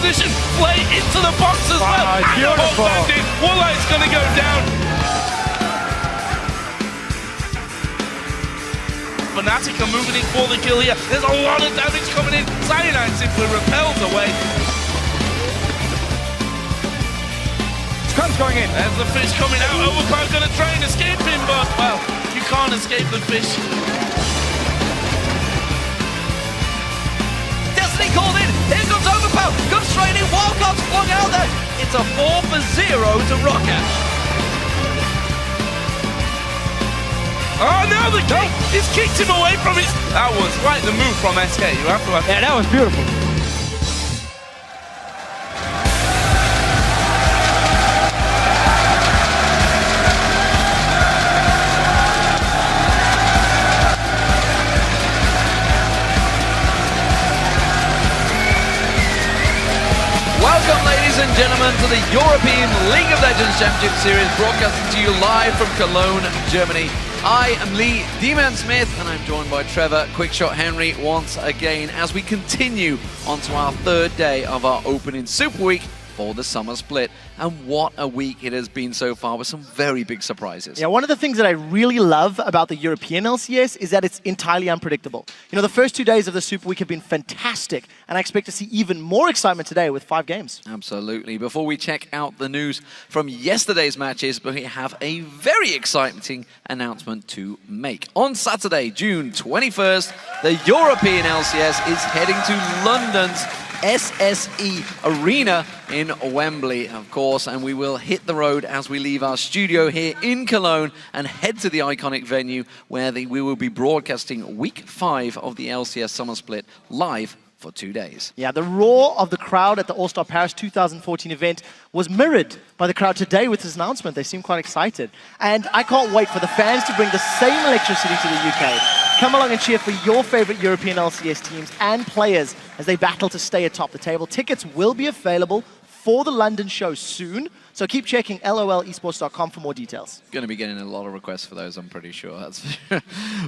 position. Play into the box as well. And beautiful. Woolite's going to go down. Fnatic are moving in for the kill here. There's a lot of damage coming in. Cyanide simply repels away. Scrum's going in. There's the fish coming out. Overcloud going to try and escape him, but, well, you can't escape the fish. Destiny called in. Here comes Overpower. Comes straight in. Wildcard's flung out there. It's a 4-for-0 to Rocket. Oh no, the kick! He's kicked him away from it. That was quite the move from SK. You have to have. Yeah, that was beautiful. Welcome, ladies and gentlemen, to the European League of Legends Championship Series, broadcasting to you live from Cologne, Germany. I am Lee D-Man Smith, and I'm joined by Trevor Quickshot Henry once again as we continue onto our third day of our opening Super Week for the summer split. And what a week it has been so far, with some very big surprises. Yeah, one of the things that I really love about the European LCS is that it's entirely unpredictable. You know, the first 2 days of the Super Week have been fantastic, and I expect to see even more excitement today with 5 games. Absolutely. Before we check out the news from yesterday's matches, we have a very exciting announcement to make. On Saturday, June 21st, the European LCS is heading to London's SSE Arena in Wembley, of course, and we will hit the road as we leave our studio here in Cologne and head to the iconic venue where we will be broadcasting Week 5 of the LCS Summer Split live for 2 days. Yeah, the roar of the crowd at the All-Star Paris 2014 event was mirrored by the crowd today with this announcement. They seem quite excited. And I can't wait for the fans to bring the same electricity to the UK. Come along and cheer for your favorite European LCS teams and players as they battle to stay atop the table. Tickets will be available for the London show soon, so keep checking lolesports.com for more details. Going to be getting a lot of requests for those, I'm pretty sure. That's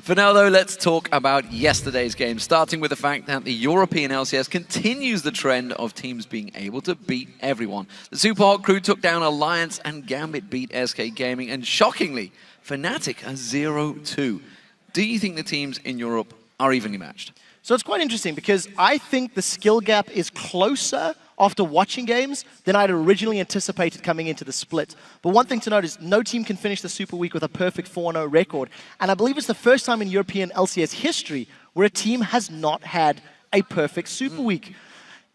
for now, though, let's talk about yesterday's game, starting with the fact that the European LCS continues the trend of teams being able to beat everyone. The Super Hot crew took down Alliance, and Gambit beat SK Gaming, and shockingly, Fnatic are 0-2. Do you think the teams in Europe are evenly matched? So it's quite interesting because I think the skill gap is closer after watching games than I'd originally anticipated coming into the split. But one thing to note is no team can finish the Super Week with a perfect 4-0 record. And I believe it's the first time in European LCS history where a team has not had a perfect Super Week.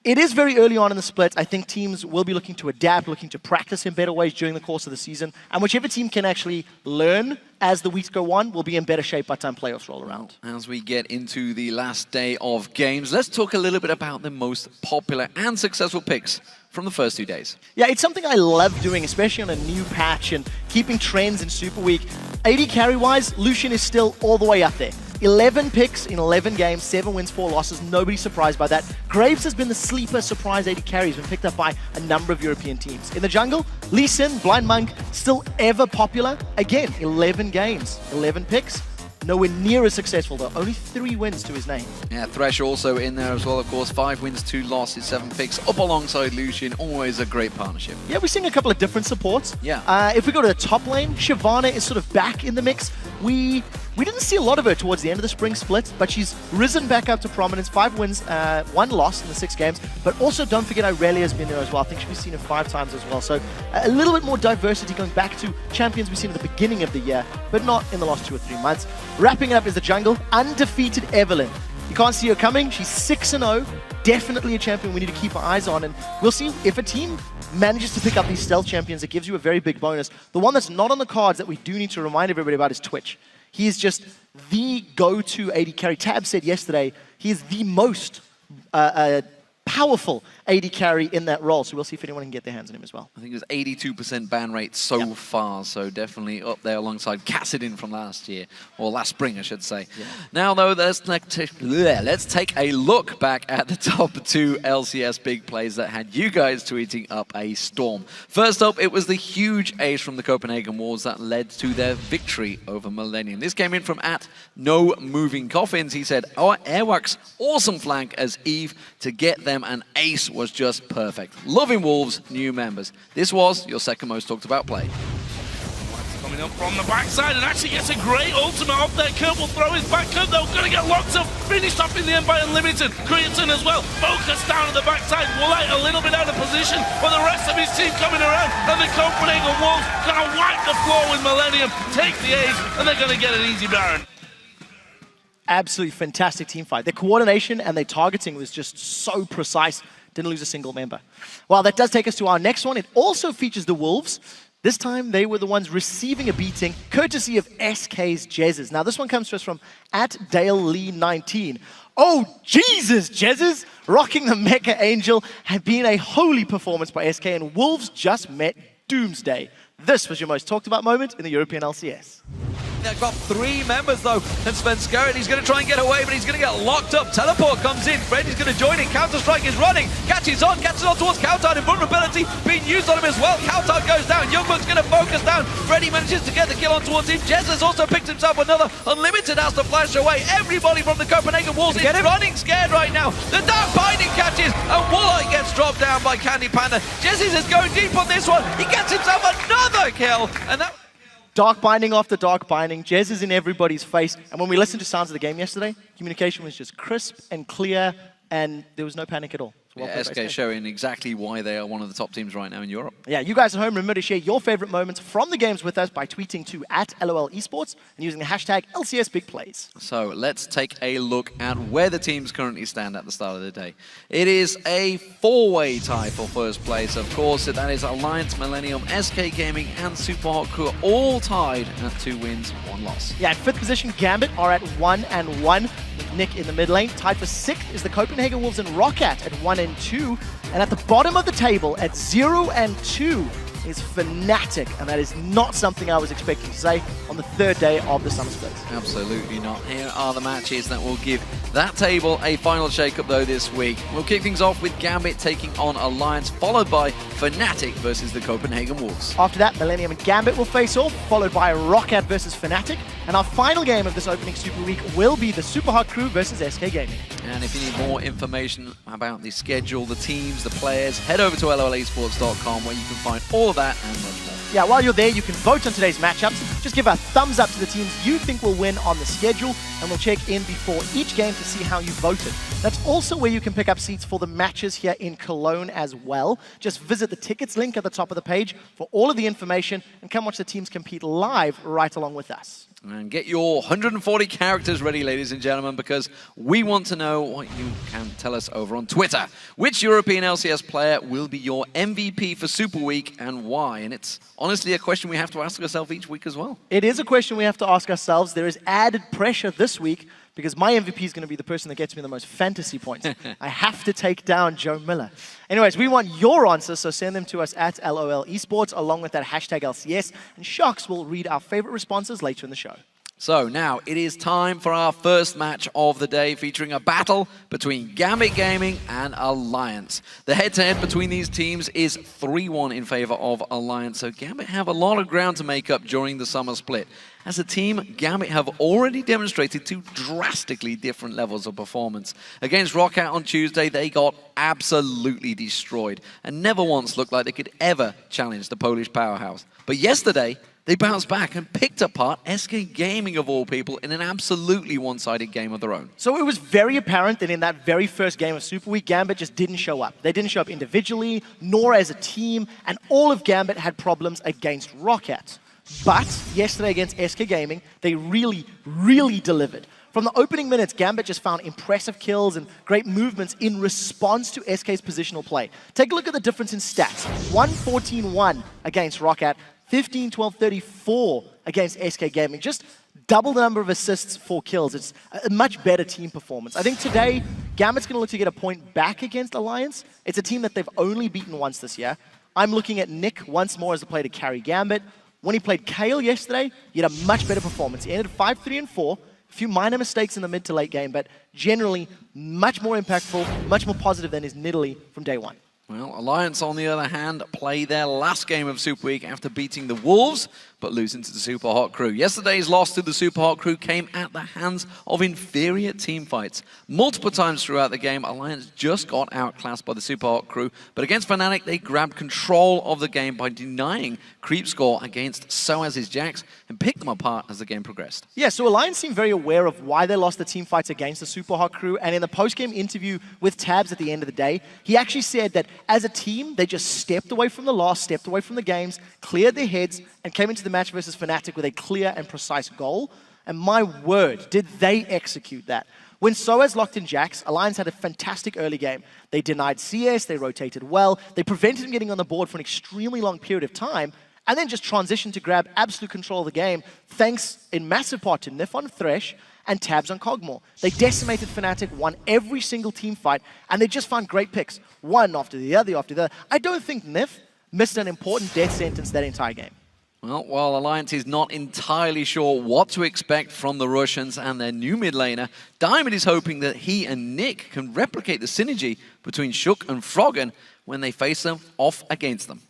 It is very early on in the split. I think teams will be looking to adapt, looking to practice in better ways during the course of the season. And whichever team can actually learn as the weeks go on will be in better shape by the time playoffs roll around. As we get into the last day of games, let's talk a little bit about the most popular and successful picks from the first 2 days. Yeah, it's something I love doing, especially on a new patch and keeping trends in Super Week. AD carry-wise, Lucian is still all the way up there. 11 picks in 11 games, 7 wins, 4 losses. Nobody's surprised by that. Graves has been the sleeper surprise AD carry. He's been picked up by a number of European teams. In the jungle, Lee Sin, Blind Monk, still ever popular. Again, 11 games, 11 picks. Nowhere near as successful, though. Only 3 wins to his name. Yeah, Thresh also in there as well, of course. 5 wins, 2 losses, 7 picks, up alongside Lucian. Always a great partnership. Yeah, we're seeing a couple of different supports. Yeah. If we go to the top lane, Shyvana is sort of back in the mix. We didn't see a lot of her towards the end of the spring split, but she's risen back up to prominence. 5 wins, 1 loss in the 6 games. But also, don't forget, Irelia's been there as well. I think she's seen her 5 times as well. So a little bit more diversity going back to champions we've seen at the beginning of the year, but not in the last 2 or 3 months. Wrapping it up is the jungle, undefeated Evelynn. You can't see her coming. She's 6-0. Definitely a champion we need to keep our eyes on. And we'll see if a team manages to pick up these stealth champions. It gives you a very big bonus. The one that's not on the cards that we do need to remind everybody about is Twitch. He is just the go-to AD carry. Tab said yesterday he is the most powerful AD carry in that role. So we'll see if anyone can get their hands on him as well. I think it was 82% ban rate so far, so definitely up there alongside Kassadin from last year, or last spring, I should say. Yeah. Now, though, let's take a look back at the top 2 LCS big plays that had you guys tweeting up a storm. First up, it was the huge ace from the Copenhagen Wars that led to their victory over Millennium. This came in from @NoMovingCoffins. He said, "Our Airwax awesome flank as Eve to get them an ace was just perfect. Loving Wolves' new members. This was your second most talked about play. Coming up from the backside and actually gets a great ultimate off there. Kurt will throw his back. Kurt, though, going to get locked up. Finished off in the end by Unlimited. Creatine as well. Focus down at the backside. Woolite a little bit out of position, but the rest of his team coming around. And the Copenhagen Wolves going to wipe the floor with Millennium, take the A's, and they're going to get an easy Baron. Absolutely fantastic team fight. Their coordination and their targeting was just so precise. Didn't lose a single member. Well, that does take us to our next one. It also features the Wolves. This time, they were the ones receiving a beating, courtesy of SK's Jezzes. Now, this one comes to us from @DaleLee19. Oh, Jesus, Jezzes! Rocking the Mecha Angel had been a holy performance by SK, and Wolves just met Doomsday. This was your most talked about moment in the European LCS. They've got 3 members though, and Svenskeren, he's going to try and get away, but he's going to get locked up. Teleport comes in, Freddy's going to join in, Counter-Strike is running, catches on towards Kautar, invulnerability being used on him as well. Kautar goes down, Youngbook's going to focus down, Freddy manages to get the kill on towards him, Jez has also picked himself another, Unlimited has to flash away, everybody from the Copenhagen Wolves is running scared right now, the Dark Binding catches, and Woolite gets dropped down by Candy Panda. Jez is going deep on this one, he gets himself another kill, and that... Dark Binding after Dark Binding. Jez is in everybody's face. And when we listened to sounds of the game yesterday, communication was just crisp and clear, and there was no panic at all. Yeah, SK showing exactly why they are one of the top teams right now in Europe. Yeah, you guys at home, remember to share your favorite moments from the games with us by tweeting to @LOLesports and using the hashtag LCSBigPlays. So let's take a look at where the teams currently stand at the start of the day. It is a 4-way tie for first place. Of course, that is Alliance, Millennium, SK Gaming, and Superhot Crew all tied at 2 wins, 1 loss. Yeah, in 5th position, Gambit are at 1-1. With Nick in the mid lane. Tied for 6th is the Copenhagen Wolves and Roccat at 1-2. And at the bottom of the table at 0-2 is Fnatic, and that is not something I was expecting to say on the 3rd day of the Summer Split. Absolutely not. Here are the matches that will give that table a final shake-up though this week. We'll kick things off with Gambit taking on Alliance, followed by Fnatic versus the Copenhagen Wolves. After that, Millennium and Gambit will face off, followed by Roccat versus Fnatic. And our final game of this opening Super Week will be the Superhot Crew versus SK Gaming. And if you need more information about the schedule, the teams, the players, head over to LOLesports.com where you can find all of that and much more. Yeah, while you're there, you can vote on today's matchups. Just give a thumbs up to the teams you think will win on the schedule, and we'll check in before each game to see how you voted. That's also where you can pick up seats for the matches here in Cologne as well. Just visit the tickets link at the top of the page for all of the information and come watch the teams compete live right along with us. And get your 140 characters ready, ladies and gentlemen, because we want to know what you can tell us over on Twitter. Which European LCS player will be your MVP for Super Week and why? And it's honestly a question we have to ask ourselves each week as well. It is a question we have to ask ourselves. There is added pressure this week because my MVP is going to be the person that gets me the most fantasy points. I have to take down Joe Miller. Anyways, we want your answers, so send them to us at LOL Esports along with that hashtag LCS, and Sharks will read our favorite responses later in the show. So now it is time for our first match of the day, featuring a battle between Gambit Gaming and Alliance. The head-to-head between these teams is 3-1 in favor of Alliance, so Gambit have a lot of ground to make up during the summer split. As a team, Gambit have already demonstrated 2 drastically different levels of performance. Against Roccat on Tuesday, they got absolutely destroyed and never once looked like they could ever challenge the Polish powerhouse. But yesterday, they bounced back and picked apart SK Gaming of all people in an absolutely one-sided game of their own. So it was very apparent that in that very first game of Super Week, Gambit just didn't show up. They didn't show up individually, nor as a team, and all of Gambit had problems against Roccat. But yesterday against SK Gaming, they really, really delivered. From the opening minutes, Gambit just found impressive kills and great movements in response to SK's positional play. Take a look at the difference in stats. 114-1 against Roccat, 15-12-34 against SK Gaming. Just double the number of assists for kills. It's a much better team performance. I think today, Gambit's going to look to get a point back against Alliance. It's a team that they've only beaten once this year. I'm looking at Nick once more as a player to carry Gambit. When he played Kale yesterday, he had a much better performance. He ended 5-3-4, a few minor mistakes in the mid to late game, but generally much more impactful, much more positive than his Nidalee from day one. Well, Alliance, on the other hand, play their last game of Super Week after beating the Wolves but losing to the Super Hot Crew. Yesterday's loss to the Super Hot Crew came at the hands of inferior team fights. Multiple times throughout the game, Alliance just got outclassed by the Super Hot Crew, but against Fnatic, they grabbed control of the game by denying creep score against Soaz's Jax and picked them apart as the game progressed. Yeah, so Alliance seemed very aware of why they lost the team fights against the Super Hot Crew, and in the post-game interview with Tabs at the end of the day, he actually said that as a team, they just stepped away from the loss, stepped away from the games, cleared their heads, and came into the match versus Fnatic with a clear and precise goal. And my word, did they execute that. When Soaz locked in Jax, Alliance had a fantastic early game. They denied CS, they rotated well, they prevented him getting on the board for an extremely long period of time, and then just transitioned to grab absolute control of the game, thanks in massive part to Nif on Thresh and Tabs on Kog'Maw. They decimated Fnatic, won every single team fight, and they just found great picks, one after the other after the other. I don't think Nif missed an important death sentence that entire game. Well, while Alliance is not entirely sure what to expect from the Russians and their new mid laner, Diamond is hoping that he and Nick can replicate the synergy between Shook and Froggen when they face them off against them.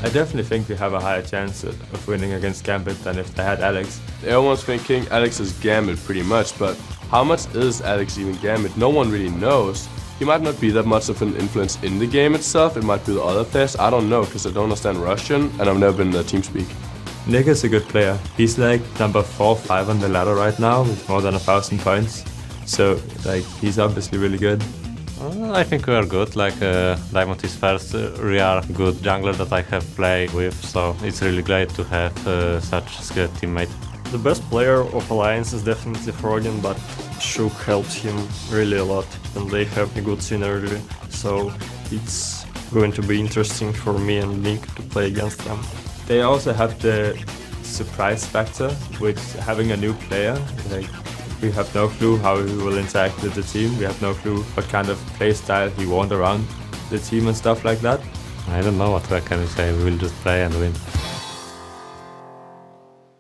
I definitely think we have a higher chance of winning against Gambit than if they had Alex. Everyone's thinking Alex is Gambit pretty much, but how much is Alex even Gambit? No one really knows. He might not be that much of an influence in the game itself, it might be the other players, I don't know, because I don't understand Russian and I've never been in the TeamSpeak. Nick is a good player. He's like number 4 or 5 on the ladder right now with more than 1,000 points. So like he's obviously really good. I think we are good. Like Diamond is first real good jungler that I have played with, so it's really great to have such a skilled teammate. The best player of Alliance is definitely Froggen, but Shook helps him really a lot and they have a good synergy, so it's going to be interesting for me and Nick to play against them. They also have the surprise factor with having a new player. Like, we have no clue how he will interact with the team, we have no clue what kind of play style he wants around the team and stuff like that. I don't know what I can say, we will just play and win.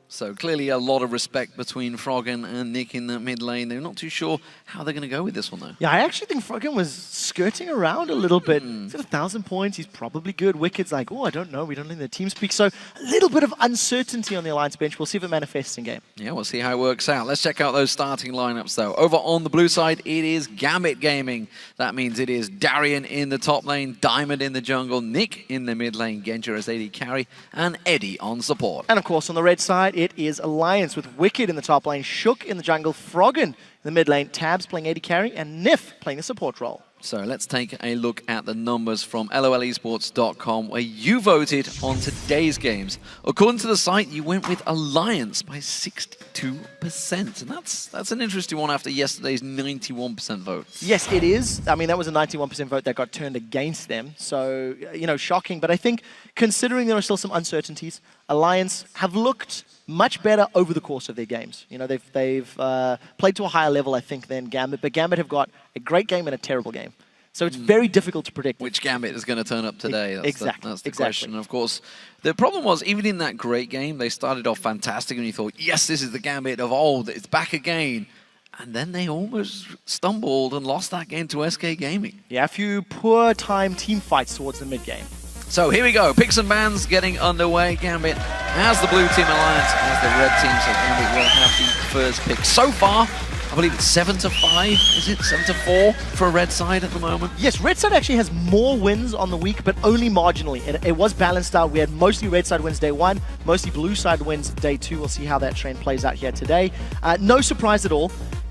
So clearly a lot of respect between Froggen and Nick in the mid lane. They're not too sure how they're going to go with this one, though. Yeah, I actually think Froggen was skirting around a little bit. He's got 1,000 points. He's probably good. Wicked's like, oh, I don't know. We don't know the team speak. So a little bit of uncertainty on the Alliance bench. We'll see if it manifests in game. Yeah, we'll see how it works out. Let's check out those starting lineups, though. Over on the blue side, it is Gambit Gaming. That means it is Darian in the top lane, Diamond in the jungle, Nick in the mid lane, Genja as AD carry, and Eddie on support. And of course, on the red side, it is Alliance with Wicked in the top lane, Shook in the jungle, Froggen in the mid lane, Tabs playing AD carry, and Nif playing the support role. So let's take a look at the numbers from LOLesports.com, where you voted on today's games. According to the site, you went with Alliance by 62%. And that's an interesting one after yesterday's 91% vote. Yes, it is. I mean, that was a 91% vote that got turned against them. So, you know, shocking. But I think, considering there are still some uncertainties, Alliance have looked much better over the course of their games. You know, they've played to a higher level, I think, than Gambit. But Gambit have got a great game and a terrible game. So it's very difficult to predict. Which Gambit is going to turn up today? That's exactly. the question. And of course, the problem was, even in that great game, they started off fantastic and you thought, yes, this is the Gambit of old. It's back again. And then they almost stumbled and lost that game to SK Gaming. Yeah, a few poor time team fights towards the mid-game. So here we go, picks and bans getting underway. Gambit has the blue team Alliance, has the red team, so Gambit will have the first pick. So far, I believe it's 7-5, is it? 7-4 for a red side at the moment? Yes, red side actually has more wins on the week, but only marginally. It was balanced out. We had mostly red side wins day 1, mostly blue side wins day 2. We'll see how that trend plays out here today. No surprise at all.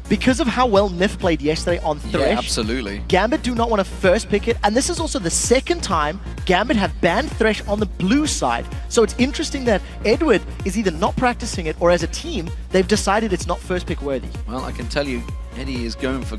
Because of how well Nif played yesterday on Thresh, yeah, absolutely. Gambit do not want to first pick it, and this is also the second time Gambit have banned Thresh on the blue side. So it's interesting that Edward is either not practicing it, or as a team, they've decided it's not first pick worthy. Well, I can tell you, Eddie is going for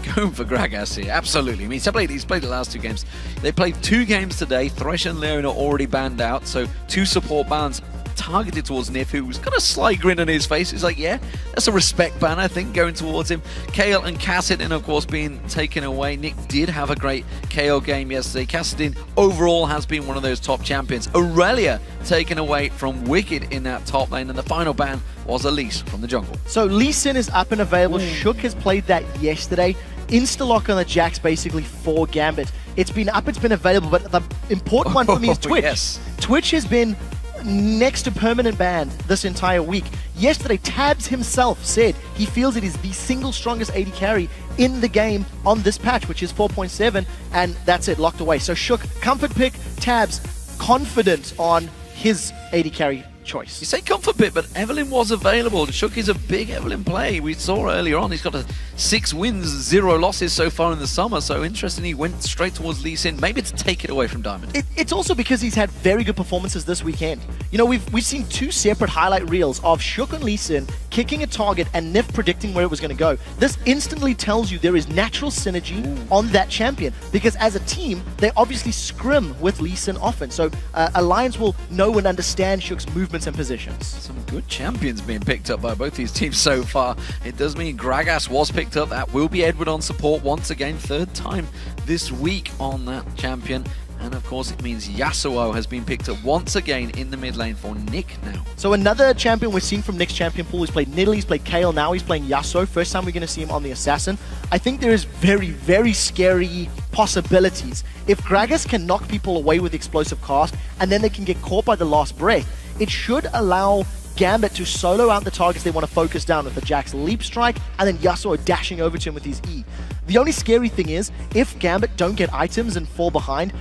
Gragas here, absolutely. I mean, he's played the last 2 games. They played 2 games today. Thresh and Leon are already banned out, so 2 support bans targeted towards Nif, who's got a slight grin on his face. He's like, yeah, that's a respect ban, I think, going towards him. Kayle and Kassadin, of course, being taken away. Nick did have a great KO game yesterday. Kassadin overall has been one of those top champions. Aurelia taken away from Wicked in that top lane, and the final ban was Elise from the jungle. So Lee Sin is up and available. Shook has played that yesterday. Insta-lock on the Jax basically for Gambit. It's been up, it's been available, but the important one for me is Twitch. Yes. Twitch has been next to permanent ban this entire week. Yesterday, Tabs himself said he feels it is the single strongest AD carry in the game on this patch, which is 4.7, and that's it, locked away. So Shook, comfort pick, Tabs, confident on his AD carry choice. You say comfort pick, but Evelyn was available. Shook is a big Evelyn play. We saw earlier on, he's got 6 wins, 0 losses so far in the summer. So interesting, he went straight towards Lee Sin, maybe to take it away from Diamond. It's also because he's had very good performances this weekend. You know, we've seen 2 separate highlight reels of Shook and Lee Sin kicking a target and Nif predicting where it was going to go. This instantly tells you there is natural synergy on that champion, because as a team, they obviously scrim with Lee Sin often. So Alliance will know and understand Shook's movements and positions. Some good champions being picked up by both these teams so far. It does mean Gragas was picked up. That will be Edward on support once again, 3rd time this week on that champion. And of course it means Yasuo has been picked up once again in the mid lane for Nick now. So another champion we're seeing from Nick's champion pool. He's played Nidalee, he's played Kayle, now he's playing Yasuo. First time we're going to see him on the Assassin. I think there is very, very scary possibilities. If Gragas can knock people away with explosive cast and then they can get caught by the last breath, it should allow Gambit to solo out the targets they want to focus down with the Jax leap strike and then Yasuo dashing over to him with his E. The only scary thing is, if Gambit don't get items and fall behind,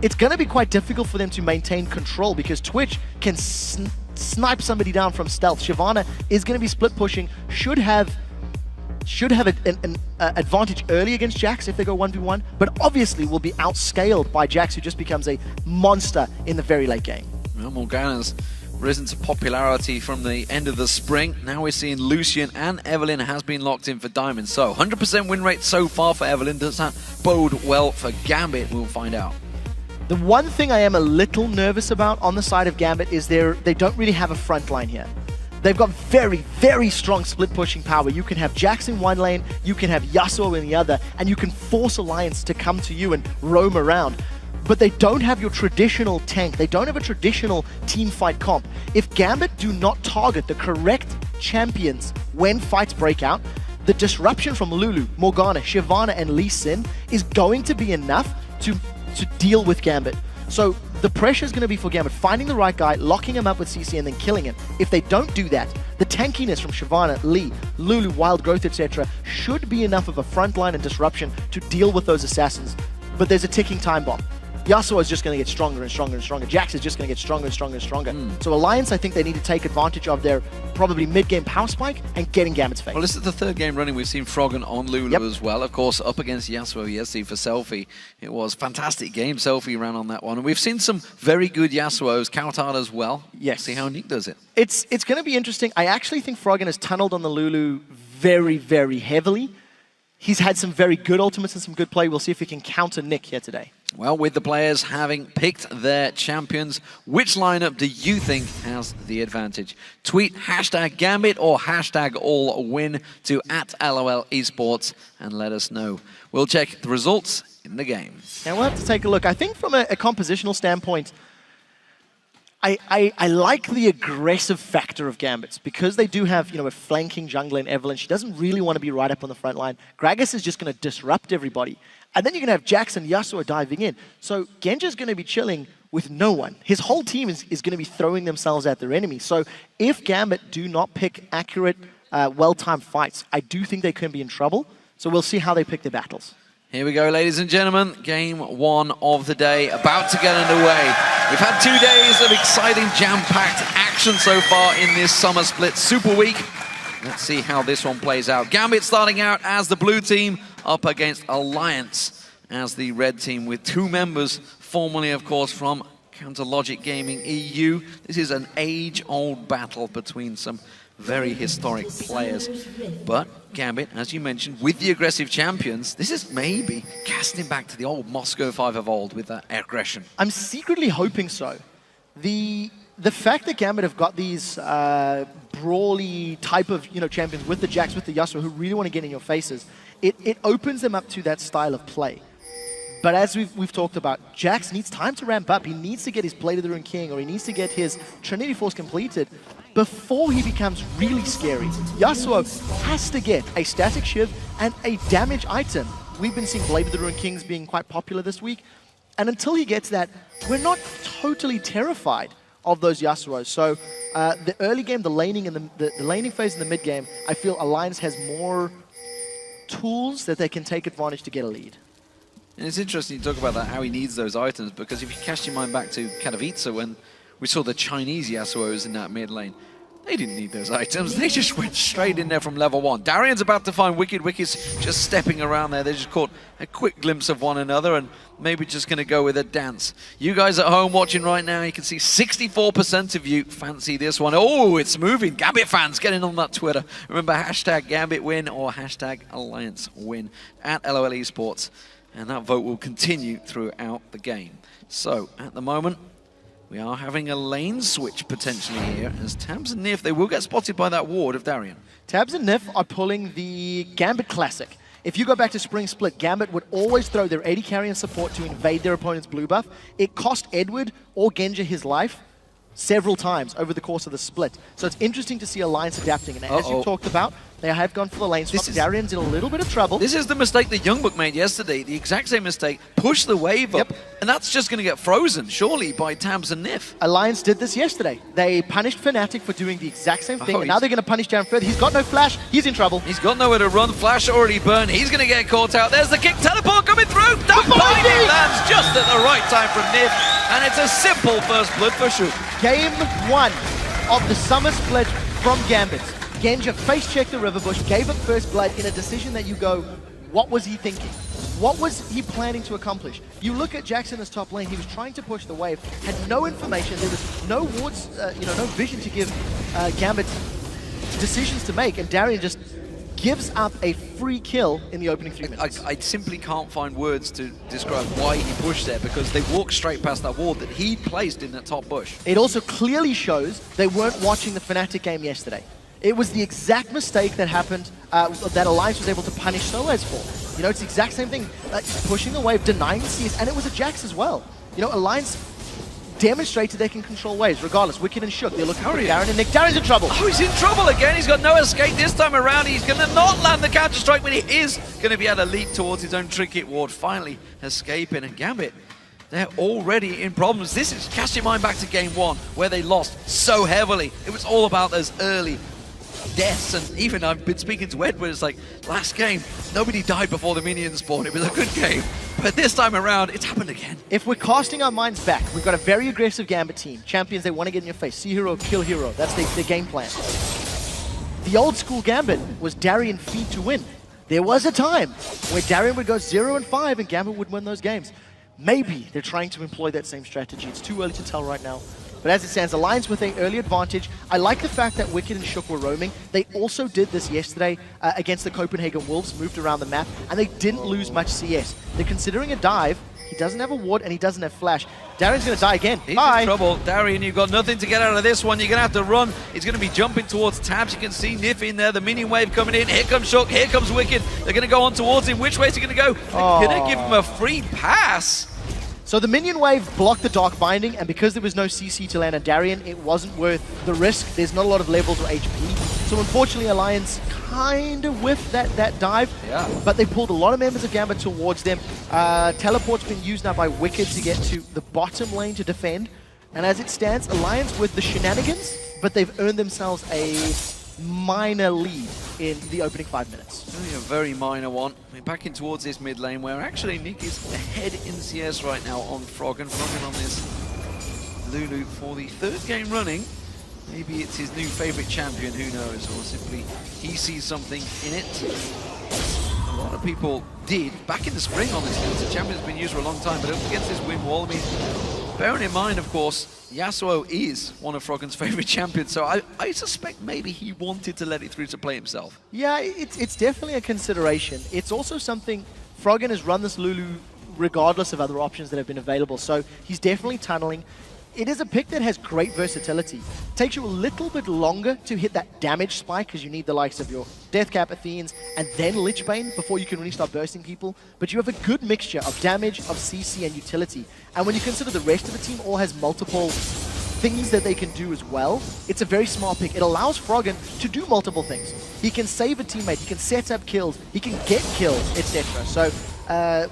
it's going to be quite difficult for them to maintain control, because Twitch can snipe somebody down from stealth. Shyvana is going to be split pushing, should have an advantage early against Jax if they go 1v1, but obviously will be outscaled by Jax, who just becomes a monster in the very late game. Well, Morgana's risen to popularity from the end of the spring. Now we're seeing Lucian and Evelyn has been locked in for Diamond. So 100% win rate so far for Evelyn. Does that bode well for Gambit? We'll find out. The one thing I am a little nervous about on the side of Gambit is they don't really have a front line here. They've got very, very strong split pushing power. You can have Jax in one lane, you can have Yasuo in the other, and you can force Alliance to come to you and roam around. But they don't have your traditional tank. They don't have a traditional team fight comp. If Gambit do not target the correct champions when fights break out, the disruption from Lulu, Morgana, Shyvana, and Lee Sin is going to be enough to deal with Gambit. So the pressure is going to be for Gambit finding the right guy, locking him up with CC, and then killing him. If they don't do that, the tankiness from Shyvana, Lee, Lulu, Wild Growth, etc. should be enough of a frontline and disruption to deal with those assassins. But there's a ticking time bomb. Yasuo is just going to get stronger and stronger and stronger. Jax is just going to get stronger and stronger and stronger. So Alliance, I think they need to take advantage of their probably mid-game power spike and get in Gambit's face. Well, this is the 3rd game running. We've seen Froggen on Lulu as well. Of course, up against Yasuo yesterday for Selfie. It was a fantastic game. Selfie ran on that one. And we've seen some very good Yasuos, Kautada as well. Yes. See how Nick does it. It's going to be interesting. I actually think Froggen has tunneled on the Lulu very, very heavily. He's had some very good ultimates and some good play. We'll see if he can counter Nick here today. Well, with the players having picked their champions, which lineup do you think has the advantage? Tweet #Gambit or #AllWin to @LOL Esports and let us know. We'll check the results in the game. Now we'll have to take a look. I think from a compositional standpoint, I like the aggressive factor of Gambits, because they do have, you know, a flanking jungler in Evelyn. She doesn't really want to be right up on the front line. Gragas is just going to disrupt everybody. And then you're going to have Jax and Yasuo diving in. So Genji's going to be chilling with no one. His whole team is going to be throwing themselves at their enemy. So if Gambit do not pick accurate, well-timed fights, I do think they can be in trouble. So we'll see how they pick their battles. Here we go, ladies and gentlemen. Game 1 of the day about to get underway. We've had 2 days of exciting, jam-packed action so far in this summer split Super Week. Let's see how this one plays out. Gambit starting out as the blue team up against Alliance as the red team with 2 members, formerly, of course, from Counter Logic Gaming EU. This is an age-old battle between some very historic players. But Gambit, as you mentioned, with the aggressive champions, this is maybe casting back to the old Moscow 5 of old with that aggression. I'm secretly hoping so. The fact that Gambit have got these brawly type of, you know, champions with the Jax, with the Yasuo, who really want to get in your faces, it opens them up to that style of play. But as we've talked about, Jax needs time to ramp up. He needs to get his Blade of the Rune King, or he needs to get his Trinity Force completed before he becomes really scary. Yasuo has to get a static shiv and a damage item we've been seeing Blade of the Ruined Kings being quite popular this week. And until he gets that, we're not totally terrified of those Yasuos. So the early game, the laning and the laning phase in the mid game, I feel Alliance has more tools that they can take advantage to get a lead. And it's interesting you talk about that, how he needs those items, because if you cast your mind back to Katowice when we saw the Chinese Yasuos in that mid lane, they didn't need those items. They just went straight in there from level 1. Darian's about to find Wicked. Wicked's just stepping around there. They just caught a quick glimpse of one another and maybe just going to go with a dance. You guys at home watching right now, you can see 64% of you fancy this one. Oh, it's moving. Gambit fans, get in on that Twitter. Remember, hashtag Gambit win or hashtag Alliance win at LOL Esports. And that vote will continue throughout the game. So, at the moment, we are having a lane switch potentially here, as Tabs and Nif, they will get spotted by that ward of Darian. Tabs and Nif are pulling the Gambit classic. If you go back to Spring Split, Gambit would always throw their AD carry and support to invade their opponent's blue buff. It cost Edward or Genja his life several times over the course of the split. So it's interesting to see Alliance adapting. And as you talked about, they have gone for the lane swap. Darian's in a little bit of trouble. This is the mistake that Youngbook made yesterday. The exact same mistake. Push the wave up. And that's just going to get frozen, surely, by Tabs and Nif. Alliance did this yesterday. They punished Fnatic for doing the exact same thing. And now they're going to punish Darren further. He's got no flash. He's in trouble. He's got nowhere to run. Flash already burned. He's going to get caught out. There's the kick. Teleport coming through. That binding lands just at the right time from Nif. And it's a simple first blood for Shoot. Game 1 of the summer split from Gambit. Genja face-checked the River Bush, gave up first blood in a decision that you go, what was he thinking? What was he planning to accomplish? You look at Jackson as top lane, he was trying to push the wave, had no information, there was no wards, no vision to give Gambit decisions to make, and Darian just gives up a free kill in the opening 3 minutes. I simply can't find words to describe why he pushed there, because they walked straight past that wall that he placed in that top bush. It also clearly shows they weren't watching the Fnatic game yesterday. It was the exact mistake that happened, that Alliance was able to punish Solaz for. You know, it's the exact same thing, pushing the wave, denying the CS, and it was a Jax as well. You know, Alliance demonstrated they can control waves, regardless. Wicked and Shook, they're looking for Darren and Nick. Darren's in trouble. Oh, he's in trouble again. He's got no escape this time around. He's going to not land the counter-strike, but he is going to be able to leap towards his own trinket ward, finally escaping. And Gambit, they're already in problems. This is, cast your mind back to game 1, where they lost so heavily. It was all about those early deaths, and even I've been speaking to Edward, it's like, last game, nobody died before the minions spawned. It was a good game. But this time around, it's happened again. If we're casting our minds back, we've got a very aggressive Gambit team. Champions, they want to get in your face. See hero, kill hero. That's their game plan. The old school Gambit was Darian feed to win. There was a time where Darian would go 0-5 and Gambit would win those games. Maybe they're trying to employ that same strategy. It's too early to tell right now. But as it stands, Alliance with an early advantage. I like the fact that Wicked and Shook were roaming. They also did this yesterday against the Copenhagen Wolves, moved around the map, and they didn't lose much CS. They're considering a dive. He doesn't have a ward, and he doesn't have flash. Darian's going to die again. He's in trouble. Darian, you've got nothing to get out of this one. You're going to have to run. He's going to be jumping towards Tabs. You can see Nif in there. The minion wave coming in. Here comes Shook. Here comes Wicked. They're going to go on towards him. Which way is he going to go? They're going to give him a free pass. So the minion wave blocked the Dark Binding, and because there was no CC to land on Darian, it wasn't worth the risk. There's not a lot of levels or HP. So unfortunately, Alliance kind of whiffed that dive, but they pulled a lot of members of Gambit towards them. Teleport's been used now by Wicked to get to the bottom lane to defend. And as it stands, Alliance with the shenanigans, but they've earned themselves a minor lead in the opening 5 minutes. Only a very minor one. We're back in towards this mid lane where actually Nick is ahead in CS right now on Frog, and Frog on this Lulu for the 3rd game running. Maybe it's his new favourite champion, who knows, or simply he sees something in it. A lot of people did back in the spring, honestly. It's a champion that's been used for a long time, but up against this win wall, I mean, bearing in mind, of course, Yasuo is one of Froggen's favourite champions, so I suspect maybe he wanted to let it through to play himself. Yeah, it's definitely a consideration. It's also something, Froggen has run this Lulu regardless of other options that have been available, so he's definitely tunneling. It is a pick that has great versatility. It takes you a little bit longer to hit that damage spike because you need the likes of your Deathcap, Athenes, and then Lichbane before you can really start bursting people. But you have a good mixture of damage, of CC, and utility. And when you consider the rest of the team all has multiple things that they can do as well, it's a very smart pick. It allows Froggen to do multiple things. He can save a teammate, he can set up kills, he can get kills, etc. So,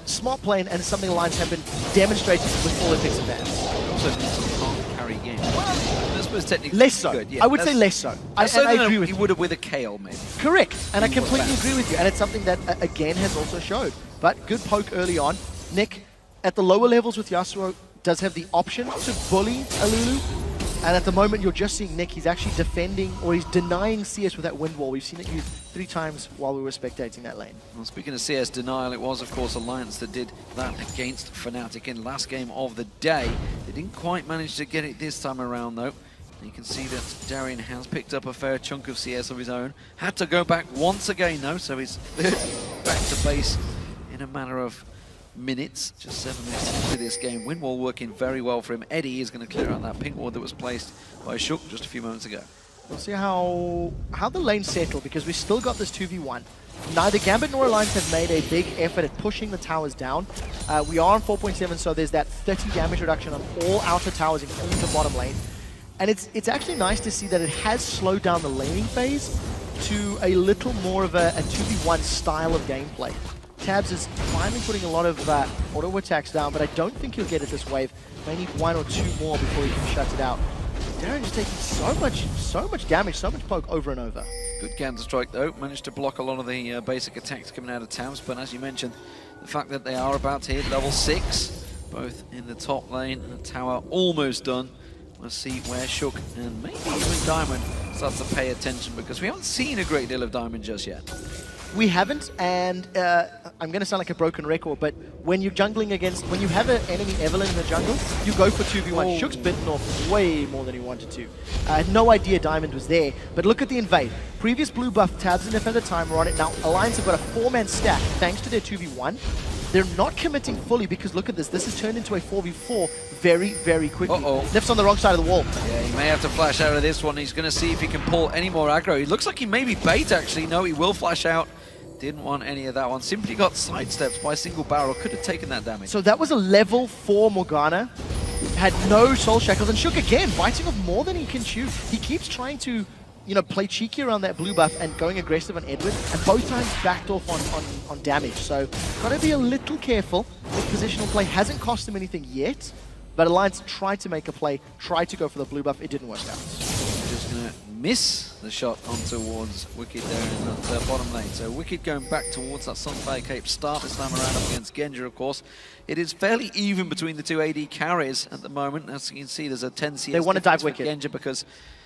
smart play, and it's something Alliance have been demonstrating with all their picks and bans. Also needs some can't carry game. Well, I suppose technically less so. good. Yeah, I would say less so. I agree with you you. would have with a Kale, maybe. Correct, and I completely agree with you. And it's something that, again, has also showed. But good poke early on. Nick, at the lower levels with Yasuo, does have the option to bully Alulu. And at the moment, you're just seeing Nick, he's actually defending, or he's denying CS with that wind wall. We've seen it used 3 times while we were spectating that lane. Well, speaking of CS denial, it was, of course, Alliance that did that against Fnatic in last game of the day. They didn't quite manage to get it this time around, though. You can see that Darien has picked up a fair chunk of CS of his own. Had to go back once again, though, so he's back to base in a matter of minutes, just 7 minutes into this game. Windwall working very well for him. Eddie is going to clear out that pink ward that was placed by Shook just a few moments ago. We'll see how the lanes settle, because we still got this 2v1. Neither Gambit nor Alliance have made a big effort at pushing the towers down. We are on 4.7, so there's that 30 damage reduction on all outer towers, including the bottom lane. And it's actually nice to see that it has slowed down the laning phase to a little more of a 2v1 style of gameplay. Tabs is finally putting a lot of auto attacks down, but I don't think he'll get it this wave. May need 1 or 2 more before he can shut it out. Darren is taking so much damage, so much poke over and over. Good counter strike though, managed to block a lot of the basic attacks coming out of Tabs, but as you mentioned, the fact that they are about to hit level 6, both in the top lane and the tower almost done. We'll see where Shook and maybe even Diamond starts to pay attention, because we haven't seen a great deal of Diamond just yet. We haven't, and I'm going to sound like a broken record, but when you're jungling against, when you have an enemy Evelyn in the jungle, you go for 2v1. Shook's bitten off way more than he wanted to. I had no idea Diamond was there, but look at the invade. Previous blue buff Tabs and If at the time were on it. Now Alliance have got a 4-man stack thanks to their 2v1. They're not committing fully, because look at this. This has turned into a 4v4 very, very quickly. Lift's on the wrong side of the wall. Yeah, he may have to flash out of this one. He's going to see if he can pull any more aggro. He looks like he may be bait, actually. No, he will flash out. Didn't want any of that one. Simply got sidestepped by a single barrel. Could have taken that damage. So that was a level 4 Morgana. Had no soul shackles, and Shook again, biting off more than he can chew. He keeps trying to, you know, play cheeky around that blue buff and going aggressive on Edward, and both times backed off on damage. So gotta be a little careful. His positional play hasn't cost him anything yet, but Alliance tried to make a play, tried to go for the blue buff. It didn't work out. Just gonna miss the shot on towards Wicked there in that bottom lane. So Wicked going back towards that Sunfire Cape start this time around up against Genja, of course. It is fairly even between the two AD carries at the moment. As you can see, there's a 10 CS. They want to dive Wicked. Genja, because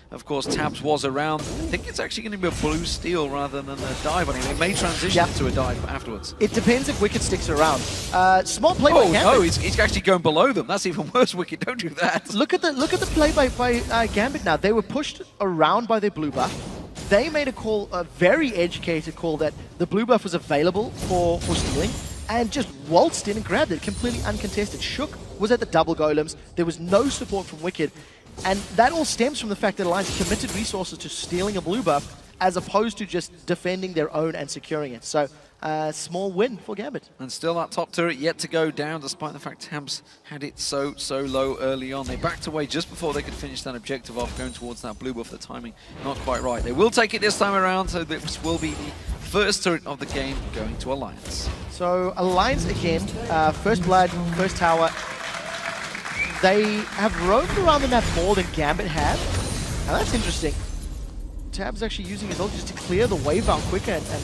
of course Tabs was around. I think it's actually going to be a blue steal rather than a dive on him. It may transition to a dive afterwards. It depends if Wicked sticks around. Smart play by Gambit. No, he's actually going below them. That's even worse, Wicked. Don't do that. Look at the play by Gambit now. They were pushed around by their blue buff. They made a call, a very educated call, that the blue buff was available for stealing, and just waltzed in and grabbed it, completely uncontested. Shook was at the double golems. There was no support from Wicked. And that all stems from the fact that Alliance committed resources to stealing a blue buff, as opposed to just defending their own and securing it. So, small win for Gambit. And still that top turret yet to go down, despite the fact Tabs had it so low early on. They backed away just before they could finish that objective off, going towards that blue buff. The timing not quite right. They will take it this time around, so this will be the first turret of the game going to Alliance. So, Alliance again, first blood, first tower. They have roamed around the map more than Gambit have. Now that's interesting. Tab's actually using his ult just to clear the wave out quicker and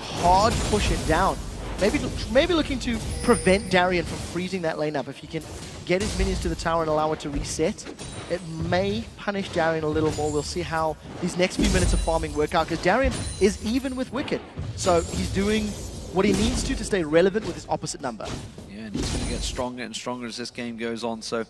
hard push it down. Maybe looking to prevent Darien from freezing that lane up. If he can get his minions to the tower and allow it to reset, it may punish Darien a little more. We'll see how these next few minutes of farming work out, because Darien is even with Wicked. So he's doing what he needs to stay relevant with his opposite number. Yeah, and he's going to get stronger and stronger as this game goes on. So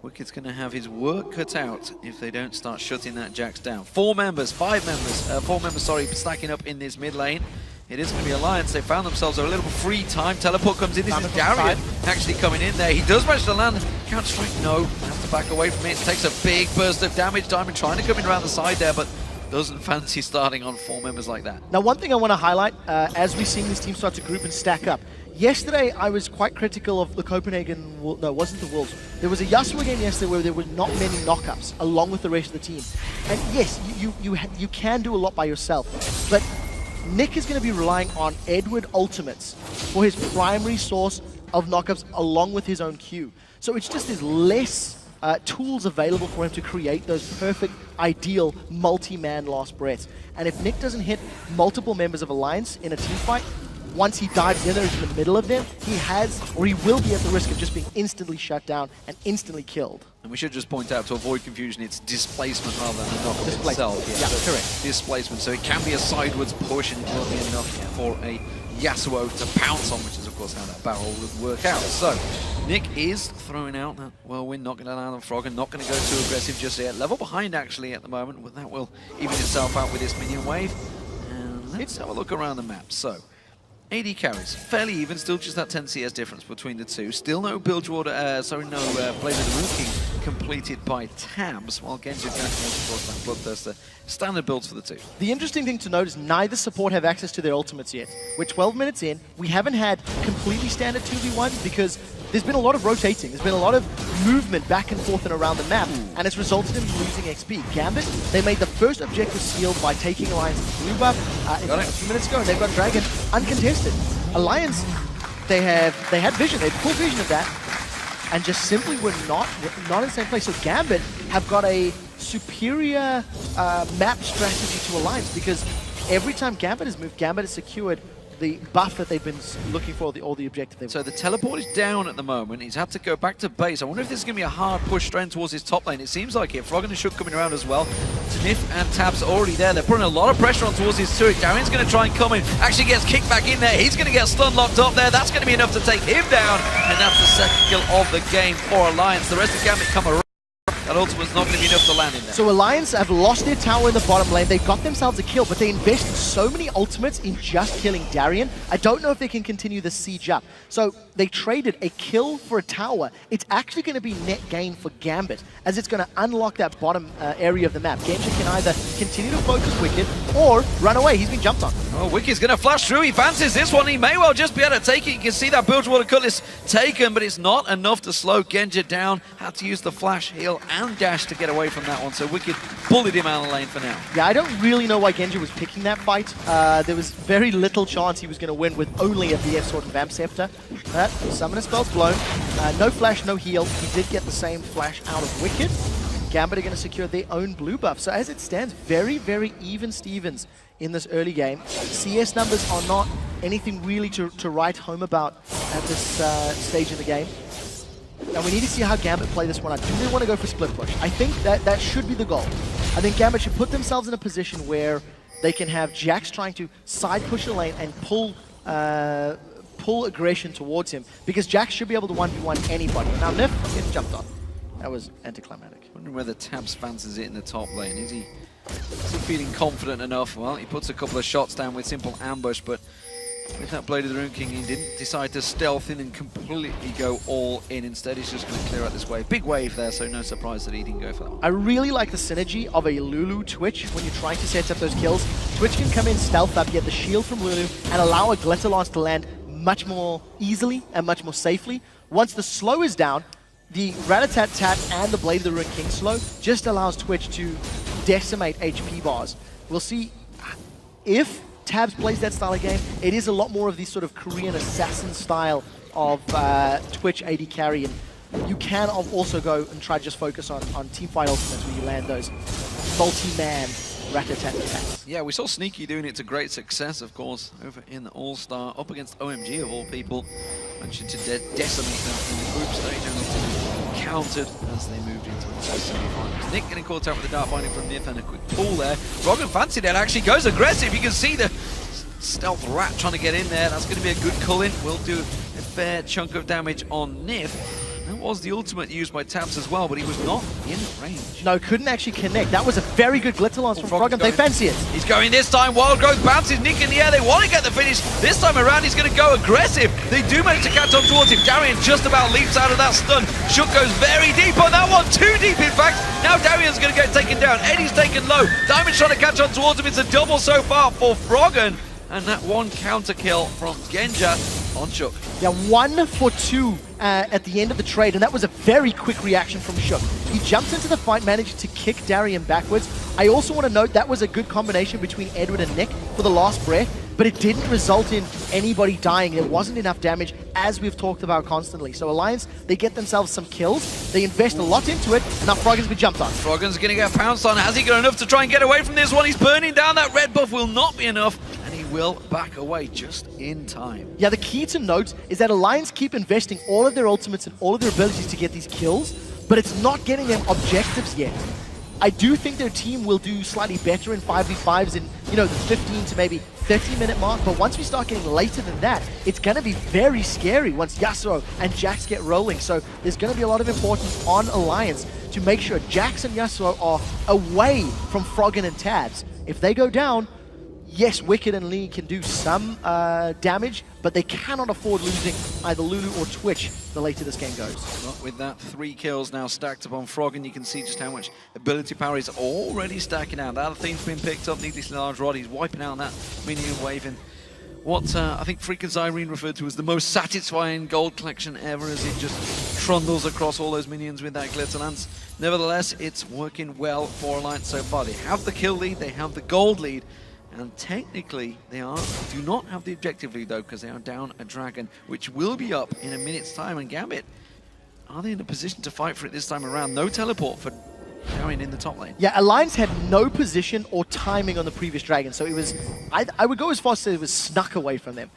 Wicked's going to have his work cut out if they don't start shutting that Jax down. 4 members, stacking up in this mid lane. It is going to be Alliance. They found themselves a little free time. Teleport comes in. This is Darien actually coming in there. He does manage to land. Counter strike, no. Has to back away from it. Takes a big burst of damage. Diamond trying to come in around the side there, but doesn't fancy starting on 4 members like that. Now, one thing I want to highlight, as we're seeing this team start to group and stack up, Yesterday, I was quite critical of the Copenhagen... No, it wasn't the Wolves. There was a Yasuo game yesterday where there were not many knockups along with the rest of the team. And yes, you can do a lot by yourself. But Nick is going to be relying on Edward ultimates for his primary source of knockups along with his own Q. So it's just there's less tools available for him to create those perfect, ideal multi-man last breaths. And if Nick doesn't hit multiple members of Alliance in a team fight, once he dives in there into the middle of them, he has, or he will be at the risk of just being instantly shut down and instantly killed. And we should just point out, to avoid confusion, it's displacement rather than the knockup itself. Yeah, correct. Displacement, so it can be a sidewards push and it will be enough for a Yasuo to pounce on, which is of course how that barrel would work out. So, Nick is throwing out that whirlwind, not going to allow the Frog and not going to go too aggressive just yet. Level behind actually at the moment, but that will even itself out with this minion wave. And let's have a look around the map. So, AD carries, fairly even, still just that 10 CS difference between the two. Still no Blade of the Moon King completed by Tabs, while Genji going towards that Bloodthirster. Standard builds for the two. The interesting thing to note is neither support have access to their ultimates yet. We're 12 minutes in, we haven't had completely standard 2v1s because there's been a lot of rotating, there's been a lot of movement back and forth and around the map, and it's resulted in losing XP. Gambit, they made the first objective sealed by taking Alliance blue buff a few minutes ago, and they've got Dragon uncontested. Alliance, they had vision, they had full vision of that, and just simply were not in the same place. So Gambit have got a superior map strategy to Alliance, because every time Gambit has moved, Gambit has secured the buff that they've been looking for, all the objective they've... So the teleport is down at the moment. He's had to go back to base. I wonder if this is going to be a hard push straight towards his top lane. It seems like it. Frog and Shook coming around as well. Sniff and Tabs are already there. They're putting a lot of pressure on towards his turret. Darian's going to try and come in. Actually gets kicked back in there. He's going to get stun locked up there. That's going to be enough to take him down. And that's the second kill of the game for Alliance. The rest of Gambit come around. That ultimate's not going to be enough to land in there. So Alliance have lost their tower in the bottom lane. They've got themselves a kill, but they invested so many ultimates in just killing Darian. I don't know if they can continue the siege up. So they traded a kill for a tower. It's actually going to be net gain for Gambit, as it's going to unlock that bottom area of the map. Genji can either continue to focus Wicked or run away. He's been jumped on. Oh, Wicked's going to flash through. He fancies this one. He may well just be able to take it. You can see that Bilgewater Cutlass taken, but it's not enough to slow Genji down. Had to use the flash, heal, and dash to get away from that one. So Wicked bullied him out of the lane for now. Yeah, I don't really know why Genji was picking that fight. There was very little chance he was going to win with only a VF Sword and Vamp Scepter. But Summoner spell's blown. No flash, no heal. He did get the same flash out of Wicked. Gambit are going to secure their own blue buff. So as it stands, very, very even Stevens in this early game. CS numbers are not anything really to write home about at this stage in the game. And we need to see how Gambit play this one out. Do they want to go for split push? I think that should be the goal. I think Gambit should put themselves in a position where they can have Jax trying to side push a lane and pull aggression towards him, because Jax should be able to 1v1 anybody. Now Nif gets jumped on. That was anticlimactic. Wondering whether Tabs fancies it in the top lane. Is he feeling confident enough? Well, he puts a couple of shots down with simple ambush, but with that Blade of the Rune King, he didn't decide to stealth in and completely go all in. Instead, he's just going to clear out this wave. Big wave there, so no surprise that he didn't go for that one. I really like the synergy of a Lulu Twitch when you're trying to set up those kills. Twitch can come in, stealth up, get the shield from Lulu, and allow a Glitter Lance to land much more easily and much more safely. Once the slow is down, the Rat-a-tat-tat and the Blade of the Rune King slow just allows Twitch to decimate HP bars. We'll see if Tabs plays that style of game. It is a lot more of the sort of Korean assassin style of Twitch AD carry, and you can also go and try to just focus on teamfight ultimates where you land those multi-man rat-a-tat-tats. Yeah, we saw Sneaky doing it to great success, of course, over in the All-Star, up against OMG of all people. Mentioned to decimate them in the group stage, only to be countered as they moved into the semi-finals. Nick getting caught out with the Dark Binding from Nif and a quick pull there. Rogan Fancy that actually goes aggressive. You can see the Stealth Rat trying to get in there. That's going to be a good cull-in. Will do a fair chunk of damage on Nif. That was the ultimate used by Tabs as well, but he was not in range. No, couldn't actually connect. That was a very good Glitter Lance from Frog, and they fancy it. He's going this time. Wild Growth bounces Nick in the air. They want to get the finish. This time around, he's going to go aggressive. They do manage to catch on towards him. Darian just about leaps out of that stun. Shook goes very deep on that one. Too deep, in fact. Now Darian's going to get taken down. Eddie's taken low. Diamond's trying to catch on towards him. It's a double so far for Froggen. And that one counter kill from Genja on Shook. Yeah, 1 for 2 at the end of the trade, and that was a very quick reaction from Shook. He jumped into the fight, managed to kick Darian backwards. I also want to note that was a good combination between Edward and Nick for the last breath, but it didn't result in anybody dying. There wasn't enough damage, as we've talked about constantly. So Alliance, they get themselves some kills, they invest a lot into it, and now Froggen's been jumped on. Froggen's going to get pounced on. Has he got enough to try and get away from this one? He's burning down. That red buff will not be enough, and he will back away just in time. Yeah, the key to note is that Alliance keep investing all of their ultimates and all of their abilities to get these kills, but it's not getting them objectives yet. I do think their team will do slightly better in 5v5s in, you know, the 15 to maybe 30-minute mark, but once we start getting later than that, it's going to be very scary once Yasuo and Jax get rolling. So there's going to be a lot of importance on Alliance to make sure Jax and Yasuo are away from Froggen and Tabs. If they go down, yes, Wicked and Lee can do some damage, but they cannot afford losing either Lulu or Twitch the later this game goes. Well, with that, 3 kills now stacked upon Froggen, you can see just how much ability power is already stacking out. That Athene's been picked up, needlessly large rod, he's wiping out that minion wave in what I think Freakin' Irene referred to as the most satisfying gold collection ever, as it just trundles across all those minions with that glitter lance. Nevertheless, it's working well for Alliance so far. They have the kill lead, they have the gold lead, and technically, they do not have the objective lead though, because they are down a dragon, which will be up in a minute's time. And Gambit, are they in a position to fight for it this time around? No teleport for Darian in the top lane. Yeah, Alliance had no position or timing on the previous dragon, so it was, I would go as far as to say it was snuck away from them.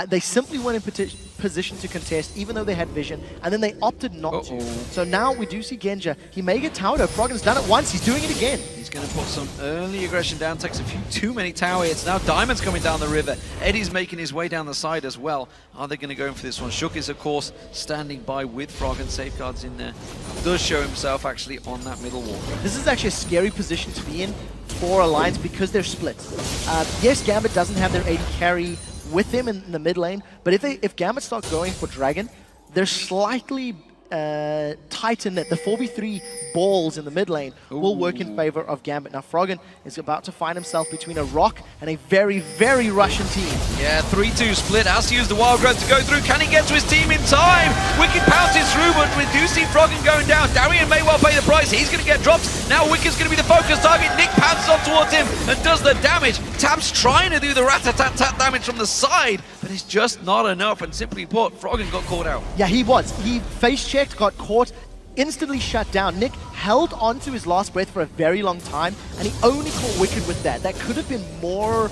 They simply weren't in position to contest, even though they had vision, and then they opted not to. So now we do see Genja. He may get towered. Froggen's done it once, he's doing it again. He's going to put some early aggression down, takes a few too many tower hits. Now Diamond's coming down the river. Eddie's making his way down the side as well. Are they going to go in for this one? Shook is, of course, standing by with Froggen. Safeguards in there. Does show himself actually on that middle wall. This is actually a scary position to be in for Alliance because they're split. Yes, Gambit doesn't have their AD carry with them in the mid lane, but if Gambit start going for Dragon, they're slightly tight in it. The 4v3 balls in the mid lane will work in favor of Gambit. Now Froggen is about to find himself between a rock and a very, very Russian team. Yeah, 3-2 split. Has to use the Wild Growth to go through. Can he get to his team in time? Wicked pounces through, but we do see Froggen going down. Darian may well pay the price. He's going to get dropped. Now Wicked's going to be the focus target. Nick pounces on towards him and does the damage. Tab's trying to do the rat-a-tat-tat damage from the side, but it's just not enough. And simply put, Froggen got caught out. Yeah, he was. He face-checked, got caught, instantly shut down. Nick held on to his last breath for a very long time, and he only caught Wicked with that. That could have been more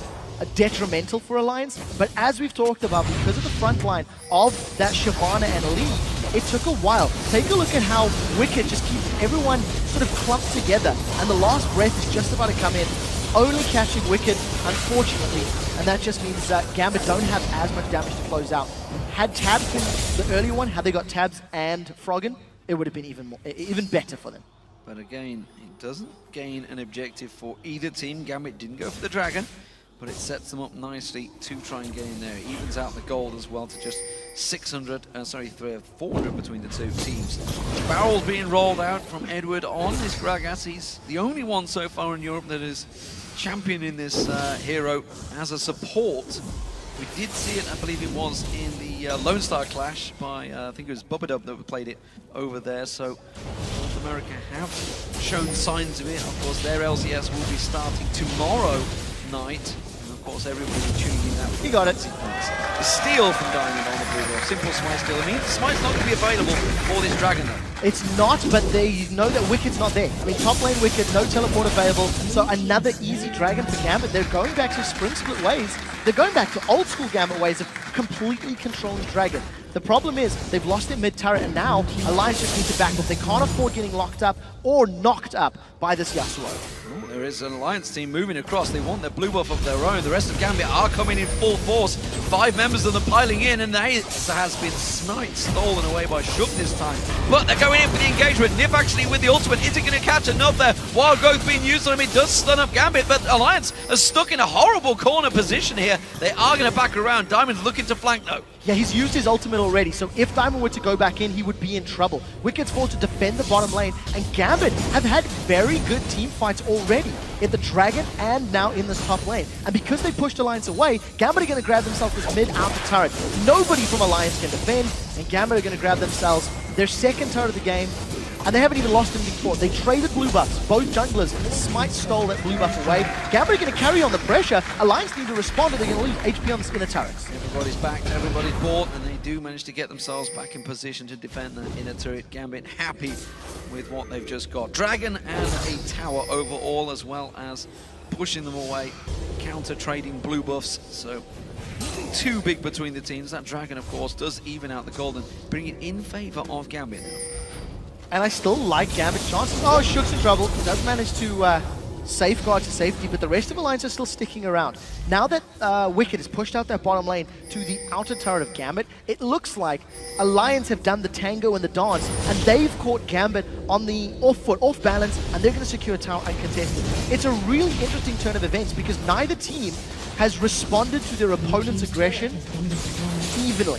detrimental for Alliance, but as we've talked about, because of the front line of that Shyvana and Lee, it took a while. Take a look at how Wicked just keeps everyone sort of clumped together, and the last breath is just about to come in, only catching Wicked, unfortunately, and that just means that Gambit don't have as much damage to close out. Had Tabs been the earlier one, had they got Tabs and Froggen, it would have been even better for them. But again, it doesn't gain an objective for either team. Gambit didn't go for the dragon, but it sets them up nicely to try and get in there. It evens out the gold as well to just 400 between the two teams. Barrel being rolled out from Edward on this Gragas. He's the only one so far in Europe that is championing this hero as a support. We did see it, I believe it was, in the Lone Star Clash by, I think it was Bubba that played it over there. So North America have shown signs of it. Of course, their LCS will be starting tomorrow night. And of course, everybody will be tuning in that. He got it. The steal from Diamond on the blue wall. Simple smite steal. I mean, smite's not going to be available for this dragon though. It's not, but they know that Wicked's not there. I mean, top lane Wicked, no teleport available, so another easy dragon for Gambit. They're going back to sprint split ways. They're going back to old school Gambit ways of completely controlling dragon. The problem is, they've lost their mid turret, and now Alliance just needs to back up. They can't afford getting locked up or knocked up by this Yasuo. There is an Alliance team moving across. They want their blue buff of their own. The rest of Gambit are coming in full force. 5 members of them piling in, and this has been sniped, stolen away by Shook this time. But they're going in for the engagement. Nip actually with the ultimate. Is it going to catch enough there? Wild Growth being used on him. It does stun up Gambit, but Alliance are stuck in a horrible corner position here. They are going to back around. Diamond's looking to flank though. Yeah, he's used his ultimate already, so if Diamond were to go back in, he would be in trouble. Wicked's forced to defend the bottom lane, and Gambit have had very good team fights already in the Dragon and now in this top lane. And because they pushed Alliance away, Gambit are going to grab themselves this mid-outer turret. Nobody from Alliance can defend, and Gambit are going to grab themselves their second turret of the game. And they haven't even lost anything before. They traded blue buffs, both junglers. Smite stole that blue buff away. Gambit are going to carry on the pressure. Alliance need to respond or they're going to lose HP on the inner turrets. Everybody's back, everybody's bought, and they do manage to get themselves back in position to defend the inner turret. Gambit happy with what they've just got. Dragon and a tower overall, as well as pushing them away, counter-trading blue buffs. So nothing too big between the teams. That Dragon, of course, does even out the golden, bringing it in favor of Gambit now. And I still like Gambit's chances. Oh, Shook's in trouble. He does manage to safeguard to safety, but the rest of Alliance are still sticking around. Now that Wicked has pushed out that bottom lane to the outer turret of Gambit, it looks like Alliance have done the tango and the dance, and they've caught Gambit on the off foot, off balance, and they're going to secure tower uncontested. It's a really interesting turn of events because neither team has responded to their opponent's aggression evenly.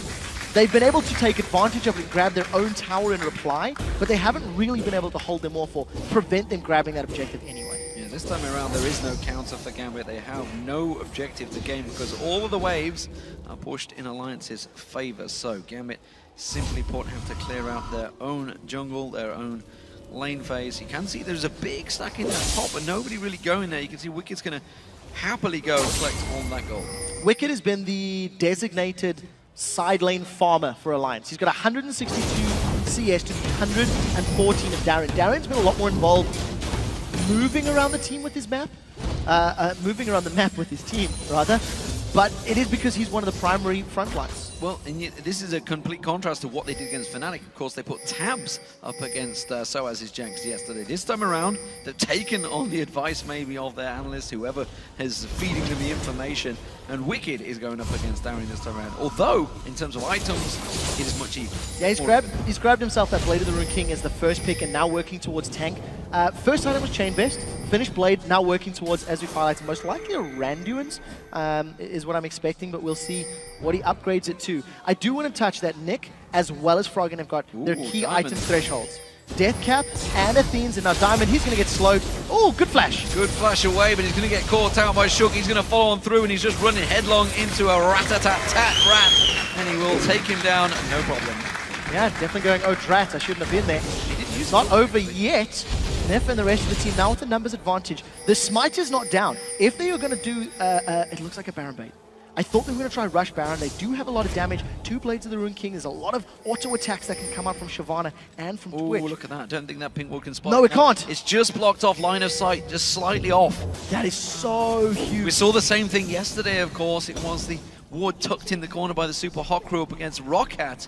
They've been able to take advantage of it and grab their own tower in reply, but they haven't really been able to hold them off or prevent them grabbing that objective anyway. Yeah, this time around there is no counter for Gambit. They have no objective to gain because all of the waves are pushed in Alliance's favor. So Gambit, simply put, have to clear out their own jungle, their own lane phase. You can see there's a big stack in that top, but nobody really going there. You can see Wicked's going to happily go and collect on that gold. Wicked has been the designated side lane farmer for Alliance. He's got 162 CS to the 114 of Darren. Darren's been a lot more involved moving around the team with his map, moving around the map with his team, rather, but it is because he's one of the primary front lines. Well, and yet, this is a complete contrast to what they did against Fnatic. Of course, they put tabs up against Soaz's Janks yesterday. This time around, they've taken on the advice maybe of their analyst, whoever is feeding them the information, and Wicked is going up against Darren this time around. Although, in terms of items, it is much even. Yeah, he's grabbed himself that Blade of the Rune King as the first pick and now working towards tank. First item was Chain Best, finished Blade, now working towards, as we've highlighted, most likely a Randuin's is what I'm expecting, but we'll see what he upgrades it to. I do want to touch that Nick, as well as Froggen, have got their key item thresholds. Death Cap and Athene's, and now Diamond, he's going to get slowed. Oh, good flash. Good flash away, but he's going to get caught out by Shook. He's going to follow on through, and he's just running headlong into a rat-a-tat-tat rat, and he will take him down, no problem. Yeah, definitely going, oh, drat, I shouldn't have been there. It's not over yet. Neff and the rest of the team now with the numbers advantage. The Smite is not down. If they are going to do, it looks like a Baron bait. I thought they were going to try Rush Baron. They do have a lot of damage. 2 Blades of the Rune King. There's a lot of auto attacks that can come out from Shyvana and from Twitch. Oh, look at that. I don't think that pink ward can spot. No, it can't. It's just blocked off line of sight, just slightly off. That is so huge. We saw the same thing yesterday, of course. It was the ward tucked in the corner by the Super Hot crew up against Rockhat.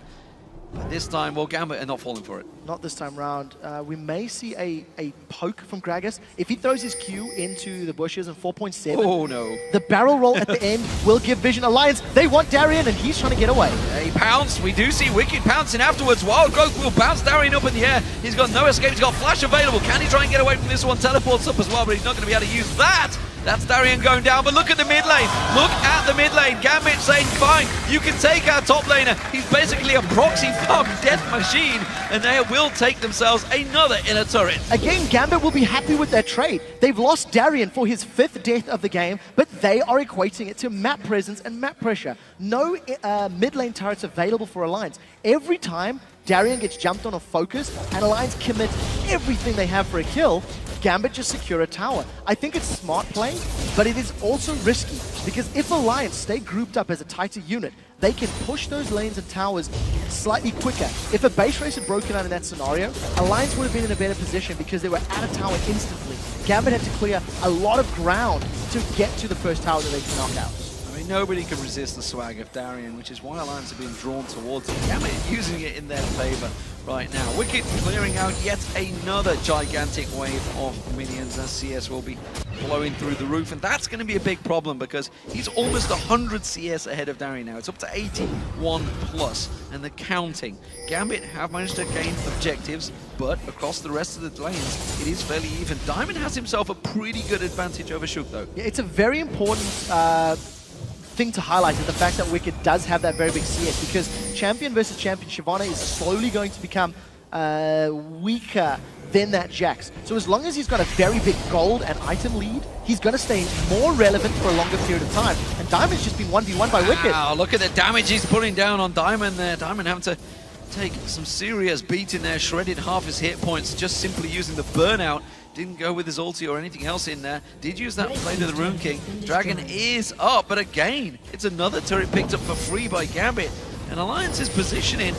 But this time, well, Gambit are not falling for it. Not this time round. We may see a poke from Gragas. If he throws his Q into the bushes in 4.7, oh no. The barrel roll at the end will give Vision Alliance. They want Darien, and he's trying to get away. He pounced. We do see Wicked pouncing afterwards. Wild Growth will bounce Darien up in the air. He's got no escape. He's got Flash available. Can he try and get away from this one? Teleports up as well, but he's not going to be able to use that. That's Darien going down, but look at the mid lane. Look at the mid lane. Gambit saying, fine, you can take our top laner. He's basically a proxy farm death machine, and they will take themselves another inner turret. Again, Gambit will be happy with their trade. They've lost Darien for his 5th death of the game, but they are equating it to map presence and map pressure. No mid lane turrets available for Alliance. Every time Darien gets jumped on or focused, and Alliance commit everything they have for a kill, Gambit just secure a tower. I think it's smart play, but it is also risky, because if Alliance stay grouped up as a tighter unit, they can push those lanes and towers slightly quicker. If a base race had broken out in that scenario, Alliance would have been in a better position because they were at a tower instantly. Gambit had to clear a lot of ground to get to the first tower that they can knock out. I mean, nobody can resist the swag of Darien, which is why Alliance have been drawn towards it. Gambit using it in their favor right now. Wicked clearing out yet another gigantic wave of minions as CS will be blowing through the roof, and that's going to be a big problem because he's almost 100 CS ahead of Darien now. It's up to 81 plus, and the counting. Gambit have managed to gain objectives, but across the rest of the lanes, it is fairly even. Diamond has himself a pretty good advantage over Shook, though. Yeah, it's a very important thing to highlight is the fact that Wicked does have that very big CS, because champion versus champion, Shyvana is slowly going to become weaker than that Jax. So as long as he's got a very big gold and item lead, he's going to stay more relevant for a longer period of time. And Diamond's just been 1v1 by Wicked. Wow, look at the damage he's putting down on Diamond there. Diamond having to take some serious beating there, shredded half his hit points, just simply using the burnout. Didn't go with his ulti or anything else in there. Did use that play to the Rune King. Dragon is up, but again, it's another turret picked up for free by Gambit. And Alliance's positioning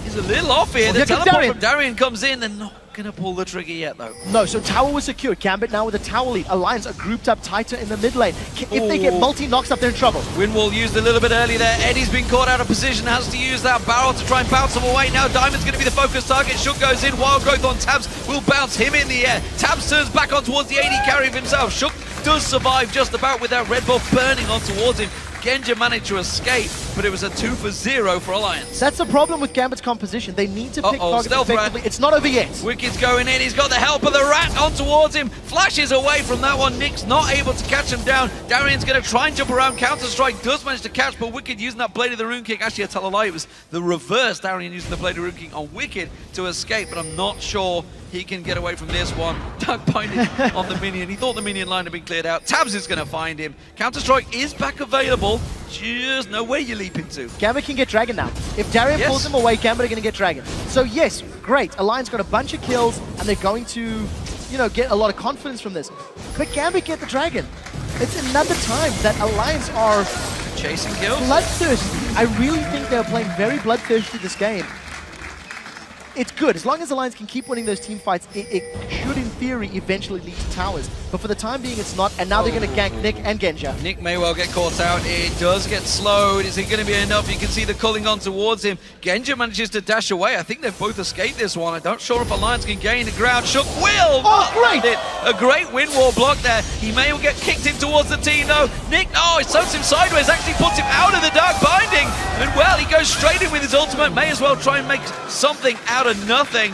is a little off here. The teleport from Darien comes in. They're not going to pull the trigger yet, though. No, so tower was secured. Gambit now with a tower lead. Alliance are grouped up tighter in the mid lane. If they get multi-knocks up, they're in trouble. Windwall used a little bit early there. Eddie's been caught out of position, has to use that barrel to try and bounce him away. Now Diamond's going to be the focus target. Shook goes in. Wild Growth on Tabs will bounce him in the air. Tabs turns back on towards the AD carry of himself. Shook does survive just about with that red buff burning on towards him. Genja managed to escape, but it was a 2-for-0 for Alliance. That's the problem with Gambit's composition. They need to pick targets effectively. It's not over yet. Wicked's going in. He's got the help of the rat on towards him. Flashes away from that one. Nick's not able to catch him down. Darian's going to try and jump around. Counter-Strike does manage to catch, but Wicked using that Blade of the Rune King. Actually, I tell a lie. It was the reverse. Darian using the Blade of the Rune King on Wicked to escape, but I'm not sure he can get away from this one. Doug binding on the minion. He thought the minion line had been cleared out. Tabs is going to find him. Counter-Strike is back available. Just know where you leap into. Gambit can get Dragon now. If Darien pulls him away, Gambit are going to get Dragon. So yes, great. Alliance got a bunch of kills, and they're going to, you know, get a lot of confidence from this. But Gambit get the Dragon. It's another time that Alliance are chasing kills. Bloodthirsty. I really think they're playing very bloodthirsty this game. It's good. As long as Alliance can keep winning those team fights, it should, in theory, eventually lead to towers. But for the time being, it's not. And now they're going to gank Nick and Genja. Nick may well get caught out. It does get slowed. Is it going to be enough? You can see the culling on towards him. Genja manages to dash away. I think they've both escaped this one. I'm not sure if Alliance can gain the ground. Shook will. Oh, great! A great wind wall block there. He may well get kicked in towards the team, though. Nick, it soaks him sideways. Actually puts him out of the dark binding. And, well, he goes straight in with his ultimate. May as well try and make something out of nothing.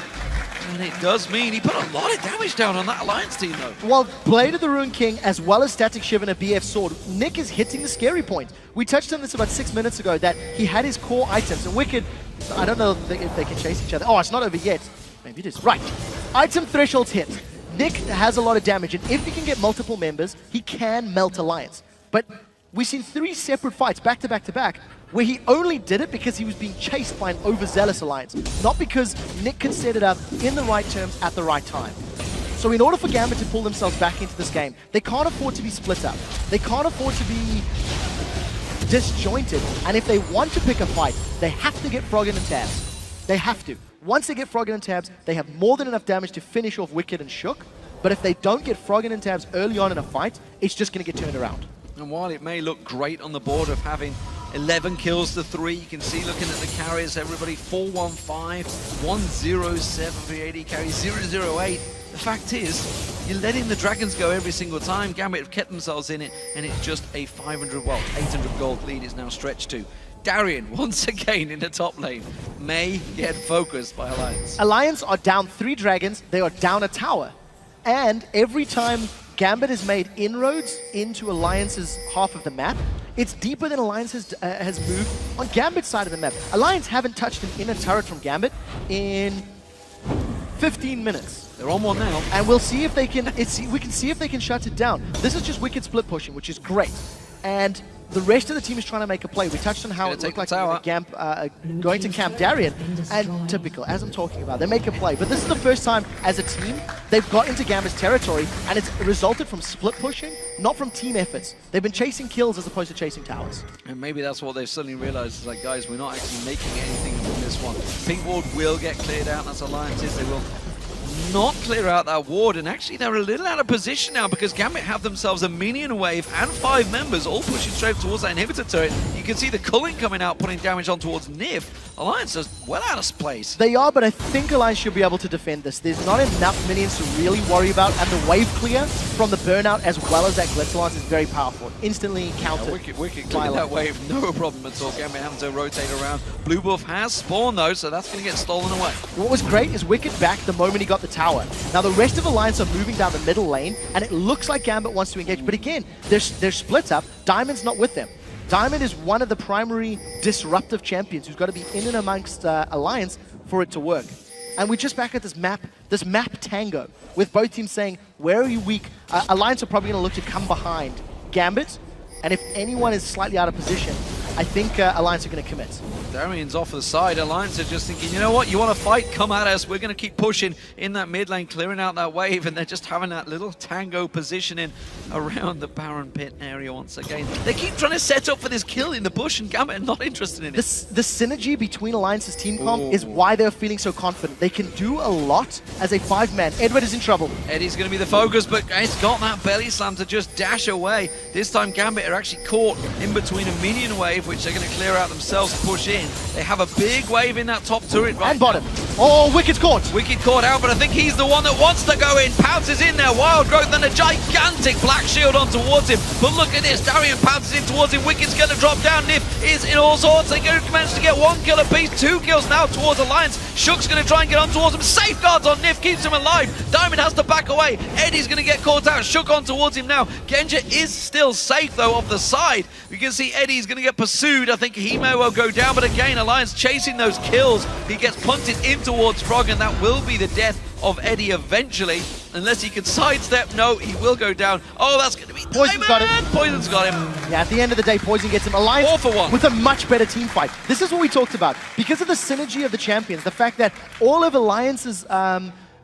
And it does mean he put a lot of damage down on that Alliance team, though. Well, Blade of the Rune King, as well as Static Shiv and a BF Sword, Nick is hitting the scary point. We touched on this about 6 minutes ago, that he had his core items, and Wicked, I don't know if they can chase each other. Oh, it's not over yet. Maybe it is. Right. Item thresholds hit. Nick has a lot of damage, and if he can get multiple members, he can melt Alliance. But we've seen 3 separate fights, back to back to back, where he only did it because he was being chased by an overzealous Alliance, not because Nick can set it up in the right terms at the right time. So in order for Gambit to pull themselves back into this game, they can't afford to be split up. They can't afford to be disjointed. And if they want to pick a fight, they have to get Froggen and Tabs. They have to. Once they get Froggen and Tabs, they have more than enough damage to finish off Wicked and Shook. But if they don't get Froggen and Tabs early on in a fight, it's just going to get turned around. And while it may look great on the board of having 11 kills to 3, you can see looking at the carriers, everybody 415, 107 for the AD carry, 008. The fact is, you're letting the Dragons go every single time. Gambit have kept themselves in it, and it's just a 800 gold lead is now stretched to. Darien, once again in the top lane, may get focused by Alliance. Alliance are down 3 Dragons, they are down a tower. And every time Gambit has made inroads into Alliance's half of the map, it's deeper than Alliance has moved on Gambit's side of the map. Alliance haven't touched an inner turret from Gambit in 15 minutes. They're on one now. And we'll see if they can, we can see if they can shut it down. This is just Wicked split pushing, which is great. And the rest of the team is trying to make a play. We touched on how it looked like going to camp Darien, and typical, as I'm talking about, they make a play. But this is the first time as a team they've got into Gambit's territory, and it's resulted from split pushing, not from team efforts. They've been chasing kills as opposed to chasing towers. And maybe that's what they've suddenly realized, is like, guys, we're not actually making anything from this one. Pink ward will get cleared out, that's Alliances. They will not clear out that ward, and actually they're a little out of position now because Gambit have themselves a minion wave and 5 members all pushing straight towards that inhibitor turret. You can see the culling coming out, putting damage on towards Nif. Alliance is well out of place. They are, but I think Alliance should be able to defend this. There's not enough minions to really worry about, and the wave clear from the burnout as well as that Glitz Lance is very powerful. Instantly countered. Wicked clear that wave, no problem at all. Gambit having to rotate around. Blue buff has spawned though, so that's going to get stolen away. What was great is Wicked back the moment he got the tower. Now the rest of Alliance are moving down the middle lane, and it looks like Gambit wants to engage, but again, they're split up. Diamond's not with them. Diamond is one of the primary disruptive champions who's got to be in and amongst Alliance for it to work. And we're just back at this map tango, with both teams saying, where are you weak? Alliance are probably going to look to come behind Gambit, and if anyone is slightly out of position, I think Alliance are going to commit. Darian's off the side. Alliance are just thinking, you know what, you want to fight? Come at us. We're going to keep pushing in that mid lane, clearing out that wave, and they're just having that little tango positioning around the Baron pit area once again. They keep trying to set up for this kill in the bush, and Gambit are not interested in it. The synergy between Alliance's team comp is why they're feeling so confident. They can do a lot as a 5-man. Edward is in trouble. Eddie's going to be the focus, but it's got that belly slam to just dash away. This time Gambit are actually caught in between a minion wave, which they're going to clear out themselves, push in. They have a big wave in that top turret right and bottom. Oh, Wicked's caught. Wicked caught out, but I think he's the one that wants to go in. Pounces in there. Wild Growth and a gigantic black shield on towards him. But look at this. Darian pounces in towards him. Wicked's going to drop down. Nif is in all sorts. They're going to manage to get 1 kill apiece. 2 kills now towards Alliance. Shook's going to try and get on towards him. Safeguards on Nif. Keeps him alive. Diamond has to back away. Eddie's going to get caught out. Shook on towards him now. Genja is still safe, though, off the side. You can see Eddie's going to get pursued. I think he may well go down, but again, Alliance chasing those kills. He gets punted in towards Frog, and that will be the death of Eddie eventually, unless he can sidestep. No, he will go down. Oh, that's going to be Poison's got him. Poison's got him. Yeah, at the end of the day, Poison gets him. Alliance 4 for 1 with a much better team fight. This is what we talked about. Because of the synergy of the champions, the fact that all of Alliance's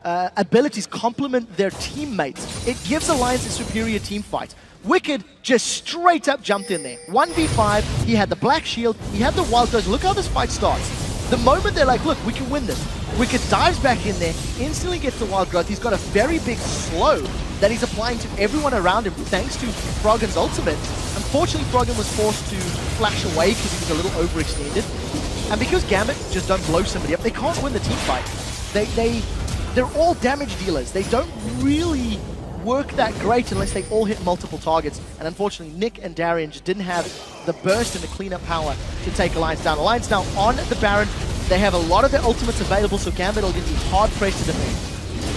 abilities complement their teammates, it gives Alliance a superior team fight. Wicked just straight up jumped in there. 1v5, he had the black shield, he had the wild dose. Look how this fight starts. The moment they're like, look, we can win this. Wicked dives back in there, instantly gets the wild growth. He's got a very big slow that he's applying to everyone around him thanks to Froggen's ultimate. Unfortunately, Froggen was forced to flash away because he was a little overextended. And because Gambit just don't blow somebody up, they can't win the team fight. They're all damage dealers. They don't really work that great unless they all hit multiple targets. And unfortunately, Nick and Darian just didn't have the burst and the cleanup power to take Alliance down. Alliance now on the Baron. They have a lot of their ultimates available, so Gambit will be hard-pressed to defend.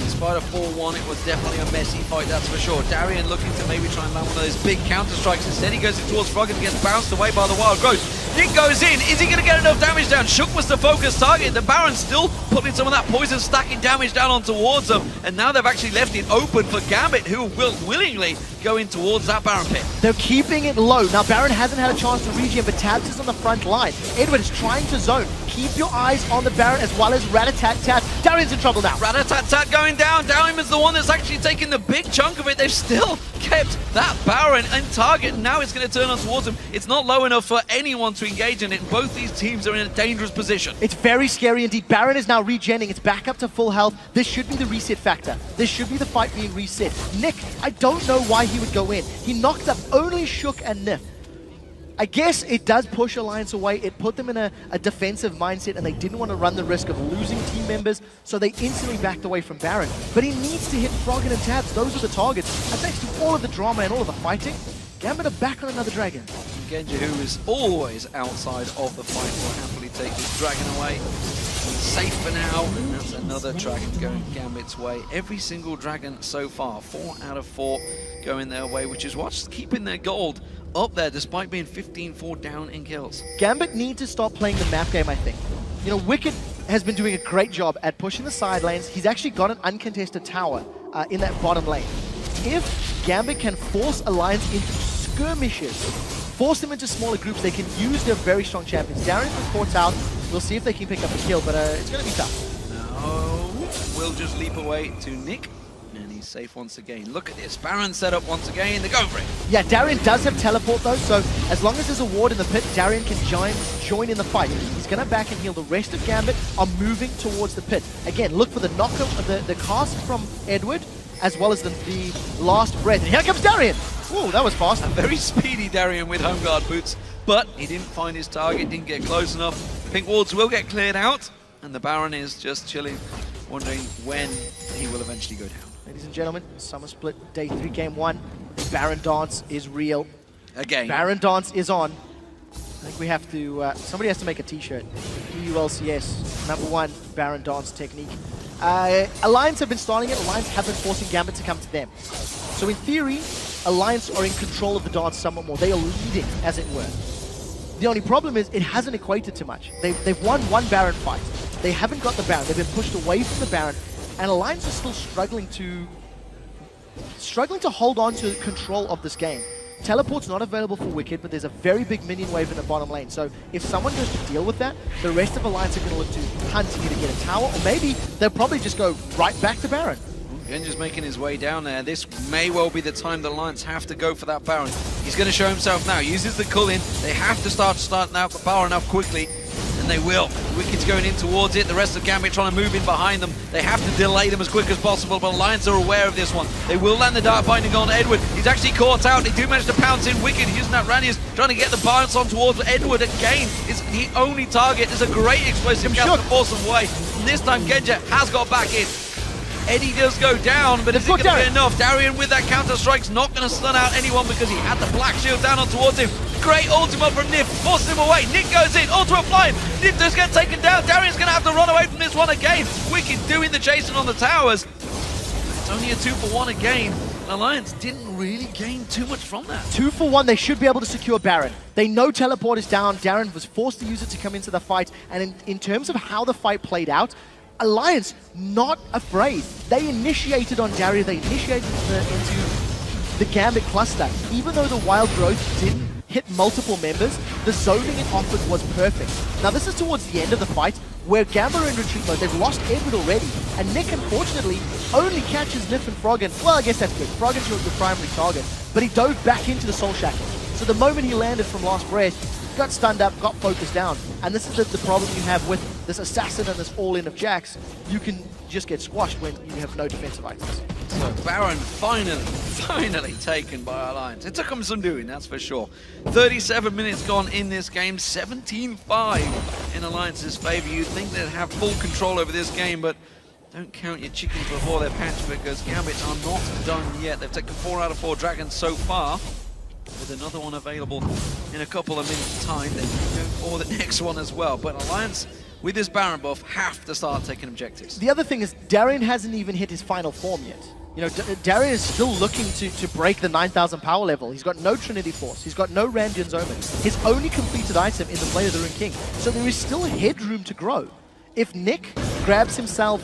Despite a 4-1, it was definitely a messy fight, that's for sure. Darian looking to maybe try and land one of those big counter-strikes. Instead, he goes in towards Frog and gets bounced away by the Wild Growth. Nick goes in. Is he going to get enough damage down? Shook was the focus target. The Baron still putting some of that poison, stacking damage down on towards them. And now they've actually left it open for Gambit, who will willingly go in towards that Baron pit. They're keeping it low. Now, Baron hasn't had a chance to regen, but Tabs is on the front line. Edward is trying to zone. Keep your eyes on the Baron as well as Rat-a-tat-tat. Darian's in trouble now. Rat-a-tat-tat going down. Darian is the one that's actually taking the big chunk of it. They've still kept that Baron in target. Now it's going to turn on towards him. It's not low enough for anyone to engage in it. Both these teams are in a dangerous position. It's very scary indeed. Baron is now regenning. It's back up to full health. This should be the reset factor. This should be the fight being reset. Nick, I don't know why he would go in. He knocked up only Shook and Nif. I guess it does push Alliance away. It put them in a defensive mindset, and they didn't want to run the risk of losing team members, so they instantly backed away from Baron. But he needs to hit Froggen and Tabs. Those are the targets. And thanks to all of the drama and all of the fighting, Gambit are back on another dragon. Genja, who is always outside of the fight, will happily take this dragon away. Safe for now, and that's another dragon going Gambit's way. Every single dragon so far, 4 out of 4 going their way, which is what's keeping their gold up there despite being 15-4 down in kills. Gambit need to stop playing the map game, I think. You know, Wicked has been doing a great job at pushing the side lanes. He's actually got an uncontested tower in that bottom lane. If Gambit can force Alliance into skirmishes, force them into smaller groups, they can use their very strong champions. Darian was caught out. We'll see if they can pick up a kill, but it's going to be tough. No, we'll just leap away to Nick. And he's safe once again. Look at this. Baron set up once again. They're going for it. Yeah, Darian does have teleport though, so as long as there's a ward in the pit, Darian can join in the fight. He's going to back and heal. The rest of Gambit are moving towards the pit. Again, look for the knock of the cast from Edward, as well as the last breath. And here comes Darian! Ooh, that was fast. A very speedy Darian with home guard boots, but he didn't find his target, didn't get close enough. Pink wards will get cleared out, and the Baron is just chilling, wondering when he will eventually go down. Ladies and gentlemen, Summer Split Day 3 Game 1. Baron Dance is real. Again. Baron Dance is on. I think we have to, somebody has to make a t-shirt. EU LCS, #1 Baron Dance technique. Alliance have been starting it. Alliance have been forcing Gambit to come to them. So in theory, Alliance are in control of the dance somewhat more. They are leading, as it were. The only problem is it hasn't equated to much. They've won one Baron fight. They haven't got the Baron. They've been pushed away from the Baron, and Alliance is still struggling to hold on to control of this game. Teleport's not available for Wicked, but there's a very big minion wave in the bottom lane. So if someone goes to deal with that, the rest of Alliance are going to look to hunt to either get a tower, or maybe they'll probably just go right back to Baron. Genja's making his way down there. This may well be the time the Alliance have to go for that Baron. He's going to show himself now. Uses the Culling. They have to start out the Baron up quickly, and they will. Wicked's going in towards it. The rest of Gambit trying to move in behind them. They have to delay them as quick as possible, but Alliance are aware of this one. They will land the Dark Binding on Edward. He's actually caught out. They do manage to pounce in. Wicked using that Ranius, trying to get the bounce on towards Edward again. Is the only target. There's a great explosive cast to force them away. And this time Genja has got back in. Eddie does go down, but is it going to be enough? Darian with that counter-strike's not going to stun out anyone because he had the black shield down on towards him. Great ultimate from Nif, forces him away. Nick goes in, ultimate flying. Nif does get taken down. Darian's going to have to run away from this one again. Wicked doing the chasing on the towers. It's only a 2-for-1 again. Alliance didn't really gain too much from that. 2-for-1, they should be able to secure Baron. They know Teleport is down. Darren was forced to use it to come into the fight. And in terms of how the fight played out, Alliance not afraid. They initiated on Daria, they initiated into the Gambit cluster. Even though the Wild Growth didn't hit multiple members, the zoning it offered was perfect. Now this is towards the end of the fight, where Gambit are in retreat mode. They've lost Edward already, and Nick unfortunately only catches Nif and Froggen. Well, I guess that's good. Froggen's the primary target, but he dove back into the Soul Shackle. So the moment he landed from Last Breath, got stunned up, got focused down. And this is the problem you have with this Assassin and this all-in of Jax. You can just get squashed when you have no defensive items. So Baron finally taken by Alliance. It took them some doing, that's for sure. 37 minutes gone in this game, 17-5 in Alliance's favor. You'd think they'd have full control over this game, but don't count your chickens before they're hatched, because Gambit are not done yet. They've taken 4 out of 4 dragons so far, with another one available in a couple of minutes' time, or the next one as well. But Alliance, with this Baron buff, have to start taking objectives. The other thing is, Darien hasn't even hit his final form yet. You know, Darien is still looking to break the 9,000 power level. He's got no Trinity Force. He's got no Randian's Omen. His only completed item is the Blade of the Rune King. So there is still headroom to grow. If Nick grabs himself,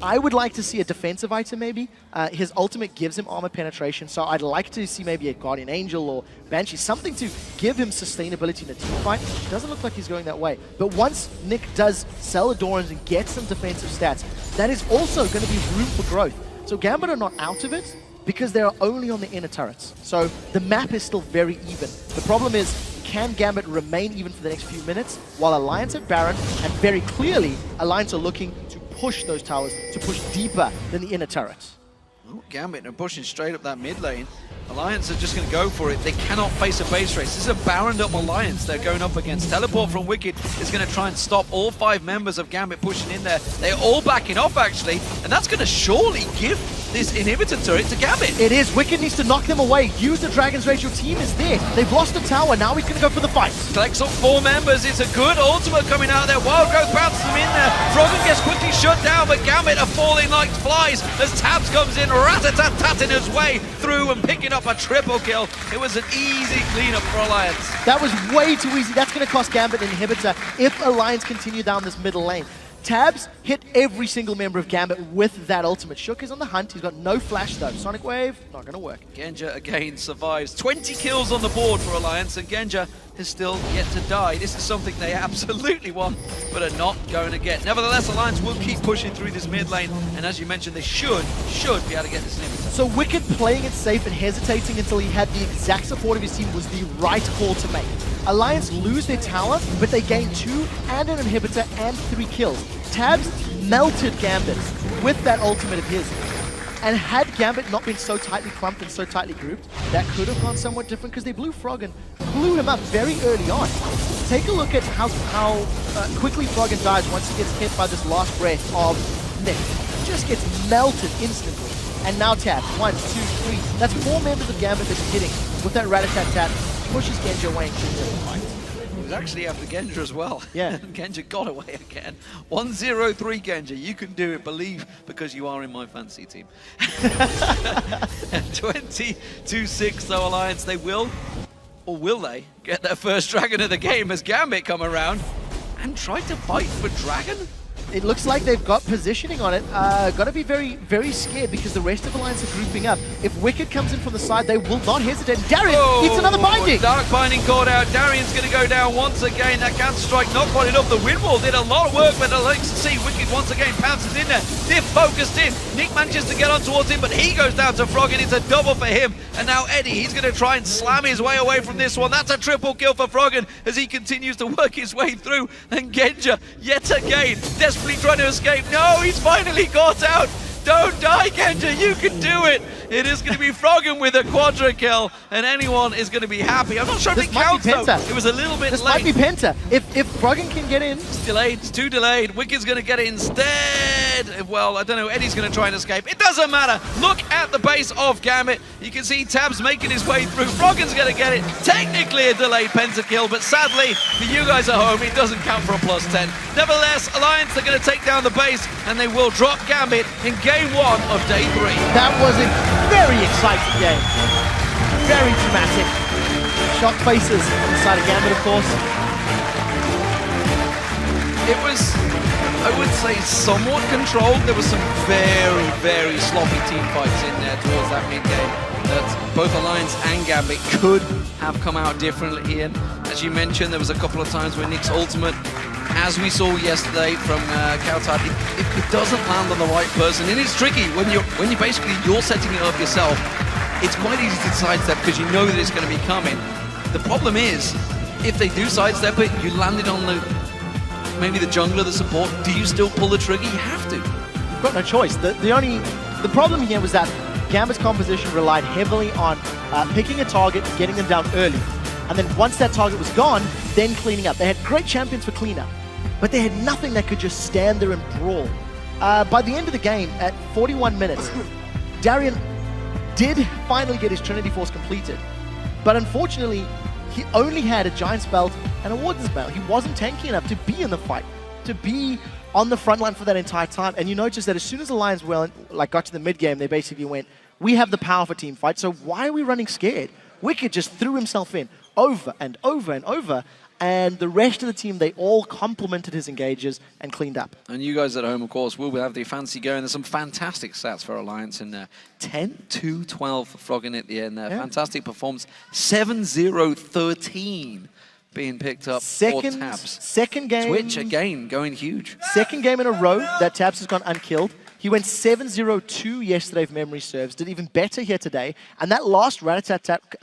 I would like to see a defensive item maybe. His ultimate gives him armor penetration, so I'd like to see maybe a Guardian Angel or Banshee, something to give him sustainability in a team fight. It doesn't look like he's going that way. But once Nick does sell Adorans and get some defensive stats, that is also going to be room for growth. So Gambit are not out of it because they're only on the inner turrets. So the map is still very even. The problem is, can Gambit remain even for the next few minutes while Alliance at Baron, and very clearly Alliance are looking to push those towers, to push deeper than the inner turrets. Oh, Gambit are pushing straight up that mid lane. Alliance are just going to go for it. They cannot face a base race. This is a Baroned up Alliance they're going up against. Teleport from Wicked is going to try and stop all 5 members of Gambit pushing in there. They're all backing off, actually, and that's going to surely give this inhibitor turret to Gambit. It is. Wicked needs to knock them away. Use the Dragon's Rage. Your team is there. They've lost the tower. Now he's going to go for the fight. Collects up 4 members. It's a good ultimate coming out there. Wild Growth bounces them in there. Froggen gets quickly shut down, but Gambit are falling like flies as Tabs comes in, rat-a-tat-tatting his way through and picking up a triple kill. It was an easy cleanup for Alliance. That was way too easy. That's going to cost Gambit an inhibitor if Alliance continue down this middle lane. Tabs hit every single member of Gambit with that ultimate. Shook is on the hunt. He's got no flash though. Sonic Wave, not going to work. Genja again survives. 20 kills on the board for Alliance, and Genja is still yet to die. This is something they absolutely want, but are not going to get. Nevertheless, Alliance will keep pushing through this mid lane, and as you mentioned, they should be able to get this inhibitor. So Wicked playing it safe and hesitating until he had the exact support of his team was the right call to make. Alliance lose their tower, but they gain 2 and an inhibitor and 3 kills. Tabs melted Gambit with that ultimate of his. And had Gambit not been so tightly clumped and so tightly grouped, that could have gone somewhat different because they blew Froggen, blew him up very early on. Take a look at how quickly Froggen dies once he gets hit by this last breath of Nick. Just gets melted instantly. And now Tab, 1, 2, 3. That's 4 members of Gambit that he's hitting with that rat-a-tat-tat. Pushes Genja away and kills him. He was actually after Genja as well. Yeah. Genja got away again. 1-0-3 Genja. You can do it, believe, because you are in my fantasy team. 22-6 though, Alliance. They will Or will they get their first Dragon of the game as Gambit come around and try to fight for Dragon? It looks like they've got positioning on it. Got to be very, very scared because the rest of the Alliance are grouping up. If Wicked comes in from the side, they will not hesitate. Darian eats another binding. Dark binding caught out. Darian's going to go down once again. That counter strike not quite enough. The wind wall did a lot of work, but I like to see Wicked once again pounces in there. They're focused in. Nick manages to get on towards him, but he goes down to Frog, and it's a double for him. And now Eddie, he's going to try and slam his way away from this one. That's a triple kill for Froggen as he continues to work his way through. And Genja, yet again, desperately trying to escape. No, he's finally got out. Don't die, Genja, you can do it. It is going to be Froggen with a quadra kill, and anyone is going to be happy. I'm not sure if it counts, though. It was a little bit late. This might be Penta. If Froggen can get in. It's delayed. It's too delayed. Wicked's going to get it instead. Well, I don't know. Eddie's going to try and escape. It doesn't matter. Look at the base of Gambit. You can see Tabs making his way through. Froggen's going to get it. Technically a delayed pentakill, but sadly, for you guys at home, it doesn't count for a +10. Nevertheless, Alliance are going to take down the base, and they will drop Gambit in game 1 of day 3. That was a very exciting game. Very dramatic. Shocked faces on the side of Gambit, of course. It was, I would say, somewhat controlled. There was some very, very sloppy team fights in there towards that mid-game that both Alliance and Gambit could have come out differently in. As you mentioned, there was a couple of times where Nick's ultimate, as we saw yesterday from Kautar, it doesn't land on the right person. And it's tricky when you're setting it up yourself. It's quite easy to sidestep because you know that it's going to be coming. The problem is, if they do sidestep it, you land it on maybe the jungler, the support. Do you still pull the trigger? You have to. You've got no choice. The problem here was that Gambit's composition relied heavily on picking a target, getting them down early. And then once that target was gone, then cleaning up. They had great champions for cleanup, but they had nothing that could just stand there and brawl. By the end of the game, at 41 minutes, Darian did finally get his Trinity Force completed, but unfortunately, he only had a Giant's Belt and a Warden's Belt. He wasn't tanky enough to be in the fight, to be on the front line for that entire time. And you notice that as soon as the Lions got to the mid-game, they basically went, we have the power for team fight, so why are we running scared? Wicked just threw himself in over and over and over, and the rest of the team, they all complimented his engages and cleaned up. And you guys at home, of course, will have the fancy going. There's some fantastic stats for Alliance in there. 10-2-12 for Froggen at the end there. Yeah. Fantastic performance. 7-0-13 being picked up for Tabs. Second game. Twitch, again, going huge. Second game in a row that Tabs has gone unkilled. He went 7-0-2 yesterday, if memory serves. Did even better here today. And that last rat-a-tat-tat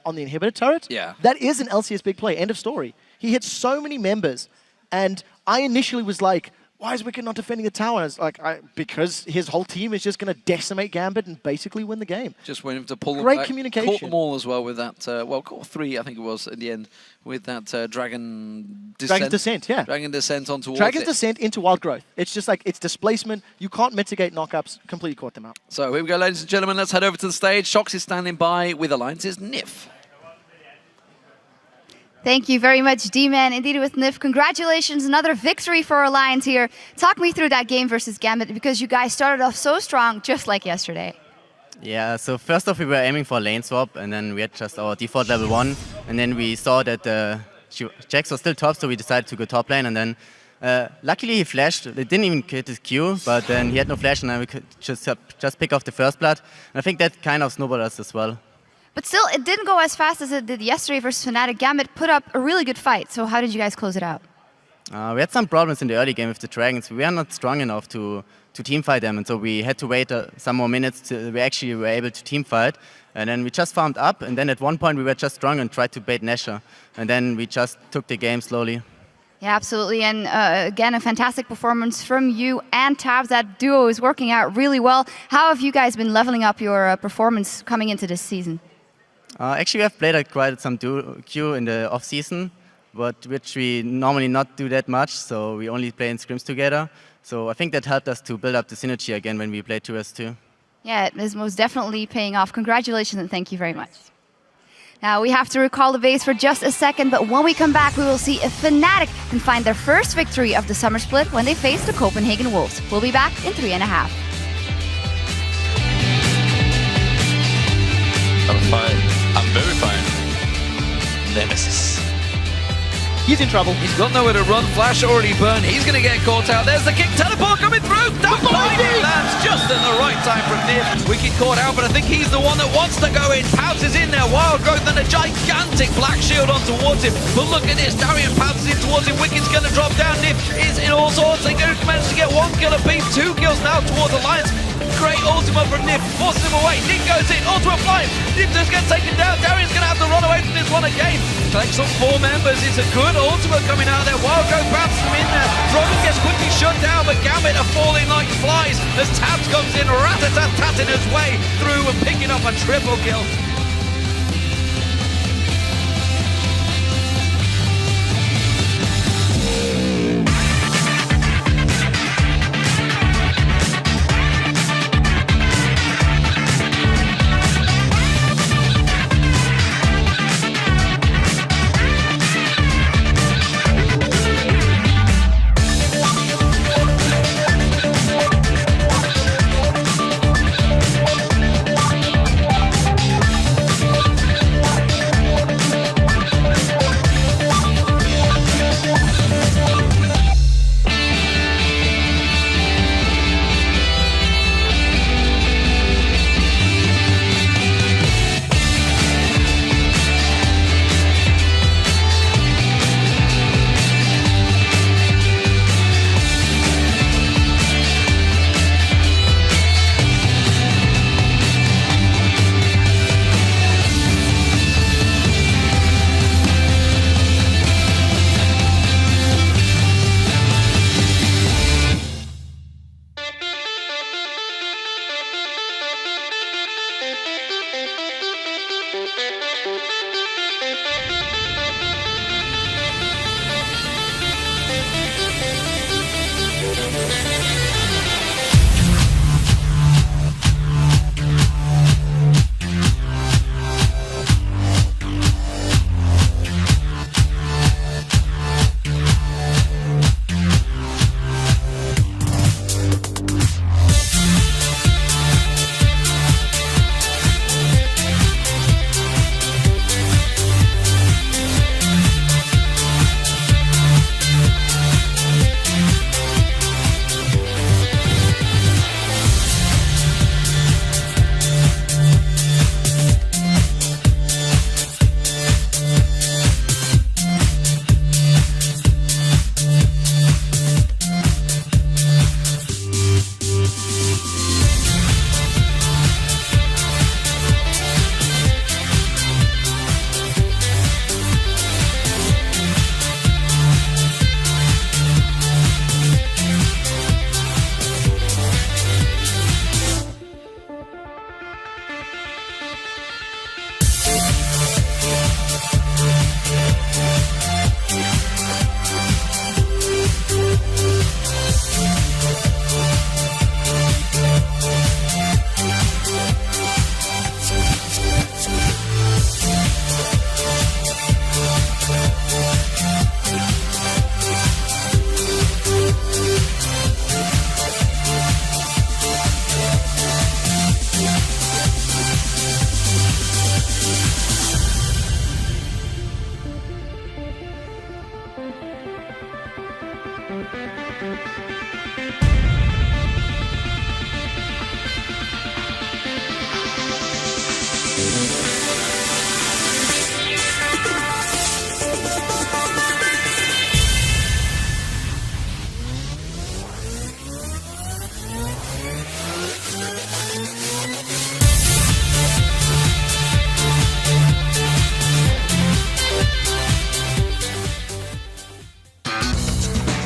on the inhibitor turret, that is an LCS big play. End of story. He hit so many members. And I initially was like, why is Wicked not defending the tower? And it's like, because his whole team is just going to decimate Gambit and basically win the game. Just waiting to pull them Great back. communication. Caught them all as well with that, caught 3, I think it was, in the end, with that Dragon Descent. Dragon's Descent, yeah. Dragon Descent on towards Dragon's Descent into Wild Growth. It's just like, it's displacement. You can't mitigate knockups. Completely caught them out. So here we go, ladies and gentlemen. Let's head over to the stage. Shox is standing by with Alliance's Nif. Thank you very much, D-Man. Indeed, with Nif, congratulations. Another victory for Alliance here. Talk me through that game versus Gambit, because you guys started off so strong, just like yesterday. Yeah, so first off, we were aiming for a lane swap, and then we had just our default level 1. And then we saw that Jax was still top, so we decided to go top lane. And then luckily he flashed. They didn't even hit his Q, but then he had no flash, and then we could just pick off the first blood. And I think that kind of snowballed us as well. But still, it didn't go as fast as it did yesterday versus Fnatic. Gambit put up a really good fight. So how did you guys close it out? We had some problems in the early game with the Dragons. We were not strong enough to teamfight them, and so we had to wait some more minutes till we actually were able to teamfight. And then we just farmed up, and then at one point we were just strong and tried to bait Nesher. And then we just took the game slowly. Yeah, absolutely. And again, a fantastic performance from you and Tabs. That duo is working out really well. How have you guys been leveling up your performance coming into this season? Actually, we have played quite some queue in the off-season, but which we normally not do that much, so we only play in scrims together. So I think that helped us to build up the synergy again when we play 2s2. Yeah, it is most definitely paying off. Congratulations and thank you very much. Now we have to recall the base for just a second, but when we come back, we will see if Fnatic can find their first victory of the summer split when they face the Copenhagen Wolves. We'll be back in 3.5. I'm fine. I'm very fine. Yes! He's in trouble. He's got nowhere to run. Flash already burned. He's going to get caught out. There's the kick. Teleport coming through. That blinding lands just at the right time from Nif. Wicked caught out, but I think he's the one that wants to go in. Pounces in there. Wild Growth and a gigantic black shield on towards him. But look at this. Darian pounces in towards him. Wicked's going to drop down. Nif is in all sorts. They're going to manage to get 1 kill apiece. 2 kills now towards Alliance. Great ultimate from Nif, forces him away. Nick goes in, ultimate flying. Nif just gets taken down. Darian's going to have to run away from this one again. Collects on 4 members. It's a good ultimate coming out there. Wild Growth bounces him in there. Drogon gets quickly shut down, but Gambit are falling like flies as Tabs comes in, rat-a-tat-tatting his way through and picking up a triple kill.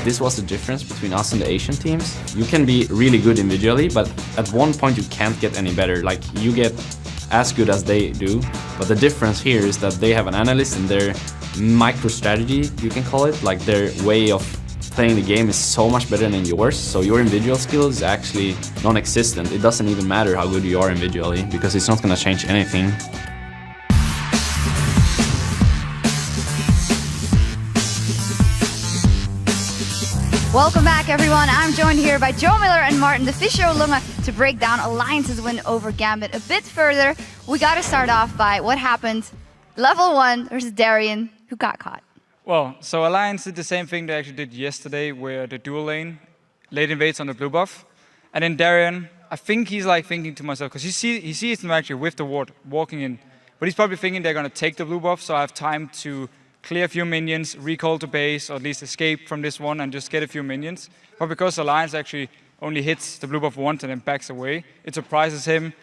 This was the difference between us and the Asian teams. You can be really good individually, but at one point you can't get any better. Like, you get as good as they do, but the difference here is that they have an analyst and their micro strategy, you can call it, like their way of playing the game is so much better than yours, so your individual skill is actually non-existent. It doesn't even matter how good you are individually, because it's not gonna change anything. Welcome back, everyone. I'm joined here by Joe Miller and Martin the Fisho Lunga to break down Alliance's win over Gambit a bit further. We got to start off by what happened. Level 1 versus Darian. who got caught. Well, so Alliance did the same thing they actually did yesterday, where the dual lane late invades on the blue buff. And then Darien, I think he's like thinking to myself, because he sees them actually with the ward walking in. But he's probably thinking they're going to take the blue buff, so I have time to clear a few minions, recall to base, or at least escape from this one and just get a few minions. But because Alliance actually only hits the blue buff once and then backs away, it surprises him.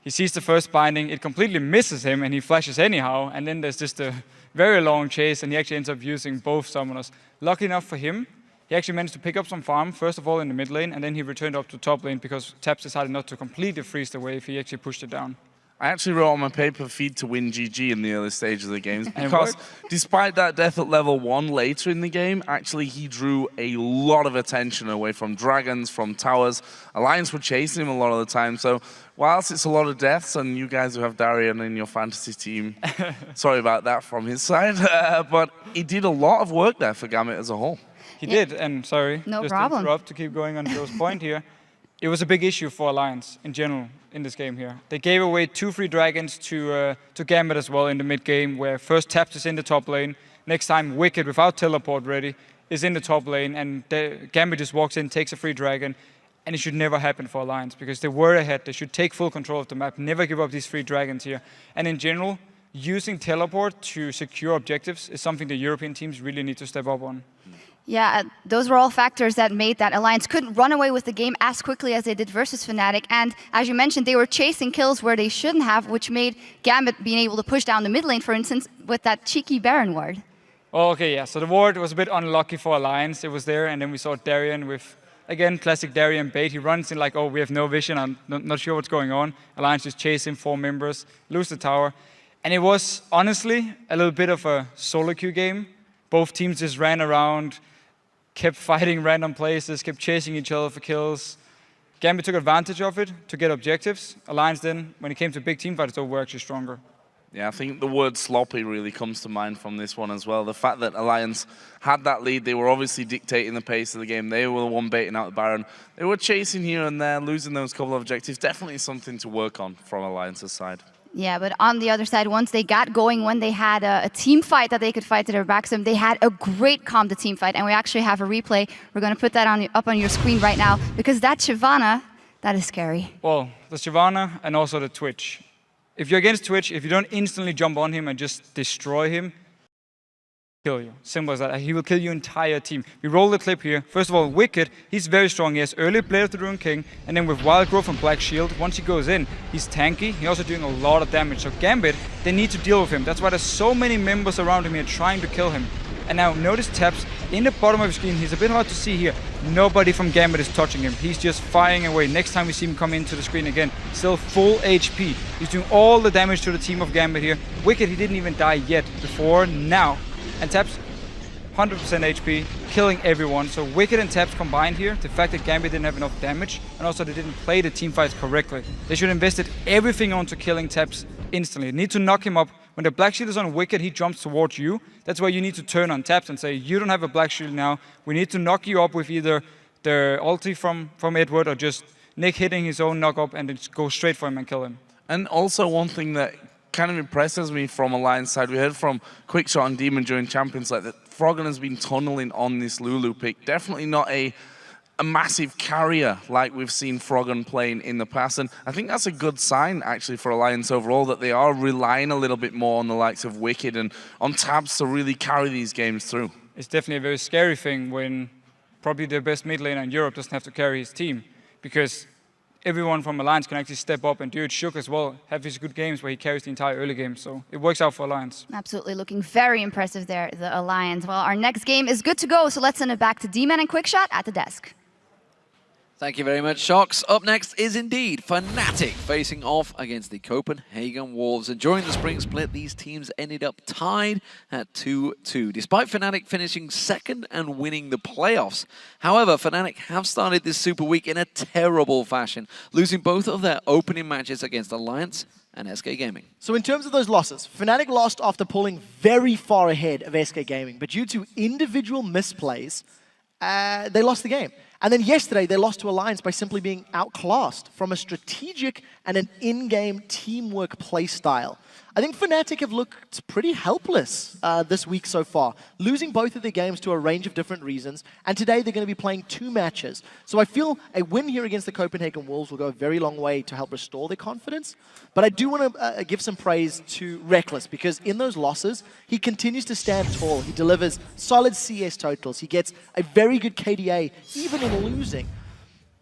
He sees the first binding, it completely misses him, and he flashes anyhow. And then there's just a very long chase, and he actually ends up using both summoners. Lucky enough for him, he actually managed to pick up some farm, first of all in the mid lane, and then he returned up to top lane because Taps decided not to completely freeze the wave. He actually pushed it down. I actually wrote on my paper feed to win GG in the early stages of the games because despite that death at level 1 later in the game, actually he drew a lot of attention away from dragons, from towers. Alliance were chasing him a lot of the time, so whilst it's a lot of deaths, and you guys who have Darien in your fantasy team, sorry about that from his side, but he did a lot of work there for Gambit as a whole. He did, and sorry, no just problem. to interrupt to keep going on Joe's point here. It was a big issue for Alliance in general in this game here. They gave away 2 free dragons to Gambit as well in the mid game, where first Taps is in the top lane, next time Wicked without teleport ready is in the top lane, and Gambit just walks in, takes a free dragon, and it should never happen for Alliance because they were ahead. They should take full control of the map, never give up these free dragons here. And in general, using teleport to secure objectives is something the European teams really need to step up on. Yeah, those were all factors that made that Alliance couldn't run away with the game as quickly as they did versus Fnatic. And as you mentioned, they were chasing kills where they shouldn't have, which made Gambit being able to push down the mid lane, for instance, with that cheeky Baron ward. Oh, okay, yeah. So the ward was a bit unlucky for Alliance. It was there, and then we saw Darien with, again, classic Darien bait. He runs in like, oh, we have no vision. I'm not sure what's going on. Alliance just chasing 4 members, lose the tower. And it was, honestly, a little bit of a solo queue game. Both teams just ran around, kept fighting random places, kept chasing each other for kills. Gambit took advantage of it to get objectives. Alliance then, when it came to big team fights, they were actually stronger. Yeah, I think the word sloppy really comes to mind from this one as well. The fact that Alliance had that lead, they were obviously dictating the pace of the game. They were the one baiting out the Baron. They were chasing here and there, losing those couple of objectives. Definitely something to work on from Alliance's side. Yeah, but on the other side, once they got going, when they had a team fight that they could fight to their backs, they had a great calm to team fight. And we actually have a replay. We're going to put that up on your screen right now, because that Shyvana, that is scary. Well, the Shyvana and also the Twitch. If you're against Twitch, if you don't instantly jump on him and just destroy him, kill you. Simple as that. He will kill your entire team. We roll the clip here. First of all, Wicked, he's very strong. He has early play of the Rune King, and then with Wild Growth and Black Shield, once he goes in, he's tanky. He's also doing a lot of damage. So Gambit, they need to deal with him. That's why there's so many members around him here trying to kill him. And now notice Taps in the bottom of the screen. He's a bit hard to see here. Nobody from Gambit is touching him. He's just firing away. Next time we see him come into the screen again, still full HP. He's doing all the damage to the team of Gambit here. Wicked, he didn't even die yet before now. And Taps, 100% HP, killing everyone. So Wicked and Taps combined here, the fact that Gambit didn't have enough damage, and also they didn't play the team fights correctly. They should have invested everything onto killing Taps instantly. They need to knock him up. When the Black Shield is on Wicked, he jumps towards you. That's why you need to turn on Taps and say, you don't have a Black Shield now. We need to knock you up with either the ulti from Edward or just Nick hitting his own knock up and then just go straight for him and kill him. And also one thing that kind of impresses me from Alliance side, we heard from Quickshot and Demon during Champions League that Froggen has been tunneling on this Lulu pick. Definitely not a massive carrier like we've seen Froggen playing in the past. And I think that's a good sign actually for Alliance overall, that they are relying a little bit more on the likes of Wicked and on Tabs to really carry these games through. It's definitely a very scary thing when probably the best mid laner in Europe doesn't have to carry his team, because everyone from Alliance can actually step up, and do it. Shook as well, have his good games where he carries the entire early game, so it works out for Alliance. Absolutely, looking very impressive there, the Alliance. Well, our next game is good to go, so let's send it back to D-Man and Quickshot at the desk. Thank you very much, Shocks. Up next is indeed Fnatic facing off against the Copenhagen Wolves. And during the spring split, these teams ended up tied at 2-2, despite Fnatic finishing second and winning the playoffs. However, Fnatic have started this Super Week in a terrible fashion, losing both of their opening matches against Alliance and SK Gaming. So in terms of those losses, Fnatic lost after pulling very far ahead of SK Gaming, but due to individual misplays, they lost the game. And then yesterday, they lost to Alliance by simply being outclassed from a strategic and an in-game teamwork play style. I think Fnatic have looked pretty helpless this week so far, losing both of their games to a range of different reasons, and today they're going to be playing 2 matches. So I feel a win here against the Copenhagen Wolves will go a very long way to help restore their confidence, but I do want to give some praise to Reckless, because in those losses, he continues to stand tall. He delivers solid CS totals. He gets a very good KDA, even in losing.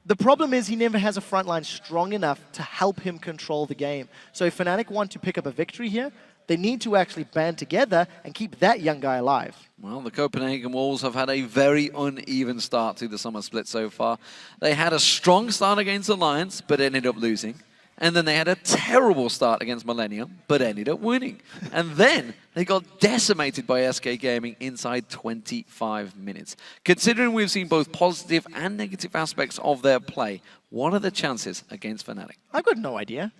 The problem is he never has a front line strong enough to help him control the game. So if Fnatic want to pick up a victory here, they need to actually band together and keep that young guy alive. Well, the Copenhagen Wolves have had a very uneven start to the summer split so far. They had a strong start against Alliance, but ended up losing. And then they had a terrible start against Millennium, but ended up winning. And then they got decimated by SK Gaming inside 25 minutes. Considering we've seen both positive and negative aspects of their play, what are the chances against Fnatic? I've got no idea.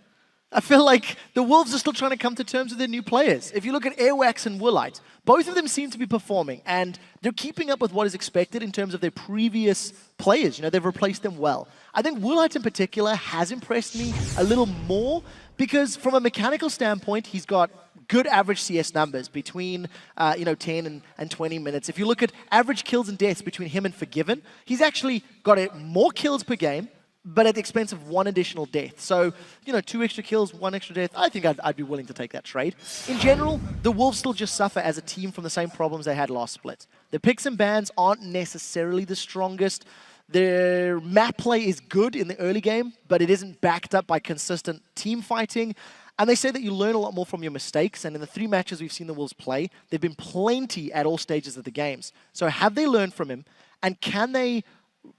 I feel like the Wolves are still trying to come to terms with their new players. If you look at Airwax and Woolite, both of them seem to be performing, and they're keeping up with what is expected in terms of their previous players. You know, they've replaced them well. I think Woolite in particular has impressed me a little more because from a mechanical standpoint, he's got good average CS numbers between 10 and 20 minutes. If you look at average kills and deaths between him and Forgiven, he's actually got more kills per game, but at the expense of 1 additional death. So, 2 extra kills, 1 extra death, I think I'd be willing to take that trade. In general, the Wolves still just suffer as a team from the same problems they had last split. Their picks and bans aren't necessarily the strongest. Their map play is good in the early game, but it isn't backed up by consistent team fighting. And they say that you learn a lot more from your mistakes, and in the 3 matches we've seen the Wolves play, they've been plenty at all stages of the games. So have they learned from him, and can they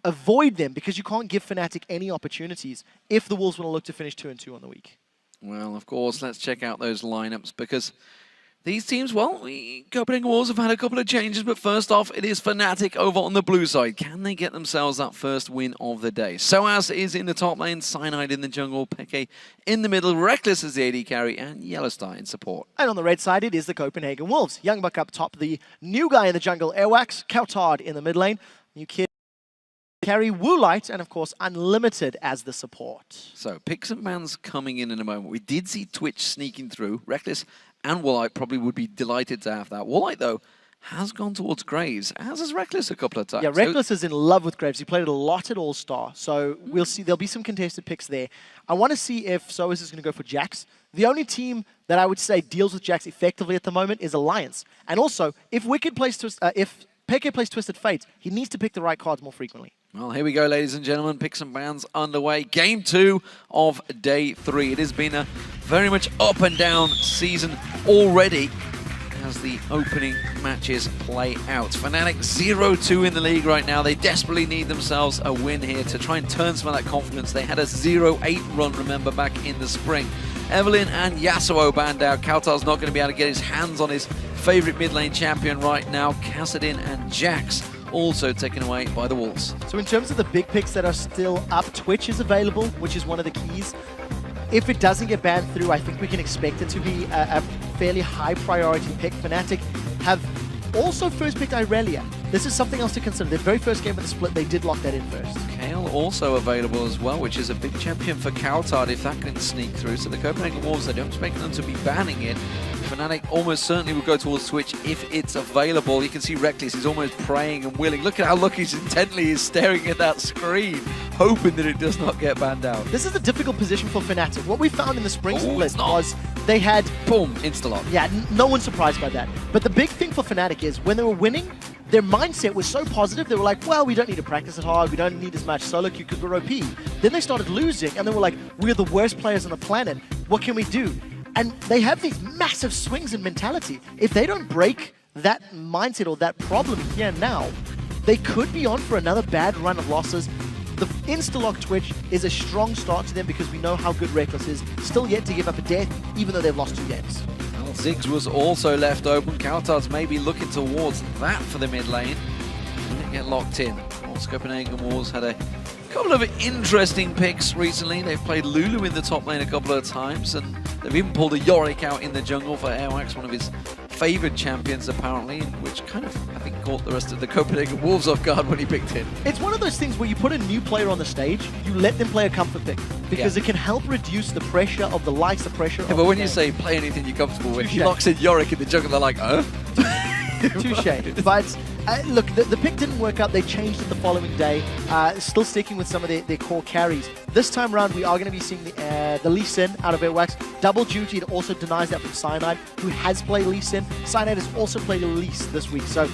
avoid them, because you can't give Fnatic any opportunities if the Wolves want to look to finish 2-2 on the week? Well, of course, let's check out those lineups, because these teams, well, the Copenhagen Wolves have had a couple of changes, but first off, it is Fnatic over on the blue side. Can they get themselves that first win of the day? Soaz is in the top lane, Cyanide in the jungle, Peke in the middle, Reckless as the AD carry, and Yellowstar in support. And on the red side, it is the Copenhagen Wolves. Youngbuck up top, the new guy in the jungle, Airwax, Kautard in the mid lane, new kid carry Woolite, and of course Unlimited as the support. So picks and bans coming in a moment. We did see Twitch sneaking through. Reckless and Woolite probably would be delighted to have that. Woolite, though, has gone towards Graves, as has Reckless a couple of times. Yeah, Reckless is in love with Graves. He played it a lot at All-Star, so we'll see. There'll be some contested picks there. I want to see if Soaz is going to go for Jax. The only team that I would say deals with Jax effectively at the moment is Alliance. And also, if Wicked plays if Peke plays Twisted Fate, he needs to pick the right cards more frequently. Well, here we go, ladies and gentlemen. Picks and bans underway. Game 2 of day 3. It has been a very much up and down season already as the opening matches play out. Fnatic 0-2 in the league right now. They desperately need themselves a win here to try and turn some of that confidence. They had a 0-8 run, remember, back in the spring. Evelyn and Yasuo banned out. Kautar's not going to be able to get his hands on his favorite mid lane champion right now. Kassadin and Jax also taken away by the Wolves. So in terms of the big picks that are still up, Twitch is available, which is one of the keys. If it doesn't get banned through, I think we can expect it to be a fairly high priority pick. Fnatic have also first picked Irelia. This is something else to consider. Their very first game of the split, they did lock that in first. Kale also available as well, which is a big champion for Kautard if that can sneak through. So the Copenhagen Wolves, I don't expect them to be banning it. Fnatic almost certainly will go towards Twitch if it's available. You can see Reckless, he's almost praying and willing. Look at how Lucky's intently is staring at that screen, hoping that it does not get banned out. This is a difficult position for Fnatic. What we found in the spring split was they had... Boom, insta-lock. Yeah, no one's surprised by that. But the big thing for Fnatic is when they were winning, their mindset was so positive, they were like, well, we don't need to practice it hard, we don't need as much solo queue because we're OP. Then they started losing, and they were like, we're the worst players on the planet, what can we do? And they have these massive swings in mentality. If they don't break that mindset or that problem here now, they could be on for another bad run of losses. The insta-lock Twitch is a strong start to them because we know how good Reckless is. Still yet to give up a death, even though they've lost 2 games. Well, Ziggs was also left open. Kautard's maybe looking towards that for the mid lane. Didn't get locked in. Copenhagen Wolves had a couple of interesting picks recently. They've played Lulu in the top lane a couple of times, and they've even pulled a Yorick out in the jungle for Airwax, one of his favoured champions apparently, which kind of, I think, caught the rest of the Copenhagen Wolves off guard when he picked him. It's one of those things where you put a new player on the stage, you let them play a comfort pick, because it can help reduce the pressure of the likes, the pressure of but when the you game. say play anything you're comfortable with, he Touché. locks in Yorick in the jungle, they're like, oh? Touche. But look, the pick didn't work out. They changed it the following day, still sticking with some of their core carries. This time around, we are going to be seeing the Lee Sin out of Airwax. Double duty, it also denies that from Cyanide, who has played Lee Sin. Cyanide has also played Elise this week, so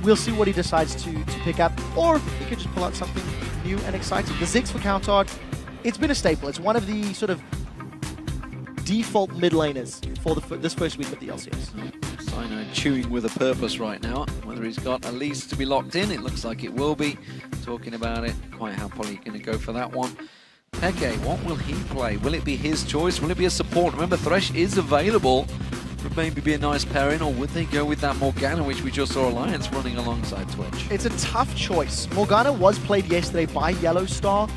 we'll see what he decides to pick up, or he could just pull out something new and exciting. The Ziggs for counter art, it's been a staple. It's one of the sort of default mid laners for this first week of the LCS. Cyanide chewing with a purpose right now. Whether he's got Elise to be locked in, it looks like it will be. Talking about it, quite happily going to go for that one. Peke, what will he play? Will it be his choice? Will it be a support? Remember, Thresh is available. Would maybe be a nice pairing, or would they go with that Morgana, which we just saw Alliance running alongside Twitch? It's a tough choice. Morgana was played yesterday by Yellow Star.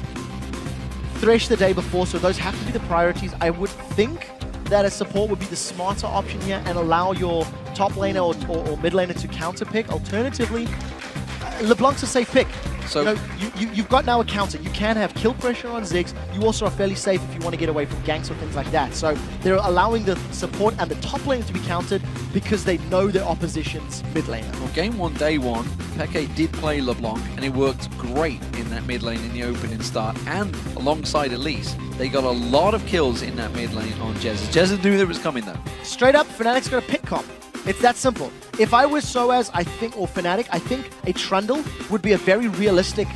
Thresh the day before, so those have to be the priorities. I would think that a support would be the smarter option here and allow your top laner or mid laner to counter pick. Alternatively, LeBlanc's a safe pick. So you've got now a counter. You can have kill pressure on Ziggs. You also are fairly safe if you want to get away from ganks or things like that. So they're allowing the support and the top laner to be countered because they know their opposition's mid laner. Well, game one, day one, Peke did play LeBlanc, and it worked great in that mid lane in the opening start, and alongside Elise, they got a lot of kills in that mid lane on Jez. Jez knew that was coming though. Straight up, Fnatic's got a pick comp. It's that simple. If I was Soaz, I think, or Fnatic, I think a Trundle would be a very realistic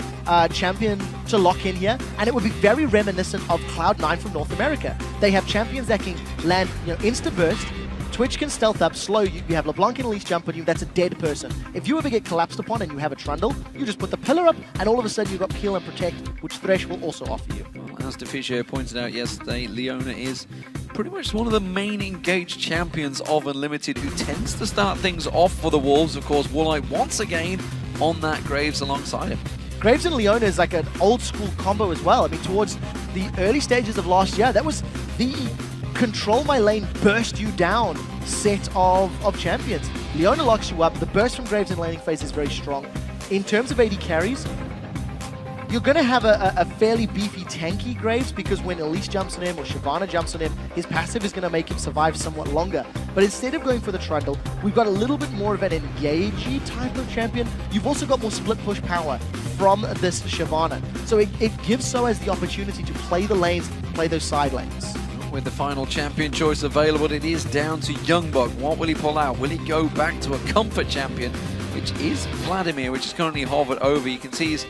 champion to lock in here, and it would be very reminiscent of Cloud9 from North America. They have champions that can land, insta-burst. Twitch can stealth up, slow you. You have LeBlanc and Elise jump on you. That's a dead person. If you ever get collapsed upon and you have a Trundle, you just put the pillar up, and all of a sudden you've got Peel and Protect, which Thresh will also offer you. Well, as Deficio pointed out yesterday, Leona is pretty much one of the main engaged champions of Unlimited, who tends to start things off for the Wolves. Of course, Woolite once again on that Graves alongside him. Graves and Leona is like an old school combo as well. I mean, towards the early stages of last year, that was the control my lane, burst you down set of champions. Leona locks you up. The burst from Graves in laning phase is very strong. In terms of AD carries, you're going to have a fairly beefy, tanky Graves, because when Elise jumps on him or Shyvana jumps on him, his passive is going to make him survive somewhat longer. But instead of going for the Trundle, we've got a little bit more of an engagey type of champion. You've also got more split push power from this Shyvana. So it gives Soaz the opportunity to play the lanes, play those side lanes. With the final champion choice available, it is down to Youngbug. What will he pull out? Will he go back to a comfort champion, which is Vladimir, which is currently hovered over? You can see he's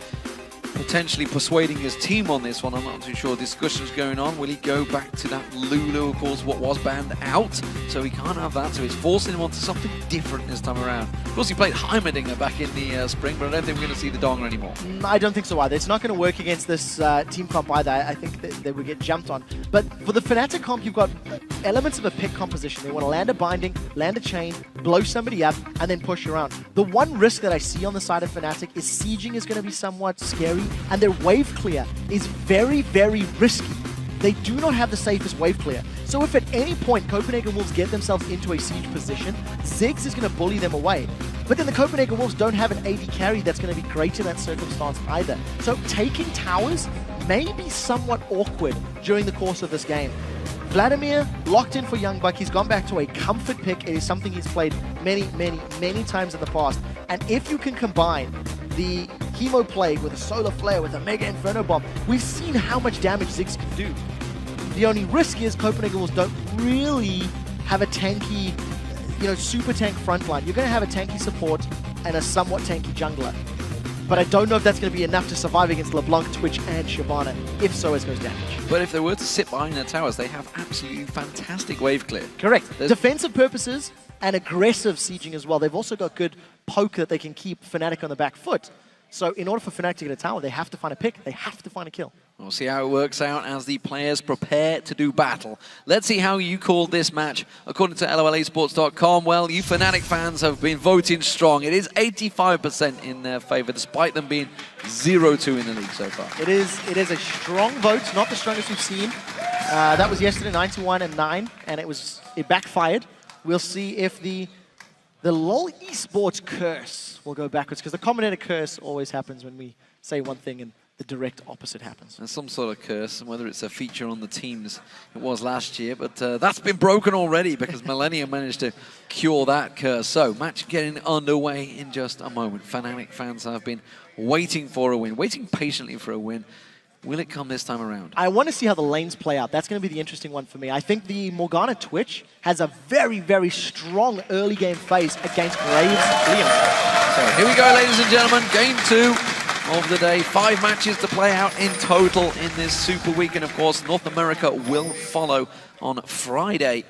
potentially persuading his team on this one. I'm not too sure. Discussions going on. Will he go back to that Lulu, of course, what was banned out? So he can't have that, so he's forcing him onto something different this time around. Of course, he played Heimerdinger back in the spring, but I don't think we're going to see the Donger anymore. I don't think so either. It's not going to work against this team comp either. I think that they would get jumped on. But for the Fnatic comp, you've got elements of a pick composition. They want to land a binding, land a chain, blow somebody up, and then push around. The one risk that I see on the side of Fnatic is sieging is going to be somewhat scary, and their wave clear is very, very risky. They do not have the safest wave clear. So if at any point Copenhagen Wolves get themselves into a siege position, Ziggs is going to bully them away. But then the Copenhagen Wolves don't have an AD carry that's going to be great in that circumstance either. So taking towers may be somewhat awkward during the course of this game. Vladimir locked in for Youngbuck. He's gone back to a comfort pick. It is something he's played many, many, many times in the past. And if you can combine the Hemo Plague with a Solar Flare, with a Mega Inferno Bomb, we've seen how much damage Ziggs can do. The only risk is Copenhagen Wolves don't really have a tanky, super tank frontline. You're going to have a tanky support and a somewhat tanky jungler. But I don't know if that's going to be enough to survive against LeBlanc, Twitch, and Shyvana, if Soaz goes damage. But if they were to sit behind their towers, they have absolutely fantastic wave clear. Correct. Defensive purposes and aggressive sieging as well. They've also got good poke that they can keep Fnatic on the back foot. So in order for Fnatic to get a tower, they have to find a pick, they have to find a kill. We'll see how it works out as the players prepare to do battle. Let's see how you called this match. According to LOLesports.com, well, you Fnatic fans have been voting strong. It is 85% in their favor, despite them being 0-2 in the league so far. It is a strong vote, not the strongest we've seen. That was yesterday, 91-9, and it backfired. We'll see if the The LoL esports curse will go backwards because the Combinator curse always happens when we say one thing and the direct opposite happens. There's some sort of curse, and whether it's a feature on the teams, it was last year, but that's been broken already because Millennium managed to cure that curse. So, match getting underway in just a moment. Fnatic fans have been waiting for a win, waiting patiently for a win. Will it come this time around? I want to see how the lanes play out. That's going to be the interesting one for me. I think the Morgana Twitch has a very, very strong early game phase against Graves Leon. So here we go, ladies and gentlemen. Game 2 of the day. 5 matches to play out in total in this Super Week. And of course, North America will follow on Friday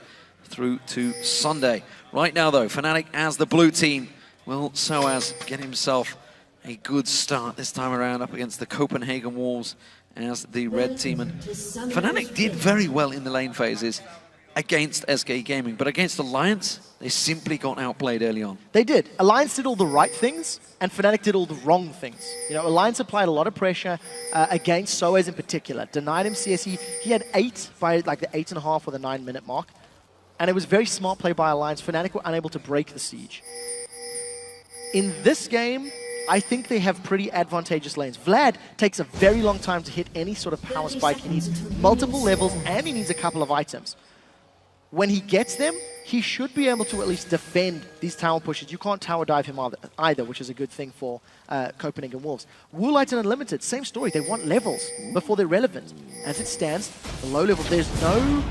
through to Sunday. Right now, though, Fnatic as the blue team will Soaz get himself a good start this time around up against the Copenhagen Wolves as the red team. And Fnatic did very well in the lane phases against SK Gaming, but against Alliance, they simply got outplayed early on. They did. Alliance did all the right things, and Fnatic did all the wrong things. You know, Alliance applied a lot of pressure against Soaz in particular. Denied him CSE. He had 8 by like the 8.5 or the 9-minute mark. And it was very smart play by Alliance. Fnatic were unable to break the siege. In this game, I think they have pretty advantageous lanes. Vlad takes a very long time to hit any sort of power spike. He needs multiple levels and he needs a couple of items. When he gets them, he should be able to at least defend these tower pushes. You can't tower dive him either, which is a good thing for Copenhagen Wolves. Woolite and Unlimited, same story. They want levels before they're relevant. As it stands, the low level, there's no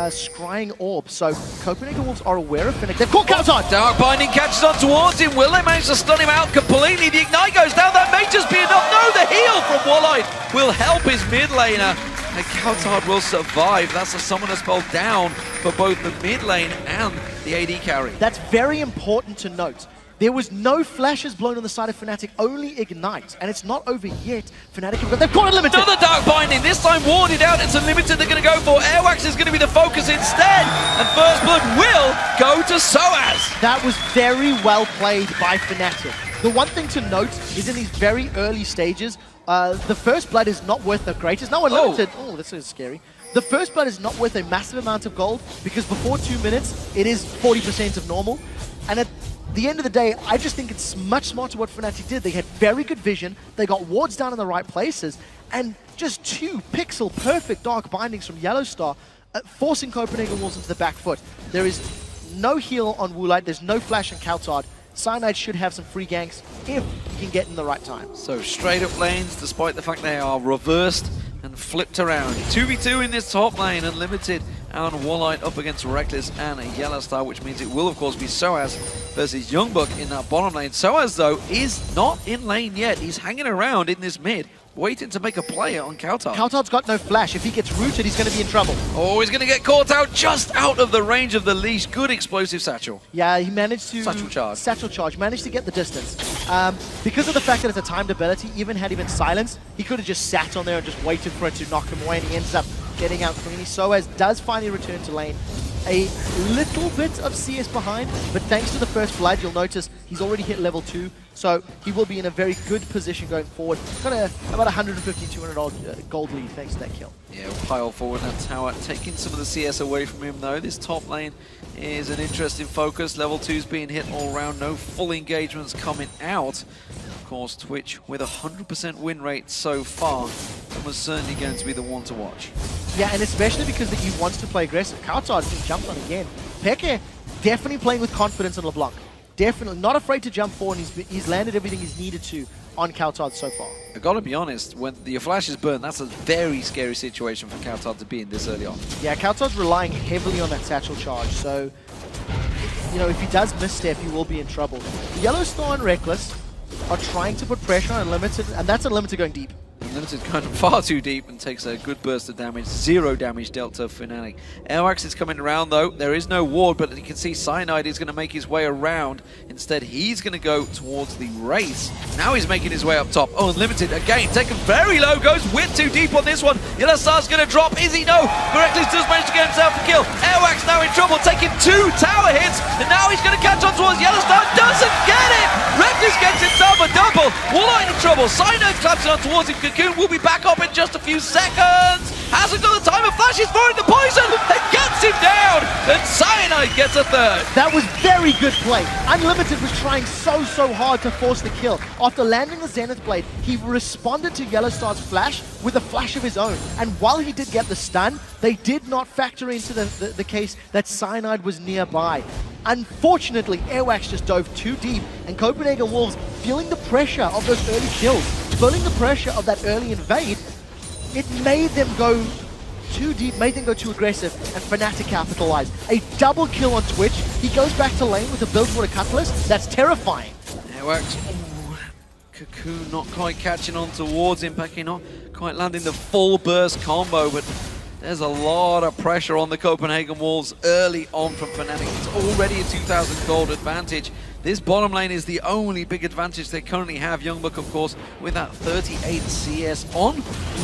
scrying orb. So Copenhagen Wolves are aware of Fnatic. They've caught Kaltan! Dark Binding catches on towards him. Will they manage to stun him out completely? The Ignite goes down. That may just be enough. No, the heal from Woolite will help his mid laner. And Kaltard will survive. That's a Summoner spell down for both the mid lane and the AD carry. That's very important to note. There was no flashes blown on the side of Fnatic, only Ignite. And it's not over yet. Fnatic have got, they've got Unlimited! Another Dark Binding, this time warded out. It's Unlimited they're going to go for. Airwax is going to be the focus instead. And First Blood will go to Soaz. That was very well played by Fnatic. The one thing to note is in these very early stages, the First Blood is not worth the greatest. No, Unlimited. Oh, this is scary. The First Blood is not worth a massive amount of gold because before 2 minutes, it is 40% of normal. And at the end of the day, I just think it's much smarter what Fnatic did. They had very good vision. They got wards down in the right places. And just 2 pixel perfect Dark Bindings from Yellowstar, forcing Copenhagen Wolves into the back foot. There is no heal on Woolite. There's no flash on Kaltard. Cyanide should have some free ganks if he can get in the right time. So straight up lanes, despite the fact they are reversed and flipped around. 2v2 in this top lane, Unlimited and Woolite up against Reckless and Yellowstar, which means it will of course be Soaz versus Youngbuck in that bottom lane. Soaz though is not in lane yet. He's hanging around in this mid, waiting to make a play on Kaltard. Kaltard's got no flash. If he gets rooted, he's going to be in trouble. Oh, he's going to get caught out just out of the range of the leash. Good explosive satchel. Yeah, he managed to... Satchel charge. Satchel charge. Managed to get the distance. Because of the fact that it's a timed ability, even had he been silenced, he could have just sat on there and just waited for it to knock him away, and he ends up getting out cleanly. Soaz does finally return to lane. A little bit of CS behind, but thanks to the First Blood, you'll notice he's already hit level 2, so he will be in a very good position going forward. Got about 150, 200 odd gold lead thanks to that kill. Yeah, we'll pile forward that tower, taking some of the CS away from him though. This top lane is an interesting focus. Level 2's being hit all round, no full engagements coming out. Of course, Twitch with 100% win rate so far, and was certainly going to be the one to watch. Yeah, and especially because he wants to play aggressive. Kaltard has been jumped on again. Peke definitely playing with confidence on LeBlanc. Definitely not afraid to jump forward, and he's landed everything he's needed to on Kaltard so far. I gotta be honest, when your flash is burned, that's a very scary situation for Kaltard to be in this early on. Yeah, Kaltard's relying heavily on that satchel charge, so you know, if he does misstep, he will be in trouble. Yellowstar and Reckless are trying to put pressure on Unlimited, and that's Unlimited going deep. Unlimited going far too deep and takes a good burst of damage. 0 damage dealt to Fnatic. Airwax is coming around though. There is no ward, but you can see Cyanide is going to make his way around. Instead, he's going to go towards the race. Now he's making his way up top. Oh, Unlimited again, taken very low, goes way too deep on this one. Yellowstar's going to drop. Is he? No. Reckless does manage to get himself a kill. Airwax now in trouble, taking 2 tower hits, and now he's going to catch on towards Yellowstar. Doesn't get it! Reckless gets himself a double. Woolite in trouble. Cyanide claps on towards him. Cocoon will be back up in just a few seconds. Hasn't got the timer. Flashes for it. The poison. It gets him down. And Cyanide gets a third. That was very good play. Unlimited was trying so hard to force the kill. After landing the Zenith Blade, he responded to Yellowstar's flash with a flash of his own. And while he did get the stun, they did not factor into the case that Cyanide was nearby. Unfortunately, Airwax just dove too deep, and Copenhagen Wolves, feeling the pressure of those early kills, feeling the pressure of that early invade, it made them go too deep, made them go too aggressive, and Fnatic capitalized. A double kill on Twitch. He goes back to lane with a Bilgewater Cutlass. That's terrifying. Airwax, Cocoon not quite catching on towards him. Peke not quite landing the full burst combo, but there's a lot of pressure on the Copenhagen Wolves early on from Fnatic. It's already a 2,000 gold advantage. This bottom lane is the only big advantage they currently have. Youngbuck, of course, with that 38 CS on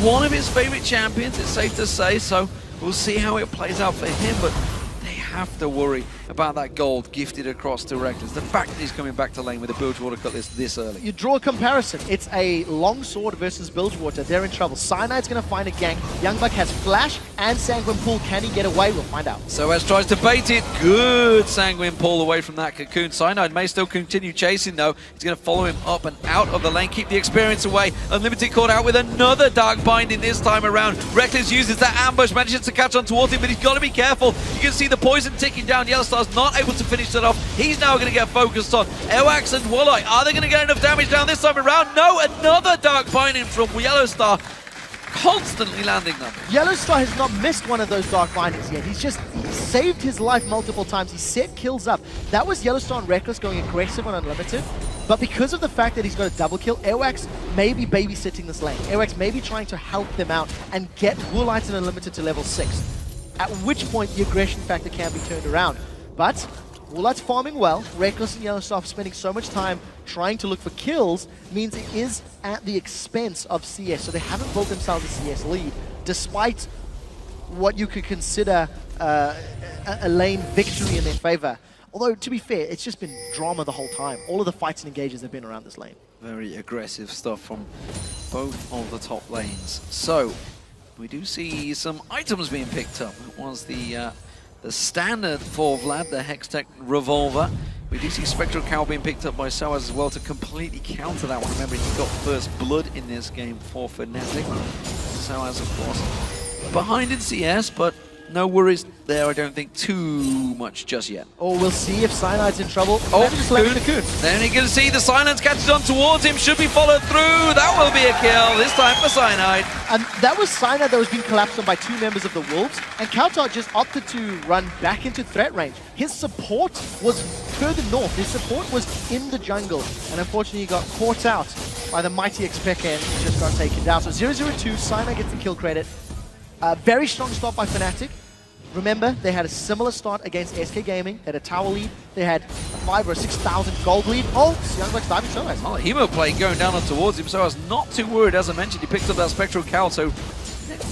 one of his favorite champions, it's safe to say. So we'll see how it plays out for him, but they have to worry about that gold gifted across to Reckless. The fact that he's coming back to lane with a Bilgewater Cutlass this early. You draw a comparison. It's a longsword versus Bilgewater. They're in trouble. Cyanide's going to find a gank. Youngbuck has flash and Sanguine Pool. Can he get away? We'll find out. Soaz tries to bait it. Good Sanguine Pull away from that Cocoon. Cyanide may still continue chasing though. He's going to follow him up and out of the lane. Keep the experience away. Unlimited caught out with another Dark Binding this time around. Reckless uses that ambush. Manages to catch on towards him, but he's got to be careful. You can see the poison ticking down. Yellowstar's not able to finish that off. He's now going to get focused on. Airwax and Walleye, are they going to get enough damage down this time around? No, another Dark Binding from Yellowstar. Constantly landing them. Yellowstar has not missed one of those Dark Bindings yet. He saved his life multiple times. He set kills up. That was Yellowstar and Reckless going aggressive on Unlimited. But because of the fact that he's got a double kill, Airwax may be babysitting this lane. Airwax may be trying to help them out and get Woolites and Unlimited to level 6. At which point the aggression factor can be turned around. But Woolites farming well. Reckless and Yellowstar spending so much time trying to look for kills means it is at the expense of CS. So they haven't built themselves a CS lead, despite what you could consider a lane victory in their favor. Although, to be fair, it's just been drama the whole time. All of the fights and engages have been around this lane. Very aggressive stuff from both of the top lanes. So, we do see some items being picked up. It was the standard for Vlad, the Hextech Revolver. We do see Spectral Cow being picked up by Soaz as well to completely counter that one. Remember, he got first blood in this game for Fnatic. Soaz, of course, behind in CS, but no worries there, I don't think, too much just yet. Oh, we'll see if Cyanide's in trouble. Oh, Cocoon. Then you can see the silence catches on towards him, should be followed through. That will be a kill, this time for Cyanide. And that was Cyanide that was being collapsed on by 2 members of the Wolves, and Kautar just opted to run back into threat range. His support was further north, his support was in the jungle, and unfortunately he got caught out by the mighty Xpeke and just got taken down. So 0-0-2, Cyanide gets the kill credit. Very strong start by Fnatic. Remember, they had a similar start against SK Gaming. They had a tower lead. They had a 5,000 or 6,000 gold lead. Oh, Youngbuck's diving Soaz. Oh, Hemo play going down on towards him. Soaz not too worried. As I mentioned, he picked up that Spectral Cowl, so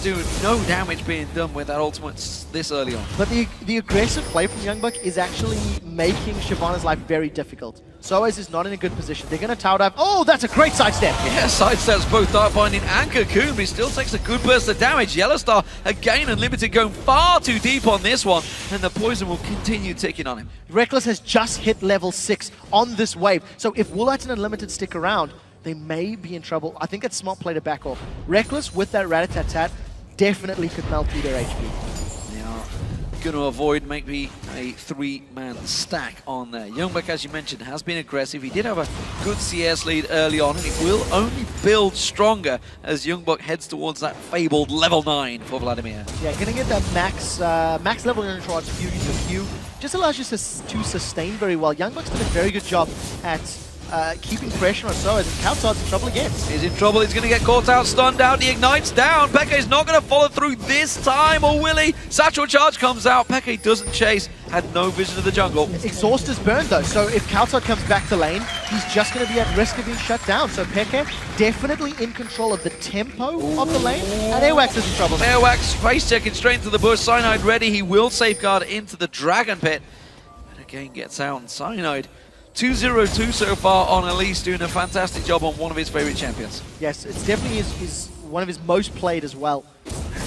doing no damage being done with that ultimate this early on. But the aggressive play from Youngbuck is actually making Shyvana's life very difficult. Soaz is not in a good position. They're going to tower dive. Oh, that's a great sidestep. Yeah, sidesteps both Dark Binding and Cocoon, but he still takes a good burst of damage. Yellowstar, again, Unlimited going far too deep on this one, and the poison will continue ticking on him. Reckless has just hit level 6 on this wave. So if Woolites and Unlimited stick around, they may be in trouble. I think it's smart play to back off. Reckless with that rat-a-tat-tat definitely could melt through their HP. They are going to avoid maybe a 3-man stack on there. Youngbuck, as you mentioned, has been aggressive. He did have a good CS lead early on, and it will only build stronger as Youngbuck heads towards that fabled level 9 for Vladimir. Yeah, gonna get that max level in charge Fury to Q. Just allows you to sustain very well. Youngbuck's done a very good job at keeping pressure on Soaz, and Kautar's in trouble again. He's in trouble, he's going to get caught out, stunned out, he ignites down. Peke is not going to follow through this time, or will he? Satchel Charge comes out, Peke doesn't chase, had no vision of the jungle. Exhaust is burned though, so if Kautar comes back to lane, he's just going to be at risk of being shut down. So Peke definitely in control of the tempo of the lane, and Airwax is in trouble. Airwax face checking straight into the bush, Cyanide ready, he will safeguard into the Dragon Pit. But again gets out, and Cyanide 2-0-2 so far on Elise, doing a fantastic job on one of his favorite champions. Yes, it's definitely is one of his most played as well.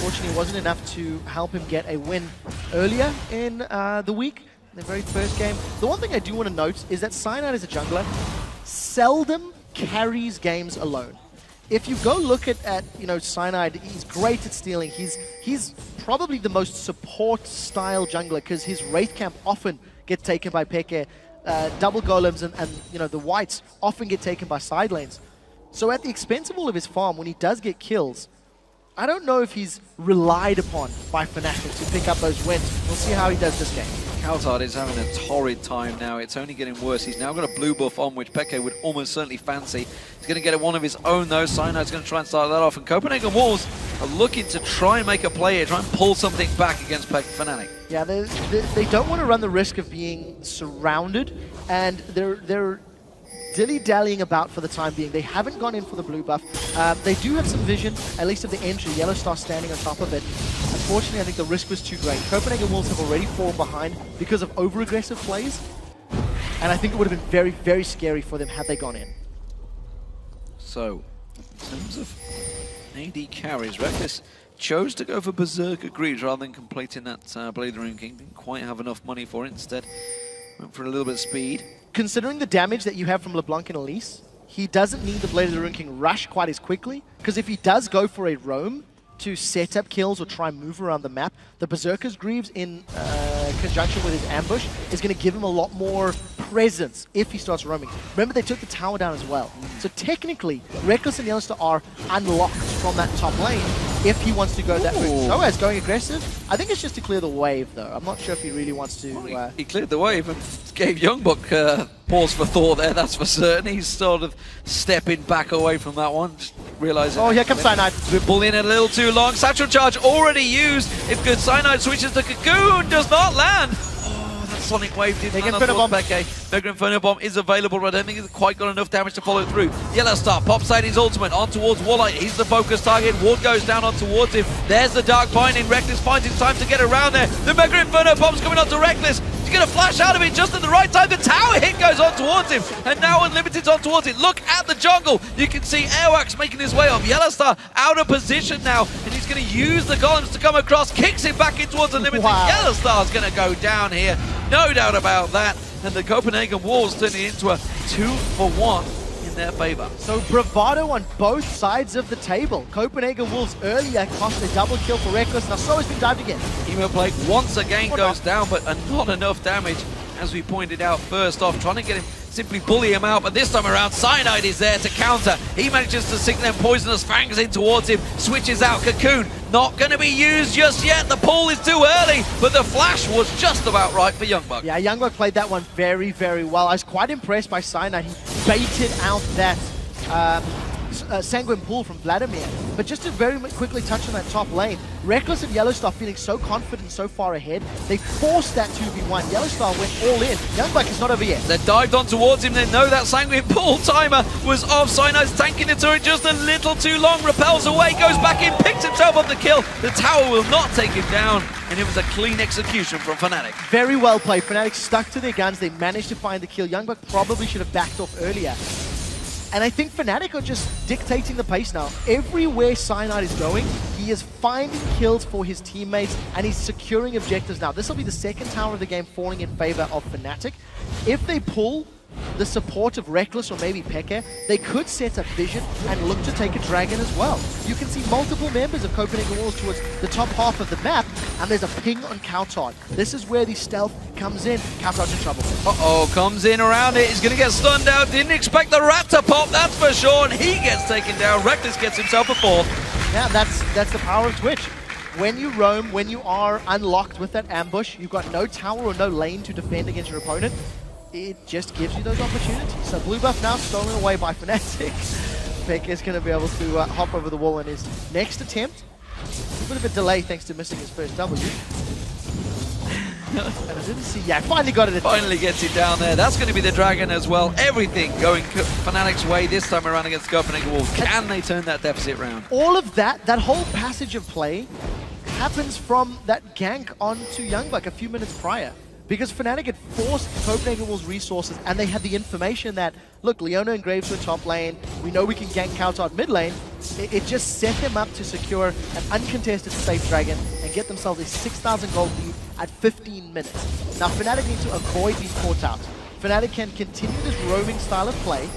unfortunately, it wasn't enough to help him get a win earlier in the week, the very first game. The one thing I do want to note is that Cyanide as a jungler seldom carries games alone. If you go look at Cyanide, he's great at stealing. He's probably the most support-style jungler because his Wraith Camp often gets taken by Peke. Double Golems and the Whites often get taken by side lanes. So at the expense of all of his farm, when he does get kills, I don't know if he's relied upon by Fnatic to pick up those wins. We'll see how he does this game. Kaltard is having a torrid time now. It's only getting worse. He's now got a blue buff on, which Peke would almost certainly fancy. He's going to get one of his own, though. Cyanide's going to try and start that off. And Copenhagen Wolves are looking to try and make a play here, try and pull something back against Fnatic. Yeah, they don't want to run the risk of being surrounded, and they're dilly-dallying about for the time being. They haven't gone in for the blue buff. They do have some vision, at least of the entry. Yellow Star standing on top of it. Unfortunately, I think the risk was too great. Copenhagen Wolves have already fallen behind because of over-aggressive plays, and I think it would have been very, very scary for them had they gone in. So, in terms of AD carries, Reckless chose to go for Berserker Greaves rather than completing that Blade of the Rune King. Didn't quite have enough money for it. Instead, went for a little bit of speed. Considering the damage that you have from LeBlanc and Elise, he doesn't need the Blade of the Rune King rush quite as quickly, because if he does go for a roam to set up kills or try and move around the map, the Berserker's Greaves in conjunction with his ambush is going to give him a lot more presence if he starts roaming. Remember, they took the tower down as well. So technically, Reckless and Yellowstar are unlocked from that top lane if he wants to go that route. So as going aggressive, I think it's just to clear the wave, though. I'm not sure if he really wants to... Well, he cleared the wave and gave Youngbuck pause for thought there, that's for certain. He's sort of stepping back away from that one, just realizing... Oh, here comes Cyanide. We're bullying it a little too long. Satchel Charge already used. If good Cyanide switches to Cocoon, does not land. Oh, that Sonic Wave did land on Peke. Mega Inferno Bomb is available, but I don't think it's quite got enough damage to follow through. Yellow Star pops out his ultimate on towards Walleye. He's the focus target. Ward goes down on towards him. There's the Dark Binding. Reckless finds his time to get around there. The Mega Inferno Bomb's coming on to Reckless. He's going to flash out of it just at the right time. The tower hit goes on towards him, and now Unlimited's on towards it. Look at the jungle. You can see Airwax making his way up. Yellow Star out of position now, and he's going to use the golems to come across. Kicks him back in towards Unlimited. Wow. Yellow Star's going to go down here. No doubt about that. And the Copenhagen Wolves turning into a 2-for-1 in their favor. So bravado on both sides of the table. Copenhagen Wolves earlier cost a double kill for Reckless. Now so has been dived again. Emo Plague once again goes down, but not enough damage, as we pointed out first off. Trying to get him, simply bully him out, but this time around, Cyanide is there to counter. He manages to sink them poisonous fangs in towards him, switches out Cocoon. Not going to be used just yet. The pull is too early, but the flash was just about right for Youngbuck. Yeah, Youngbuck played that one very, very well. I was quite impressed by Cyanide. He baited out that Sanguine Pool from Vladimir. But just to very quickly touch on that top lane, Reckless and Yellowstar feeling so confident, so far ahead, they forced that 2v1. Yellowstar went all in. Youngbuck is not over yet. They dived on towards him. They know that Sanguine Pool timer was off. Cyanide's tanking the turret just a little too long. Repels away, goes back in, picks himself up the kill. The tower will not take him down, and it was a clean execution from Fnatic. Very well played. Fnatic stuck to their guns. They managed to find the kill. Youngbuck probably should have backed off earlier. And I think Fnatic are just dictating the pace now. Everywhere Cyanide is going, he is finding kills for his teammates, and he's securing objectives now. This will be the second tower of the game falling in favor of Fnatic. If they pull the support of Reckless or maybe Peke, they could set up Vision and look to take a Dragon as well. You can see multiple members of Copenhagen Wolves towards the top half of the map, and there's a ping on Kaltard. This is where the stealth comes in. Kaltard's in trouble. Uh-oh, comes in around it. He's going to get stunned out. Didn't expect the rat to pop, that's for sure, and he gets taken down. Reckless gets himself a fourth. Yeah, that's the power of Twitch. When you roam, when you are unlocked with that ambush, you've got no tower or no lane to defend against your opponent. It just gives you those opportunities. So blue buff now stolen away by Fnatic. Peke is going to be able to hop over the wall in his next attempt. A bit of a delay thanks to missing his first W. And I didn't see, yeah, finally got it. Finally gets it down there. That's going to be the Dragon as well. Everything going Fnatic's way this time around against Copenhagen Wolves. Can they turn that deficit round? All of that whole passage of play happens from that gank onto Youngbuck a few minutes prior. because Fnatic had forced Copenhagen Wolves' resources, and they had the information that, look, Leona and Graves were top lane, we know we can gank Kauta mid lane. It just set them up to secure an uncontested safe dragon and get themselves a 6,000 gold lead at 15 minutes. Now Fnatic need to avoid being caught out. Fnatic can continue this roaming style of play,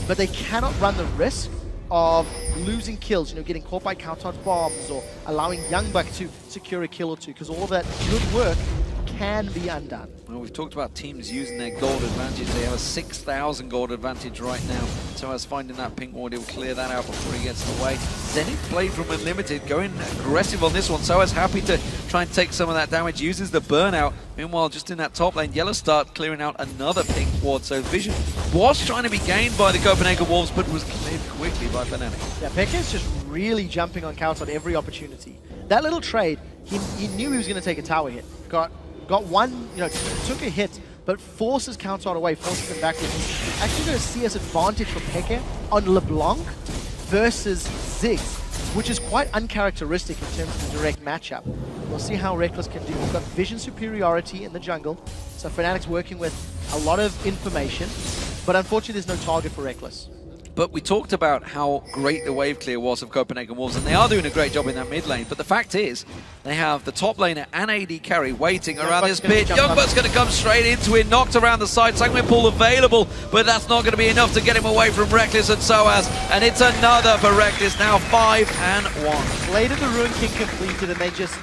but they cannot run the risk of losing kills, getting caught by Kautar's bombs or allowing Youngbuck to secure a kill or two, because all of that good work can be undone. Well, we've talked about teams using their gold advantage. They have a 6,000 gold advantage right now. So as finding that pink ward, he'll clear that out before he gets away. Zenith played from Unlimited, going aggressive on this one. So as happy to try and take some of that damage, uses the burnout. Meanwhile, just in that top lane, Yellow start clearing out another pink ward. So Vision was trying to be gained by the Copenhagen Wolves, but was cleared quickly by Fnatic. Yeah, Pekka's just really jumping on Kauta at every opportunity. That little trade, he knew he was going to take a tower hit. Got one, took a hit, but forces Kauta away, forces him backwards. He's actually going to see us advantage for Pekka on LeBlanc versus Ziggs, which is quite uncharacteristic in terms of the direct matchup. We'll see how Reckless can do. We've got vision superiority in the jungle, so Fnatic's working with a lot of information, but unfortunately there's no target for Reckless. But we talked about how great the wave clear was of Copenhagen Wolves, and they are doing a great job in that mid lane. But the fact is, they have the top laner and AD carry waiting around this pit. Youngbuck's going to come straight into it, knocked around the side. Sanguine Pool available, but that's not going to be enough to get him away from Reckless and Soaz. And it's another for Reckless, now 5-1. Blade of the Ruin King completed, and they just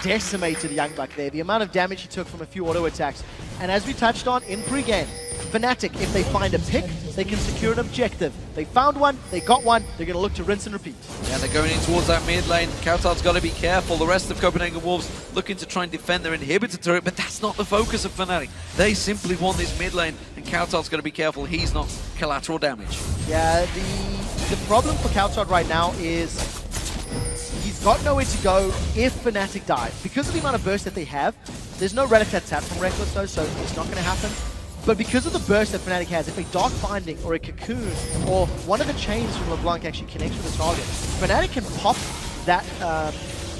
decimated Youngbuck there. The amount of damage he took from a few auto attacks. And as we touched on in pre-game, Fnatic, if they find a pick, they can secure an objective. They found one, they got one, they're going to look to rinse and repeat. Yeah, they're going in towards that mid lane. Kautar's got to be careful. The rest of Copenhagen Wolves looking to try and defend their inhibitor turret, but that's not the focus of Fnatic. They simply want this mid lane, and Kautar's got to be careful he's not collateral damage. Yeah, the problem for Kautar right now is he's got nowhere to go if Fnatic dies. Because of the amount of burst that they have, there's no rat-a-tat-tat from Reckless though, so it's not going to happen. But because of the burst that Fnatic has, if a Dark Binding or a Cocoon or one of the chains from LeBlanc actually connects with the target, Fnatic can pop that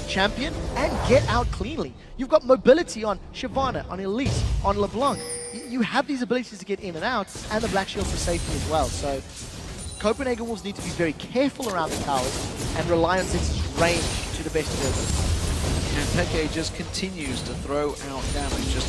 champion and get out cleanly. You've got mobility on Shyvana, on Elise, on LeBlanc. You have these abilities to get in and out, and the Black Shield for safety as well. So Copenhagen Wolves need to be very careful around the towers and rely on Ziggs' range to the best of their ability. And Peke just continues to throw out damage, just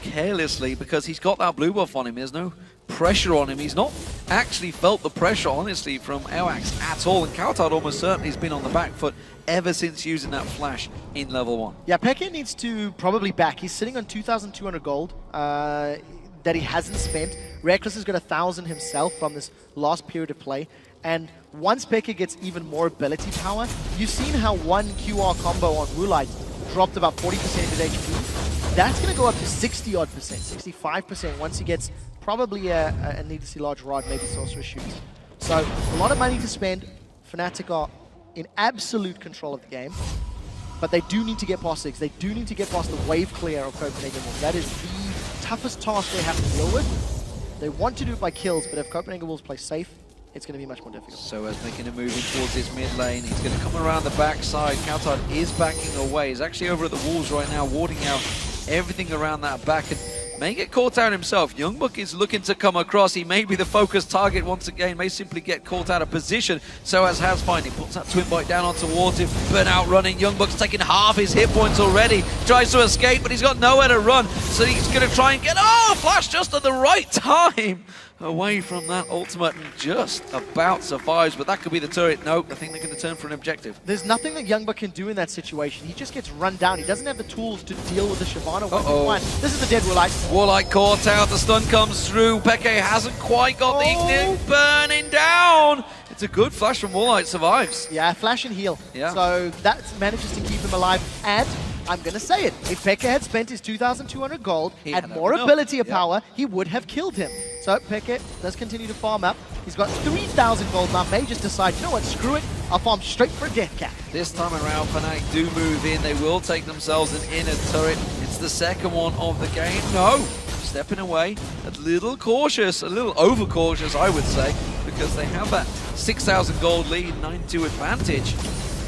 carelessly, because he's got that blue buff on him. There's no pressure on him. He's not actually felt the pressure, honestly, from Elwax at all. And Kautar almost certainly has been on the back foot ever since using that flash in level 1. Yeah, Peke needs to probably back. He's sitting on 2,200 gold that he hasn't spent. Reckless has got 1,000 himself from this last period of play. And once Peke gets even more ability power, you've seen how one QR combo on Woolite dropped about 40% of his HP. That's going to go up to 60-odd%, 65% once he gets probably a needlessly large rod, maybe Sorcerer Shoot. So a lot of money to spend. Fnatic are in absolute control of the game, but they do need to get past Ziggs. They do need to get past the wave clear of Copenhagen Wolves. That is the toughest task they have to deal with. They want to do it by kills, but if Copenhagen Wolves play safe, it's going to be much more difficult. So as making a move in towards this mid lane, he's going to come around the backside. Kautar is backing away. He's actually over at the walls right now, warding out everything around that back, and may get caught out himself. Youngbuck is looking to come across. He may be the focused target once again, may simply get caught out of position. So as Hasfind, he puts that twin bite down on towards him. Burnout running. Youngbuck's taking half his hit points already. Tries to escape, but he's got nowhere to run. So he's going to try and get, flash just at the right time away from that ultimate, and just about survives, but that could be the turret. Nope, I think they're going to turn for an objective. There's nothing that Youngbuck can do in that situation. He just gets run down. He doesn't have the tools to deal with the Shyvana one. This is the dead Woolite. Woolite caught out, the stun comes through. Peke hasn't quite got the ignite, burning down. It's a good flash from Woolite, survives. Yeah, flash and heal. Yeah. So that manages to keep him alive, and I'm going to say it, if Peke had spent his 2,200 gold and more ability power, he would have killed him. So Peke does continue to farm up. He's got 3,000 gold now. May just decide, you know what, screw it. I'll farm straight for a death cap. This time around, Fnatic do move in. They will take themselves an inner turret. It's the second one of the game. No, stepping away, a little cautious, a little overcautious, I would say, because they have that 6,000 gold lead, 9-2 advantage.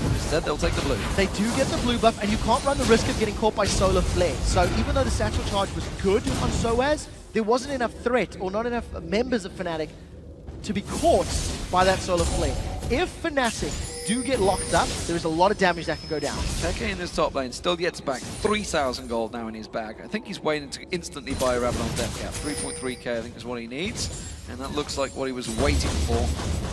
Instead, they'll take the blue. They do get the blue buff, and you can't run the risk of getting caught by Solar Flare. So even though the satchel charge was good on Soaz, there wasn't enough threat or not enough members of Fnatic to be caught by that Solar Flare. If Fnatic do get locked up, there is a lot of damage that can go down. Peke in his top lane still gets back 3,000 gold now in his bag. I think he's waiting to instantly buy a Rabadon Death Cap. 3.3k I think is what he needs. And that looks like what he was waiting for.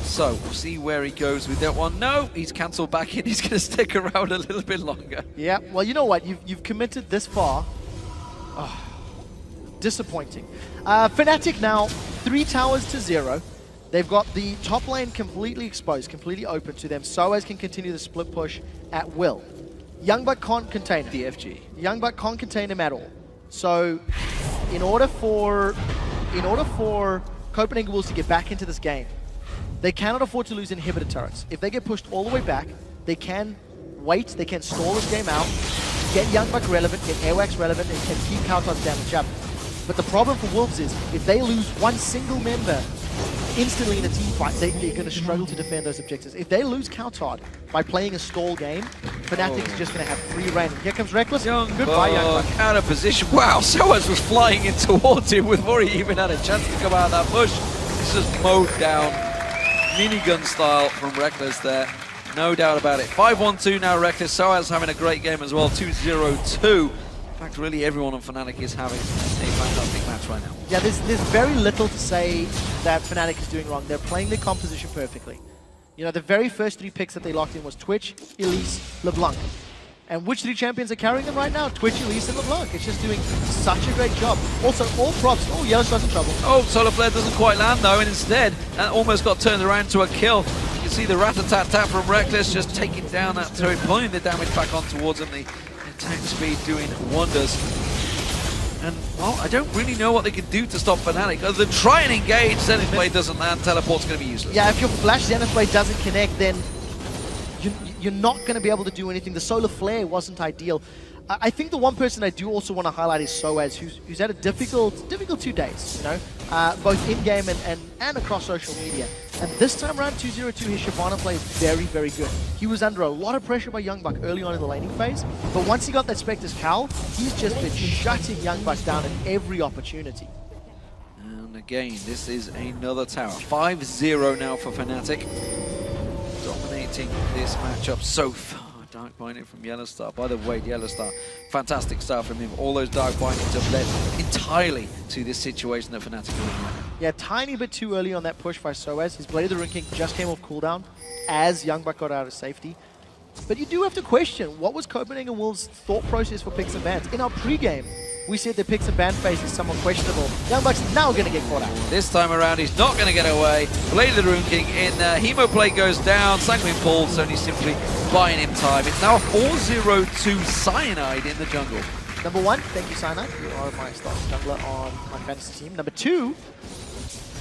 So, we'll see where he goes with that one. No, he's cancelled back in. He's going to stick around a little bit longer. Yeah, well, you know what? You've committed this far. Oh, disappointing. Fnatic now 3 towers to 0. They've got the top lane completely exposed, completely open to them. Soaz can continue the split push at will. Youngbuck can't contain him. DFG. Youngbuck can't contain him at all. So, in order for Copenhagen Wolves to get back into this game, they cannot afford to lose inhibitor turrets. If they get pushed all the way back, they can wait, they can stall this game out, get Youngbuck relevant, get Airwax relevant, and keep Kautar's damage up. But the problem for Wolves is, if they lose one single member instantly in a team fight, they're going to struggle to defend those objectives. If they lose Kautar by playing a stall game, Fnatic is just going to have free reign. Here comes Reckless. Goodbye, Youngbuck. Out of position. Wow, Soaz was flying in towards him before he even had a chance to come out of that bush. He's just mowed down. Minigun style from Reckless there. No doubt about it. 5-1-2 now, Reckless. Soaz having a great game as well. 2-0-2. In fact, really everyone on Fnatic is having a fantastic match right now. Yeah, there's very little to say that Fnatic is doing wrong. They're playing their composition perfectly. You know, the very first 3 picks that they locked in was Twitch, Elise, LeBlanc. And which 3 champions are carrying them right now? Twitch, Elise, and LeBlanc. It's just doing such a great job. Also, all props. Oh, Yellowstar's in trouble. Oh, Solar Flare doesn't quite land though, and instead, that almost got turned around to a kill. You can see the rat-a-tat-tat from Reckless just taking down that turret, pulling the damage back on towards him. The attack speed doing wonders. And, well, I don't really know what they can do to stop Fnatic. Other than try and engage, Zenith Blade doesn't land, teleport's going to be useless. Yeah, if your flash Zenith Blade doesn't connect, then you're not going to be able to do anything. The Solar Flare wasn't ideal. I think the one person I do also want to highlight is Soaz, who's had a difficult 2 days, you know, both in-game and across social media. And this time around, 2-0-2, his Shyvana play is very, very good. He was under a lot of pressure by Youngbuck early on in the laning phase, but once he got that Spectre's Cowl, he's just been shutting Youngbuck down at every opportunity. And again, this is another tower. 5-0 now for Fnatic. Dominating this matchup so far. Dark Binding from Yellowstar. By the way, Yellowstar, fantastic start from him. All those Dark Bindings have led entirely to this situation that Fnatic are in right now. Yeah, tiny bit too early on that push by Soaz. His Blade of the Rune King just came off cooldown as Youngbuck got out of safety. But you do have to question, what was Copenhagen Wolves' thought process for picks and bans? In our pregame, we said the picks and ban phase is somewhat questionable. Youngbuck's now going to get caught out. This time around, he's not going to get away. Blade of the Rune King in Hemo Plate goes down. Sanguine Pulse only simply buying him time. It's now a 4-0-2 Cyanide in the jungle. Number 1, thank you, Cyanide. You are my starting jungler on my fantasy team. Number 2,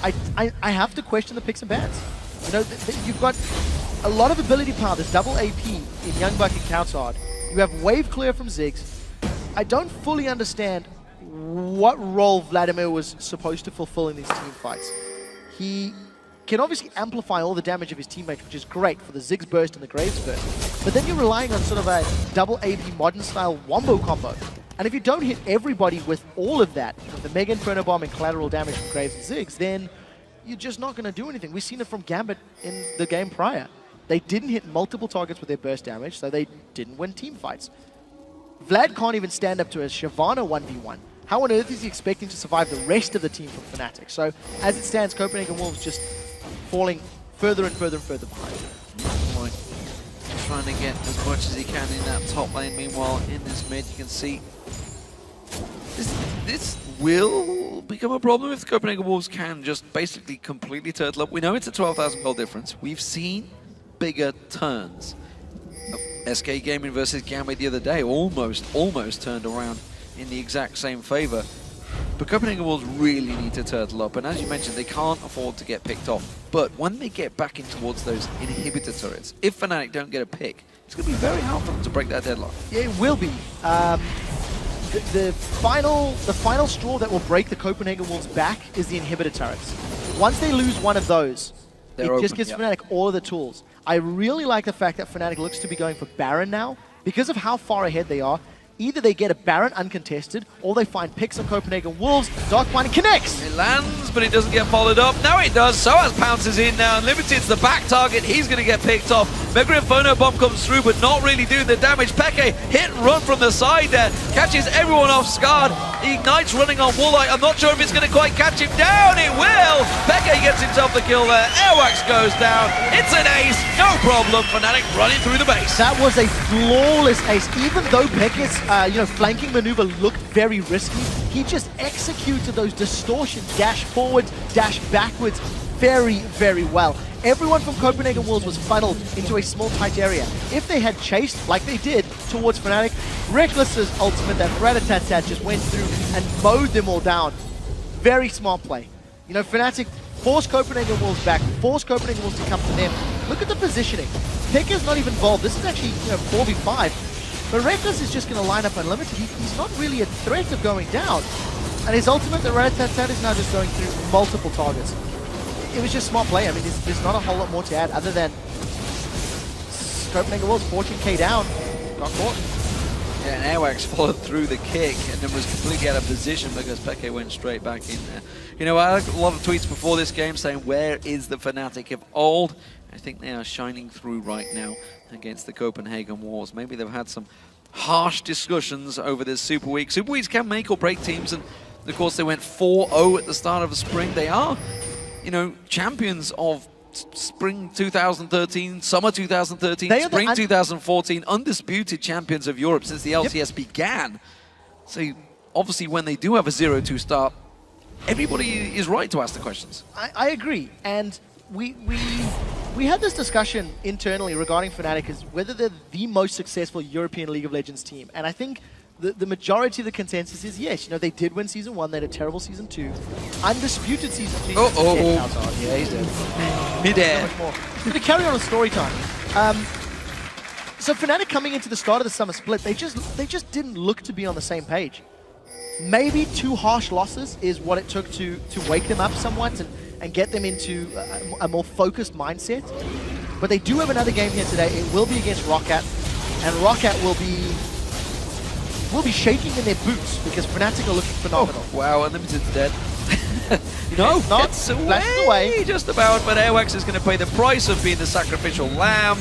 I have to question the picks and bans. You know, you've got a lot of ability power. There's double AP in Youngbuck and Kautar. You have wave clear from Ziggs. I don't fully understand what role Vladimir was supposed to fulfill in these team fights. He can obviously amplify all the damage of his teammates, which is great for the Ziggs burst and the Graves burst. But then you're relying on sort of a double AP modern style wombo combo. And if you don't hit everybody with all of that, with the Mega Inferno Bomb and collateral damage from Graves and Ziggs, then you're just not going to do anything. We've seen it from Gambit in the game prior. They didn't hit multiple targets with their burst damage, so they didn't win team fights. Vlad can't even stand up to a Shyvana 1v1. How on earth is he expecting to survive the rest of the team from Fnatic? So, as it stands, Copenhagen Wolves just falling further and further and further behind. Just trying to get as much as he can in that top lane. Meanwhile, in this mid, you can see this will become a problem if the Copenhagen Wolves can just basically completely turtle up. We know it's a 12,000 gold difference. We've seen bigger turns. SK Gaming versus Gambit the other day almost turned around in the exact same favor. But Copenhagen Wolves really need to turtle up, and as you mentioned, they can't afford to get picked off. But when they get back in towards those inhibitor turrets, if Fnatic don't get a pick, it's going to be very hard for them to break that deadlock. Yeah, it will be. The final straw that will break the Copenhagen Wolves back is the inhibitor turrets. Once they lose one of those, it just gives Fnatic all of the tools. I really like the fact that Fnatic looks to be going for Baron now. Because of how far ahead they are, either they get a Baron uncontested, or they find picks on Copenhagen Wolves. Dark Pine connects! It lands, but it doesn't get followed up. Now it does. Soaz pounces in now. Unlimited's the back target. He's going to get picked off. Mega Inferno Bomb comes through, but not really doing the damage. Peke hit and run from the side there. Catches everyone off guard. Ignite's running on Woolite. I'm not sure if it's going to quite catch him down. It will! Peke gets himself the kill there. Airwax goes down. It's an ace. No problem. Fnatic running through the base. That was a flawless ace. Even though Peke's flanking maneuver looked very risky, he just executed those distortions, dash forwards, dash backwards very, very well. Everyone from Copenhagen Wolves was funneled into a small, tight area. If they had chased, like they did, towards Fnatic, Reckless's ultimate, that Rat-a-tat-tat, just went through and mowed them all down. Very smart play. You know, Fnatic forced Copenhagen Wolves back, forced Copenhagen Wolves to come to them. Look at the positioning. Peke's not even involved. This is actually 4v5. But Reckless is just going to line up Unlimited. He's not really a threat of going down. And his ultimate, the Rat-a-tat-tat, is now just going through multiple targets. It was just smart play. I mean, there's not a whole lot more to add other than Copenhagen Wolves 14k down. Got caught. Yeah, and Airwax followed through the kick and then was completely out of position because Peke went straight back in there. You know, I had a lot of tweets before this game saying, where is the Fnatic of old? I think they are shining through right now against the Copenhagen Wolves. Maybe they've had some harsh discussions over this Super Week. Super Weeks can make or break teams, and of course they went 4-0 at the start of the spring. They are, you know, champions of spring 2013, summer 2013, spring 2014, undisputed champions of Europe since the LCS began. So obviously when they do have a 0-2 start, everybody is right to ask the questions. I agree, and we had this discussion internally regarding Fnatic as whether they're the most successful European League of Legends team, and I think the majority of the consensus is yes. You know, they did win Season 1, they had a terrible Season 2, undisputed Season 2. Yeah, he's dead. Mid-air. He's going to carry on a story time. So Fnatic coming into the start of the summer split, they just didn't look to be on the same page. Maybe 2 harsh losses is what it took to wake them up somewhat and get them into a more focused mindset. But they do have another game here today. It will be against Roccat, and Roccat will be shaking in their boots because Fnatic are looking phenomenal. Oh, wow, Unlimited's dead. No, it's away, just about, but Airwax is going to pay the price of being the sacrificial lamb.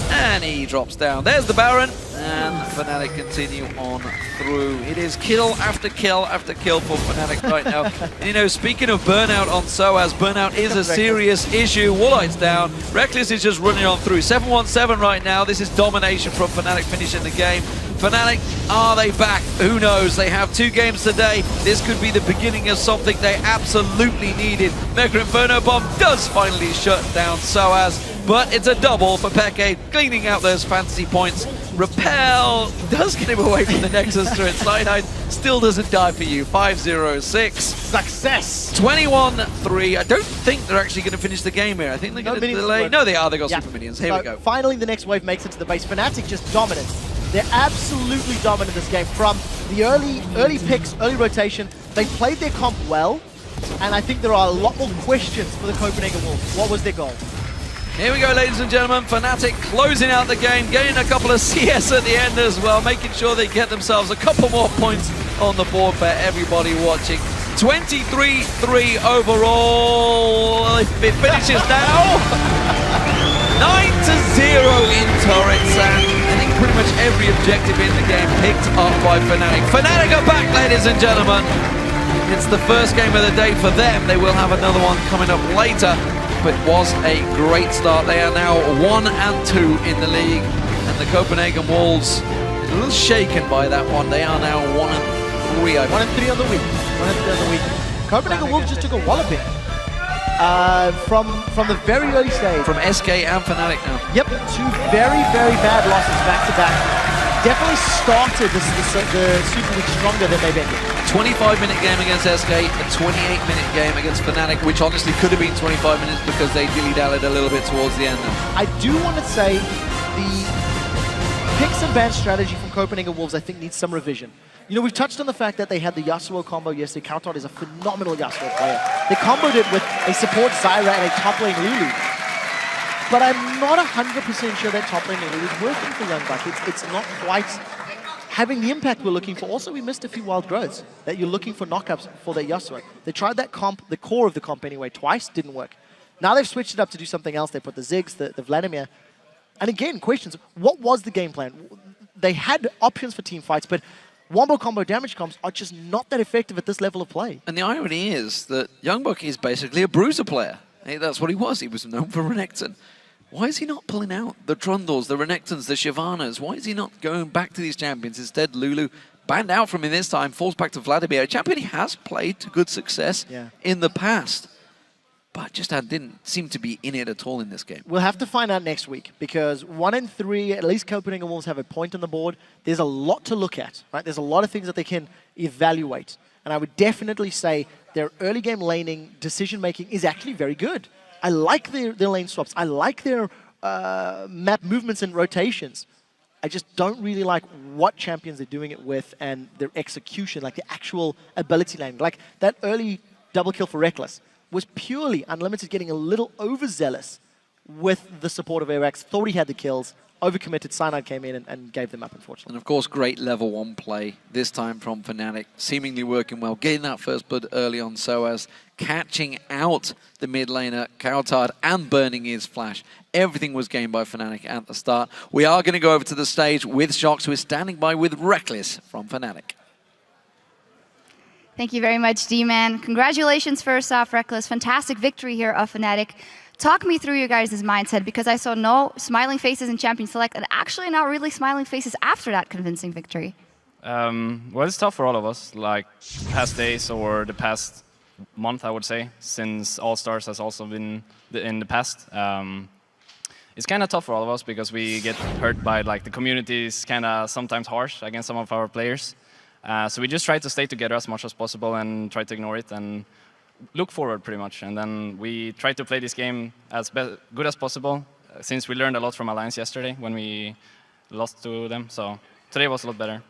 And he drops down. There's the Baron, and Fnatic continue on through. It is kill after kill after kill for Fnatic right now. And, you know, speaking of burnout on Soaz, burnout is a serious issue. Woolite's down. Reckless is just running on through. 7-1-7 right now. This is domination from Fnatic finishing the game. Fnatic, are they back? Who knows? They have 2 games today. This could be the beginning of something they absolutely needed. Mega Inferno Bomb does finally shut down Soaz, but it's a double for Peke, cleaning out those fantasy points. Repel does get him away from the Nexus threat. Cyanide still doesn't die for you. 5-0-6. Success! 21-3. I don't think they're actually going to finish the game here. I think they're going to delay. No, they are. They got Super Minions. Here we go. Finally, the next wave makes it to the base. Fnatic just dominant. They're absolutely dominant this game. From the early picks, early rotation, they played their comp well, and I think there are a lot more questions for the Copenhagen Wolves. What was their goal? Here we go, ladies and gentlemen. Fnatic closing out the game, getting a couple of CS at the end as well, making sure they get themselves a couple more points on the board for everybody watching. 23-3 overall. It finishes now. 9-0 in turrets, and I think pretty much every objective in the game picked up by Fnatic. Fnatic are back, ladies and gentlemen. It's the first game of the day for them. They will have another one coming up later, but it was a great start. They are now 1-2 in the league, and the Copenhagen Wolves a little shaken by that one. They are now 1-3. 1-3 on the week. 1-3 on the week. Copenhagen Wolves just took a walloping from the very early stage. From SK and Fnatic now. Yep, 2 very, very bad losses back to back. Definitely started the Super Week stronger than they've ended. 25-minute game against SK, a 28-minute game against Fnatic, which honestly could have been 25 minutes because they dilly-dallied a little bit towards the end now. I do want to say the picks and ban strategy from Copenhagen Wolves I think needs some revision. You know, we've touched on the fact that they had the Yasuo combo yesterday. Kautot is a phenomenal Yasuo player. They comboed it with a support Zyra and a top lane Lulu. but I'm not 100% sure that top lane level is working for YoungBuck. It's not quite having the impact we're looking for. Also, we missed a few wild growths that you're looking for knockups for their Yasuo. They tried that comp, the core of the comp anyway, twice, didn't work. Now they've switched it up to do something else. They put the Ziggs, the Vladimir. And again, questions, what was the game plan? They had options for team fights, but wombo combo damage comps are just not that effective at this level of play. And the irony is that YoungBuck is basically a bruiser player. Hey, that's what he was. He was known for Renekton. Why is he not pulling out the Trundles, the Renektons, the Shyvanas? Why is he not going back to these champions? Instead, Lulu banned out from him this time, falls back to Vladimir, a champion he has played to good success in the past. But just didn't seem to be in it at all in this game. We'll have to find out next week, because 1 and 3, at least Copenhagen and Wolves have a point on the board. There's a lot to look at, right? There's a lot of things that they can evaluate. And I would definitely say their early game laning decision-making is actually very good. I like their lane swaps. I like their map movements and rotations. I just don't really like what champions they're doing it with and their execution, like the actual ability lane. Like that early double kill for Reckless was purely Unlimited getting a little overzealous with the support of Airwax. Thought he had the kills, overcommitted, Cyanide came in and gave them up, unfortunately. And of course, great level 1 play, this time from Fnatic, seemingly working well, getting that first blood early on Soaz, catching out the mid laner, Kautard, and burning his flash. Everything was gained by Fnatic at the start. We are going to go over to the stage with Shox, who is standing by with Reckless from Fnatic. Thank you very much, D-Man. Congratulations first off, Reckless. Fantastic victory here of Fnatic. Talk me through your guys' mindset, because I saw no smiling faces in Champion Select and actually not really smiling faces after that convincing victory. Well, it's tough for all of us, like past days or the past month, I would say, since All-Stars has also been in the past. It's kind of tough for all of us because we get hurt by like the community is kind of sometimes harsh against some of our players. So we just try to stay together as much as possible and try to ignore it and look forward pretty much. And then we try to play this game as good as possible, since we learned a lot from Alliance yesterday when we lost to them. So today was a lot better.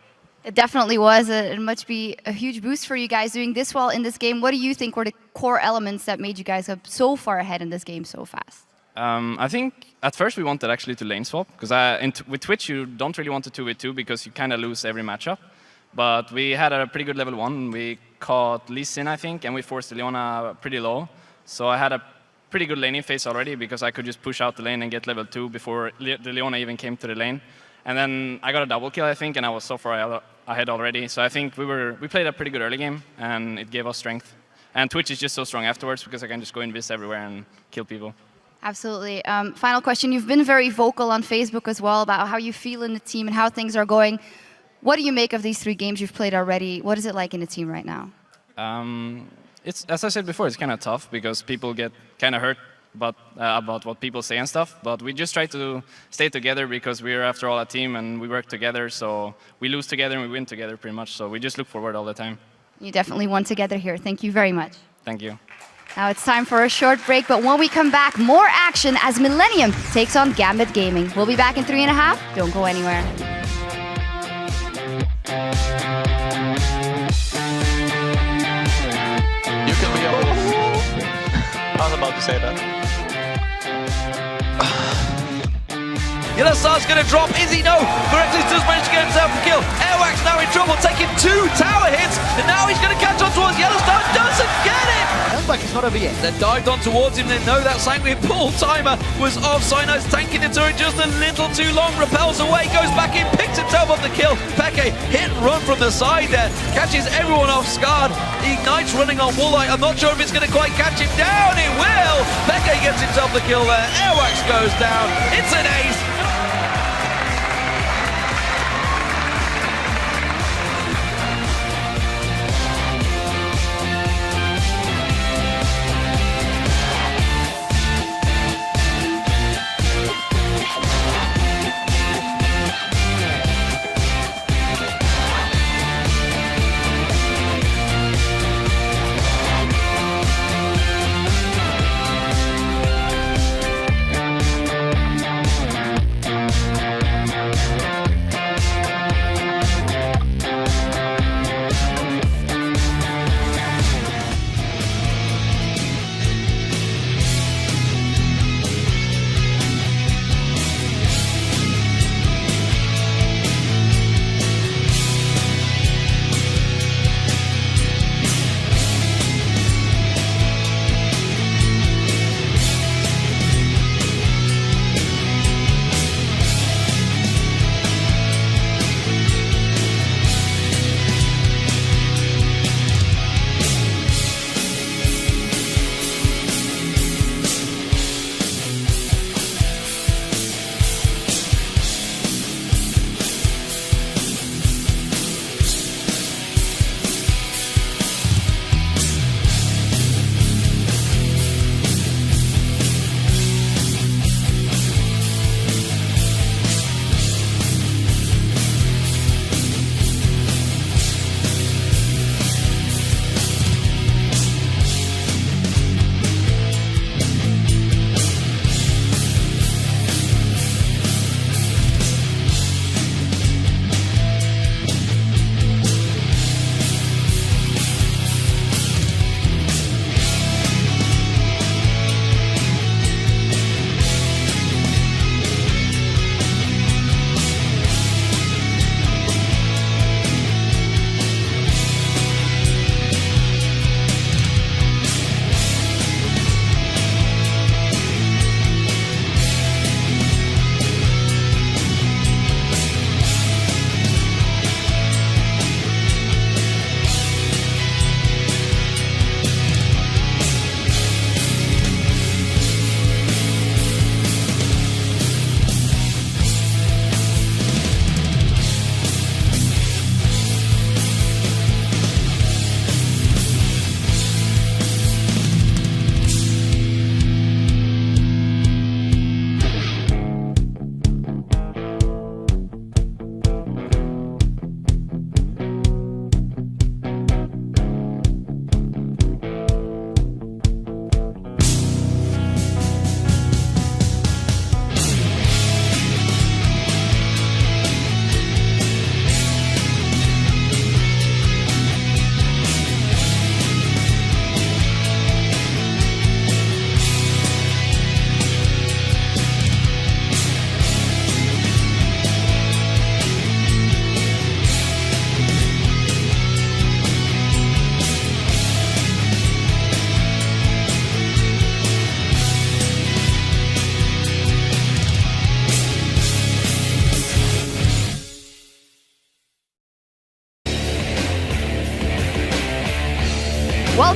It definitely was. It must be a huge boost for you guys doing this well in this game. What do you think were the core elements that made you guys go so far ahead in this game so fast? I think at first we wanted actually to lane swap, because with Twitch you don't really want to 2v2 because you kind of lose every matchup. But we had a pretty good level 1. We caught Lee Sin, I think, and we forced Leona pretty low. So I had a pretty good laning phase already because I could just push out the lane and get level 2 before the Leona even came to the lane. And then I got a double kill, I think, and I was so far ahead already. So I think we played a pretty good early game, and it gave us strength. And Twitch is just so strong afterwards because I can just go invis everywhere and kill people. Absolutely. Final question. You've been very vocal on Facebook as well about how you feel in the team and how things are going. What do you make of these 3 games you've played already? What is it like in the team right now? It's, as I said before, it's kind of tough because people get kind of hurt about what people say and stuff. But we just try to stay together because we're, after all, a team and we work together. So we lose together and we win together pretty much. So we just look forward all the time. You definitely won together here. Thank you very much. Thank you. Now it's time for a short break, but when we come back, more action as Millennium takes on Gambit Gaming. We'll be back in 3.5. Don't go anywhere. You can be over. I was about to say that. Yellowstar's going to drop. Is he? No. Correctly does manage to get himself a kill. Airwax now in trouble, taking 2 tower hits, and now he's going to catch on towards Yellowstar. Doesn't get it! Like it's not over yet. They dived on towards him. They know that Sanguine pull timer was off. Cyno's tanking the turret just a little too long. Repels away, goes back in, picks himself up the kill. Peke hit and run from the side there. Catches everyone off guard. Ignites running on Woolite. I'm not sure if it's going to quite catch him down. It will! Peke gets himself the kill there. Airwax goes down. It's an ace.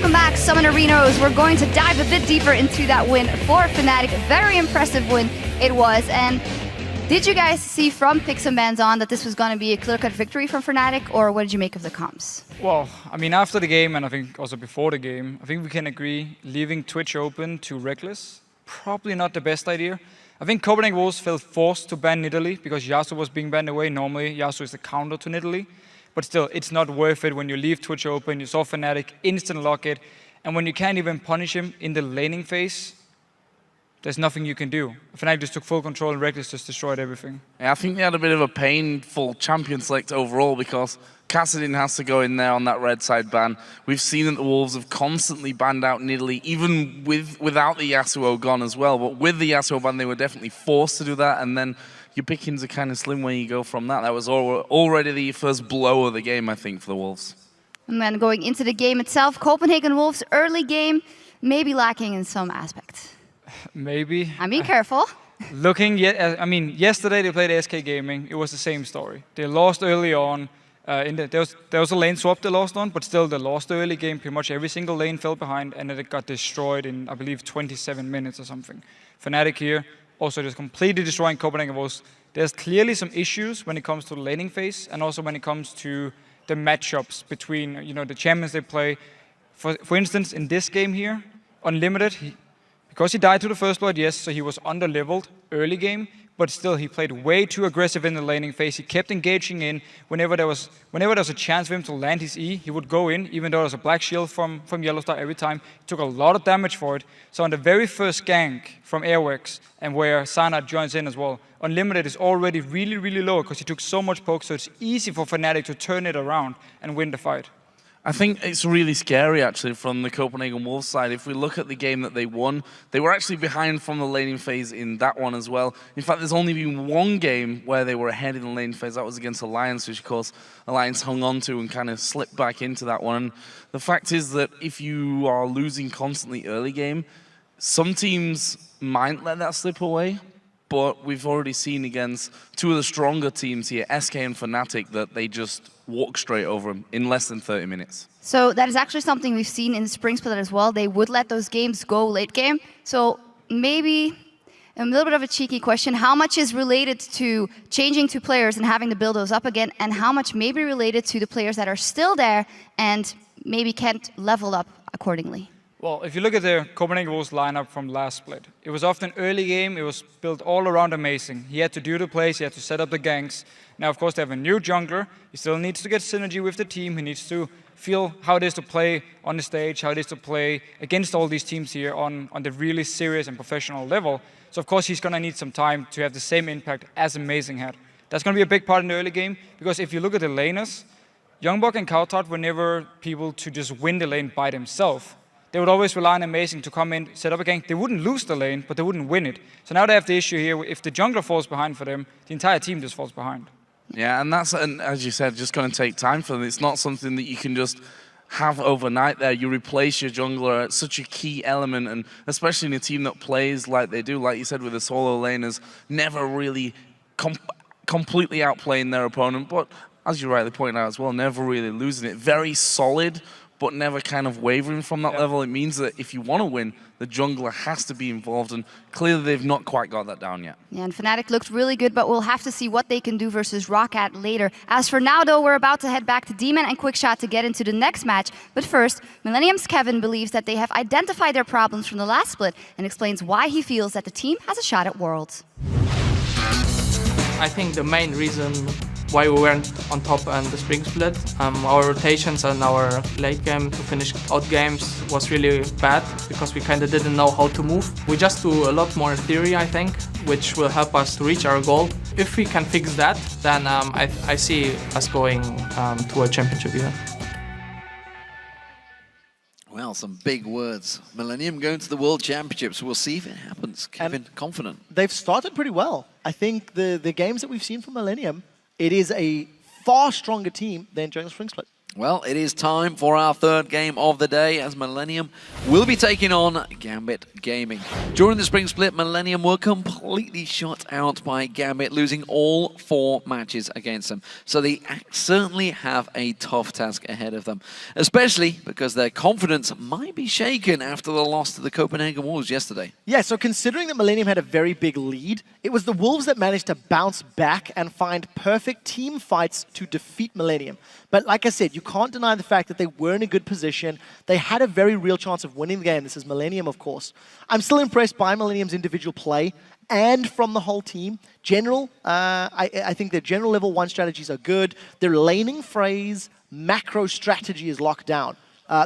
welcome back, Summoner Renos. We're going to dive a bit deeper into that win for Fnatic. Very impressive win it was. And did you guys see from Picks and Bans on that this was going to be a clear-cut victory from Fnatic, or what did you make of the comps? Well, I mean, after the game, and I think also before the game, I think we can agree leaving Twitch open to Reckless, probably not the best idea. I think Copenhagen Wolves felt forced to ban Nidalee because Yasuo was being banned away. Normally, Yasuo is the counter to Nidalee. But still, it's not worth it when you leave Twitch open, you saw Fnatic instant lock it, and when you can't even punish him in the laning phase, there's nothing you can do. Fnatic just took full control and Reckless just destroyed everything. Yeah, I think they had a bit of a painful champion select overall because Kassadin has to go in there on that red side ban. We've seen that the Wolves have constantly banned out Nidalee, even without the Yasuo gone as well. But with the Yasuo ban, they were definitely forced to do that, and then your pickings are kind of slim where you go from that. That was already the first blow of the game, I think, for the Wolves. And then going into the game itself, Copenhagen Wolves early game maybe lacking in some aspects. Maybe. I mean, careful. I mean, yesterday they played SK Gaming. It was the same story. They lost early on. There was a lane swap they lost on, but still they lost the early game. Pretty much every single lane fell behind, and then it got destroyed in, I believe, 27 minutes or something. Fnatic here also just completely destroying Copenhagen Wolves. There's clearly some issues when it comes to the laning phase, and also when it comes to the matchups between the champions they play. For instance, in this game here, Unlimited, because he died to the first blood, yes, so he was under-leveled early game, but still he played way too aggressive in the laning phase. He kept engaging in. Whenever there was a chance for him to land his E, he would go in, even though there was a black shield from Yellowstar every time. He took a lot of damage for it. So on the very first gank from Airwax, and where Sanad joins in as well, Unlimited is already really, really low because he took so much poke, so it's easy for Fnatic to turn it around and win the fight. I think it's really scary, actually, from the Copenhagen Wolves side. If we look at the game that they won, they were actually behind from the laning phase in that one as well. In fact, there's only been one game where they were ahead in the laning phase. That was against Alliance, which, of course, Alliance hung on to and kind of slipped back into that one. And the fact is that if you are losing constantly early game, some teams might let that slip away. But we've already seen against two of the stronger teams here, SK and Fnatic, that they just walk straight over them in less than 30 minutes. So that is actually something we've seen in the Spring Split as well. They would let those games go late game. So maybe a little bit of a cheeky question. How much is related to changing to players and having to build those up again? And how much may be related to the players that are still there and maybe can't level up accordingly? Well, if you look at the Copenhagen Wolves lineup from last split, it was often early game, it was built all around Amazing. He had to do the plays, he had to set up the ganks. Now, of course, they have a new jungler. He still needs to get synergy with the team. He needs to feel how it is to play on the stage, how it is to play against all these teams here on the really serious and professional level. So, of course, he's going to need some time to have the same impact as Amazing had. That's going to be a big part in the early game, because if you look at the laners, Youngbuck and Kautat were never people to just win the lane by themselves. They would always rely on Amazing to come in, set up a gank. They wouldn't lose the lane, but they wouldn't win it. So now they have the issue here, if the jungler falls behind for them, the entire team just falls behind. Yeah, and that's, as you said, just going to take time for them. It's not something that you can just have overnight there. You replace your jungler at such a key element, and especially in a team that plays like they do, like you said, with the solo laners, never really completely outplaying their opponent, but as you rightly point out as well, never really losing it. Very solid, but never kind of wavering from that level. It means that if you want to win, the jungler has to be involved, and clearly they've not quite got that down yet. Yeah, and Fnatic looked really good, but we'll have to see what they can do versus Roccat later. As for now, though, we're about to head back to Demon and Quickshot to get into the next match. But first, Millennium's Kevin believes that they have identified their problems from the last split and explains why he feels that the team has a shot at Worlds. I think the main reason why we weren't on top in the Spring Split, our rotations and our late game to finish out games was really bad because we kind of didn't know how to move. We just do a lot more theory, I think, which will help us to reach our goal. If we can fix that, then I see us going to a championship here. Well, some big words. Millennium going to the World Championships. We'll see if it happens. Kevin, confident. They've started pretty well. I think the games that we've seen from Millennium, it is a far stronger team than during the Spring Split. Well, it is time for our third game of the day as Millennium will be taking on Gambit Gaming. During the spring split, Millennium were completely shut out by Gambit, losing all 4 matches against them. So they certainly have a tough task ahead of them, especially because their confidence might be shaken after the loss to the Copenhagen Wolves yesterday. Yeah, so considering that Millennium had a very big lead, it was the Wolves that managed to bounce back and find perfect team fights to defeat Millennium. But like I said, you can't deny the fact that they were in a good position. They had a very real chance of winning the game. This is Millennium, of course. I'm still impressed by Millennium's individual play and from the whole team. I think their general level 1 strategies are good. Their laning phrase, macro strategy is locked down.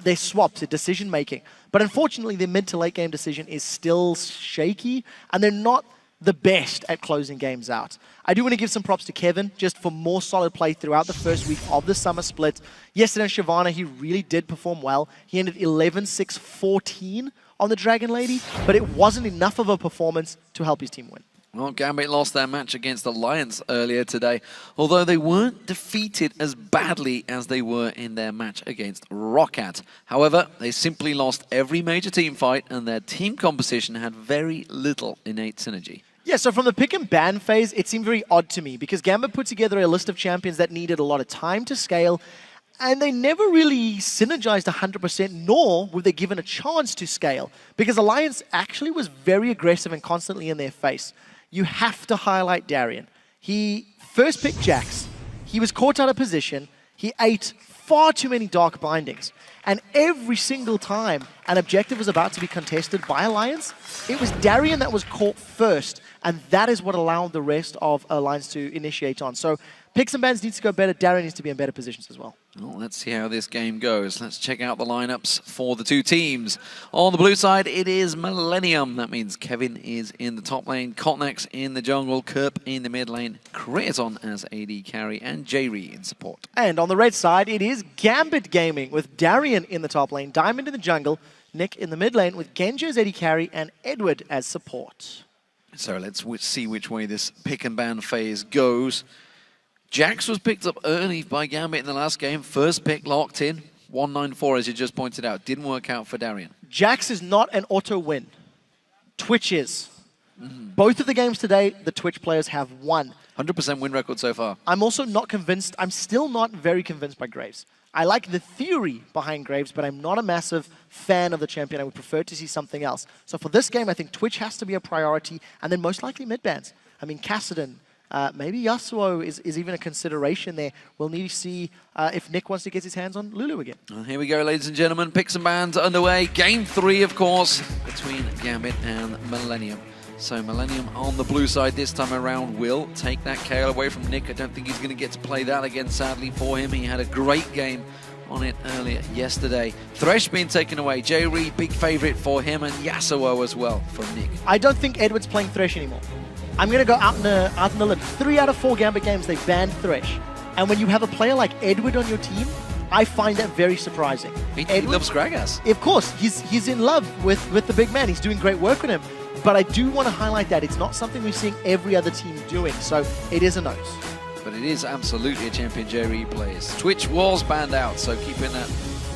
Their swaps, their decision making. But unfortunately, their mid to late game decision is still shaky, and they're not the best at closing games out. I do want to give some props to Kevin just for more solid play throughout the first week of the summer split. Yesterday in Shyvana, he really did perform well. He ended 11-6-14 on the Dragon Lady, but it wasn't enough of a performance to help his team win. Well, Gambit lost their match against Alliance earlier today, although they weren't defeated as badly as they were in their match against Roccat. However, they simply lost every major team fight, and their team composition had very little innate synergy. Yeah, so from the pick and ban phase, it seemed very odd to me because Gambit put together a list of champions that needed a lot of time to scale, and they never really synergized 100%, nor were they given a chance to scale, because Alliance actually was very aggressive and constantly in their face. You have to highlight Darian. He first picked Jax. He was caught out of position. He ate far too many Dark Bindings. And every single time an objective was about to be contested by Alliance, it was Darian that was caught first, and that is what allowed the rest of Alliance to initiate on. So picks and bans needs to go better. Darian needs to be in better positions as well. Well, let's see how this game goes. Let's check out the lineups for the 2 teams. On the blue side, it is Millennium. That means Kevin is in the top lane, Kotnex in the jungle, Kerp in the mid lane, Creaton as AD carry, and Jayri in support. And on the red side, it is Gambit Gaming with Darian in the top lane, Diamond in the jungle, Nick in the mid lane with Genji as AD carry and Edward as support. So let's see which way this pick and ban phase goes. Jax was picked up early by Gambit in the last game. First pick locked in. 194, as you just pointed out. Didn't work out for Darian. Jax is not an auto win. Twitch is. Both of the games today, the Twitch players have won. 100% win record so far. I'm also not convinced. I'm still not very convinced by Graves. I like the theory behind Graves, but I'm not a massive fan of the champion. I would prefer to see something else. So for this game, I think Twitch has to be a priority, and then most likely mid bans. I mean, Kassadin, maybe Yasuo is even a consideration there. We'll need to see if Nick wants to get his hands on Lulu again. Here we go, ladies and gentlemen. Picks and bans underway. Game 3, of course, between Gambit and Millennium. So Millennium on the blue side this time around will take that KO away from Nick. I don't think he's going to get to play that again, sadly, for him. He had a great game on it earlier yesterday. Thresh being taken away. Jayri, big favorite for him, and Yasuo as well for Nick. I don't think Edward's playing Thresh anymore. I'm going to go out in the limb. 3 out of 4 Gambit games, they banned Thresh. And when you have a player like Edward on your team, I find that very surprising. He loves Gragas. Of course, he's in love with the big man. He's doing great work with him. But I do want to highlight that it's not something we're seeing every other team doing. So it is a nose. But it is absolutely a champion Jayri plays. Twitch was banned out, so keeping that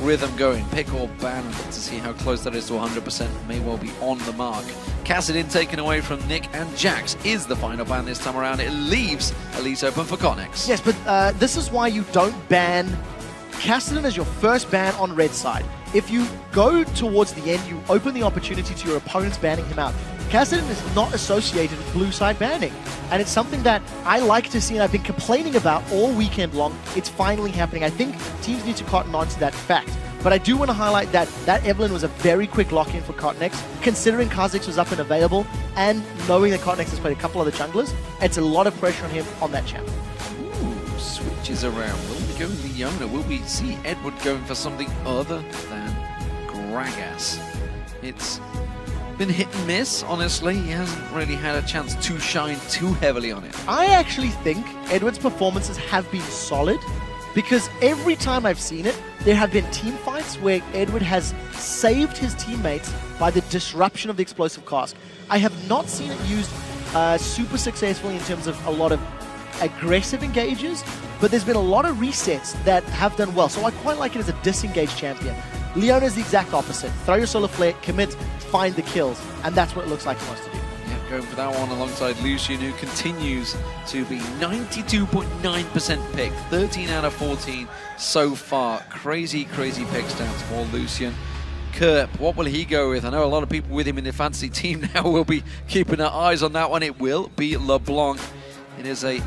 rhythm going. Pick or ban, to see how close that is to 100%. May well be on the mark. Kassadin taken away from Nick, and Jax is the final ban this time around. It leaves Elite open for Kotnex. Yes, but this is why you don't ban Kassadin as your first ban on red side. If you go towards the end, you open the opportunity to your opponents banning him out. Kassadin is not associated with blue side banning, and it's something that I like to see and I've been complaining about all weekend long. It's finally happening. I think teams need to cotton on to that fact. But I do want to highlight that Evelyn was a very quick lock-in for Kotnex, considering Kha'Zix was up and available, and knowing that Kotnex has played a couple other junglers, it's a lot of pressure on him on that champ. Ooh, switches around. Will we go Leona? Will we see Edward going for something other than Gragas? It's been hit and miss, honestly. He hasn't really had a chance to shine too heavily on it. I actually think Edward's performances have been solid, because every time I've seen it, there have been team fights where Edward has saved his teammates by the disruption of the explosive cask. I have not seen it used super successfully in terms of a lot of aggressive engages, but there's been a lot of resets that have done well. So I quite like it as a disengaged champion. Leona is the exact opposite. Throw your solar flare, commit, find the kills, and that's what it looks like he wants to do. Yeah, going for that one alongside Lucian, who continues to be 92.9% pick, 13 out of 14 so far. Crazy, crazy pick stats for Lucian. Kerp, what will he go with? I know a lot of people with him in the fantasy team now will be keeping their eyes on that one. It will be LeBlanc. It is a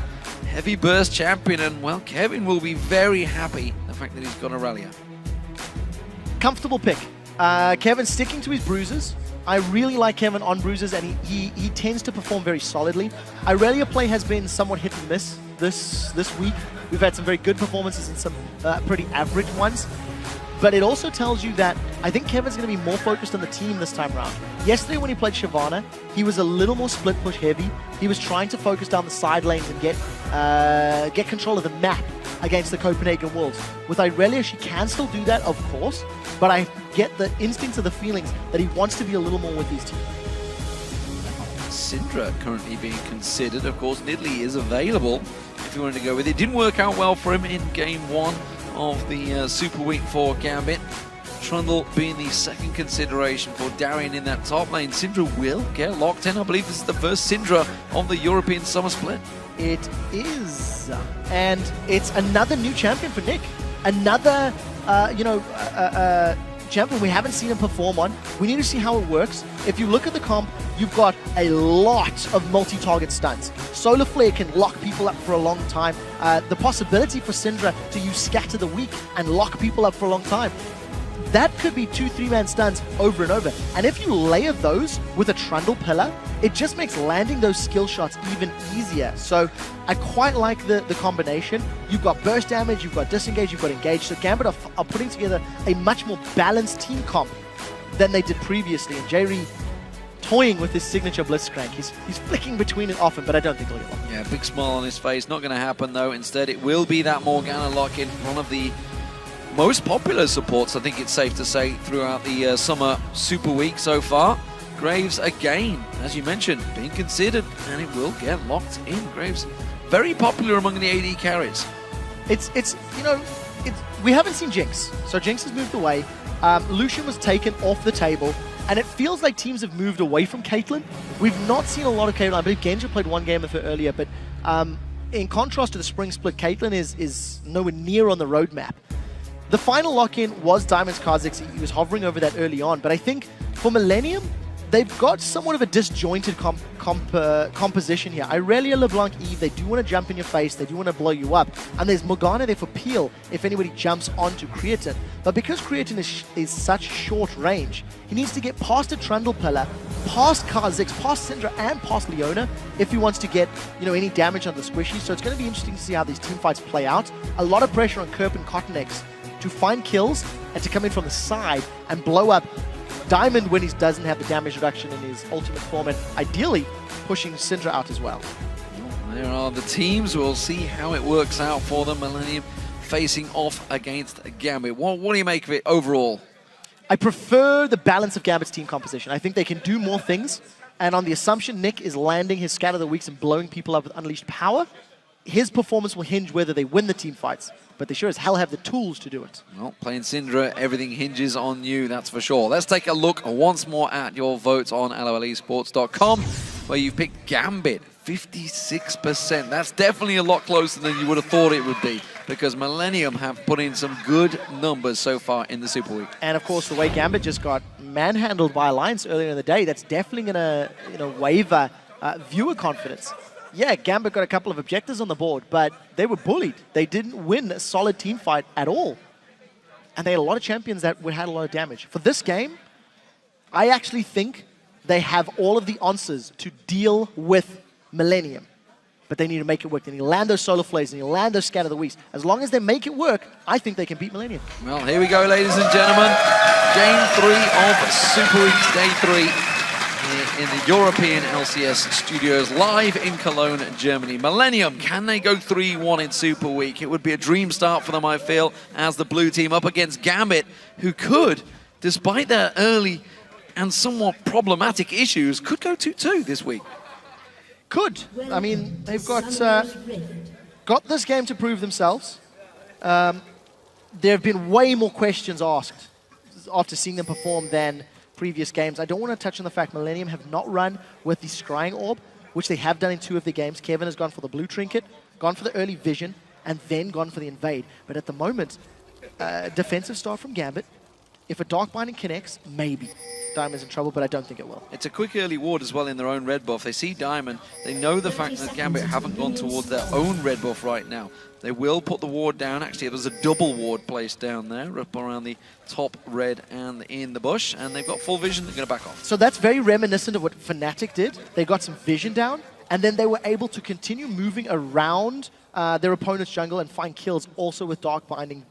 heavy burst champion, and well, Kevin will be very happy the fact that he's got Aurelia. Comfortable pick. Kevin sticking to his bruises. I really like Kevin on bruises, and he tends to perform very solidly. Aurelia play has been somewhat hit and miss this week. We've had some very good performances and some pretty average ones. But it also tells you that I think Kevin's going to be more focused on the team this time around. Yesterday when he played Shyvana, he was a little more split push heavy. He was trying to focus down the side lanes and get control of the map against the Copenhagen Wolves. With Aurelia, she can still do that, of course, but I get the instincts of the feelings that he wants to be a little more with his team. Syndra currently being considered. Of course, Nidalee is available if you wanted to go with it. Didn't work out well for him in game 1 of the Super Week for Gambit. Trundle being the second consideration for Darian in that top lane. Syndra will get locked in. I believe this is the first Syndra of the European Summer Split. It is. And it's another new champion for Nick. Another, champion we haven't seen him perform on. We need to see how it works. If you look at the comp, you've got a lot of multi-target stunts. Solar Flare can lock people up for a long time. The possibility for Syndra to use Scatter the Weak and lock people up for a long time. That could be 2-3-man stuns over and over. And if you layer those with a Trundle Pillar, it just makes landing those skill shots even easier. So I quite like the combination. You've got burst damage, you've got disengage, you've got engage. So Gambit are putting together a much more balanced team comp than they did previously. And Jerry toying with his signature Blitzcrank. He's flicking between it often, but I don't think he'll get one. Yeah, big smile on his face. Not going to happen though. Instead, it will be that Morgana lock-in, one of the most popular supports, I think it's safe to say, throughout the Summer Super Week so far. Graves again, as you mentioned, being considered, and it will get locked in. Graves, very popular among the AD carries. We haven't seen Jinx, so Jinx has moved away. Lucian was taken off the table, and it feels like teams have moved away from Caitlyn. We've not seen a lot of Caitlyn. I believe Genja played one game with her earlier, but in contrast to the spring split, Caitlyn is nowhere near on the roadmap. The final lock-in was Diamond's Kha'Zix. He was hovering over that early on, but I think for Millennium, they've got somewhat of a disjointed composition here. Aurelia, LeBlanc, Eve, they do want to jump in your face, they do want to blow you up, and there's Morgana there for peel if anybody jumps onto Creatine. But because Creatine is such short range, he needs to get past a Trundle Pillar, past Kha'Zix, past Syndra, and past Leona if he wants to get any damage on the squishies. So it's going to be interesting to see how these team fights play out. A lot of pressure on Kerp and Cottonex to find kills and to come in from the side and blow up Diamond when he doesn't have the damage reduction in his ultimate form, and ideally pushing Syndra out as well. There are the teams. We'll see how it works out for them. Millennium facing off against Gambit. What do you make of it overall? I prefer the balance of Gambit's team composition. I think they can do more things, and on the assumption Nick is landing his Scatter the Weaks and blowing people up with Unleashed Power, his performance will hinge whether they win the team fights. But they sure as hell have the tools to do it. Well, playing Syndra, everything hinges on you, that's for sure. Let's take a look once more at your votes on LOLesports.com, where you've picked Gambit, 56%. That's definitely a lot closer than you would have thought it would be, because Millennium have put in some good numbers so far in the Super Week. And of course, the way Gambit just got manhandled by Alliance earlier in the day, that's definitely going to waver viewer confidence. Yeah, Gambit got a couple of objectives on the board, but they were bullied. They didn't win a solid team fight at all. And they had a lot of champions that had a lot of damage. For this game, I actually think they have all of the answers to deal with Millennium. But they need to make it work. They need to land those Solar Flares, they need to land those Scatter the Weeks. As long as they make it work, I think they can beat Millennium. Well, here we go, ladies and gentlemen. Game 3 of Super Weeks Day 3. In the European LCS studios, live in Cologne, Germany. Millennium, can they go 3-1 in Super Week? It would be a dream start for them, I feel, as the blue team up against Gambit, who could, despite their early and somewhat problematic issues, could go 2-2 this week. Could. I mean, they've got this game to prove themselves. There have been way more questions asked after seeing them perform than previous games. I don't want to touch on the fact Millennium have not run with the Scrying Orb, which they have done in 2 of the games. Kevin has gone for the Blue Trinket, gone for the early Vision, and then gone for the Invade. But at the moment, defensive start from Gambit. If a Dark Binding connects, maybe Diamond's in trouble, but I don't think it will. It's a quick early ward as well in their own red buff. They see Diamond. They know the fact that Gambit haven't gone towards their own red buff right now. They will put the ward down. Actually, there's a double ward placed down there, up around the top red and in the bush, and they've got full vision. They're going to back off. So that's very reminiscent of what Fnatic did. They got some vision down, and then they were able to continue moving around their opponent's jungle and find kills also with Dark Binding.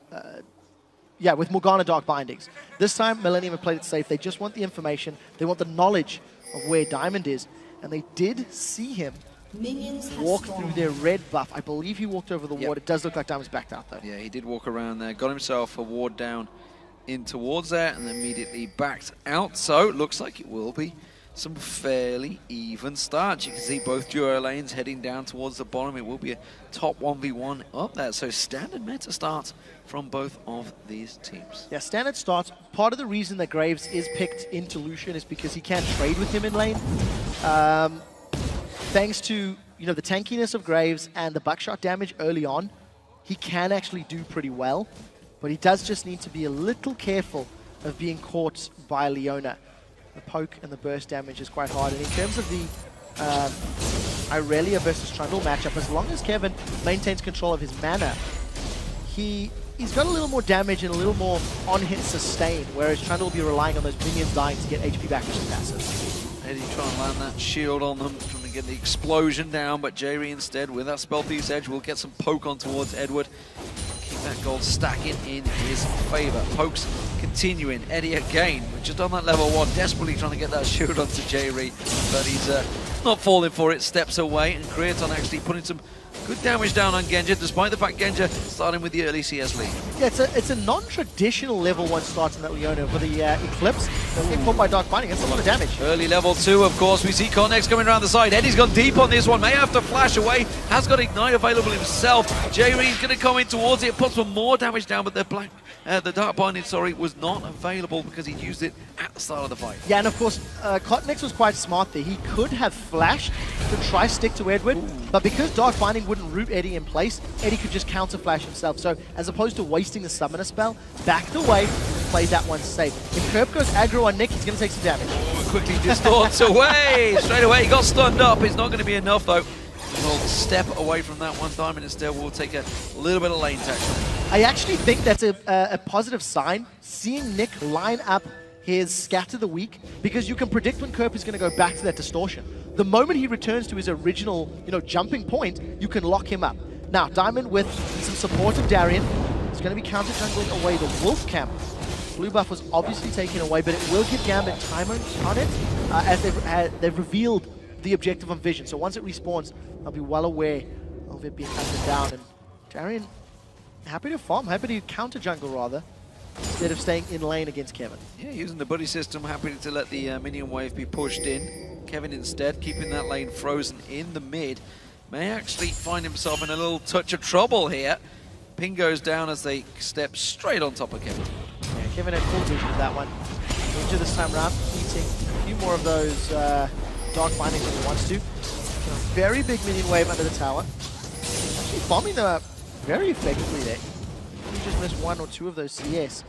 With Morgana Dark Bindings. This time, Millennium have played it safe. They just want the information. They want the knowledge of where Diamond is. And they did see him walk through their red buff. I believe he walked over the ward. It does look like Diamond's backed out, though. Yeah, he did walk around there. Got himself a ward down in towards there and immediately backed out. So, looks like it will be some fairly even starts. You can see both duo lanes heading down towards the bottom. It will be a top 1v1 up there. So standard meta starts from both of these teams. Yeah, standard starts. Part of the reason that Graves is picked into Lucian is because he can't trade with him in lane. Thanks to the tankiness of Graves and the buckshot damage early on, he can actually do pretty well. But he does just need to be a little careful of being caught by Leona. The poke and the burst damage is quite hard. And in terms of the Irelia versus Trundle matchup, as long as Kevin maintains control of his mana, he's got a little more damage and a little more on-hit sustain, whereas Trundle will be relying on those minions dying to get HP back with his passive. Eddie trying to land that shield on them, trying to get the explosion down, but Jerry instead, with that spell piece edge, will get some poke on towards Edward. Keep that gold stacking in his favor. Pokes continuing. Eddie again, just on that level 1, desperately trying to get that shield onto Jerry, but he's not falling for it, steps away, and Creaton actually putting some good damage down on Genja, despite the fact Genja starting with the early CS lead. Yeah, it's a non-traditional level 1 start in that Leona for the Eclipse. They'll get caught by Dark Binding. That's a lot of damage. Early level 2, of course. We see Connex coming around the side. Eddie's gone deep on this one. May have to flash away. Has got Ignite available himself. J-Reed's going to come in towards it. Puts some more damage down, but the Dark Binding, was not available because he used it at the start of the fight. Yeah, and of course, Connex was quite smart there. He could have flashed to try stick to Edward, but because Dark Binding wouldn't root Eddie in place, Eddie could just counter flash himself. So as opposed to wasting the summoner spell, backed away and played that one safe. If Kerp goes aggro on Nick, he's going to take some damage. Quickly distorts away. Straight away, he got stunned up. It's not going to be enough though. We'll step away from that one. Diamond instead will take a little bit of lane tech. I actually think that's a positive sign, seeing Nick line up his Scatter the Weak, because you can predict when Kerp is going to go back to that distortion. The moment he returns to his original, jumping point, you can lock him up. Now, Diamond with some support of Darien is going to be counter-jungling away the Wolf Camp. Blue buff was obviously taken away, but it will give Gambit time on it, as they've revealed the objective on Vision. So once it respawns, they'll be well aware of it being hunted down. And Darien, happy to farm, happy to counter-jungle rather, instead of staying in lane against Kevin. Yeah, using the buddy system, happy to let the minion wave be pushed in. Kevin instead, keeping that lane frozen in the mid, may actually find himself in a little touch of trouble here. Ping goes down as they step straight on top of Kevin. Yeah, Kevin had full vision of that one. Ninja this time around, eating a few more of those Dark Bindings than he wants to. A very big minion wave under the tower. Actually bombing them up very effectively there. He just missed 1 or 2 of those CS.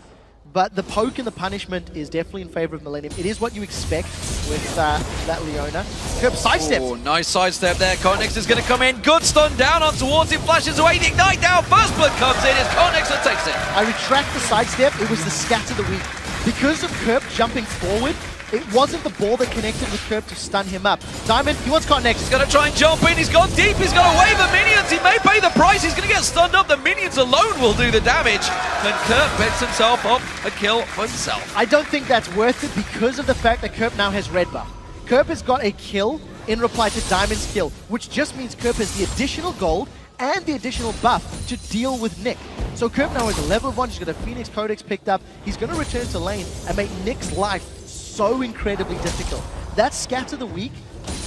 But the poke and the punishment is definitely in favor of Millennium. It is what you expect with that Leona. Kerp sidestep. Oh, nice sidestep there. Connex is going to come in. Good stun down on towards him. Flashes away. The Ignite down. First blood comes in as Connex takes it. I retract the sidestep. It was the Scatter the Weak. Because of Kerp jumping forward, it wasn't the ball that connected with Kerp to stun him up. Diamond, he wants Connex. He's going to try and jump in. He's gone deep. He's going to wave the minions. He may pay the price. He's going to get stunned up. The minions alone will do the damage. And Kerp bets himself up a kill for himself. I don't think that's worth it because of the fact that Kerp now has red buff. Kerp has got a kill in reply to Diamond's kill, which just means Kerp has the additional gold and the additional buff to deal with Nick. So Kerp now is a level 1. He's got a Phoenix Codex picked up. He's going to return to lane and make Nick's life so incredibly difficult. That Scatter the Weak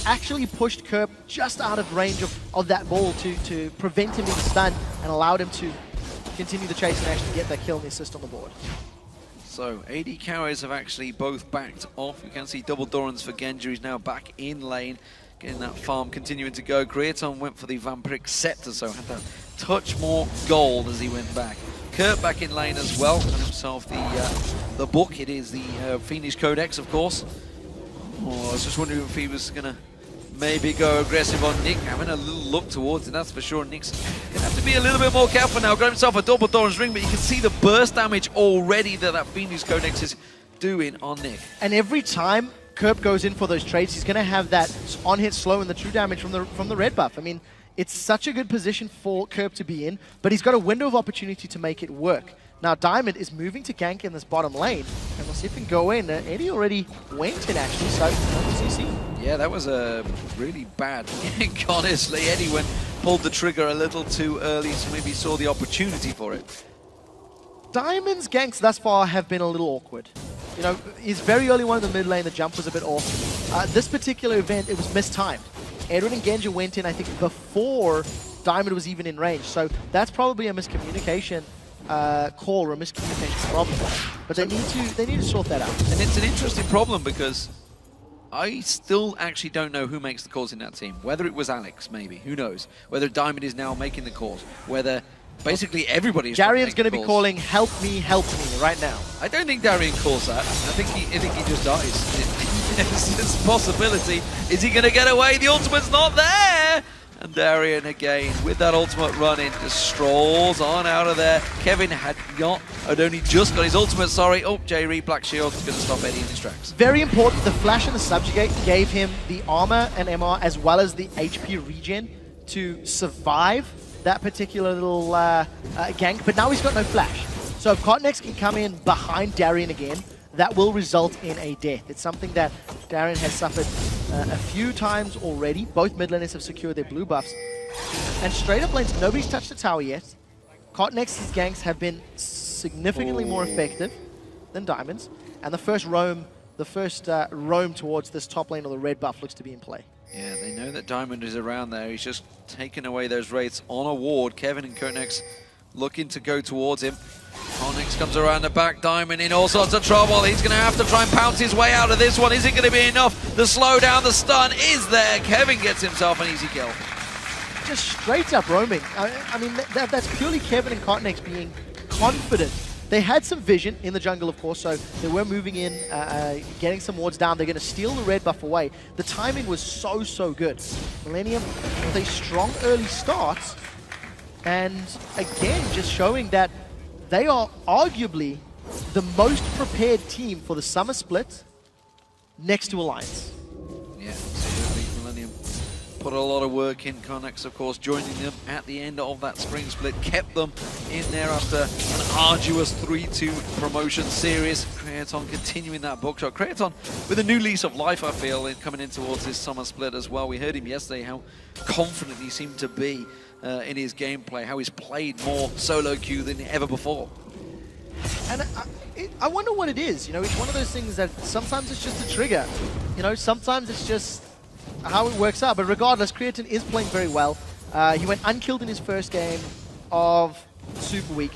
actually pushed Kerp just out of range of that ball to prevent him being stunned and allowed him to continue the chase and actually get that kill and the assist on the board. So, AD carries have actually both backed off. You can see double Dorans for Genja. He's now back in lane, getting that farm continuing to go. Creaton went for the Vampiric Scepter, so had that touch more gold as he went back. Kurt back in lane as well, and himself the book. It is the Fiendish Codex, of course. Oh, I was just wondering if he was going to maybe go aggressive on Nick, having a little look towards it, that's for sure. Nick's going to have to be a little bit more careful now. Got himself a double Doran's ring, but you can see the burst damage already that Fiendish Codex is doing on Nick. And every time Kerp goes in for those trades, he's going to have that on-hit slow and the true damage from the red buff. I mean, it's such a good position for Kerp to be in, but he's got a window of opportunity to make it work. Now Diamond is moving to gank in this bottom lane, and we'll see if he can go in. Eddie already went in actually, so CC. Yeah, that was a really bad gank, honestly. Eddie pulled the trigger a little too early, so maybe saw the opportunity for it. Diamond's ganks thus far have been a little awkward. You know, he's very early on in the mid lane, the jump was a bit off. This particular event, it was mistimed. Edward and Genja went in, I think, before Diamond was even in range, so that's probably a miscommunication call or a miscommunication problem. But they need to sort that out. And it's an interesting problem because I still actually don't know who makes the calls in that team. Whether it was Alex, maybe, who knows? Whether Diamond is now making the calls. Whether basically every is. Darian's going to be calling "Help me, help me" right now. I don't think Darian calls that. I think he just dies. It's a possibility. Is he going to get away? The ultimate's not there. And Darian again with that ultimate run in just strolls on out of there. Kevin had only just got his ultimate, sorry. Oh, J-Reed, Black Shield is going to stop Eddie in his tracks. Very important, the flash and the subjugate gave him the armor and MR as well as the HP regen to survive that particular little gank, but now he's got no flash. So if Cotnex can come in behind Darian again, that will result in a death. It's something that Darian has suffered a few times already. Both mid laners have secured their blue buffs. And straight up lanes, nobody's touched the tower yet. Cotnex's ganks have been significantly more effective than Diamond's. And the first roam towards this top lane of the red buff looks to be in play. Yeah, they know that Diamond is around there. He's just taken away those wraiths on a ward. Kevin and Cotnex looking to go towards him. Onyx comes around the back, Diamond in all sorts of trouble. He's going to have to try and pounce his way out of this one. Is it going to be enough? The slowdown, the stun is there. Kevin gets himself an easy kill. Just straight up roaming. I mean, that's purely Kevin and Cotnex being confident. They had some vision in the jungle, of course, so they were moving in, getting some wards down. They're going to steal the red buff away. The timing was so good. Millennium with a strong early start, and again, just showing that they are arguably the most prepared team for the summer split next to Alliance. Yeah, absolutely. Millennium put a lot of work in. Cotnex, of course, joining them at the end of that spring split, kept them in there after an arduous 3-2 promotion series. Creaton continuing that bookshot. Creaton with a new lease of life, I feel, coming in towards this summer split as well. We heard him yesterday, how confident he seemed to be in his gameplay, how he's played more solo queue than ever before. And I wonder what it is. You know, it's one of those things that sometimes it's just a trigger. You know, sometimes it's just how it works out. But regardless, Creaton is playing very well. He went unkilled in his first game of Superweek.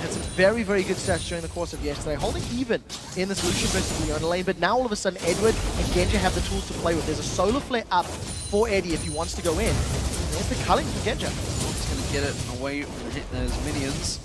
Had some very good stats during the course of yesterday, holding even in this Lucian versus Leona lane. But now all of a sudden, Edward and Genja have the tools to play with. There's a solar flare up for Eddie if he wants to go in. There's the culling for Genja. He's going to get it away from hitting those minions.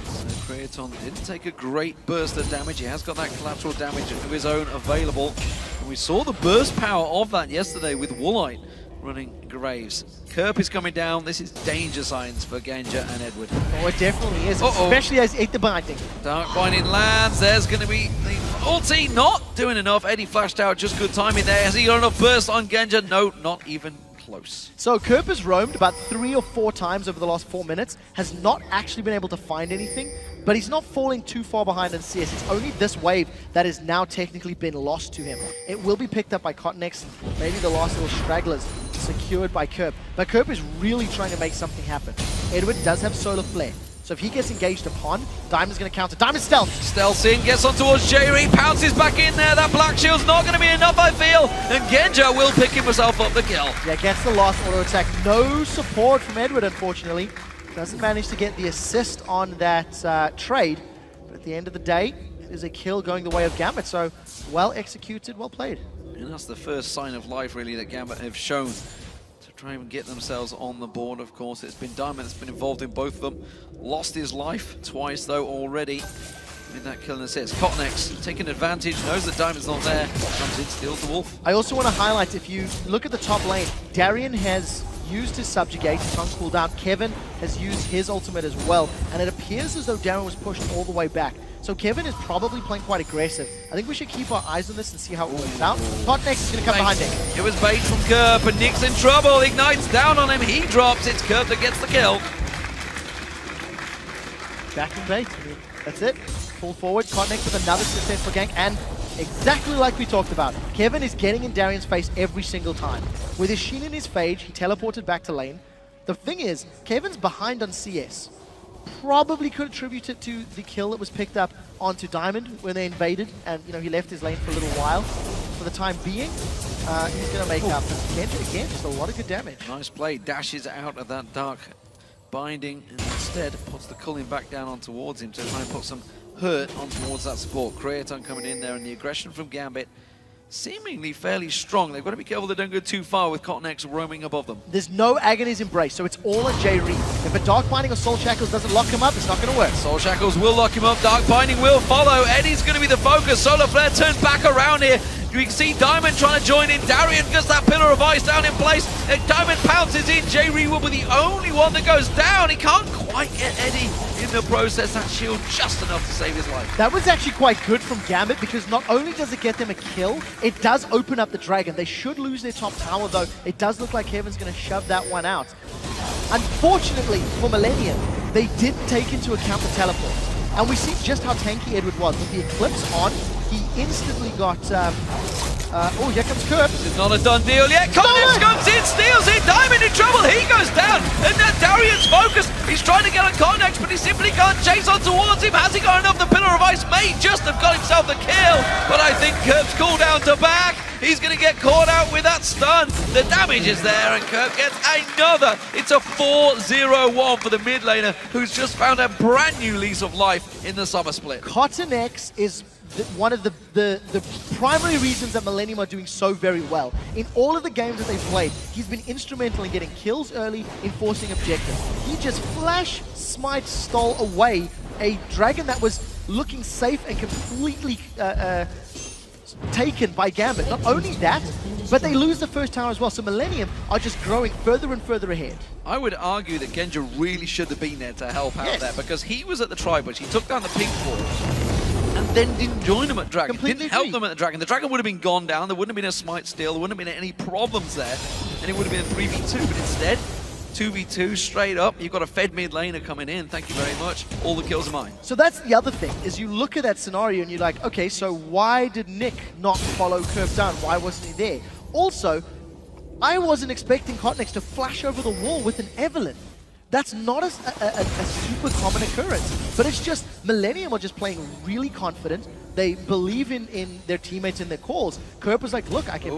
So Creaton didn't take a great burst of damage. He has got that collateral damage of his own available. And we saw the burst power of that yesterday with Woolite running Graves. Kerp is coming down. This is danger signs for Genja and Edward. Oh, it definitely is, especially as he ate the binding. Dark Binding lands. There's going to be the ulti, not doing enough. Eddie flashed out, just good timing there. Has he got enough burst on Genja? No, not even close. So Kerp has roamed about 3 or 4 times over the last 4 minutes, has not actually been able to find anything, but he's not falling too far behind in CS. It's only this wave that has now technically been lost to him. It will be picked up by Cotnex, maybe the last little stragglers secured by Kerp. But Kerp is really trying to make something happen. Edward does have Solar Flare, So if he gets engaged upon, Diamond's going to counter. Diamond stealth. Stealths in, gets on towards J-Reed, pounces back in there. That Black Shield's not going to be enough, I feel. And Genja will pick himself up the kill. Yeah, gets the last auto attack. No support from Edward, unfortunately. Doesn't manage to get the assist on that trade. But at the end of the day, it is a kill going the way of Gambit. So well executed, well played. And that's the first sign of life, really, that Gambit have shown to try and get themselves on the board, of course. It's been Diamond that's been involved in both of them. Lost his life twice, though, already in that kill and assist. Cotnex taking advantage, knows that Diamond's not there, comes in, steals the Wolf. I also want to highlight, if you look at the top lane, Darian has used his subjugate, his tongue cooldown. Kevin has used his ultimate as well, and it appears as though Darian was pushed all the way back. So Kevin is probably playing quite aggressive. I think we should keep our eyes on this and see how it works out. Cotnex is going to come behind Nick. It was bait from Kerp, and Nick's in trouble. Ignites down on him, he drops. It's Kerp that gets the kill. Back in bait. I mean, that's it. Pull forward. Cotnex with another successful gank, and exactly like we talked about, Kevin is getting in Darian's face every single time. With his Sheen in his phage, he teleported back to lane. The thing is, Kevin's behind on CS. Probably could attribute it to the kill that was picked up onto Diamond when they invaded, and he left his lane for a little while. For the time being, he's going to make up. Again, just a lot of good damage. Nice play, dashes out of that dark binding, and instead puts the culling back down on towards him to try and put some hurt on towards that support. Creaton coming in there, and the aggression from Gambit seemingly fairly strong. They've got to be careful they don't go too far with Cotnex roaming above them. There's no Agony's Embrace, so it's all on J-Reed. If a Dark Binding or Soul Shackles doesn't lock him up, it's not going to work. Soul Shackles will lock him up, Dark Binding will follow. Eddie's going to be the focus. Solar Flare turned back around here. You can see Diamond trying to join in. Darian gets that Pillar of Ice down in place. And Diamond pounces in. J-Reed will be the only one that goes down. He can't quite get Eddie in the process. That shield just enough to save his life. That was actually quite good from Gambit, because not only does it get them a kill, it does open up the Dragon. They should lose their top tower, though. It does look like Kevin's going to shove that one out. Unfortunately for Millennium, they didn't take into account the teleport. And we see just how tanky Edward was. With the Eclipse on, he instantly got... oh, here comes Kerp. This is not a done deal yet. Cotnex comes in, steals it. Diamond in trouble. He goes down. And now Darian's focused. He's trying to get on Cotnex, but he simply can't chase on towards him. Has he got enough? The Pillar of Ice may just have got himself the kill. But I think Kerp's cooldown to back. He's going to get caught out with that stun. The damage is there, and Kerp gets another. It's a 4-0-1 for the mid laner, who's just found a brand new lease of life in the summer split. Cotnex is one of the primary reasons that Millennium are doing so very well. In all of the games that they've played, he's been instrumental in getting kills early, enforcing objectives. He just flash smite stole away a Dragon that was looking safe and completely taken by Gambit. Not only that, but they lose the first tower as well. So Millennium are just growing further and further ahead. I would argue that Genja really should have been there to help out there, because he was at the Tri-Bush. He took down the pink force and then didn't join them at Dragon. Didn't help them at the Dragon. The Dragon would have been gone down. There wouldn't have been a smite steal. There wouldn't have been any problems there. And it would have been a 3v2. But instead, 2v2 straight up. You've got a fed mid laner coming in. Thank you very much. All the kills are mine. So that's the other thing, is you look at that scenario and you're like, okay, so why did Nick not follow Kerp down? Why wasn't he there? Also, I wasn't expecting Cotnex to flash over the wall with an Evelyn. That's not a super common occurrence. But it's just, Millennium are just playing really confident. They believe in their teammates and their calls. Kerp was like, look, I can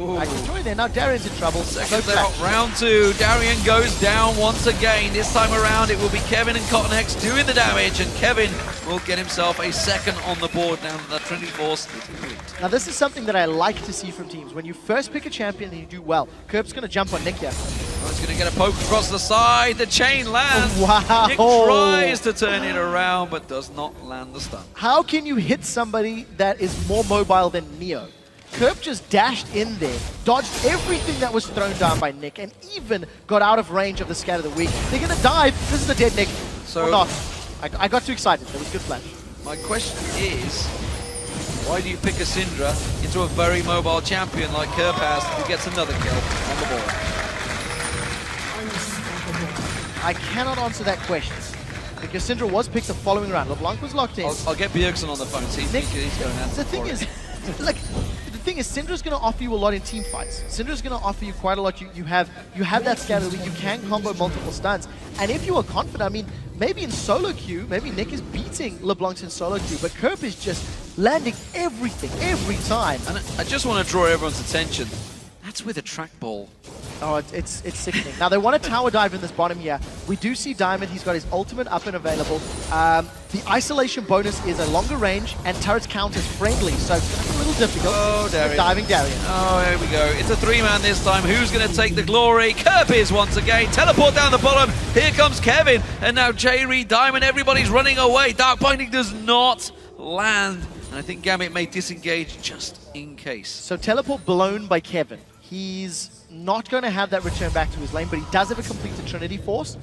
join there. Now Darian's in trouble. Seconds out, round two. Darian goes down once again. This time around, it will be Kevin and Cotnex doing the damage, and Kevin will get himself a second on the board now that the Trinity Force is complete. Now this is something that I like to see from teams. When you first pick a champion and you do well, Kerp's going to jump on Nick here. Oh, he's going to get a poke across the side. The chain lands. Wow. Nick tries to turn it around, but does not land the stun. How can you hit somebody that is more mobile than Neo? Kerp just dashed in there, dodged everything that was thrown down by Nick, and even got out of range of the Scatter the Weak. They're going to dive. This is a dead Nick. So, or not. I got too excited. There was good flash. My question is, why do you pick a Syndra into a very mobile champion like Kerp has, who gets another kill on the board? I cannot answer that question, because Syndra was picked the following round. LeBlanc was locked in. I'll get Bjergsen on the phone, see if he's going to answer. The thing is, like, thing is, Syndra's going to offer you a lot in team fights. Syndra's going to offer you quite a lot. You have that scatter where you can combo multiple stuns. And if you are confident, I mean, maybe in solo queue, maybe Nick is beating LeBlanc's in solo queue, but Kerp is just landing everything, every time. And I just want to draw everyone's attention. That's with a trackball. Oh, it's sickening. Now, they want to tower dive in this bottom here. We do see Diamond. He's got his ultimate up and available. The isolation bonus is a longer range, and turret's count is friendly, so it's a little difficult. Oh, Darien. Diving Darien. Oh, here we go. It's a 3-man this time. Who's going to take the glory? Kerp is once again. Teleport down the bottom. Here comes Kevin. And now J-Re, Diamond, everybody's running away. Dark Binding does not land. And I think Gambit may disengage just in case. So teleport blown by Kevin. He's not going to have that return back to his lane, but he does have a completed Trinity Force.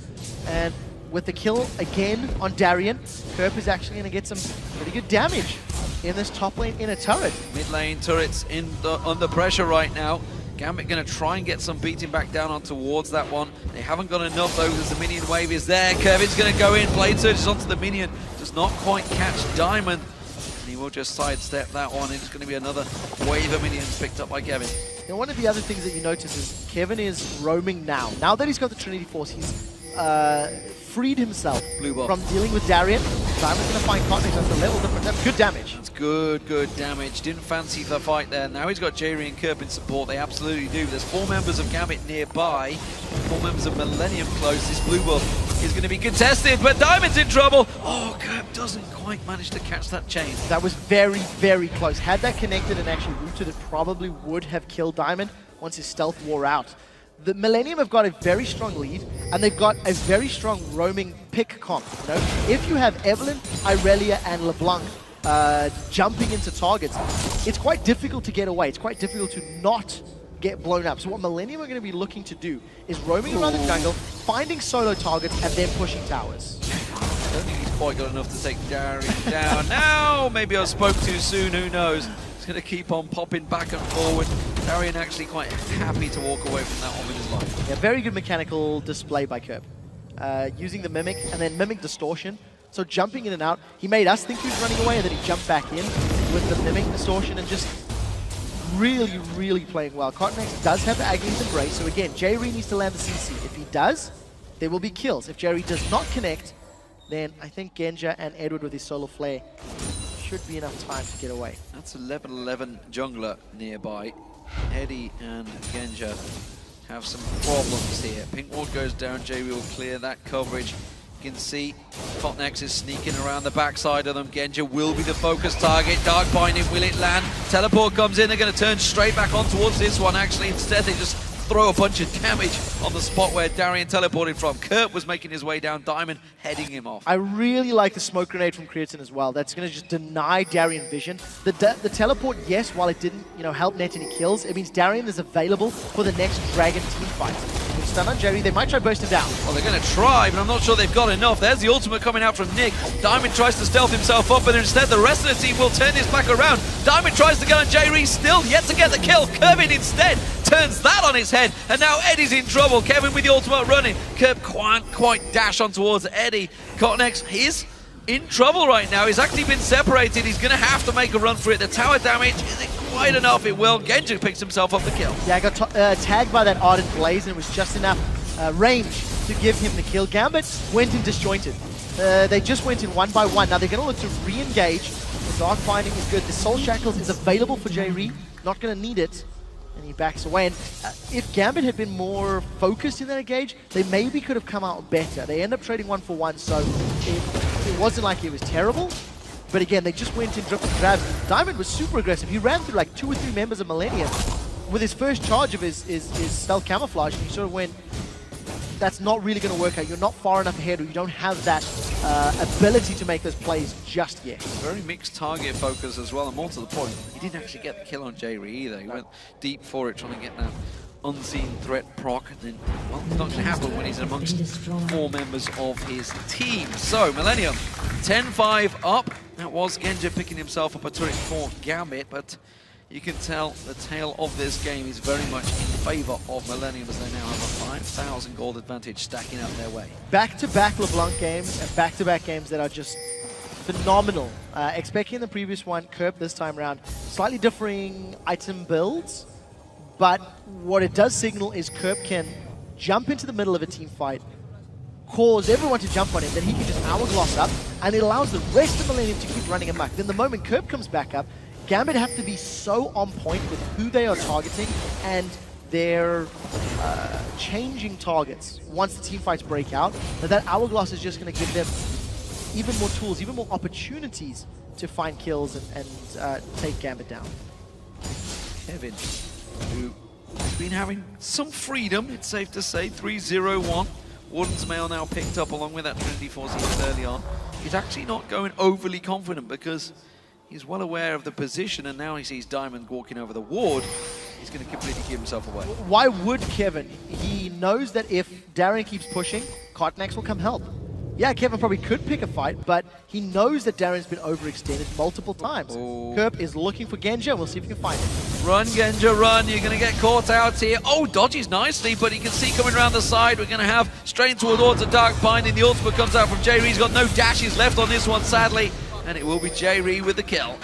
And with the kill again on Darien, Kerp is actually going to get some pretty good damage in this top lane in a turret. Mid lane turrets under pressure right now. Gambit going to try and get some beating back down on towards that one. They haven't got enough though, as the minion wave is there. Kevin's going to go in, Blade Surges onto the minion. Does not quite catch Diamond. And he will just sidestep that one. It's going to be another wave of minions picked up by Kevin. Now, one of the other things that you notice is Kevin is roaming now. Now that he's got the Trinity Force, he's freed himself from dealing with Darien. Diamond's going to find Cotnix at the level different. That's good damage. That's good damage. Didn't fancy the fight there. Now he's got J-Re and Kerp in support. They absolutely do. There's 4 members of Gambit nearby. 4 members of Millennium close. This blue buff is going to be contested, but Diamond's in trouble. Oh, Kerp doesn't quite manage to catch that chain. That was very, very close. Had that connected and actually rooted, it probably would have killed Diamond once his stealth wore out. The Millennium have got a very strong lead, and they've got a very strong roaming pick comp. You know, if you have Evelynn, Irelia, and LeBlanc jumping into targets, it's quite difficult to get away. It's quite difficult to not get blown up. So what Millennium are going to be looking to do is roaming around the jungle, finding solo targets, and then pushing towers. I don't think he's quite got enough to take Darien down. Now, maybe I spoke too soon, who knows. He's going to keep on popping back and forward. Darien actually quite happy to walk away from that one with his life. Yeah, very good mechanical display by Kerp. Using the Mimic and then Mimic Distortion. So jumping in and out. He made us think he was running away, and then he jumped back in with the Mimic Distortion and just really, really playing well. Cotnex does have the Agnes Embrace, so again, J-Re needs to land the CC. If he does, there will be kills. If J-Re does not connect, then I think Genja and Edward with his Solar Flare should be enough time to get away. That's a level 11 jungler nearby. Eddie and Genja have some problems here. Pink ward goes down, J-Re will clear that coverage. You can see Cotnex is sneaking around the backside of them. Genja will be the focus target. Dark Binding, will it land? Teleport comes in, they're going to turn straight back on towards this one. Actually, instead they just throw a bunch of damage on the spot where Darien teleported from. Kerp was making his way down, Diamond heading him off. I really like the smoke grenade from Creatine as well. That's going to just deny Darien vision. The teleport, yes, while it didn't help net any kills, it means Darien is available for the next Dragon team fight. With stun on Jerry, they might try burst him down. Well, they're going to try, but I'm not sure they've got enough. There's the ultimate coming out from Nick. Diamond tries to stealth himself up, but instead the rest of the team will turn this back around. Diamond tries to go on J-Re, still yet to get the kill. Kevin instead turns that on his head, and now Eddie's in trouble. Kevin with the ultimate running. Kerp can't quite dash on towards Eddie. Cotnex is in trouble right now. He's actually been separated. He's going to have to make a run for it. The tower damage isn't quite enough. It will. Genja picks himself up the kill. Yeah, I got tagged by that Ardent Blaze, and it was just enough range to give him the kill. Gambit went in disjointed. They just went in one by one. Now they're going to look to re-engage. The Dark Binding is good. The Soul Shackles is available for J-Re. Not going to need it. And he backs away. And if Gambit had been more focused in that engage, they maybe could have come out better. They end up trading 1 for 1, so it wasn't like it was terrible. But again, they just went in drip and grabs. Diamond was super aggressive. He ran through like 2 or 3 members of Millennium with his first charge of his stealth camouflage, and he sort of went, that's not really going to work out. You're not far enough ahead, or you don't have that ability to make those plays just yet. Very mixed target focus as well, and more to the point, he didn't actually get the kill on J-Re either. He went deep for it, trying to get that unseen threat proc, and then, well, it's not going to happen when he's amongst 4 members of his team. So, Millennium, 10-5 up. That was Genja picking himself up a turret for Gambit, but you can tell the tale of this game is very much in favor of Millennium, as they now have a 5,000 gold advantage stacking up their way. Back-to-back LeBlanc games and back-to-back games that are just phenomenal. Expecting the previous one, Kerp this time around, slightly differing item builds, but what it does signal is Kerp can jump into the middle of a team fight, cause everyone to jump on him, then he can just hourglass up, and it allows the rest of Millennium to keep running amok. Then the moment Kerp comes back up, Gambit have to be so on point with who they are targeting and their changing targets once the team fights break out, that hourglass is just going to give them even more tools, even more opportunities to find kills and take Gambit down. Kevin, who has been having some freedom, it's safe to say, 3-0-1. Warden's Mail now picked up along with that Trinity Force he had early on. He's actually not going overly confident because he's well aware of the position, and now he sees Diamond walking over the ward. He's going to completely give himself away. Why would Kevin? He knows that if Darren keeps pushing, Cotnex will come help. Yeah, Kevin probably could pick a fight, but he knows that Darren's been overextended multiple times. Kerp is looking for Genja. We'll see if he can find it. Run, Genja, run. You're going to get caught out here. Oh, dodges nicely, but he can see coming around the side. We're going to have straight towards a Dark Binding. The ultimate comes out from J-Ree. He's got no dashes left on this one, sadly. And it will be J-Ree with the kill.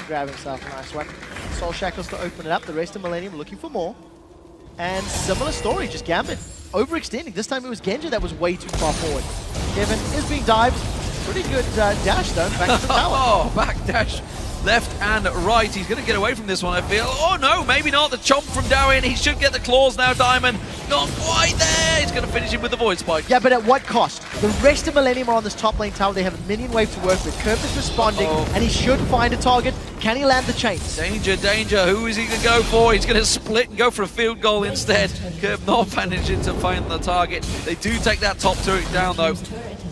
Grab himself a nice one. Soul Shackles to open it up. The rest of Millennium looking for more. And similar story, just Gambit overextending. This time it was Genja that was way too far forward. Kevin is being dived. Pretty good dash though, back to the tower. Oh, back dash. Left and right. He's going to get away from this one, I feel. Oh no, maybe not. The chomp from Darien. He should get the claws now, Diamond. Not quite there. He's going to finish him with the Void Spike. Yeah, but at what cost? The rest of Millennium are on this top lane tower. They have a minion wave to work with. Kerp is responding, and he should find a target. Can he land the chains? Danger, danger. Who is he going to go for? He's going to split and go for a field goal instead. Kerp not managing to find the target. They do take that top turret down, though.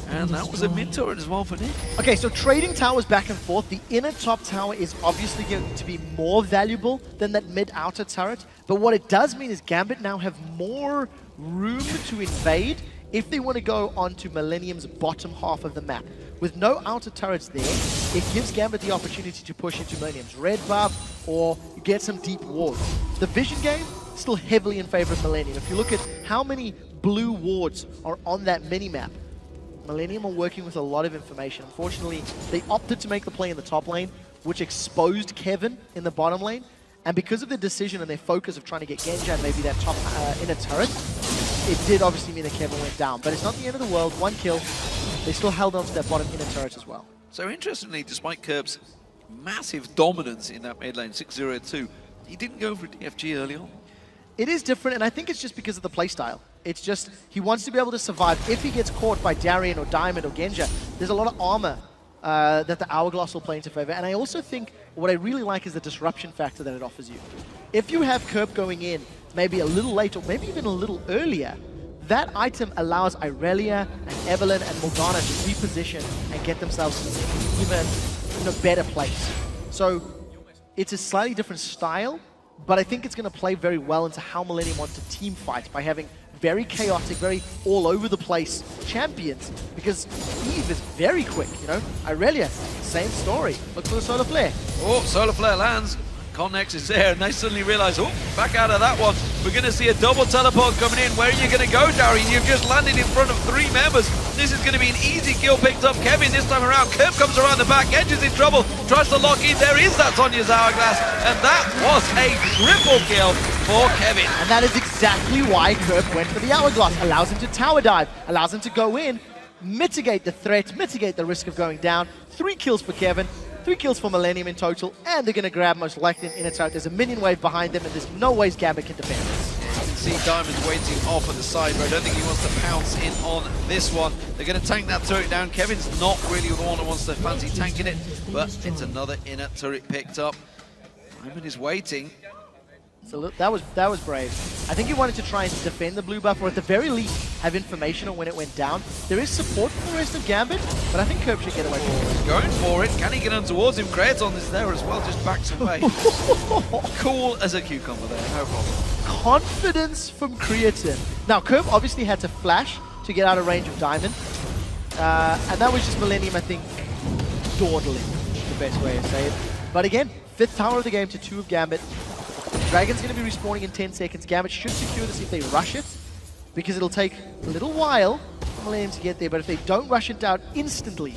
And that was a mid turret as well for Nick. Okay, so trading towers back and forth. The inner top tower is obviously going to be more valuable than that mid-outer turret. But what it does mean is Gambit now have more room to invade if they want to go onto Millennium's bottom half of the map. With no outer turrets there, it gives Gambit the opportunity to push into Millennium's red buff or get some deep wards. The vision game, still heavily in favor of Millennium. If you look at how many blue wards are on that mini-map, Millennium are working with a lot of information. Unfortunately, they opted to make the play in the top lane, which exposed Kevin in the bottom lane. And because of the decision and their focus of trying to get Genja and maybe that top inner turret, it did obviously mean that Kevin went down. But it's not the end of the world. One kill. They still held on to that bottom inner turret as well. So interestingly, despite Kerp's massive dominance in that mid lane, 6-0-2, he didn't go for DFG early on. It is different, and I think it's just because of the playstyle. It's just, he wants to be able to survive. If he gets caught by Darien or Diamond or Genja, there's a lot of armor that the Hourglass will play into favor. And I also think what I really like is the disruption factor that it offers you. If you have Kerp going in maybe a little late or maybe even a little earlier, that item allows Irelia and Evelyn and Morgana to reposition and get themselves even in a better place. So it's a slightly different style, but I think it's going to play very well into how Millennium want to team fight by having very chaotic, very all-over-the-place champions, because Eve is very quick, you know? Irelia, same story. Look for the Solar Flare. Oh, Solar Flare lands. Connex is there, and they suddenly realize, oh, back out of that one. We're going to see a double teleport coming in. Where are you going to go, Darien? You've just landed in front of 3 members. This is going to be an easy kill picked up. Kevin this time around. Kerp comes around the back, Edge is in trouble, tries to lock in. There is that Sonya's Hourglass, and that was a triple kill for Kevin. And that is exactly why Kerp went for the Hourglass. Allows him to tower dive, allows him to go in, mitigate the threat, mitigate the risk of going down. 3 kills for Kevin. 3 kills for Millennium in total, and they're going to grab most likely an inner turret. There's a minion wave behind them, and there's no ways Gambit can defend this. You can see Diamond's waiting off at the side, but I don't think he wants to pounce in on this one. They're going to tank that turret down. Kevin's not really the one who wants to fancy tanking it, but it's another inner turret picked up. Diamond is waiting. So that was brave. I think he wanted to try and defend the blue buff, or at the very least have information on when it went down. There is support from the rest of Gambit, but I think Kerp should get away from it. He's going for it. Can he get on towards him? Kraton is there as well, just backs away. Cool as a cucumber there, no problem. Confidence from Creatine. Now, Kerp obviously had to flash to get out of range of Diamond, and that was just Millennium, I think, dawdling, the best way to say it. But again, 5th tower of the game to 2 of Gambit. Dragon's going to be respawning in 10 seconds. Gambit should secure this if they rush it, because it'll take a little while for Millennium to get there, but if they don't rush it down instantly,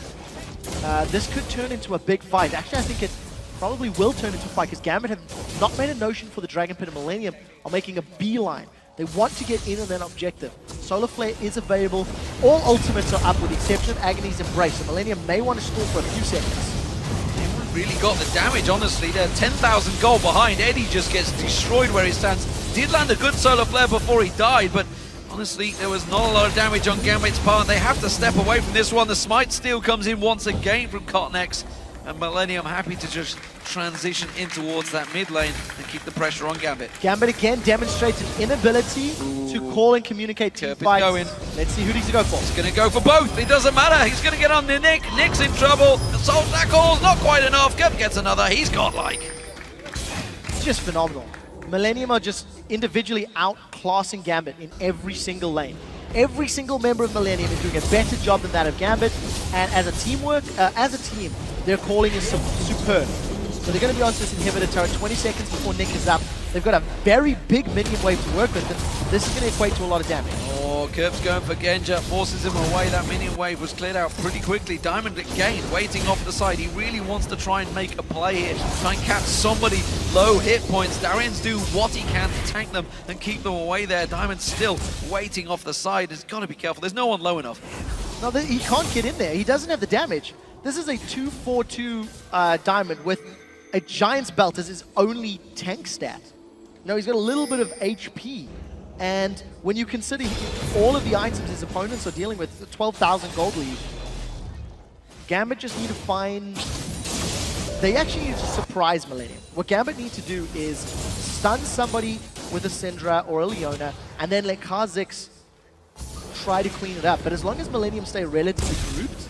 this could turn into a big fight. Actually, I think it probably will turn into a fight because Gambit have not made a notion for the Dragon Pit, and Millennium are making a beeline. They want to get in on that objective. Solar Flare is available. All ultimates are up with the exception of Agony's Embrace. So Millennium may want to stall for a few seconds. Really got the damage, honestly. They're 10,000 gold behind. Eddie just gets destroyed where he stands. Did land a good Solar Flare before he died, but honestly, there was not a lot of damage on Gambit's part. They have to step away from this one. The Smite Steal comes in once again from Cotnex, and Millennium happy to just transition in towards that mid lane and keep the pressure on Gambit. Gambit again demonstrates an inability to call and communicate team fights. Going. Let's see who needs to go for. He's going to go for both. It doesn't matter. He's going to get on the Nick. Nick's in trouble. Soul Shackles, not quite enough. Kerp gets another. He's got like. It's just phenomenal. Millennium are just individually outclassing Gambit in every single lane. Every single member of Millennium is doing a better job than that of Gambit, and as a team, their calling is superb. So they're going to be onto this inhibitor turret 20 seconds before Nick is up. They've got a very big minion wave to work with, and this is going to equate to a lot of damage. Oh, Kerp's going for Genja, forces him away. That minion wave was cleared out pretty quickly. Diamond again, waiting off the side. He really wants to try and make a play here, try and catch somebody low hit points. Darian's do what he can to tank them and keep them away there. Diamond's still waiting off the side. He's got to be careful. There's no one low enough. No, he can't get in there. He doesn't have the damage. This is a 2-4-2 Diamond with a Giant's Belt as his only tank stat. No, he's got a little bit of HP. And when you consider all of the items his opponents are dealing with, the 12,000 gold lead, Gambit just need to find... They actually need to surprise Millennium. What Gambit need to do is stun somebody with a Syndra or a Leona, and then let Kha'Zix try to clean it up. But as long as Millennium stay relatively grouped,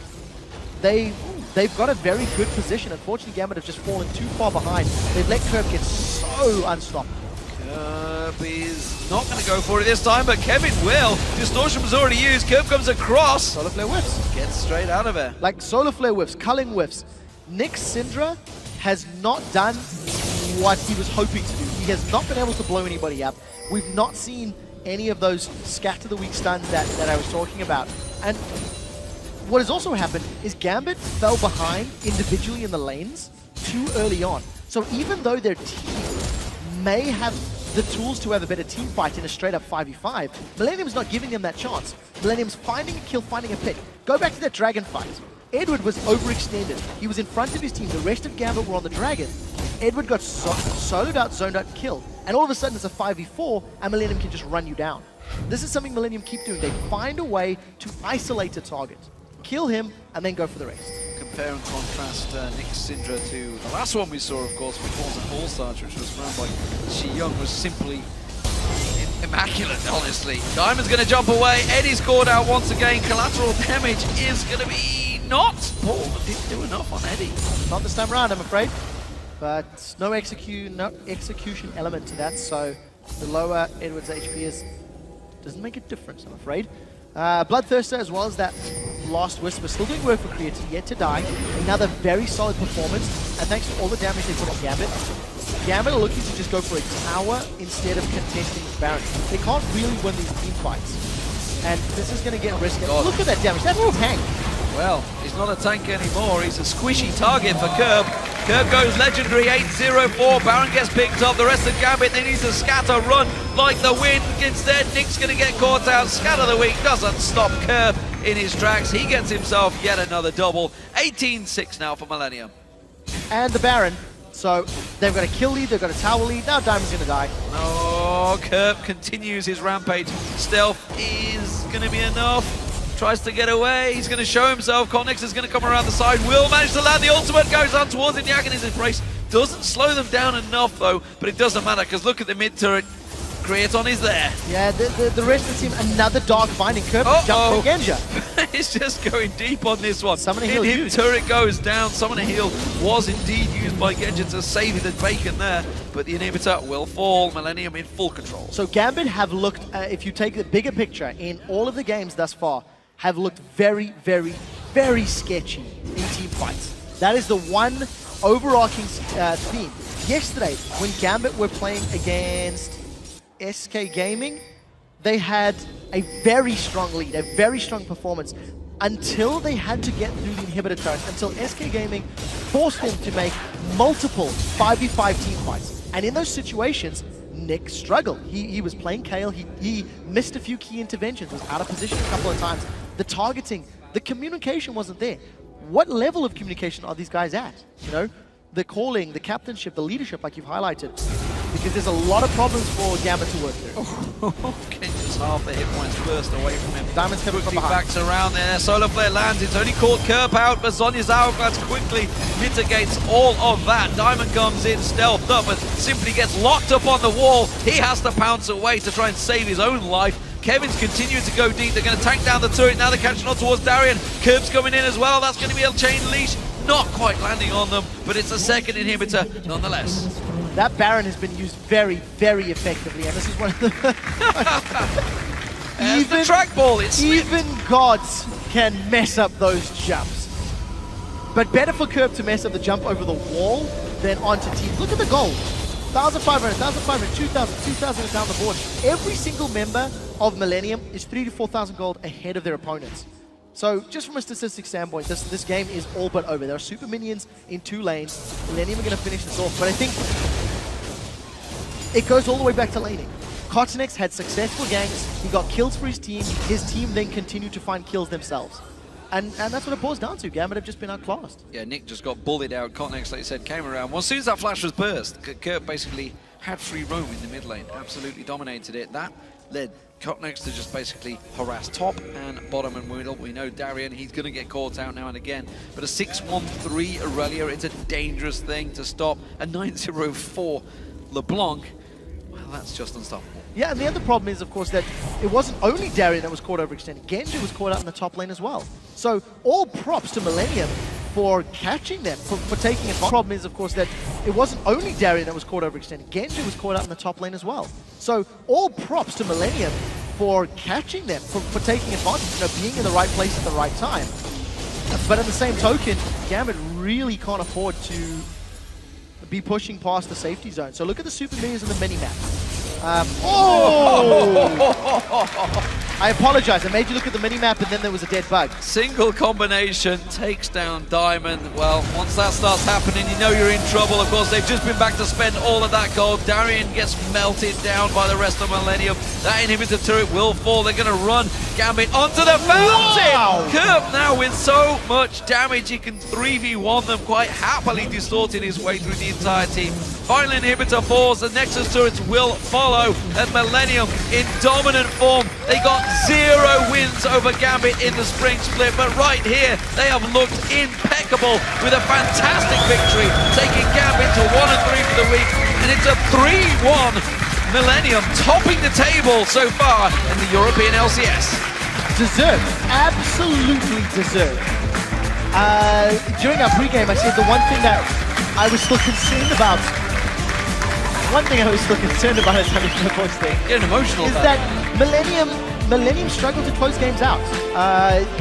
they've got a very good position. Unfortunately, Gambit have just fallen too far behind. They've let Kerp get so unstoppable. Kerp is not going to go for it this time, but Kevin will. Distortion was already used. Kerp comes across. Solar Flare whiffs. Gets straight out of it. Like Solar Flare whiffs, culling whiffs. Nick's Syndra has not done what he was hoping to do. He has not been able to blow anybody up. We've not seen any of those scatter the weak stuns that I was talking about. And what has also happened is Gambit fell behind individually in the lanes too early on. So even though their team may have the tools to have a better team fight in a straight-up 5v5, Millennium's not giving them that chance. Millennium's finding a kill, finding a pick. Go back to that Dragon fight. Edward was overextended. He was in front of his team. The rest of Gambit were on the Dragon. Edward got soloed out, zoned out, killed. And all of a sudden it's a 5v4 and Millennium can just run you down. This is something Millennium keep doing. They find a way to isolate a target, kill him, and then go for the rest. Compare and contrast Nick's Syndra to the last one we saw, of course, which was an All-Stars, which was run by Shi Young, was simply immaculate, honestly. Diamond's going to jump away. Eddie's caught out once again. Collateral damage is going to be not Paul, but didn't do enough on Eddie. Not this time around, I'm afraid. But no execution element to that, so the lower Edward's HP is doesn't make a difference, I'm afraid. Bloodthirster, as well as that Last Whisper, still doing work for Creatine, yet to die. Another very solid performance, and thanks to all the damage they put on Gambit. Gambit are looking to just go for a tower instead of contesting the Baron. They can't really win these team fights, and this is going to get risky. Look at that damage, that's a tank. Well, he's not a tank anymore, he's a squishy target for Kerp. Kerp goes legendary, 8-0-4, Baron gets picked up, the rest of Gambit, they need to scatter, run like the wind. Instead, Nick's going to get caught out, Scatter the Weak doesn't stop Kerp in his tracks. He gets himself yet another double, 18-6 now for Millennium. And the Baron, so they've got a kill lead, they've got a tower lead, now Diamond's going to die. Oh, Kerp continues his rampage. Stealth is going to be enough. Tries to get away, he's going to show himself. Connix is going to come around the side, will manage to land the ultimate, goes on towards him. The Agony's Embrace doesn't slow them down enough though, but it doesn't matter because look at the mid turret. Creaton is there. Yeah, the rest of the team, another dark finding. Kerp jump for Genja. He's just going deep on this one. Summon a heal used. Turret goes down, Summon a heal was indeed used by Genja to save the bacon there, but the inhibitor will fall. Millennium in full control. So Gambit have looked, if you take the bigger picture, in all of the games thus far, have looked very, very, very sketchy in team fights. That is the one overarching theme. Yesterday, when Gambit were playing against SK Gaming, they had a very strong lead, a very strong performance. until they had to get through the inhibitor turrets, until SK Gaming forced them to make multiple 5v5 team fights. And in those situations, Nick struggled. He was playing Kale, he missed a few key interventions, was out of position a couple of times. The targeting, the communication wasn't there. What level of communication are these guys at? You know, the calling, the captainship, the leadership, like you've highlighted. Because there's a lot of problems for Gambit to work through. Kenja's half the hit points burst away from him. Diamond's coming from Quickly behind. backs around there. Solar Flare lands. It's only caught Kerp out, but Zonya's hourglass quickly mitigates all of that. Diamond comes in stealthed up, but simply gets locked up on the wall. He has to pounce away to try and save his own life. Kevin's continuing to go deep. They're going to tank down the turret. Now they're catching on towards Darian. Kerp's coming in as well. That's going to be a chain leash. Not quite landing on them, but it's a second inhibitor nonetheless. That Baron has been used very, very effectively, and this is one of the... the trackball, even gods can mess up those jumps. But better for Kerp to mess up the jump over the wall than onto team. Look at the gold. 1,500, 1,500, 2,000, 2,000 is down the board. Every single member of Millennium is 3,000 to 4,000 gold ahead of their opponents. So just from a statistics standpoint, this game is all but over. There are super minions in 2 lanes. Millennium are going to finish this off, but I think it goes all the way back to laning. Cottonex had successful ganks, he got kills for his team then continued to find kills themselves. And that's what it boils down to. Gambit have just been outclassed. Yeah, Nick just got bullied out. Cottonex, like you said, came around. Well, as soon as that flash was burst, Kerp basically had free roam in the mid lane, absolutely dominated it. That led Cottonex to just basically harass top and bottom and middle. We know Darian, he's going to get caught out now and again. But a 6-1-3 Aurelia, it's a dangerous thing to stop. A 9-0-4 LeBlanc, well, that's just unstoppable. Yeah, and the other problem is, of course, that it wasn't only Darian that was caught overextended. Genji was caught out in the top lane as well. So all props to Millennium for catching them, for taking it. The problem is, of course, that it wasn't only Darian that was caught overextended. Genji was caught out in the top lane as well. So all props to Millennium for catching them, for taking advantage, you know, being in the right place at the right time. But at the same token, Gambit really can't afford to be pushing past the safety zone. So look at the super minions in the mini-map. I apologize, I made you look at the mini-map and then there was a dead bug. Single combination takes down Diamond. Well, once that starts happening, you know you're in trouble. Of course, they've just been back to spend all of that gold. Darian gets melted down by the rest of Millennium. That inhibitor turret will fall. They're going to run Gambit onto the fountain! Wow. Kerp now with so much damage, he can 3v1 them quite happily, distorting his way through the entire team. Final inhibitor falls, the Nexus turrets will follow, and Millennium in dominant form. They got 0 wins over Gambit in the spring split, but right here, they have looked impeccable with a fantastic victory, taking Gambit to 1-3 for the week, and it's a 3-1 Millennium, topping the table so far in the European LCS. Deserved, absolutely deserved. During our pregame, I said the one thing that I was still concerned about is having no voice there. Getting emotional is about that Millennium struggled to close games out.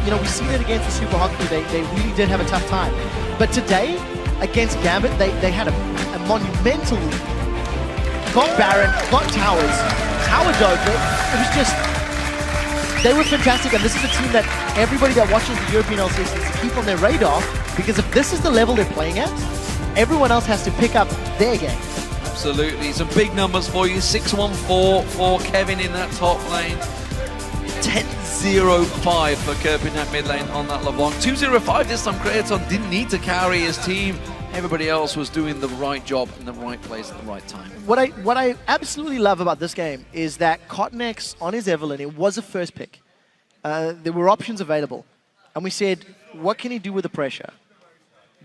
You know, we've seen it against the Super Hockey. They really did have a tough time. But today, against Gambit, they had a monumental lead. Got Baron, got Towers, Tower Dog. It was just, they were fantastic. And this is a team that everybody that watches the European LCS needs to keep on their radar, because if this is the level they're playing at, everyone else has to pick up their game. Absolutely, some big numbers for you. 6-1-4 for Kevin in that top lane. 10-0-5 for Kerp in that mid lane on that LeBlanc. 2-0-5 this time. Kraton didn't need to carry his team. Everybody else was doing the right job in the right place at the right time. What I absolutely love about this game is that Cottonex on his Evelyn, it was a first pick. There were options available. And we said, what can he do with the pressure?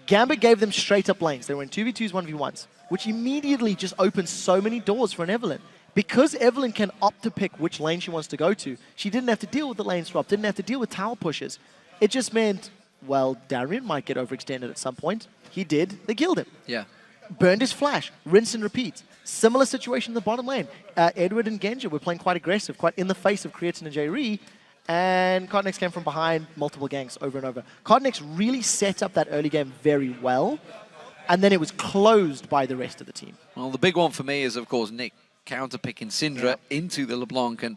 Gambit gave them straight up lanes. They were in 2v2s, 1v1s, which immediately just opens so many doors for an Evelyn. Because Evelyn can opt to pick which lane she wants to go to, she didn't have to deal with the lane swap, didn't have to deal with tower pushes. It just meant, well, Darian might get overextended at some point. He did. They killed him. Yeah. Burned his flash. Rinse and repeat. Similar situation in the bottom lane. Edward and Genji were playing quite aggressive, quite in the face of Creatine and J-Ree. And Cottonex came from behind, multiple ganks over and over. Cottonex really set up that early game very well, and then it was closed by the rest of the team. Well, the big one for me is, of course, Nick counter-picking Syndra into the LeBlanc, and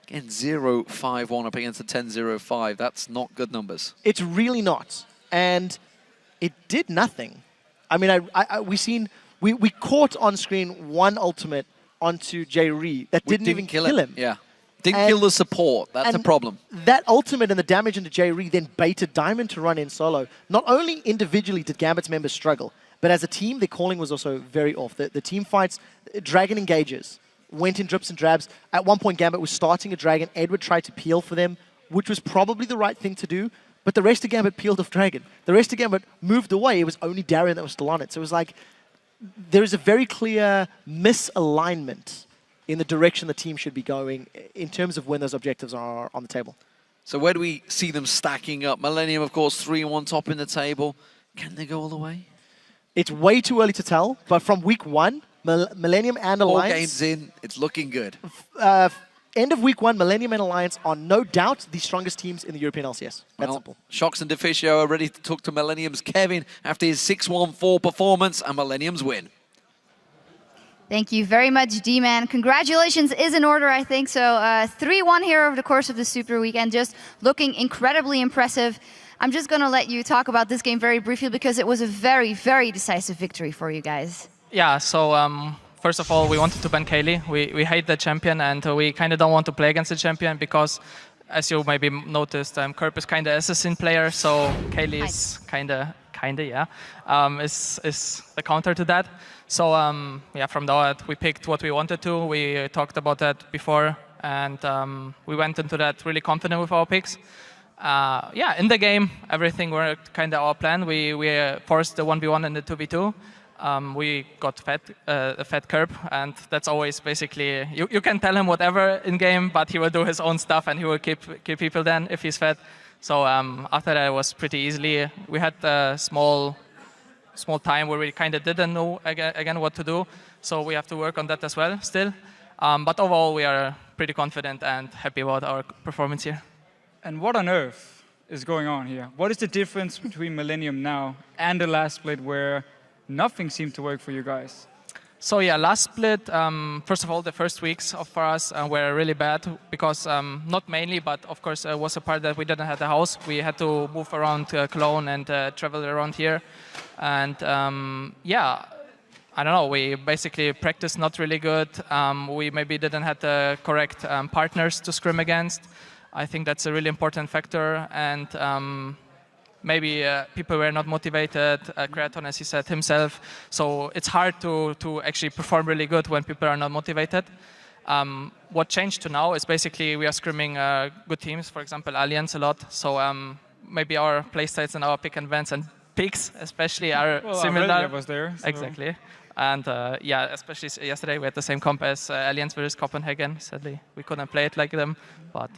Again, 0-5-1 up against the 10-0-5. That's not good numbers. It's really not. And it did nothing. I mean, we caught on screen one ultimate onto J-Ree that didn't even kill him. Yeah. Didn't kill the support. That's a problem. That ultimate and the damage into J-Ree then baited Diamond to run in solo. Not only individually did Gambit's members struggle, but as a team, their calling was also very off. The team fights, Dragon engages, went in drips and drabs. At one point, Gambit was starting a Dragon. Edward tried to peel for them, which was probably the right thing to do. But the rest of Gambit peeled off Dragon. The rest of Gambit moved away. It was only Darien that was still on it. So it was like, there is a very clear misalignment in the direction the team should be going in terms of when those objectives are on the table. So where do we see them stacking up? Millennium, of course, 3-1 top in the table. Can they go all the way? It's way too early to tell, but from week 1, Millennium and Alliance... 4 games in, it's looking good. End of week 1, Millennium and Alliance are no doubt the strongest teams in the European LCS. That's simple. Shox and Deficio are ready to talk to Millennium's Kevin after his 6-1-4 performance and Millennium's win. Thank you very much, D-Man. Congratulations is in order, I think. So 3-1 here over the course of the Super Week and just looking incredibly impressive. I'm just going to let you talk about this game very briefly because it was a very, very decisive victory for you guys. Yeah, so first of all, we wanted to ban Kaylee. We hate the champion and we kind of don't want to play against the champion because, as you maybe noticed, Kerp is kind of assassin player, so Kaylee is kind of, yeah, is the counter to that. So yeah, from that we picked what we wanted to. We talked about that before, and we went into that really confident with our picks. Yeah, in the game, everything worked kind of our plan. We forced the 1v1 and the 2v2. We got a fed Kerp, and that's always basically, you can tell him whatever in game, but he will do his own stuff and he will keep people then if he's fed. So after that, it was pretty easily. We had a small time where we kind of didn't know again what to do, so we have to work on that as well still. But overall, we are pretty confident and happy about our performance here. And what on earth is going on here? What is the difference between Millennium now and the last split where nothing seemed to work for you guys? So yeah, last split, first of all, the first weeks for us were really bad because, not mainly, but of course it was a part that we didn't have the house. We had to move around Cologne and travel around here. And yeah, I don't know, we basically practiced not really good. We maybe didn't have the correct partners to scrim against. I think that's a really important factor. And maybe people were not motivated, Creaton, as he said himself. So it's hard to actually perform really good when people are not motivated. What changed to now is basically we are scrimming good teams, for example, Alliance a lot. So maybe our playstyles and our pick and bans and picks especially are similar. Aurelia was there. So. Exactly. And yeah, especially yesterday we had the same comp as Alliance versus Copenhagen. Sadly, we couldn't play it like them, but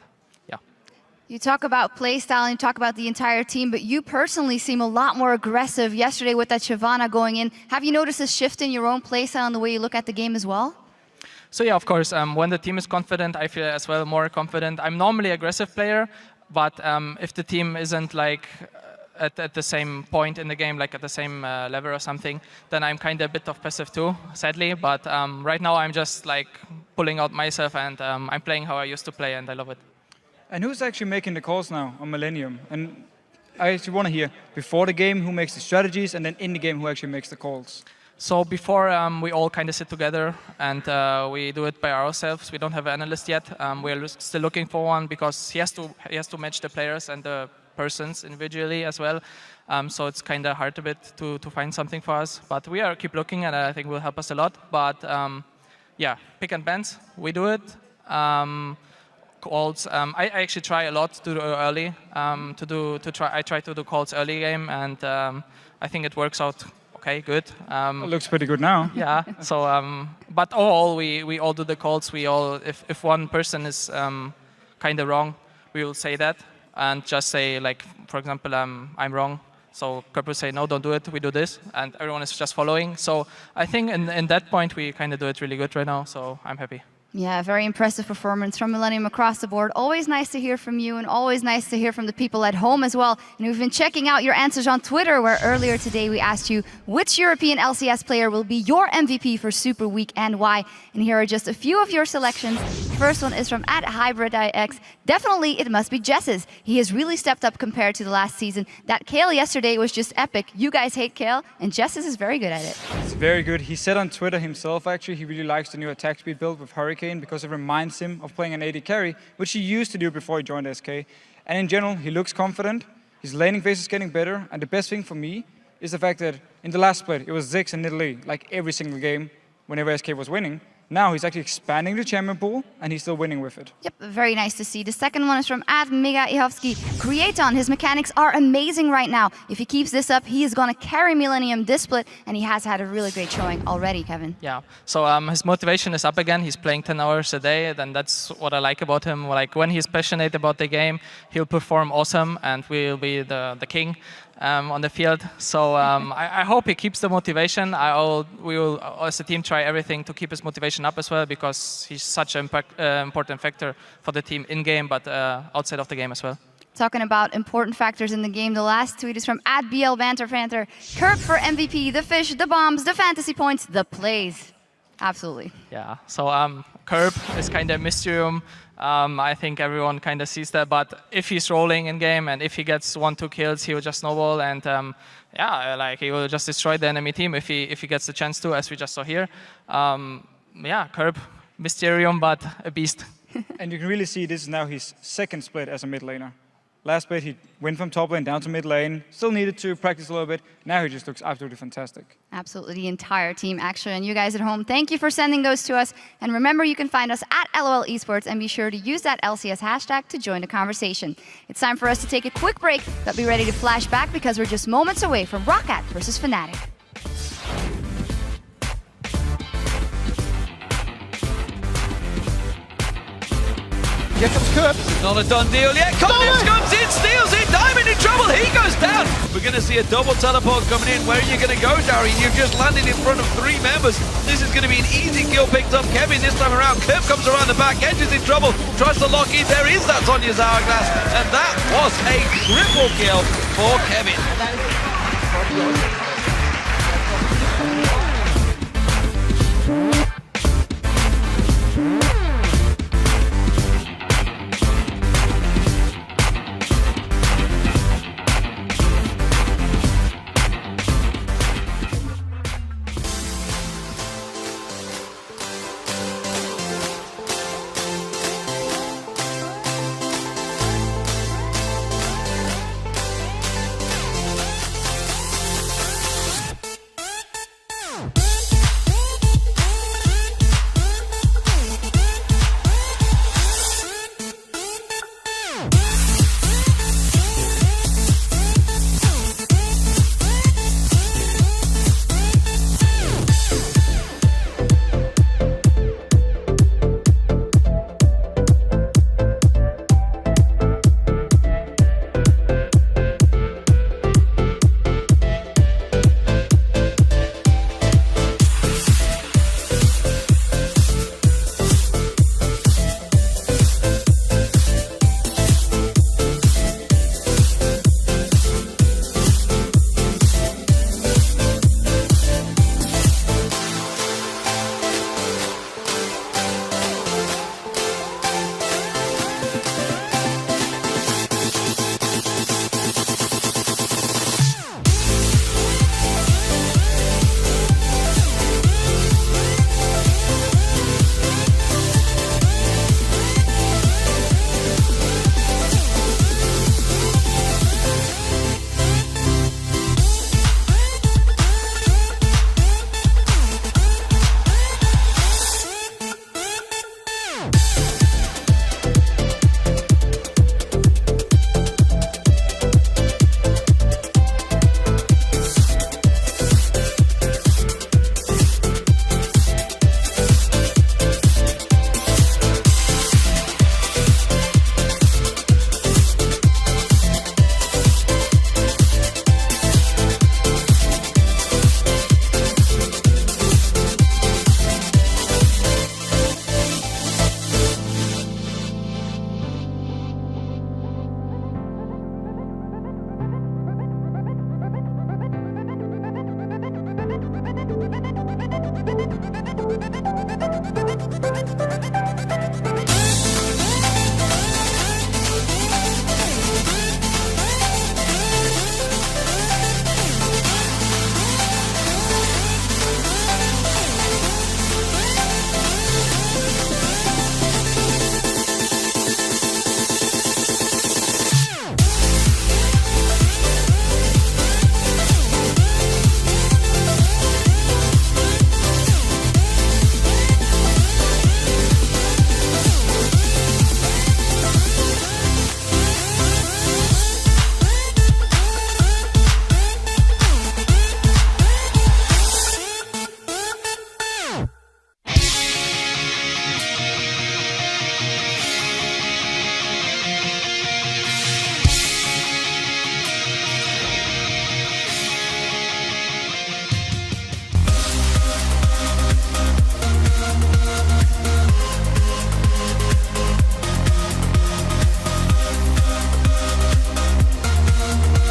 you talk about playstyle and you talk about the entire team, but you personally seem a lot more aggressive yesterday with that Shyvana going in. Have you noticed a shift in your own playstyle and the way you look at the game as well? So yeah, of course. When the team is confident, I feel as well more confident. I'm normally an aggressive player, but if the team isn't like at the same point in the game, like at the same level or something, then I'm kind of a bit of passive too, sadly. But right now I'm just like pulling out myself and I'm playing how I used to play and I love it. And who's actually making the calls now on Millennium? And I actually want to hear, before the game, who makes the strategies, and then in the game, who actually makes the calls? So before, we all kind of sit together, and we do it by ourselves. We don't have an analyst yet. We're still looking for one, because he has to match the players and the persons individually as well. So it's kind of hard a bit to find something for us. But we keep looking, and I think will help us a lot. But yeah, pick and bans, we do it. Calls. I actually try a lot to do early. I try to do calls early game, and I think it works out okay, good. It looks pretty good now. Yeah. So, but overall, we all do the calls. We all, if one person is kind of wrong, we will say that and just say like, for example, I'm wrong. So Kerp will say no, don't do it. We do this, and everyone is just following. So I think in that point we kind of do it really good right now. So I'm happy. Yeah, very impressive performance from Millennium across the board. Always nice to hear from you and always nice to hear from the people at home as well. And we've been checking out your answers on Twitter, where earlier today we asked you which European LCS player will be your MVP for Super Week and why. And here are just a few of your selections. first one is from @HybridIX. Definitely, it must be Jess's. He has really stepped up compared to the last season. That Kale yesterday was just epic. You guys hate Kale, and Jess's is very good at it. It's very good. He said on Twitter himself, actually, he really likes the new attack speed build with Hurricane because it reminds him of playing an AD carry, which he used to do before he joined SK. And in general, he looks confident. His laning phase is getting better. And the best thing for me is the fact that in the last split, it was Ziggs and Nidalee, like every single game whenever SK was winning. Now he's actually expanding the champion pool, and he's still winning with it. Yep, very nice to see. The second one is from @Mega-Ihovsky. Creaton, his mechanics are amazing right now. If he keeps this up, he is going to carry Millennium this split, and he has had a really great showing already, Kevin. Yeah, so his motivation is up again. He's playing 10 hours a day, and that's what I like about him. Like when he's passionate about the game, he'll perform awesome, and we'll be the king on the field. So I hope he keeps the motivation. We will, as a team, try everything to keep his motivation up as well, because he's such an important factor for the team in-game, but outside of the game as well. Talking about important factors in the game, the last tweet is from @BLBanterFanter. Kirk for MVP, the fish, the bombs, the fantasy points, the plays. Absolutely. Yeah, so Curb is kind of a mysterium. I think everyone kind of sees that, but if he's rolling in game and if he gets 1-2 kills, he will just snowball, and yeah, like he will just destroy the enemy team if he gets the chance to, as we just saw here. Yeah, Curb, mysterium, but a beast. And you can really see this is now his second split as a mid laner. Last split, he went from top lane down to mid lane. Still needed to practice a little bit. Now he just looks absolutely fantastic. Absolutely, the entire team, actually. And you guys at home, thank you for sending those to us. And remember, you can find us at LOL Esports, and be sure to use that LCS hashtag to join the conversation. It's time for us to take a quick break, but be ready to flash back because we're just moments away from Roccat versus Fnatic. Here comes Curb. Not a done deal yet. Cognix comes in, steals it. Diamond in trouble. He goes down. We're going to see a double teleport coming in. Where are you going to go, Dari? You've just landed in front of 3 members. This is going to be an easy kill picked up. Kevin this time around. Clip comes around the back. Edge is in trouble. Tries to lock in. There is that Sonya's Hourglass. And that was a triple kill for Kevin.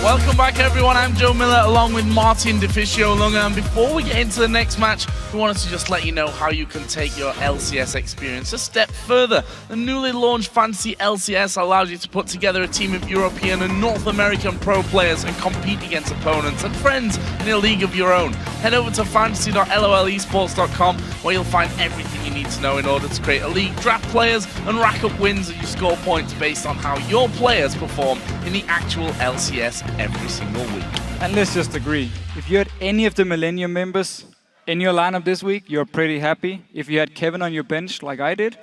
Welcome back, everyone. I'm Joe Miller along with Martin Deficio Lunga. And before we get into the next match, we wanted to just let you know how you can take your LCS experience a step further. The newly launched Fantasy LCS allows you to put together a team of European and North American pro players and compete against opponents and friends in a league of your own. Head over to fantasy.lolesports.com where you'll find everything you need to know in order to create a league, draft players, and rack up wins as you score points based on how your players perform in the actual LCS every single week. And let's just agree, if you had any of the Millennium members in your lineup this week, you're pretty happy. If you had Kevin on your bench like I did,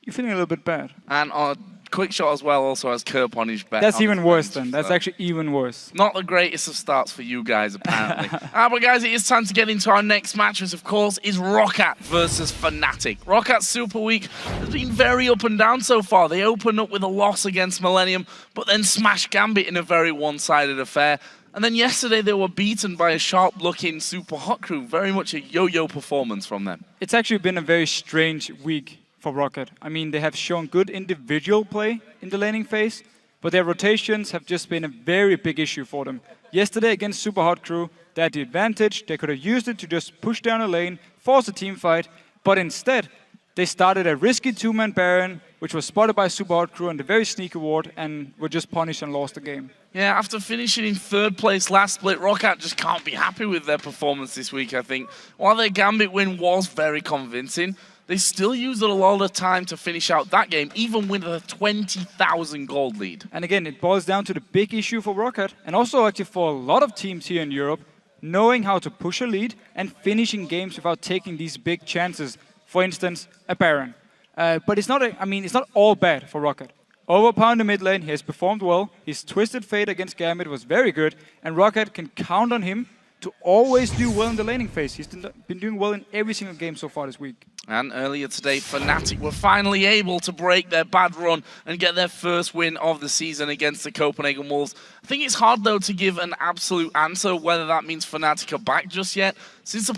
you're feeling a little bit bad. And our quick shot as well also has Kerp on his bench. That's even worse then. That's actually even worse. Not the greatest of starts for you guys, apparently. But guys, it is time to get into our next match, which of course is Roccat versus Fnatic. Rockat's Super Week has been very up and down so far. They opened up with a loss against Millennium, but then smashed Gambit in a very one-sided affair. And then yesterday they were beaten by a sharp-looking Super Hot Crew. Very much a yo-yo performance from them. It's actually been a very strange week for Roccat. I mean, they have shown good individual play in the laning phase, but their rotations have just been a very big issue for them. Yesterday against Super Hot Crew, they had the advantage. They could have used it to just push down a lane, force a team fight, but instead, they started a risky two-man Baron, which was spotted by Super Hot Crew on the very sneaky ward, and were just punished and lost the game. Yeah, after finishing in third place last split, Roccat just can't be happy with their performance this week, I think. While their Gambit win was very convincing, they still used a lot of time to finish out that game, even with a 20,000 gold lead. And again, it boils down to the big issue for Roccat, and also actually for a lot of teams here in Europe, knowing how to push a lead and finishing games without taking these big chances. For instance, a Baron. But it's not, it's not all bad for Roccat. Overpower in the mid lane, he has performed well. His Twisted Fate against Gambit was very good, and Roccat can count on him to always do well in the laning phase. He's been doing well in every single game so far this week. And earlier today, Fnatic were finally able to break their bad run and get their first win of the season against the Copenhagen Wolves. I think it's hard, though, to give an absolute answer whether that means Fnatic are back just yet, since the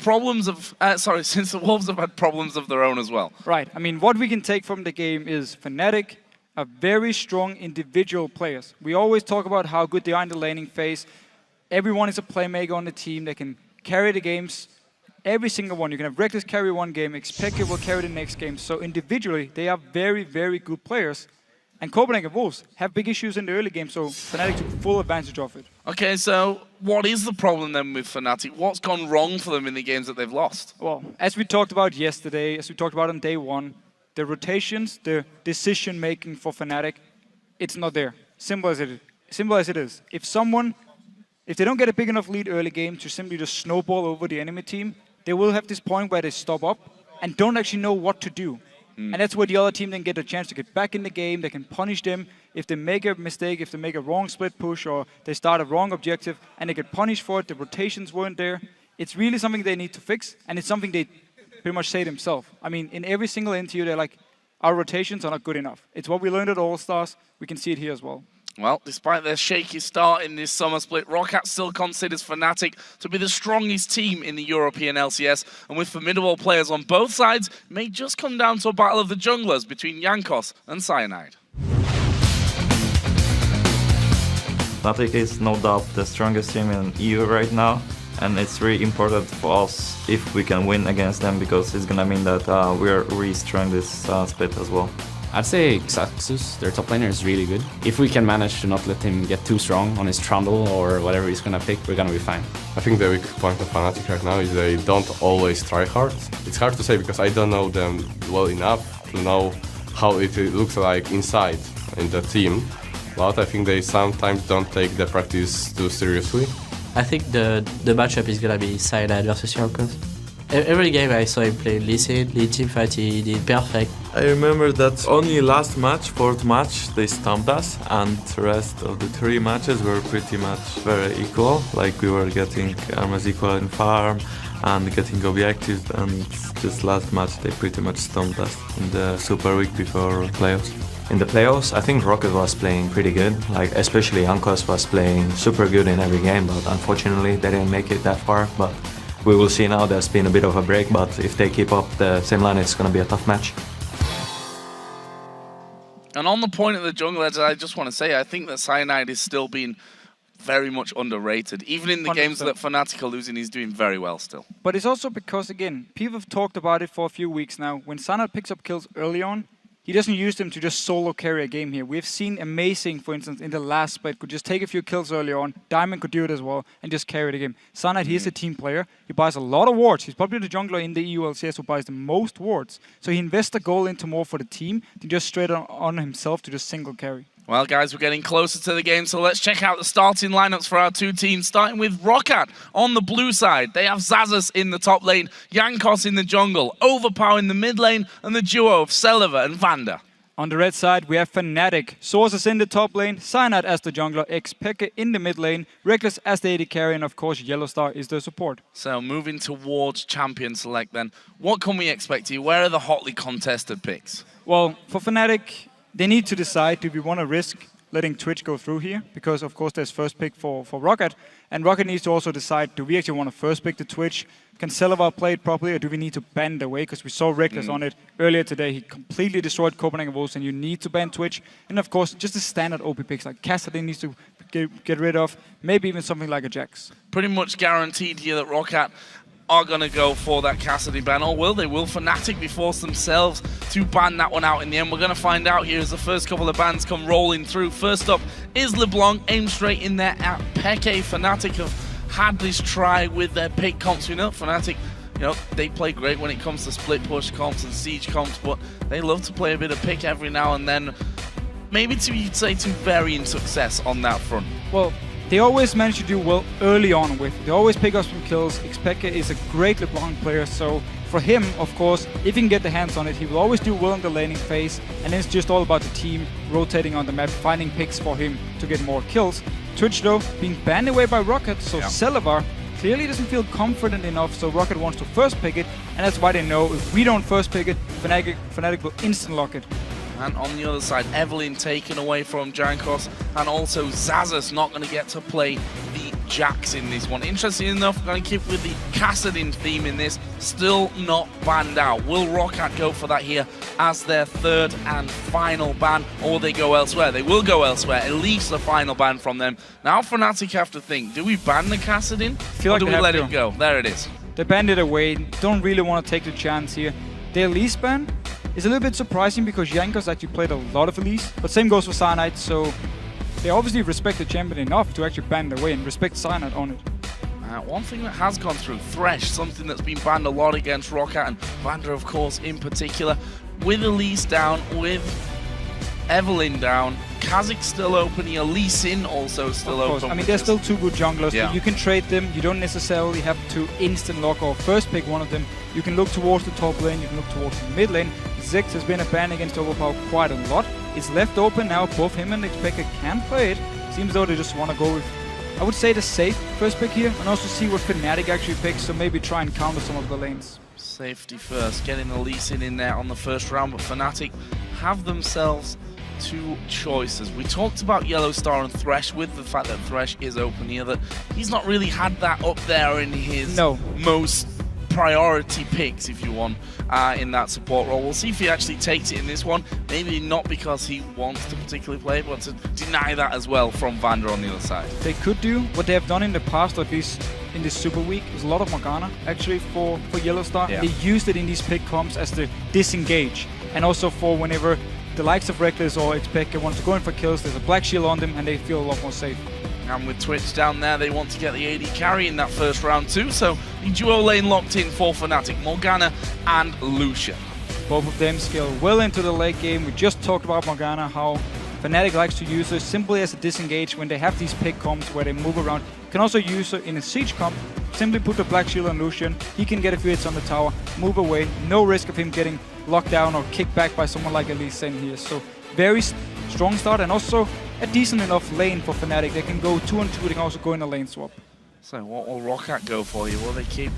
Wolves have had problems of their own as well. Right. I mean, what we can take from the game is Fnatic are very strong individual players. We always talk about how good they are in the laning phase. Everyone is a playmaker on the team. They can carry the games. Every single one. You can have Reckless carry one game, Expected will carry the next game. So individually, they are very, very good players. And Copenhagen Wolves have big issues in the early game, so Fnatic took full advantage of it. Okay, so what is the problem then with Fnatic? What's gone wrong for them in the games that they've lost? Well, as we talked about yesterday, as we talked about on day one, the rotations, the decision-making for Fnatic, it's not there. Simple as it is. If they don't get a big enough lead early game to simply just snowball over the enemy team, they will have this point where they stop up and don't actually know what to do. And that's where the other team then get a chance to get back in the game. They can punish them if they make a mistake, if they make a wrong split push, or they start a wrong objective, and they get punished for it. The rotations weren't there. It's really something they need to fix, and it's something they pretty much say themselves. I mean, in every single interview, they're like, our rotations are not good enough. It's what we learned at All-Stars. We can see it here as well. Well, despite their shaky start in this summer split, Roccat still considers Fnatic to be the strongest team in the European LCS, and with formidable players on both sides, it may just come down to a battle of the junglers between Jankos and Cyanide. Fnatic is no doubt the strongest team in EU right now, and it's really important for us if we can win against them, because it's gonna mean that we're really strong this split as well. I'd say Xaxus, their top laner, is really good. If we can manage to not let him get too strong on his Trundle or whatever he's gonna pick, we're gonna be fine. I think the weak point of Fnatic right now is they don't always try hard. It's hard to say because I don't know them well enough to know how it looks like inside in the team. But I think they sometimes don't take the practice too seriously. I think the matchup is gonna be Cyanide versus Jankos. Every game I saw him play Lee Sin, Lee teamfight, he did perfect. I remember that only last match, fourth match, they stumped us, and the rest of the 3 matches were pretty much very equal. Like we were getting almost equal in farm and getting objectives, and just last match they pretty much stumped us in the Super Week before playoffs. In the playoffs, I think Rocket was playing pretty good. Like especially Jankos was playing super good in every game, but unfortunately they didn't make it that far. But we will see now. There's been a bit of a break, but if they keep up the same line, it's going to be a tough match. And on the point of the jungle edge, I just want to say, I think that Cyanide is still being very much underrated. Even in the 100%. games that Fnatic are losing, he's doing very well still. But it's also because, again, people have talked about it for a few weeks now. When Sanad picks up kills early on, he doesn't use them to just solo carry a game here. We've seen Amazing, for instance, in the last split, could just take a few kills early on. Diamond could do it as well and just carry the game. Sanad, he's a team player. He buys a lot of wards. He's probably the jungler in the EU LCS who buys the most wards. So he invests the goal into more for the team than just straight on himself to just single carry. Well, guys, we're getting closer to the game, so let's check out the starting lineups for our two teams, starting with Roccat on the blue side. They have Xaxus in the top lane, Jankos in the jungle, Overpower in the mid lane, and the duo of Celiver and Vander. On the red side, we have Fnatic. Sources in the top lane, Cyanide as the jungler, Xpeke in the mid lane, Reckless as the AD carry, and of course Yellowstar is the support. So moving towards champion select then, what can we expect here? Where are the hotly contested picks? Well, for Fnatic, they need to decide, do we want to risk letting Twitch go through here? Because of course there's first pick for Roccat, and Roccat needs to also decide, do we actually want to first pick the Twitch? Can Celiver play it properly, or do we need to bend away? Because we saw Reckless on it earlier today. He completely destroyed Copenhagen Wolves, and you need to ban Twitch. And of course, just the standard OP picks, like Cassidy needs to get rid of, maybe even something like a Jax. Pretty much guaranteed here that Roccat are going to go for that Cassidy ban, or will they? Will Fnatic be forced themselves to ban that one out in the end? We're going to find out here as the first couple of bans come rolling through. First up is LeBlanc, aimed straight in there at Peke. Fnatic have had this try with their pick comps. We know Fnatic, they play great when it comes to split push comps and siege comps, but they love to play a bit of pick every now and then. Maybe you'd say to varying success on that front. Well, they always manage to do well early on with. They always pick up some kills. Xpeke is a great LeBlanc player, so for him, of course, if he can get the hands on it, he will always do well in the laning phase, and then it's just all about the team rotating on the map, finding picks for him to get more kills. Twitch, though, being banned away by Roccat, so Celiver clearly doesn't feel confident enough, so Roccat wants to first pick it, and that's why they know if we don't first pick it, Fnatic will instant lock it. And on the other side, Evelyn taken away from Jankos, and also Xaxus not going to get to play the Jax in this one. Interesting enough, going to keep with the Kassadin theme in this, still not banned out. Will Roccat go for that here as their third and final ban, or will they go elsewhere? They will go elsewhere, at least the final ban from them. Now Fnatic have to think, do we ban the Kassadin, or do we let it go? There it is. They banned it away, don't really want to take the chance here. Their Elise ban is a little bit surprising because Jankos actually played a lot of Elise, but same goes for Cyanide, so they obviously respect the champion enough to actually ban it away and respect Cyanide on it. One thing that has gone through, Thresh, something that's been banned a lot against Roccat, and Vander, of course, in particular. With Elise down, with Evelyn down, Kha'Zix still open here, Lee Sin also still open. I mean, they're still two good junglers. Yeah. You can trade them. You don't necessarily have to instant lock or first pick one of them. You can look towards the top lane. You can look towards the mid lane. Ziggs has been a ban against Overpower quite a lot. It's left open now. Both him and Xpeke can play it. Seems though they just want to go with, I would say, the safe first pick here, and also see what Fnatic actually picks, so maybe try and counter some of the lanes. Safety first, getting the Lee Sin in there on the first round, but Fnatic have themselves two choices. We talked about Yellowstar and Thresh, with the fact that Thresh is open here, that he's not really had that up there in his most priority picks, if you want, in that support role. We'll see if he actually takes it in this one. Maybe not because he wants to particularly play it, but to deny that as well from Vander on the other side. They could do what they have done in the past, or at least in this Superweek. There's a lot of Morgana actually for Yellowstar. Yeah. They used it in these pick comps as the disengage, and also for whenever the likes of Reckless or Xpeke want to go in for kills, there's a black shield on them and they feel a lot more safe. And with Twitch down there, they want to get the AD carry in that first round too, so the duo lane locked in for Fnatic, Morgana and Lucian. Both of them scale well into the late game. We just talked about Morgana, how Fnatic likes to use her simply as a disengage when they have these pick comps where they move around. You can also use her in a siege comp. Simply put the black shield on Lucian. He can get a few hits on the tower, move away, no risk of him getting locked down or kicked back by someone like Elise Sin here. So very strong start, and also a decent enough lane for Fnatic. They can go 2-on-2, they can also go in a lane swap. So what will Roccat go for you? Will they keep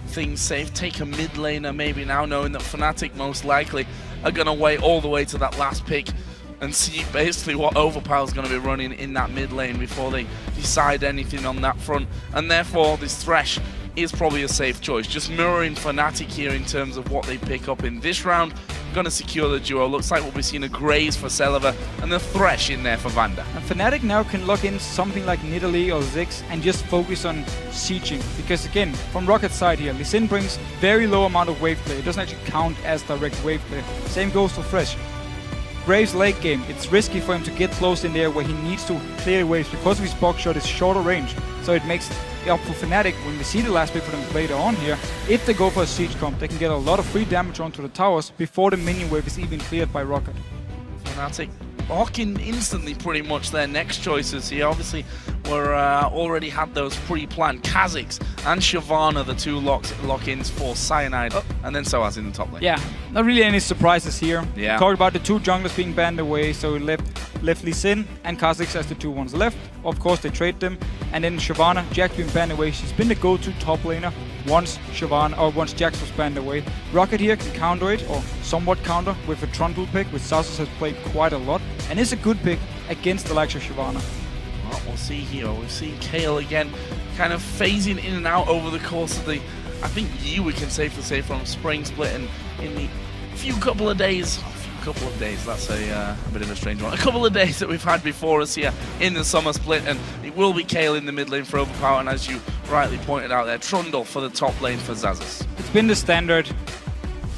things safe, take a mid laner maybe now, knowing that Fnatic most likely are going to wait all the way to that last pick and see basically what Overpower's going to be running in that mid lane before they decide anything on that front, and therefore this Thresh is probably a safe choice. Just mirroring Fnatic here in terms of what they pick up in this round. going to secure the duo. Looks like we'll be seeing a Graze for Celiva and the Thresh in there for Vanda. And Fnatic now can lock in something like Nidalee or Ziggs and just focus on sieging. Because again, from Rocket's side here, Lee Sin brings very low amount of wave play. It doesn't actually count as direct wave play. Same goes for Thresh. Graves late game, it's risky for him to get close in there where he needs to clear waves because of his box shot is shorter range. So it makes it up for Fnatic when we see the last pick for them later on here. If they go for a siege comp, they can get a lot of free damage onto the towers before the minion wave is even cleared by Rocket. Fnatic locking instantly pretty much their next choices here. Obviously, we're already had those pre-planned. Kha'Zix and Shyvana, the two lock-ins for Cyanide, and then Soaz in the top lane. Yeah, not really any surprises here. Yeah. Talked about the two junglers being banned away, so we left Lee Sin and Kha'Zix as the two ones left. Of course, they trade them. And then Shyvana, Jax being banned away. She's been the go-to top laner once Jax was banned away. Rocket here can counter it, or somewhat counter, with a Trundle pick, which Sauces has played quite a lot. And it's a good pick against the likes of Shyvana. Well, we'll see here. We've seen Kayle again kind of phasing in and out over the course of the, I think we can safely say, from Spring Split, and in the couple of days, that's a bit of a strange one. A couple of days that we've had before us here in the Summer Split, and it will be Kayle in the mid lane for Overpower, and as you rightly pointed out there, Trundle for the top lane for Xaxus. It's been the standard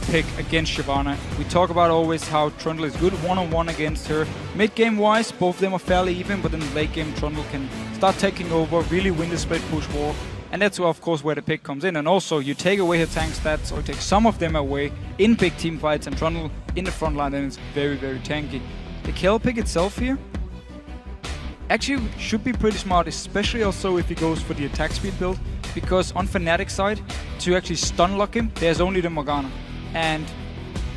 pick against Shyvana. We talk about always how Trundle is good one-on-one against her. Mid-game wise, both of them are fairly even, but in late game Trundle can start taking over, really win the split push war. And that's of course where the pick comes in. And also you take away her tank stats, or take some of them away in big team fights, and Trundle in the front line, and it's very, very tanky. The Kayle pick itself here actually should be pretty smart, especially also if he goes for the attack speed build, because on Fnatic side, to actually stun lock him, there's only the Morgana. And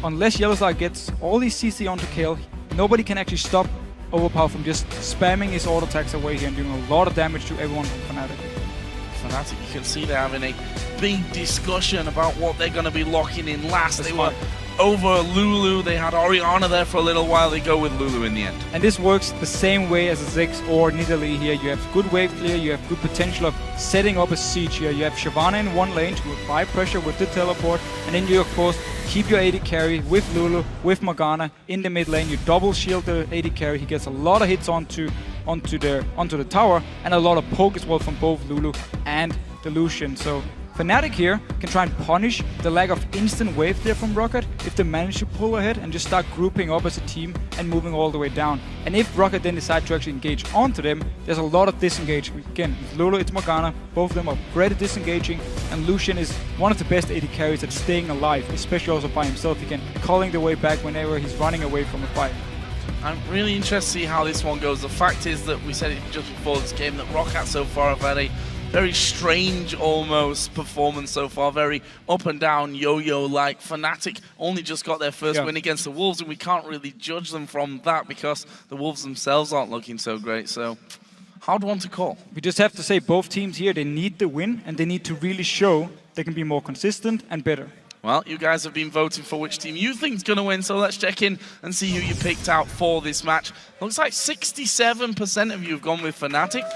unless Yellowstar gets all these CC onto Kayle, nobody can actually stop Overpower from just spamming his auto attacks away here and doing a lot of damage to everyone from Fnatic. Fnatic, you can see they're having a big discussion about what they're going to be locking in last. They were over Lulu, they had Orianna there for a little while, they go with Lulu in the end. And this works the same way as a Ziggs or Nidalee here. You have good wave clear, you have good potential of setting up a siege here. You have Shyvana in one lane to apply pressure with the teleport, and then you of course keep your AD carry with Lulu, with Morgana in the mid lane. You double shield the AD carry, he gets a lot of hits onto the tower, and a lot of poke as well from both Lulu and the Lucian. So Fnatic here can try and punish the lack of instant wave there from Rocket if they manage to pull ahead and just start grouping up as a team and moving all the way down. And if Rocket then decide to actually engage onto them, there's a lot of disengage. Again, with Lulu, it's Morgana, both of them are great at disengaging, and Lucian is one of the best AD carries at staying alive, especially also by himself. Again, calling the way back whenever he's running away from a fight. I'm really interested to see how this one goes. The fact is that we said it just before this game that Rocket so far have had a very strange almost performance so far, very up and down yo-yo like. Fnatic only just got their first win against the Wolves, and we can't really judge them from that because the Wolves themselves aren't looking so great. So hard one to call. We just have to say both teams here, they need the win, and they need to really show they can be more consistent and better. Well, you guys have been voting for which team you think is going to win, so let's check in and see who you picked out for this match. Looks like 67% of you have gone with Fnatic.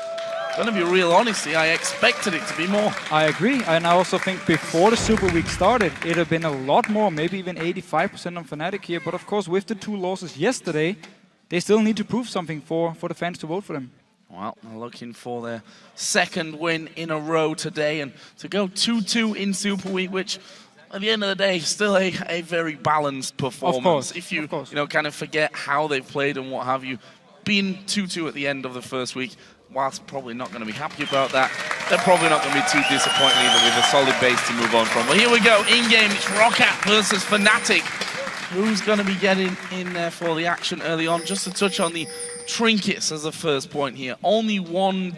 Gonna be real honesty, I expected it to be more. I agree, and I also think before the Super Week started, it'd have been a lot more, maybe even 85% on Fnatic here. But of course, with the two losses yesterday, they still need to prove something for the fans to vote for them. Well, they're looking for their second win in a row today, and to go 2-2 in Super Week, which at the end of the day, still a very balanced performance. Of course, if you kind of forget how they've played and what have you, being 2-2 at the end of the first week, whilst probably not going to be happy about that, they're probably not going to be too disappointed either, with a solid base to move on from. Well, here we go, in-game, it's Rocket versus Fnatic. Who's going to be getting in there for the action early on? Just to touch on the trinkets as a first point here. Only one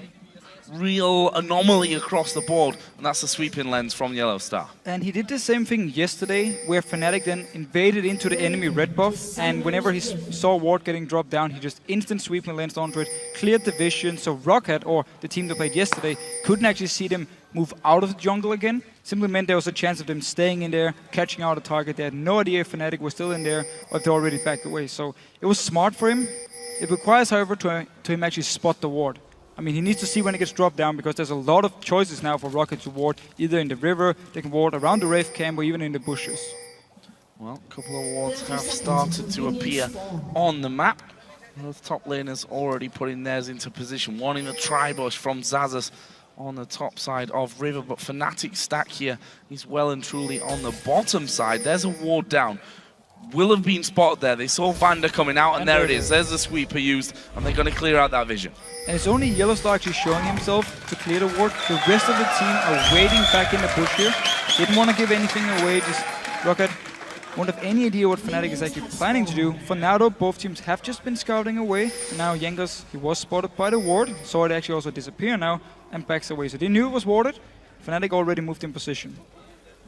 real anomaly across the board, and that's the sweeping lens from Yellowstar. And he did the same thing yesterday, where Fnatic then invaded into the enemy red buff, and whenever he saw Ward getting dropped down, he just instant sweeping lens onto it, cleared the vision, so Rocket, or the team that played yesterday, couldn't actually see them move out of the jungle again. Simply meant there was a chance of them staying in there, catching out a target. They had no idea if Fnatic was still in there, or if they already backed away. So it was smart for him. It requires, however, to him actually spot the Ward. I mean, he needs to see when it gets dropped down, because there's a lot of choices now for Rocket to ward, either in the river, they can ward around the Wraith camp, or even in the bushes. Well, a couple of wards have started to appear on the map. Both top laners already putting theirs into position. One in the tri-bush from Xaxus on the top side of River, but Fnatic's stack here is well and truly on the bottom side. There's a ward down. Will have been spotted there. They saw Vander coming out, and there it is. There's the sweeper used, and they're going to clear out that vision. And it's only Yellowstar actually showing himself to clear the ward. The rest of the team are waiting back in the bush here. Didn't want to give anything away, just Rocket won't have any idea what Fnatic is actually planning to do. For now though, both teams have just been scouting away. And now Jankos, he was spotted by the ward, saw it actually also disappear now, and backs away. So they knew it was warded. Fnatic already moved in position.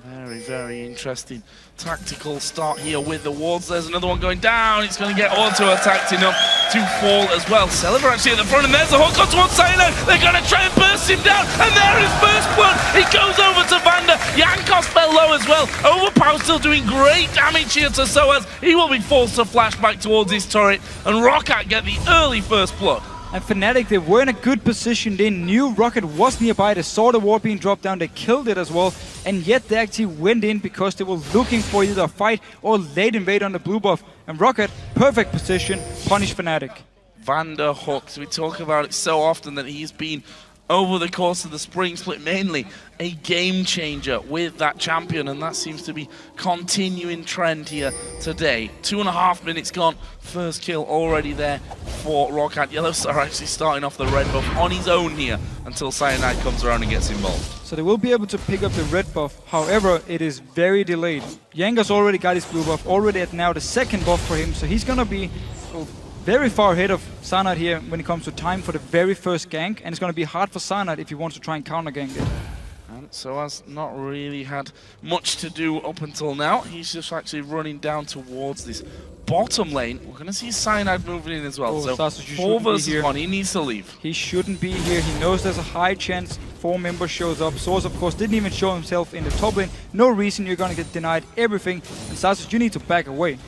Very, very interesting tactical start here with the wards. There's another one going down. It's going to get auto-attacked enough to fall as well. Celeber actually at the front, and there's the hook on towards Cyanide. They're going to try and burst him down, and there is first blood. It goes over to Vander. Jankos fell low as well. Overpower still doing great damage here to Soaz. He will be forced to flash back towards his turret, and Roccat get the early first blood. And Fnatic, they were in a good position. They knew Rocket was nearby. They saw the ward being dropped down. They killed it as well. And yet they actually went in because they were looking for either a fight or late invade on the blue buff. And Rocket, perfect position, punish Fnatic. Vander hooks. We talk about it so often that he's been, over the course of the spring split, mainly a game changer with that champion, and that seems to be continuing trend here today. 2.5 minutes gone, first kill already there for Roccat. Yellowstar actually starting off the red buff on his own here until Cyanide comes around and gets involved. So they will be able to pick up the red buff, however, it is very delayed. Jankos already got his blue buff, already at now the second buff for him, so he's gonna be very far ahead of Cyanide here when it comes to time for the very first gank, and it's going to be hard for Cyanide if he wants to try and counter gank it. And Soaz not really had much to do up until now. He's just actually running down towards this bottom lane. We're going to see Cyanide moving in as well. So Sasus, 4 versus 1, he needs to leave. He shouldn't be here. He knows there's a high chance 4 members shows up. Soaz, of course, didn't even show himself in the top lane. No reason you're going to get denied everything. And Sasus, you need to back away.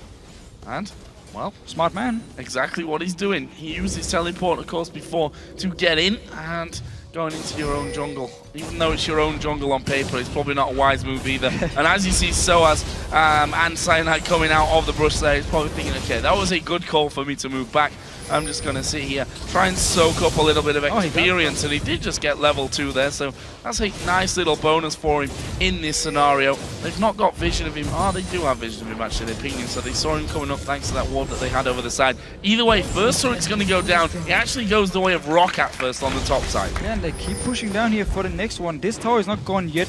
And well, smart man. Exactly what he's doing. He used his teleport, of course, before to get in and going into your own jungle. Even though it's your own jungle on paper, it's probably not a wise move either. And as you see Soaz and Cyanide coming out of the brush there, he's probably thinking, okay, that was a good call for me to move back. I'm just going to sit here, try and soak up a little bit of experience, and he did just get level 2 there, so that's a nice little bonus for him in this scenario. They've not got vision of him. Oh, they do have vision of him, actually. They're pinging, so they saw him coming up thanks to that ward that they had over the side. Either way, first turret's going to go down. It actually goes the way of Roccat first on the top side. Yeah, and they keep pushing down here for the next one. This tower is not gone yet.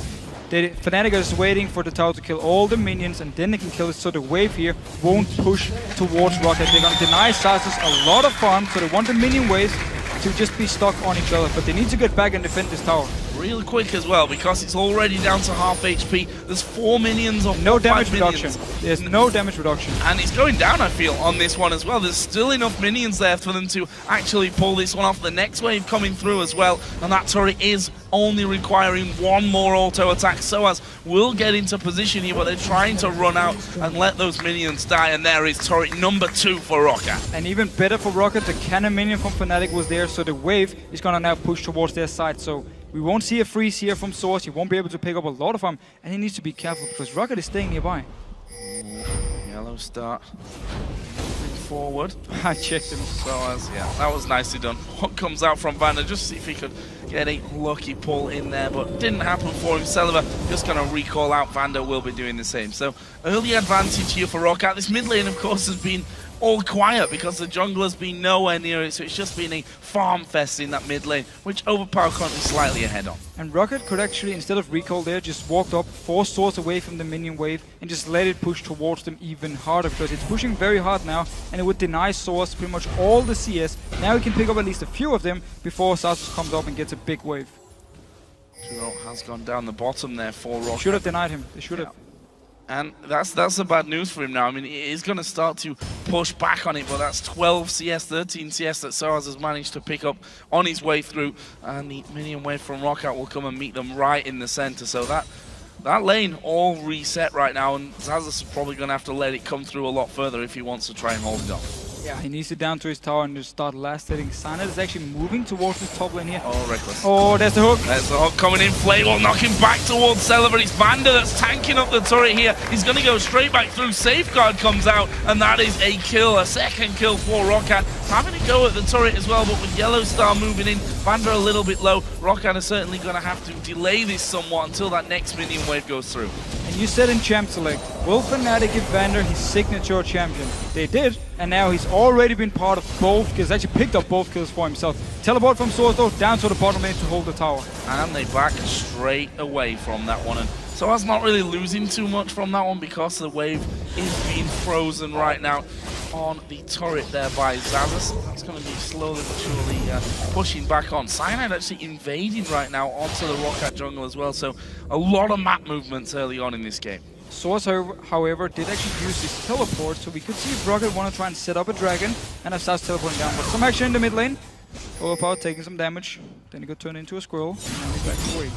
Fnatic is waiting for the tower to kill all the minions, and then they can kill it, so the wave here won't push towards Roccat. They're going to deny Sasus a lot of farm, so they want the minion waves to just be stuck on each other, but they need to get back and defend this tower. Real quick as well, because it's already down to half HP. There's 4 minions of no damage reduction. There's no damage reduction. And it's going down, I feel, on this one as well. There's still enough minions there for them to actually pull this one off. The next wave coming through as well, and that turret is only requiring 1 more auto attack. Soaz will get into position here, but they're trying to run out and let those minions die, and there is turret number 2 for Roccat. And even better for Roccat, the cannon minion from Fnatic was there, so the wave is gonna now push towards their side. So we won't see a freeze here from Soaz. He won't be able to pick up a lot of them, and he needs to be careful because Roccat is staying nearby. Yellow start forward. I checked him. Soaz, yeah, that was nicely done. What comes out from Vander, just see if he could get a lucky pull in there, but didn't happen for him. Celeber just going to recall out. Vander will be doing the same. So early advantage here for Roccat. This mid lane, of course, has been all quiet because the jungler's been nowhere near it, so it's just been a farm fest in that mid lane, which Overpower currently slightly ahead on. And Roccat could actually, instead of recall there, just walked up, forced swords away from the minion wave, and just let it push towards them even harder, because it's pushing very hard now, and it would deny Soaz pretty much all the CS. Now he can pick up at least a few of them before Sasus comes up and gets a big wave. 2-0 has gone down the bottom there for Roccat. Should have denied him. They should have. And that's the bad news for him now. I mean, he's going to start to push back on it, but that's 12 CS, 13 CS that Soaz has managed to pick up on his way through. And the minion wave from Roccat will come and meet them right in the center. So that lane all reset right now, and Xaxus is probably going to have to let it come through a lot further if he wants to try and hold it off. Yeah, he needs to down to his tower and just start last hitting. Sana is actually moving towards his top lane here. Oh, Reckless. Oh, there's the hook. There's the hook coming in. Flay will knock him back towards Celeber. It's Vander that's tanking up the turret here. He's going to go straight back through. Safeguard comes out, and that is a kill, a second kill for Roccat. Having to go at the turret as well, but with Yellow Star moving in, Vander a little bit low. Roccat is certainly going to have to delay this somewhat until that next minion wave goes through. And you said in Champ Select, will Fnatic give Vander his signature champion? They did, and now he's already been part of both kills, actually picked up both kills for himself. Teleport from Source though, down to the bottom lane to hold the tower. And they back straight away from that one. And Soaz not really losing too much from that one because the wave is being frozen right now on the turret there by Xazus. That's going to be slowly but surely pushing back on. Cyanide actually invading right now onto the Roccat jungle as well, so a lot of map movements early on in this game. Source, however, did actually use his teleport, so we could see if Rocket want to try and set up a dragon and have Saz teleporting down. But some action in the mid lane. Overpower taking some damage, then he got turned into a squirrel, and then he's back away.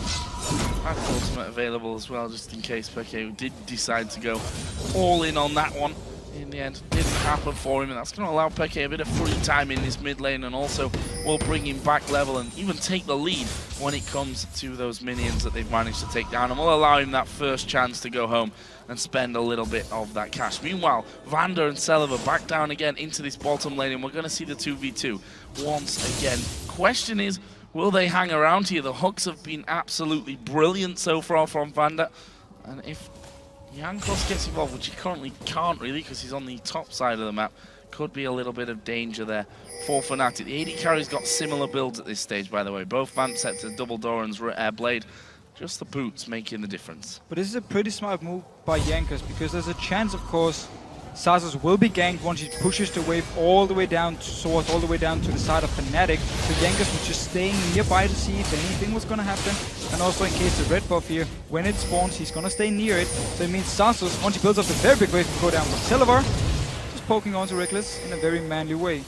That's ultimate available as well, just in case Peke did decide to go all in on that one. In the end, didn't happen for him, and that's going to allow Peke a bit of free time in this mid lane, and also will bring him back level and even take the lead when it comes to those minions that they've managed to take down, and will allow him that first chance to go home and spend a little bit of that cash. Meanwhile, Vander and Celeber back down again into this bottom lane, and we're going to see the 2v2 once again. Question is, will they hang around here? The hooks have been absolutely brilliant so far from Vander, and if Jankos gets involved, which he currently can't really because he's on the top side of the map, could be a little bit of danger there for Fnatic. The AD carry's got similar builds at this stage, by the way. Both Vamp sets to double Doran's blade. Just the boots making the difference. But this is a pretty smart move by Jankos, because there's a chance, of course, Xazus will be ganked once he pushes the wave all the way down to Source, all the way down to the side of Fnatic. So Jankos was just staying nearby to see if anything was going to happen. And also in case the red buff here, when it spawns, he's going to stay near it. So it means Xazus, once he builds up the very big wave, can go down with Televar, just poking onto Reckless in a very manly way.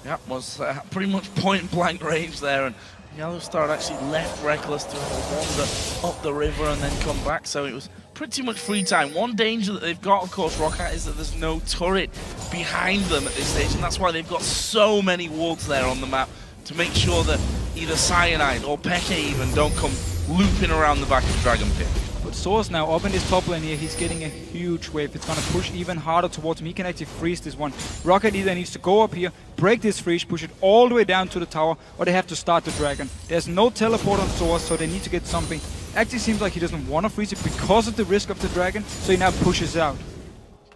Yeah, was pretty much point blank range there, and Yellow Star actually left Reckless to wander up the river and then come back, so it was pretty much free time. One danger that they've got, of course, Roccat, is that there's no turret behind them at this stage, and that's why they've got so many wards there on the map to make sure that either Cyanide or Peke even don't come looping around the back of Dragon Pit. But Source now up in his top lane here, he's getting a huge wave. It's going to push even harder towards him. He can actually freeze this one. Rocket either needs to go up here, break this freeze, push it all the way down to the tower, or they have to start the dragon. There's no teleport on Source, so they need to get something. Actually seems like he doesn't want to freeze it because of the risk of the dragon, so he now pushes out.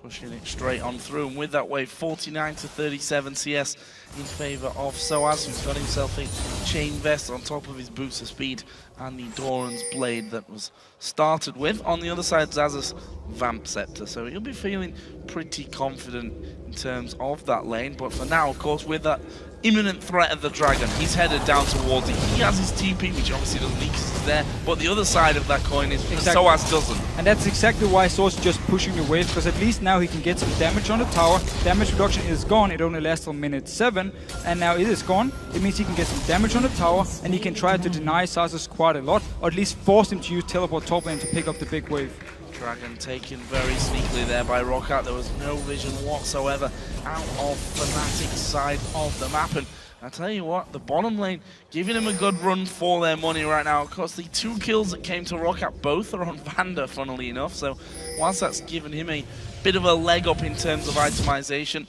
Pushing it straight on through, and with that wave, 49 to 37 CS in favor of Soaz, who's got himself a chain vest on top of his boots of speed and the Doran's blade that was started with. On the other side, Xazus Vamp Scepter, so he'll be feeling pretty confident in terms of that lane. But for now, of course, with that imminent threat of the dragon, he's headed down towards it. He has his TP, which obviously doesn't need because it's there, but the other side of that coin is Soaz doesn't. And that's exactly why Source is just pushing the wave, because at least now he can get some damage on the tower. Damage reduction is gone, it only lasts till minute 7, and now it is gone. It means he can get some damage on the tower, and he can try to deny Xazus quite a lot, or at least force him to use teleport top lane to pick up the big wave. Dragon taken very sneakily there by Roccat. There was no vision whatsoever out of Fnatic's side of the map. And I tell you what, the bottom lane giving him a good run for their money right now. Of course, the 2 kills that came to Roccat, both are on Vander, funnily enough. So whilst that's given him a bit of a leg up in terms of itemization,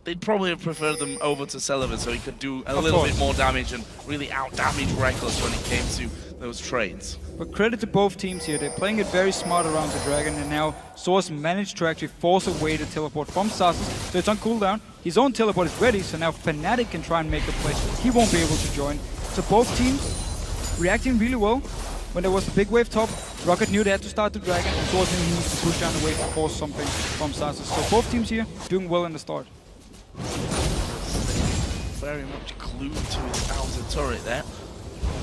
they'd probably have preferred them over to Sullivan so he could do a little bit more damage and really out-damage Reckless when it came to those trades. But credit to both teams here, they're playing it very smart around the dragon, and now Source managed to actually force away the teleport from Xazus, so it's on cooldown. His own teleport is ready, so now Fnatic can try and make a play. He won't be able to join. So both teams reacting really well. When there was the big wave top, Rocket knew they had to start the dragon, and Source knew he needs to push down the wave to force something from Xazus. So both teams here doing well in the start. Very much glued to his outer turret there.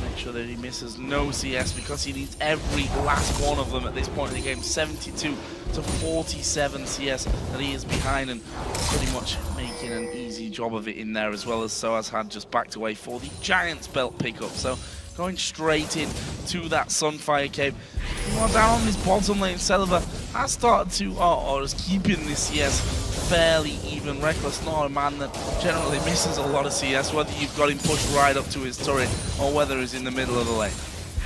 Make sure that he misses no CS because he needs every last one of them at this point in the game. 72 to 47 CS that he is behind, and pretty much making an easy job of it in there, as well as Soaz had just backed away for the Giant's Belt pickup. So going straight in to that Sunfire Cave. Down on this bottom lane, Celeber has started to, or is keeping this CS fairly even. even Reckless, not a man that generally misses a lot of CS, whether you've got him pushed right up to his turret or whether he's in the middle of the lane.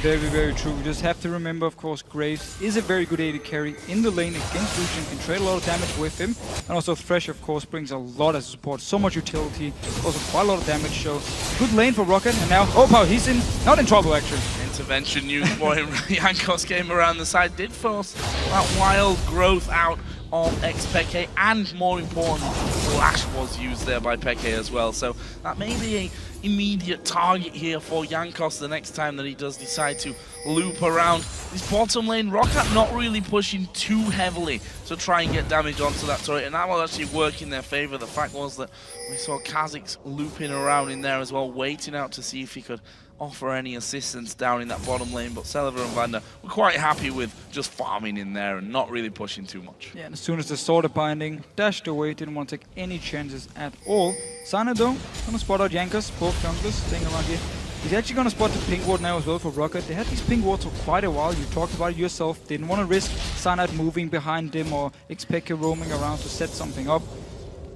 Very, very true. We just have to remember, of course, Graves is a very good AD carry in the lane against Lucian, can trade a lot of damage with him. And also Thresh, of course, brings a lot as support, so much utility, also quite a lot of damage. So good lane for Rocket, and now Opal, he's not in trouble actually. Intervention used for him. Jankos came around the side, did force that wild growth out of ex-Peke, and more importantly, Flash was used there by Peke as well. So that may be a immediate target here for Jankos the next time that he does decide to loop around this bottom lane. Roccat not really pushing too heavily to try and get damage onto that turret, and that will actually work in their favor. The fact was that we saw Kha'Zix looping around in there as well, waiting out to see if he could offer any assistance down in that bottom lane, but Celever and Vander were quite happy with just farming in there and not really pushing too much. Yeah, and as soon as the Sword of Binding dashed away, didn't want to take any chances at all. Sana though, gonna spot out Jankos, both junglers staying around here. He's actually gonna spot the pink ward now as well for Rocket. They had these pink wards for quite a while, you talked about it yourself, didn't want to risk Sana moving behind him or expect roaming around to set something up.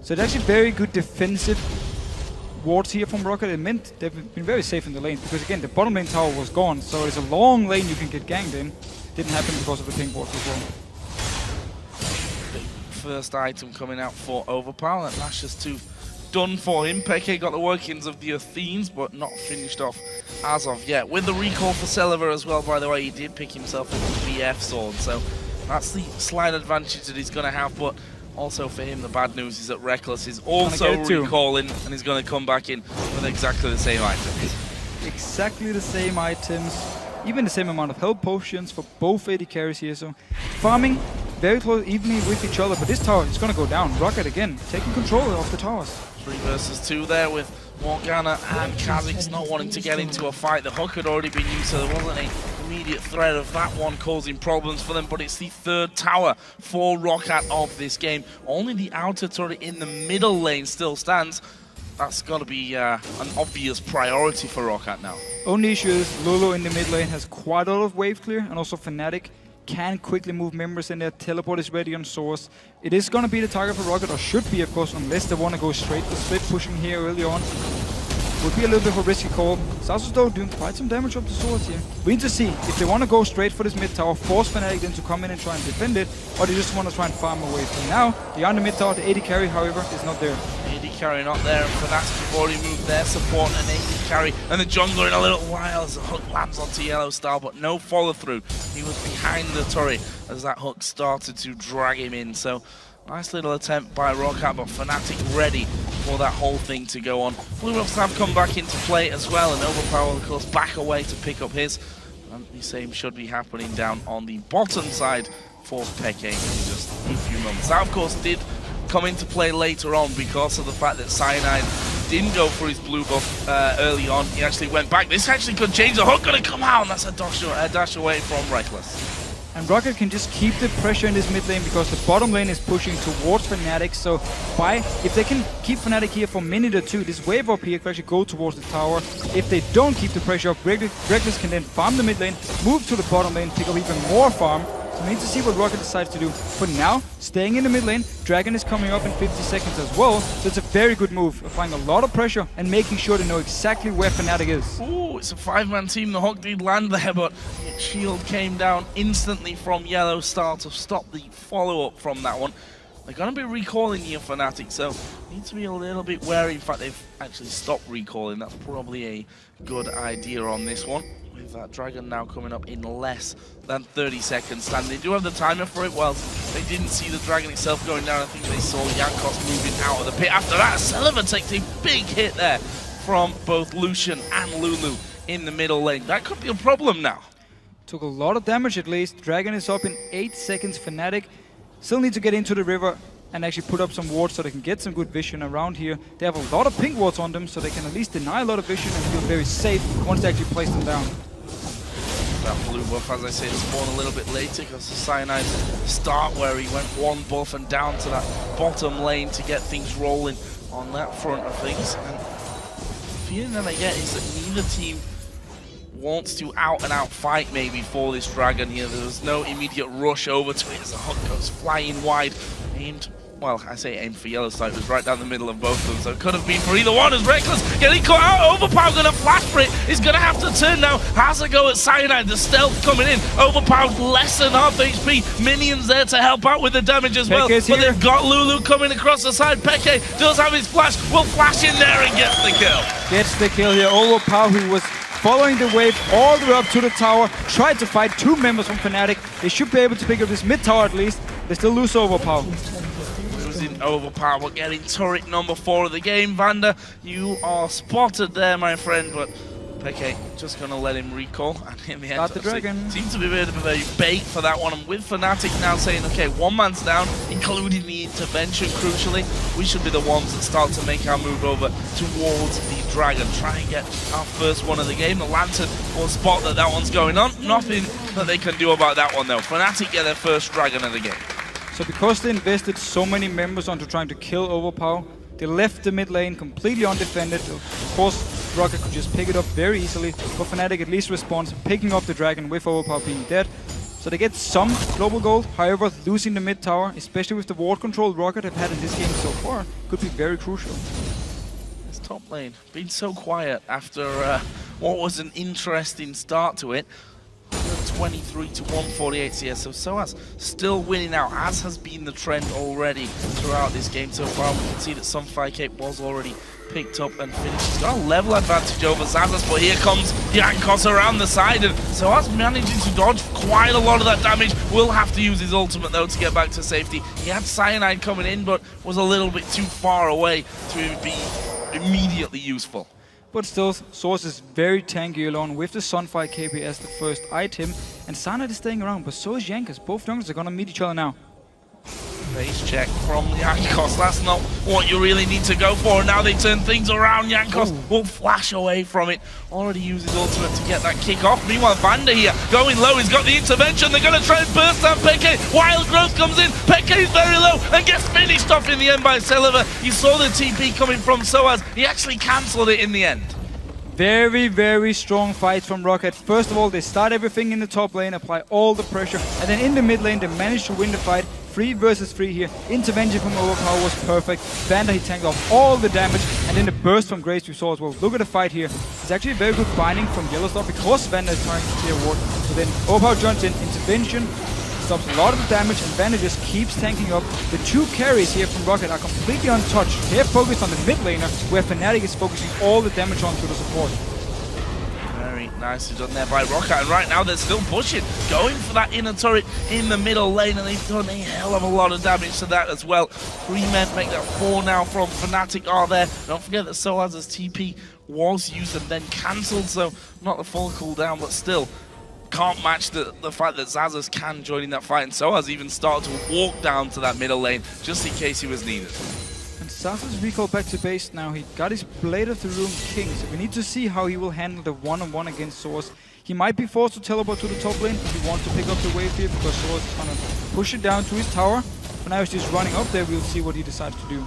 So it's actually very good defensive wards here from Rocket. It meant they've been very safe in the lane, because again, the bottom lane tower was gone, so it's a long lane you can get ganked in. Didn't happen because of the pink wards as well. First item coming out for Overpower, that Lashes 2 done for him. Peke got the workings of the Athenes, but not finished off as of yet. With the recall for Celever as well, by the way, he did pick himself up a BF sword, so that's the slight advantage that he's going to have, but also for him, the bad news is that Reckless is also recalling and is going to come back in with exactly the same items. Exactly the same items, even the same amount of health potions for both AD carries here. So farming very close, evenly with each other, but this tower is going to go down. Rocket again, taking control of the towers. 3 versus 2 there with Morgana and Kha'Zix not wanting to get into a fight. The hook had already been used, so there wasn't an immediate threat of that one causing problems for them, but it's the 3rd tower for Roccat of this game. Only the outer turret in the middle lane still stands. That's got to be an obvious priority for Roccat now. Only issue is Lulu in the mid lane has quite a lot of wave clear, and also Fnatic can quickly move members in there. Teleport is ready on source. It is going to be the target for Rocket, or should be, of course, unless they want to go straight for split pushing here early on. Would be a little bit of a risky call. Sasus though doing quite some damage up the swords here. We need to see if they want to go straight for this mid tower, force Fnatic then to come in and try and defend it, or they just want to try and farm away. For now, they are in the mid tower. The AD carry, however, is not there. AD carry not there, and Fnatic have already moved their support and AD carry, and the jungler in a little while as the hook lands onto Yellow Star, but no follow through. He was behind the turret as that hook started to drag him in. So nice little attempt by Roccat, but Fnatic ready for that whole thing to go on. Blue Buffs have come back into play as well, and Overpower, of course, back away to pick up his. And the same should be happening down on the bottom side for Peke in just a few moments. That, of course, did come into play later on because of the fact that Cyanide didn't go for his blue buff early on. He actually went back. This actually could change. The hook gonna come out, and that's a dash away from Reckless. And Rocket can just keep the pressure in this mid lane because the bottom lane is pushing towards Fnatic. So if they can keep Fnatic here for a minute or two, this wave up here can actually go towards the tower. If they don't keep the pressure up, Reckless can then farm the mid lane, move to the bottom lane, pick up even more farm. So we need to see what Rocket decides to do. For now, staying in the mid lane, Dragon is coming up in 50 seconds as well. So it's a very good move, applying a lot of pressure and making sure they know exactly where Fnatic is. Ooh, it's a 5-man team. The hook did land there, but shield came down instantly from Yellow Star to stop the follow-up from that one. They're going to be recalling here, Fnatic, so need to be a little bit wary. In fact, they've actually stopped recalling. That's probably a good idea on this one. With that Dragon now coming up in less than 30 seconds. And they do have the timer for it. Well, they didn't see the Dragon itself going down. I think they saw Jankos moving out of the pit. After that, Celever takes a big hit there from both Lucian and Lulu in the middle lane. That could be a problem now. Took a lot of damage at least. Dragon is up in 8 seconds. Fnatic still need to get into the river and actually put up some wards so they can get some good vision around here. They have a lot of pink wards on them, so they can at least deny a lot of vision and feel very safe once they actually place them down. That blue buff, as I said, spawned a little bit later because the Cyanide start where he went 1 buff and down to that bottom lane to get things rolling on that front of things. And the feeling that I get is that neither team wants to out-and-out fight maybe for this Dragon here. There's no immediate rush over to it as the hook goes flying wide, aimed well, I say aim for yellow side, it was right down the middle of both of them, so it could have been for either one as Reckless getting caught out. Overpower gonna flash for it. He's gonna have to turn now. Has a go at Cyanide. The stealth coming in. Overpowered less than half HP. Minions there to help out with the damage as well. But they've got Lulu coming across the side. Peke does have his flash. Will flash in there and gets the kill. Gets the kill here. Overpower, who was following the wave all the way up to the tower, tried to fight 2 members from Fnatic. They should be able to pick up this mid tower at least. They still lose Overpower. Losing Overpower, but getting turret number 4 of the game. Vander, you are spotted there, my friend, but Peke just going to let him recall, and in the end, Start the dragon. Seems to be a bit of a bait for that one, and with Fnatic now saying, okay, 1 man's down, including the intervention, crucially, we should be the ones that start to make our move over towards the dragon. Try and get our first one of the game. The Lantern will spot that that one's going on. Nothing that they can do about that one, though. Fnatic get their first dragon of the game. So because they invested so many members onto trying to kill Overpower, they left the mid lane completely undefended. Of course, Rocket could just pick it up very easily, but Fnatic at least responds, picking up the dragon with Overpower being dead. So they get some global gold, however, losing the mid tower, especially with the ward control Rocket have had in this game so far, could be very crucial. This top lane been so quiet after what was an interesting start to it. 23 to 148 CS, so Soaz still winning out, as has been the trend already throughout this game so far. We can see that some 5K was already picked up and finished. He's got a level advantage over Zazas, but here comes Jankos around the side, and Soaz managing to dodge quite a lot of that damage. Will have to use his ultimate though to get back to safety. He had Cyanide coming in, but was a little bit too far away to be immediately useful. But still, Source is very tanky alone with the Sunfire KP as the first item, and Cyanide is staying around, but so is Jankos. Both junglers are gonna meet each other now. Base check from Jankos, that's not what you really need to go for. Now they turn things around. Jankos will flash away from it. Already used his ultimate to get that kick off. Meanwhile, Vander here going low. He's got the intervention. They're going to try and burst down Peke. Wild Growth comes in. Peke is very low and gets finished off in the end by Celiver. You saw the TP coming from Soaz. He actually cancelled it in the end. Very, very strong fight from Rocket. First of all, they start everything in the top lane, apply all the pressure, and then in the mid lane, they manage to win the fight. 3 versus 3 here. Intervention from Overpower was perfect. Vander, he tanked off all the damage, and then the burst from Graves we saw as well. Look at the fight here. It's actually a very good binding from Yellowstone because Vander is trying to clear ward. So then Overpower joins in, intervention, stops a lot of the damage, and Vander just keeps tanking up. The 2 carries here from Rocket are completely untouched. They're focused on the mid laner, where Fnatic is focusing all the damage onto the support. Very nicely done there by Rocket, and right now they're still pushing, going for that inner turret in the middle lane, and they've done a hell of a lot of damage to that as well. 3 men make that 4 now from Fnatic are there. Don't forget that Soaz's TP was used and then cancelled, so not the full cooldown, but still can't match the fact that Zazas can join in that fight, and Soaz even started to walk down to that middle lane just in case he was needed. And Zazas recall back to base now. He got his Blade of the Rune King, so we need to see how he will handle the one-on-one against Source. He might be forced to teleport to the top lane if he wants to pick up the wave here, because Source is gonna push it down to his tower. For now he's just running up there. We'll see what he decides to do.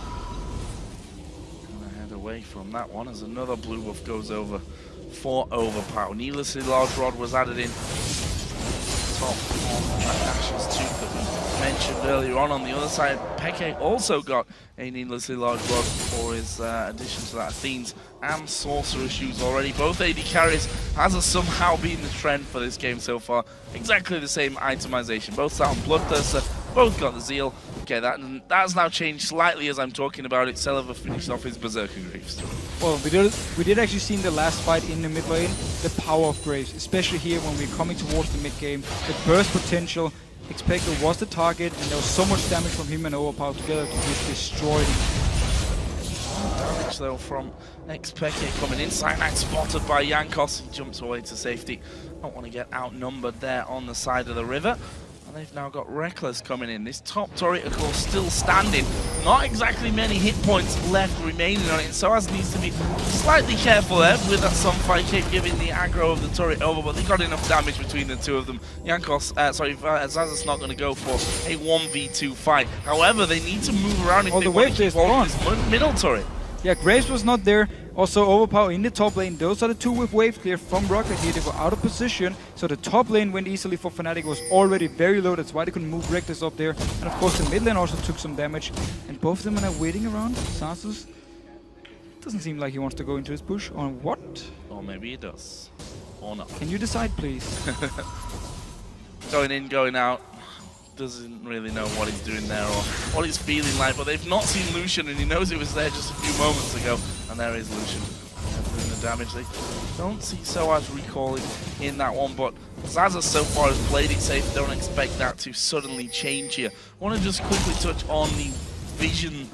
Gonna head away from that one as another blue buff goes over for Overpower. Needlessly large rod was added in top on that Ashes tooth that we mentioned earlier on the other side. Peke also got a needlessly large rod for his addition to that Athene's and Sorcerer shoes already. Both AD carries has somehow been the trend for this game so far. Exactly the same itemization. Both sat on Bloodthirster, both got the Zeal. Okay, that has now changed slightly as I'm talking about it. Celiver finished off his Berserker Graves. Well, we did actually see in the last fight in the mid lane the power of Graves, especially here when we're coming towards the mid game. The burst potential, Expector was the target, and there was so much damage from him and Overpower together to just destroy him. Damage though from Expector coming in. Cyanide spotted by Jankos. He jumps away to safety. Don't want to get outnumbered there on the side of the river. And they've now got Reckless coming in. This top turret, of course, still standing. Not exactly many hit points left remaining on it. And Soaz needs to be slightly careful there with that Sunfire Cape giving the aggro of the turret over. But they got enough damage between the two of them. Zazas not going to go for a 1v2 fight. However, they need to move around if they want to keep on this middle turret. Yeah, Graves was not there. Also, Overpower in the top lane. Those are the two with wave clear from Rocket here. They were out of position, so the top lane went easily for Fnatic. Was already very low. That's why they couldn't move Reckless up there. And of course, the mid lane also took some damage. And both of them are now waiting around. Sasus doesn't seem like he wants to go into his push. Or what? Or maybe he does. Or not. Can you decide, please? Going in, going out. Doesn't really know what he's doing there or what he's feeling like, but they've not seen Lucian and he knows he was there just a few moments ago, and there is Lucian doing the damage. They don't see Soaz recalling in that one, but Zaza so far has played it safe. Don't expect that to suddenly change here. I want to just quickly touch on the Vision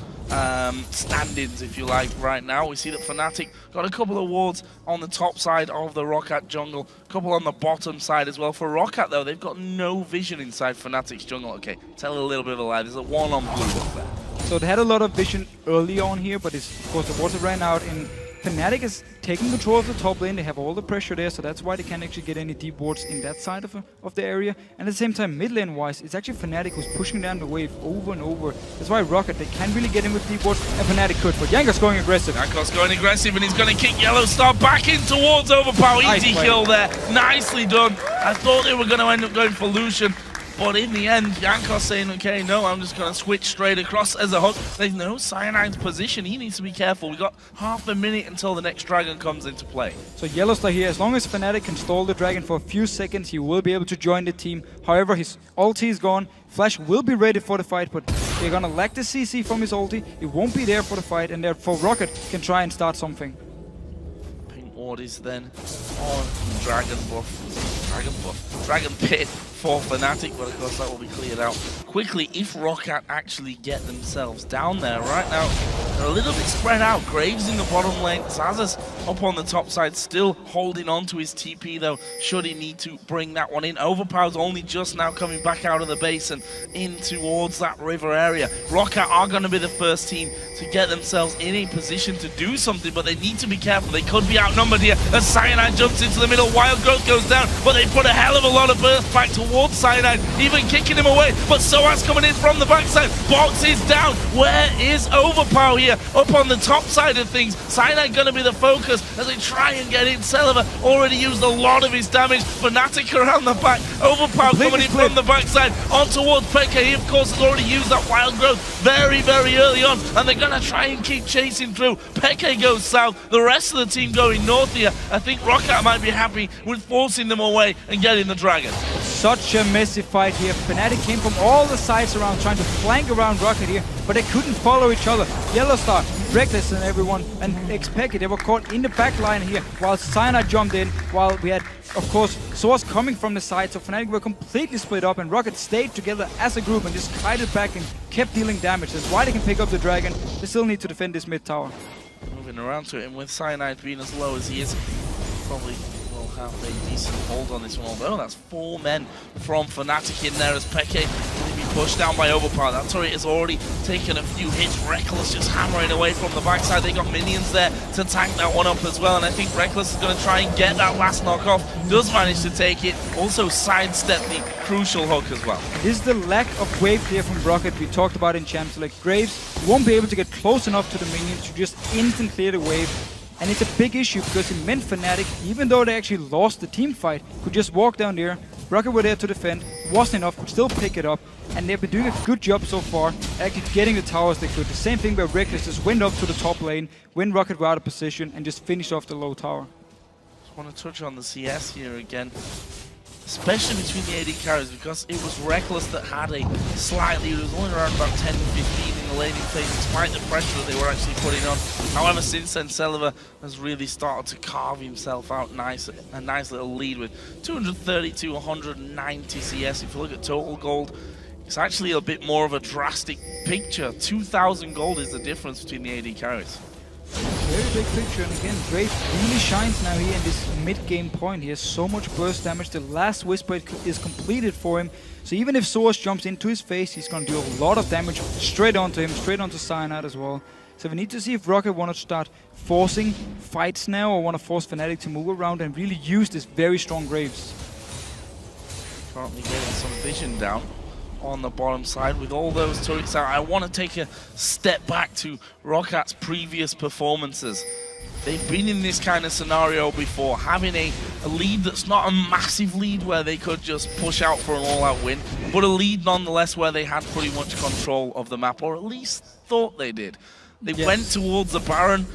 standings, if you like, right now. We see that Fnatic got a couple of wards on the top side of the Roccat jungle, a couple on the bottom side as well. For Roccat, though, they've got no vision inside Fnatic's jungle. Okay, tell a little bit of a lie. There's a one on blue up there. So they had a lot of vision early on here, but it's, of course, the wards ran out, and Fnatic is taking control of the top lane. They have all the pressure there, so that's why they can't actually get any deep wards in that side of the area. And at the same time, mid lane wise, it's actually Fnatic who's pushing down the wave over and over. That's why Rocket, they can't really get in with deep wards, and Fnatic could. But Jankos going aggressive. Jankos going aggressive, and he's going to kick Yellowstar back in towards Overpower. Easy kill there. Nicely done. I thought they were going to end up going for Lucian. But in the end, Jankos saying, okay, no, I'm just going to switch straight across as a hook. There's no Cyanide's position. He needs to be careful. We've got half a minute until the next dragon comes into play. So Yellowstar here, as long as Fnatic can stall the dragon for a few seconds, he will be able to join the team. However, his ulti is gone. Flash will be ready for the fight, but they're going to lack the CC from his ulti. It won't be there for the fight, and therefore Rocket can try and start something. Pink Ward is then on Dragon Pit for Fnatic, but of course that will be cleared out quickly if Roccat actually get themselves down there. Right now, they're a little bit spread out. Graves in the bottom lane, Zaza's up on the top side, still holding on to his TP though, should he need to bring that one in. Overpower's only just now coming back out of the base and in towards that river area. Roccat are going to be the first team to get themselves in a position to do something, but they need to be careful. They could be outnumbered here as Cyanide jumps into the middle. Wild Growth goes down, but they put a hell of a lot of burst back towards Cyanide, even kicking him away. But Soaz coming in from the backside. Box is down. Where is Overpower here? Up on the top side of things. Cyanide going to be the focus as they try and get in. Celiva already used a lot of his damage. Fnatic around the back. Overpower coming in from the backside on towards Pekka. He, of course, has already used that Wild Growth very, very early on, and they're going to try and keep chasing through. Pekka goes south. The rest of the team going north here. I think Roccat might be happy with forcing them away and getting the dragon. Such a messy fight here. Fnatic came from all the sides around, trying to flank around Rocket here, but they couldn't follow each other. Yellowstar, Reckless and everyone, and Expected, they were caught in the back line here, while Cyanide jumped in, while we had, of course, Source coming from the side, so Fnatic were completely split up, and Rocket stayed together as a group and just kited back and kept dealing damage. That's why they can pick up the dragon. They still need to defend this mid tower. Moving around to it, and with Cyanide being as low as he is, probably have a decent hold on this one, although that's 4 men from Fnatic in there as Peke will be pushed down by Overpower. That turret has already taken a few hits. Reckless just hammering away from the backside. They got minions there to tank that one up as well, and I think Reckless is going to try and get that last knockoff. Does manage to take it, also sidestep the crucial hook as well. This is the lack of wave clear from Rocket we talked about in Champs. Like Graves won't be able to get close enough to the minions to just instant clear the wave. And it's a big issue because it meant Fnatic, even though they actually lost the team fight, could just walk down there. Rocket were there to defend, wasn't enough, could still pick it up. And they've been doing a good job so far, actually getting the towers they could. The same thing where Reckless just went up to the top lane, when Rocket were out of position, and just finished off the low tower. Just want to touch on the CS here again. Especially between the AD carries, because it was Reckless that had a slightly, it was only around about 10-15 in the laning phase, despite the pressure that they were actually putting on. However, since then, Celiva has really started to carve himself out a nice little lead with 230 to 190 CS. If you look at total gold, it's actually a bit more of a drastic picture. 2,000 gold is the difference between the AD carries. Very big picture, and again, Graves really shines now here in this mid-game point. He has so much burst damage. The last Whisper is completed for him. So even if Source jumps into his face, he's going to do a lot of damage straight onto him, straight onto Cyanide as well. So we need to see if Rocket want to start forcing fights now, or want to force Fnatic to move around and really use this very strong Graves. Currently getting some vision down on the bottom side with all those turrets out. I want to take a step back to Rockat's previous performances. They've been in this kind of scenario before, having a lead that's not a massive lead where they could just push out for an all-out win, but a lead nonetheless where they had pretty much control of the map, or at least thought they did. They went towards the Baron,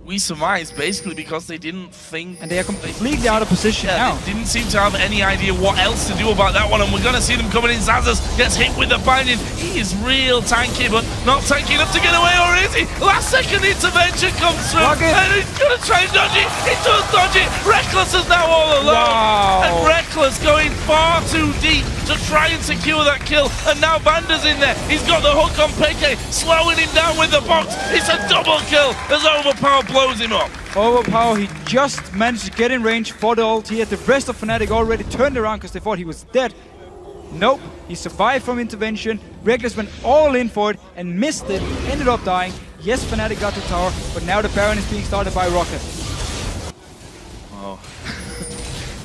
we surmised, basically because they didn't think... And they are completely out of position now. They didn't seem to have any idea what else to do about that one, and we're going to see them coming in. Zazas gets hit with the binding. He is real tanky, but not tanky enough to get away, or is he? Last second intervention comes through, and he's going to try and dodge it. He does dodge it. Reckless is now all alone. Wow. And Reckless going far too deep to try and secure that kill, and now Vander's in there. He's got the hook on Peke, slowing him down with the box. It's a double kill as Overpower blows him up. Overpower, he just managed to get in range for the ult here. The rest of Fnatic already turned around because they thought he was dead. Nope, he survived from intervention. Reckless went all in for it and missed it, ended up dying. Yes, Fnatic got the tower, but now the Baron is being started by Rocket. Oh.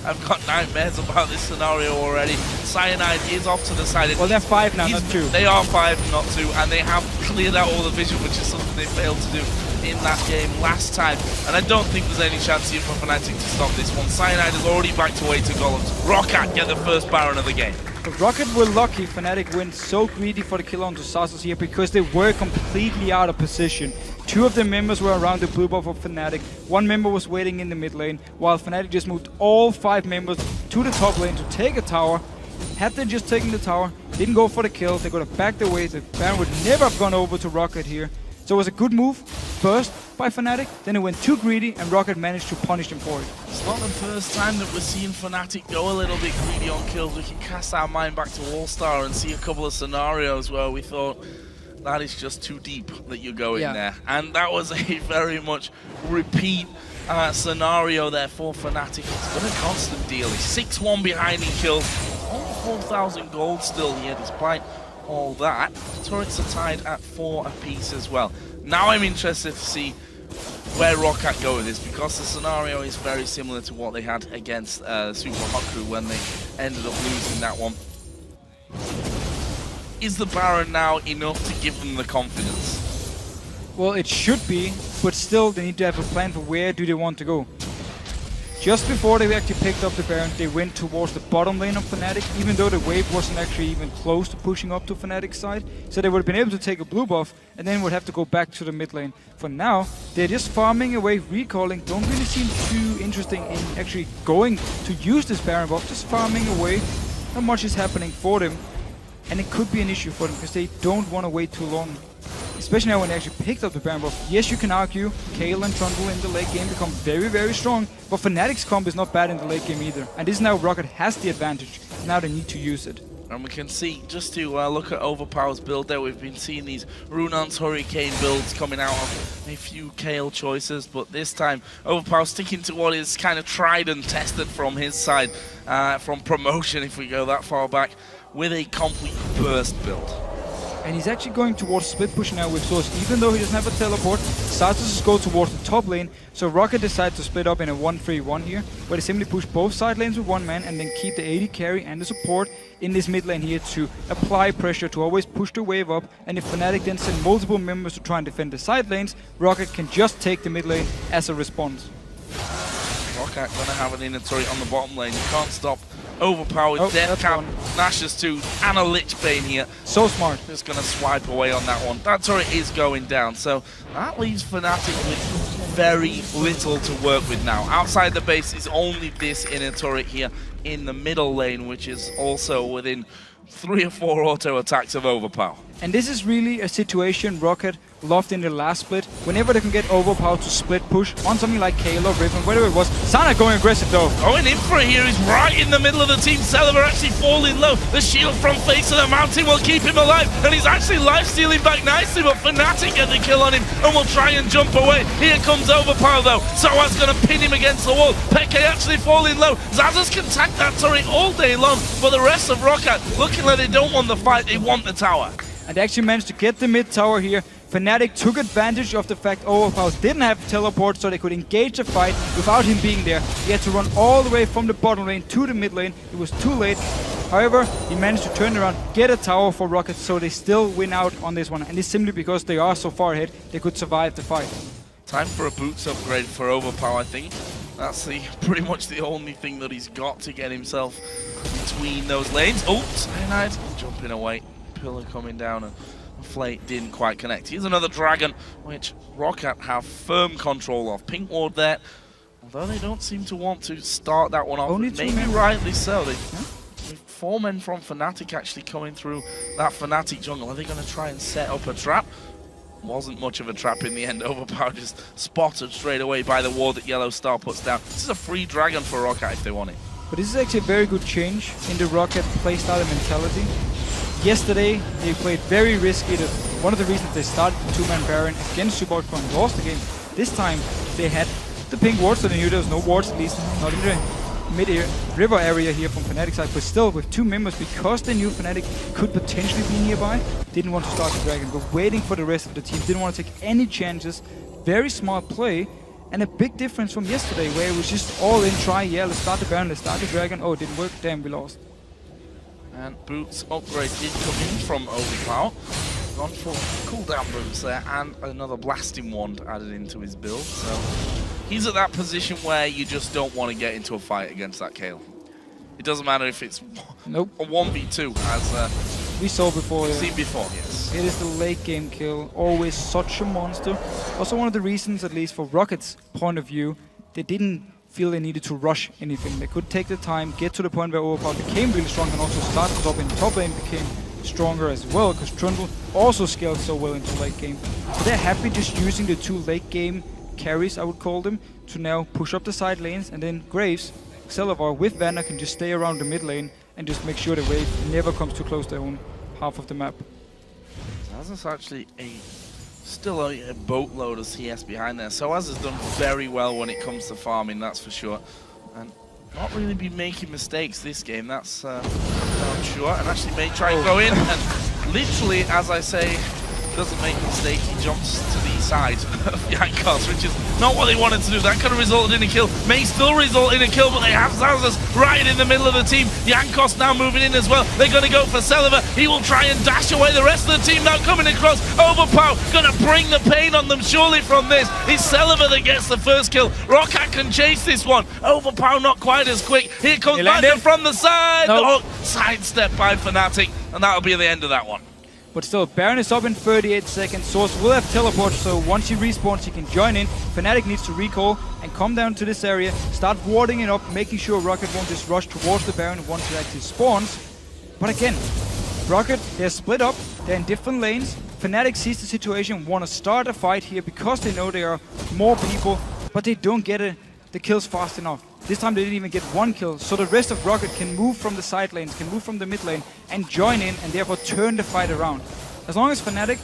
I've got nightmares about this scenario already. Cyanide is off to the side. Well, they're 5 now, not 2. They are 5, not 2, and they have cleared out all the vision, which is something they failed to do in that game last time. And I don't think there's any chance here for Fnatic to stop this one. Cyanide has already backed away to Golems. Rocket get the first Baron of the game. But Rocket were lucky Fnatic went so greedy for the kill onto Sasos here because they were completely out of position. 2 of the members were around the blue buff of Fnatic. 1 member was waiting in the mid lane, while Fnatic just moved all 5 members to the top lane to take a tower. Had they just taken the tower, didn't go for the kill, they could have backed away. The Baron would never have gone over to Rocket here. So it was a good move first by Fnatic, then it went too greedy and Rocket managed to punish them for it. It's not the first time that we're seeing Fnatic go a little bit greedy on kills. We can cast our mind back to All-Star and see a couple of scenarios where we thought, that is just too deep that you're going there. And that was a very much repeat scenario there for Fnatic. It's been a constant deal. He's 6-1 behind in kills. Almost 4,000 gold still here despite all that. Turrets are tied at 4 apiece as well. Now I'm interested to see where Rocket go with this, because the scenario is very similar to what they had against Super Hot Crew when they ended up losing that one. Is the Baron now enough to give them the confidence? Well, it should be, but still they need to have a plan for where do they want to go. Just before they actually picked up the Baron, they went towards the bottom lane of Fnatic, even though the wave wasn't actually even close to pushing up to Fnatic's side. So they would have been able to take a blue buff, and then would have to go back to the mid lane. For now, they're just farming away, recalling, don't really seem too interesting in actually going to use this Baron buff, just farming away. Not much is happening for them, and it could be an issue for them, because they don't want to wait too long. Especially now when they actually picked up the Baron buff. Yes, you can argue Kayle and Trundle in the late game become very, very strong, but Fnatic's comp is not bad in the late game either. And this is now Rocket has the advantage. Now they need to use it. And we can see, just to look at Overpower's build there, we've been seeing these Runan's Hurricane builds coming out of a few Kayle choices, but this time Overpower sticking to what is kind of tried and tested from his side, from promotion if we go that far back, with a complete burst build. And he's actually going towards split push now with Source. Even though he doesn't have a teleport, Satos go towards the top lane. So Rocket decides to split up in a 1-3-1 here, where they simply push both side lanes with 1 man and then keep the AD carry and the support in this mid lane here to apply pressure to always push the wave up. And if Fnatic then send multiple members to try and defend the side lanes, Rocket can just take the mid lane as a response. Rocket gonna have an inner turret on the bottom lane. You can't stop Overpowered Death Cap, Nash's 2, and a Lich Bane here. So smart. Just gonna swipe away on that one. That turret is going down, so that leaves Fnatic with very little to work with now. Outside the base is only this inner turret here in the middle lane, which is also within 3 or 4 auto attacks of Overpower. And this is really a situation Rocket loved in the last split. Whenever they can get Overpower to split push on something like Kayle or Riven, whatever it was. Sana going aggressive though. Going in for it here. He's right in the middle of the team. Celeber actually falling low. The shield from face of the mountain will keep him alive. And he's actually life-stealing back nicely, but Fnatic get the kill on him and will try and jump away. Here comes Overpower though. Soa's going to pin him against the wall. Peke actually falling low. Zazas can tank that turret all day long, but the rest of Rocket looking like they don't want the fight, they want the tower. And they actually managed to get the mid tower here. Fnatic took advantage of the fact Overpower didn't have teleport, so they could engage the fight without him being there. He had to run all the way from the bottom lane to the mid lane. It was too late. However, he managed to turn around, get a tower for Rocket, so they still win out on this one. And it's simply because they are so far ahead, they could survive the fight. Time for a boots upgrade for Overpower, I think. That's pretty much the only thing that he's got to get himself between those lanes. Oh, Cyanide jumping away. Pillar coming down, and Flay didn't quite connect. Here's another Dragon, which Rocket have firm control of. Pink Ward there, although they don't seem to want to start that one off. Maybe rightly so. With 4 men from Fnatic actually coming through that Fnatic jungle, are they going to try and set up a trap? Wasn't much of a trap in the end. Overpower just spotted straight away by the ward that Yellow Star puts down. This is a free Dragon for Rocket if they want it. But this is actually a very good change in the Rocket playstyle and mentality. Yesterday, they played very risky. One of the reasons they started the 2-man Baron against Superweek and lost the game. This time, they had the pink wards, so they knew there was no wards, at least not in the mid-river area here from Fnatic side, but still with 2 members, because they knew Fnatic could potentially be nearby, didn't want to start the Dragon, but waiting for the rest of the team, didn't want to take any chances. Very smart play, and a big difference from yesterday, where it was just all in, try, yeah, let's start the Baron, let's start the Dragon. Oh, it didn't work, damn, we lost. And boots upgrade did come in from Overpower. Gone for cooldown boots there, and another blasting wand added into his build. So he's at that position where you just don't want to get into a fight against that Kayle. It doesn't matter if it's a 1v2, as we saw before. Seen before, yes. It is the late game kill, always such a monster. Also one of the reasons, at least for Rocket's point of view, they didn't feel they needed to rush anything. They could take the time, get to the point where Overpower became really strong, and also start the top in the top lane became stronger as well, because Trundle also scaled so well into late game. So they're happy just using the 2 late game carries, I would call them, to now push up the side lanes, and then Graves, Celavar with Vanna can just stay around the mid lane and just make sure the wave never comes too close to their own half of the map. That's actually still a boatload of CS behind there. Soaz has done very well when it comes to farming, that's for sure. And not really been making mistakes this game, that's I'm sure. And actually may try and go in, and literally, as I say, doesn't make a mistake, he jumps to the side of Jankos, which is not what they wanted to do. That could have resulted in a kill, may still result in a kill, but they have Zazas right in the middle of the team. Jankos now moving in as well. They're going to go for Celavar. He will try and dash away. The rest of the team now coming across. Overpower going to bring the pain on them surely from this. It's Celavar that gets the first kill. Rocket can chase this one. Overpower not quite as quick. Here comes Bander from the side. Nope. Oh, sidestep by Fnatic, and that'll be the end of that one. But still, Baron is up in 38 seconds. Source will have teleport, so once he respawns, he can join in. Fnatic needs to recall and come down to this area, start warding it up, making sure Rocket won't just rush towards the Baron once it actually spawns. But again, Rocket, they're split up, they're in different lanes. Fnatic sees the situation, want to start a fight here because they know there are more people, but they don't get the kills fast enough. This time they didn't even get 1 kill, so the rest of Rocket can move from the side lanes, can move from the mid lane, and join in, and therefore turn the fight around. As long as Fnatic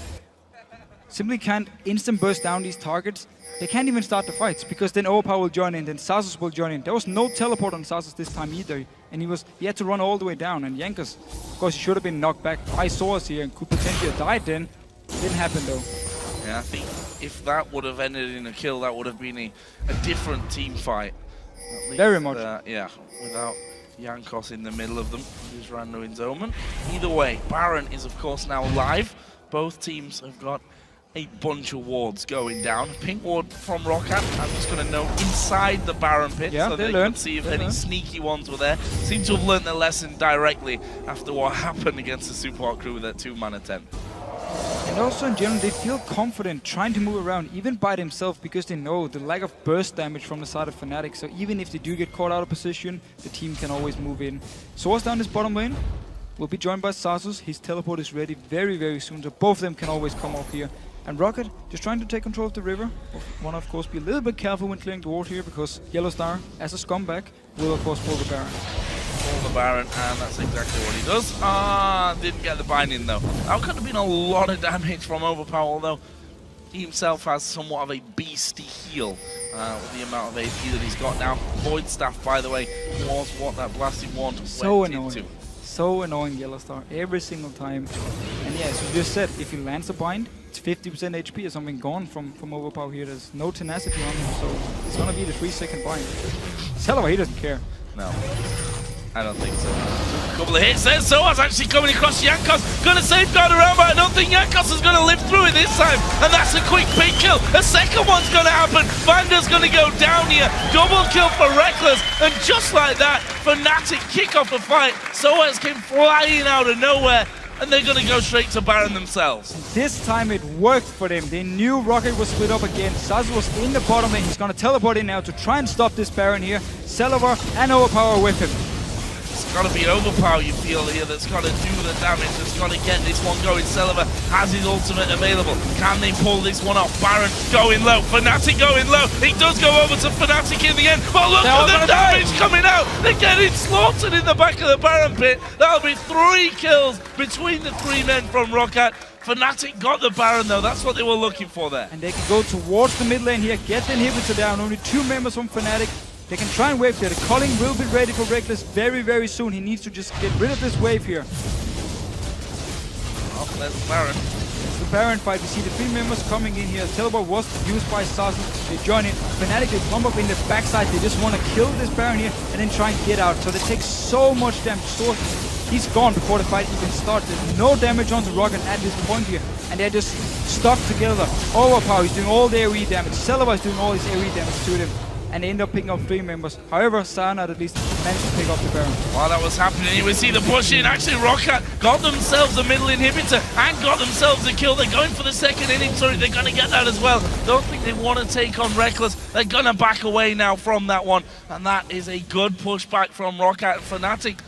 simply can't instant burst down these targets, they can't even start the fights, because then Overpower will join in, then Sasus will join in. There was no teleport on Sasus this time either, and he had to run all the way down, and Jankos, of course, he should have been knocked back by Source here, and could potentially have died then. Didn't happen though. Yeah, I think if that would have ended in a kill, that would have been a different team fight. At least, very much. Yeah, without Jankos in the middle of them, who's Randuin's Omen. Either way, Baron is of course now live. Both teams have got a bunch of wards going down. Pink ward from Rocket, I'm just going to note, inside the Baron pit, so they can see if any sneaky ones were there. Seem to have learned their lesson directly after what happened against the Superweek crew with that 2-man attempt. And also in general, they feel confident trying to move around, even by themselves, because they know the lack of burst damage from the side of Fnatic. So even if they do get caught out of position, the team can always move in. Source down this bottom lane will be joined by Sasus. His teleport is ready very, very soon, so both of them can always come up here. And Rocket just trying to take control of the river. Want to, of course, be a little bit careful when clearing the ward here, because Yellow Star, as a scumbag, will of course pull the Baron. Pull the Baron, and that's exactly what he does. Didn't get the binding though. That could have been a lot of damage from Overpower, although he himself has somewhat of a beastie heal with the amount of AP that he's got now. Void Staff, by the way, was what that blasting wand went into. So annoying, Yellow Star, every single time. And yeah, as you just said, if he lands a bind, it's 50% HP or something gone from Overpower here. There's no tenacity on him, so it's gonna be the 3-second bind. Celavar, he doesn't care. No. I don't think so. A couple of hits there. Soaz actually coming across Jankos. Gonna safeguard around, but I don't think Jankos is gonna live through it this time. And that's a quick big kill. A second one's gonna happen. Vanda's gonna go down here. Double kill for Reckless. And just like that, Fnatic kick off the fight. Soaz came flying out of nowhere. And they're gonna go straight to Baron themselves. This time it worked for them. They knew Rocket was split up again. Zazu was in the bottom lane. He's gonna teleport in now to try and stop this Baron here. Celaver and Overpower with him. It's gotta be Overpower, you feel here, that's gotta do the damage, that's gotta get this one going. Celaver has his ultimate available. Can they pull this one off? Baron going low, Fnatic going low. He does go over to Fnatic in the end, but look at the damage coming out. They're getting slaughtered in the back of the Baron pit. That'll be 3 kills between the 3 men from Roccat. Fnatic got the Baron though, that's what they were looking for there. And they can go towards the mid lane here, get the inhibitor down. Only 2 members from Fnatic. They can try and wave there. The calling will be ready for Reckless very, very soon. He needs to just get rid of this wave here. Oh, there's the Baron. It's the Baron fight. We see the 3 members coming in here. Teleport was used by Zazu. They join in. Fnatic, they pump up in the backside. They just want to kill this Baron here and then try and get out. So they take so much damage. So he's gone before the fight even starts. There's no damage onto Rocket at this point here. And they're just stuck together. Overpower, he's doing all the AoE damage. Celaver is doing all his AoE damage to them. And they end up picking up 3 members. However, Cyanide at least managed to pick up the Baron. While that was happening, you would see the push in. Actually, Roccat got themselves a middle inhibitor and got themselves a kill. They're going for the second inning turret. They're going to get that as well. Don't think they want to take on Reckless. They're going to back away now from that one. And that is a good pushback from Roccat and Fnatic.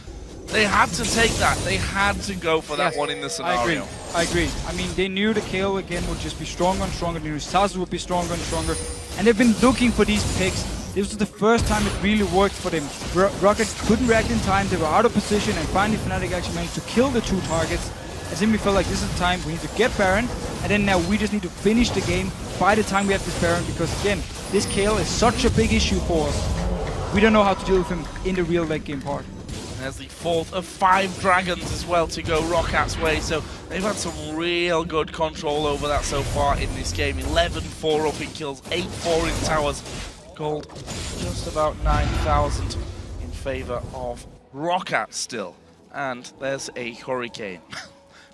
They had to take that. They had to go for that one in the scenario. I agree. I mean, they knew the KO again would just be stronger and stronger. They knew Zazu would be stronger and stronger. And they've been looking for these picks. This was the first time it really worked for them. Rocket couldn't react in time. They were out of position. And finally, Fnatic actually managed to kill the 2 targets. As in, we felt like this is the time we need to get Baron. And then now we just need to finish the game by the time we have this Baron. Because again, this KO is such a big issue for us. We don't know how to deal with him in the real late game part. There's the 4th of 5 dragons as well to go Rockat's way, so they've had some real good control over that so far in this game. 11-4 up in kills, 8-4 in towers. Gold just about 9,000 in favor of Roccat still. And there's a Hurricane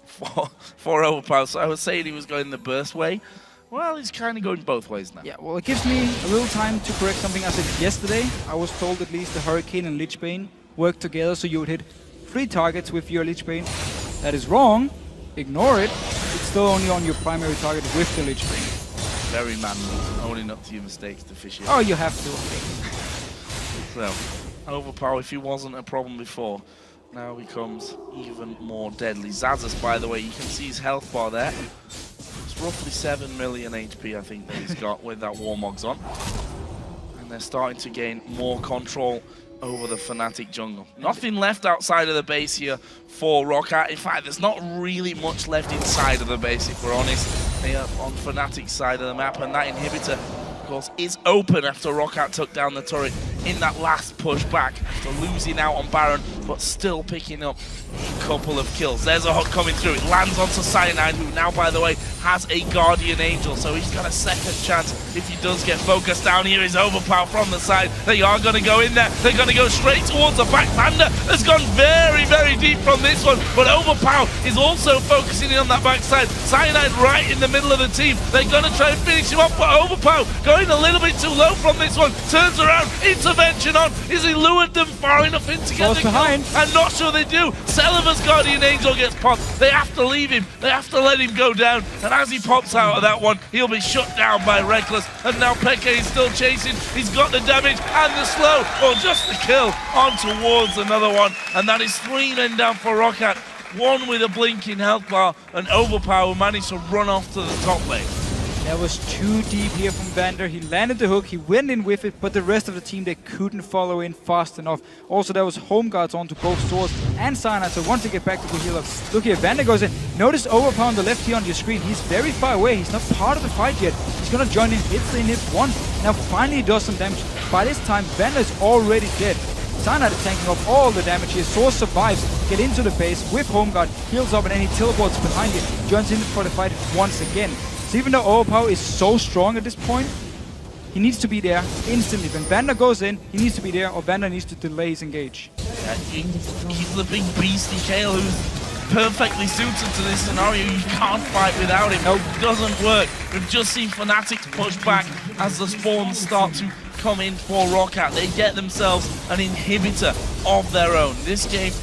for Overpower. So I was saying he was going the burst way. Well, he's kind of going both ways now. Yeah, well, it gives me a little time to correct something I said yesterday. I was told at least the Hurricane and Lich Bane work together, so you would hit 3 targets with your Lich Bane. That is wrong. Ignore it. It's still only on your primary target with the Lich Bane. Very manly. Owning up to your mistakes to fish it. Oh, you have to. So, Overpower, if he wasn't a problem before, now becomes even more deadly. Xaxus, by the way, you can see his health bar there. It's roughly 7 million HP, I think, that he's got with that Warmogs on. And they're starting to gain more control over the Fnatic jungle. Nothing left outside of the base here for Roccat. In fact, there's not really much left inside of the base, if we're honest. They are on Fnatic's side of the map, and that inhibitor, of course, is open after Roccat took down the turret in that last push back after losing out on Baron, but still picking up a couple of kills. There's a hook coming through. It lands onto Cyanide, who now, by the way, has a Guardian Angel, so he's got a second chance if he does get focused down. Here is Overpower from the side. They are going to go in there. They're going to go straight towards the back. Panda has gone very, very deep from this one, but Overpower is also focusing in on that backside. Cyanide right in the middle of the team. They're going to try and finish him off, but Overpower going a little bit too low from this one. Turns around, intervention on. Is he lured them far enough in to get the kill? I'm not sure they do. Celaver's Guardian Angel gets popped. They have to leave him. They have to let him go down. And as he pops out of that one, he'll be shut down by Reckless. And now Peke is still chasing. He's got the damage and the slow, or just the kill, on towards another one. And that is 3 men down for Roccat. 1 with a blinking health bar, and Overpower managed to run off to the top lane. That was too deep here from Vander. He landed the hook, he went in with it, but the rest of the team, they couldn't follow in fast enough. Also, there was home guards onto both swords and Cyanide, so once they get back to the heal up, look here, Vander goes in. Notice Overpower on the left here on your screen. He's very far away. He's not part of the fight yet. He's gonna join in, hits the inhib 1. Now finally he does some damage. By this time, Vander is already dead. Cyanide is tanking off all the damage here. Source survives, get into the base with home guard, heals up, and then he teleports behind it. Joins in for the fight once again. So even though Overpower is so strong at this point, he needs to be there instantly. When Vander goes in, he needs to be there, or Vander needs to delay his engage. Yeah, he's the big beastie Kale who's perfectly suited to this scenario. You can't fight without him. Nope. It doesn't work. We've just seen Fnatic push back as the spawns start to come in for Roccat. They get themselves an inhibitor of their own. This game,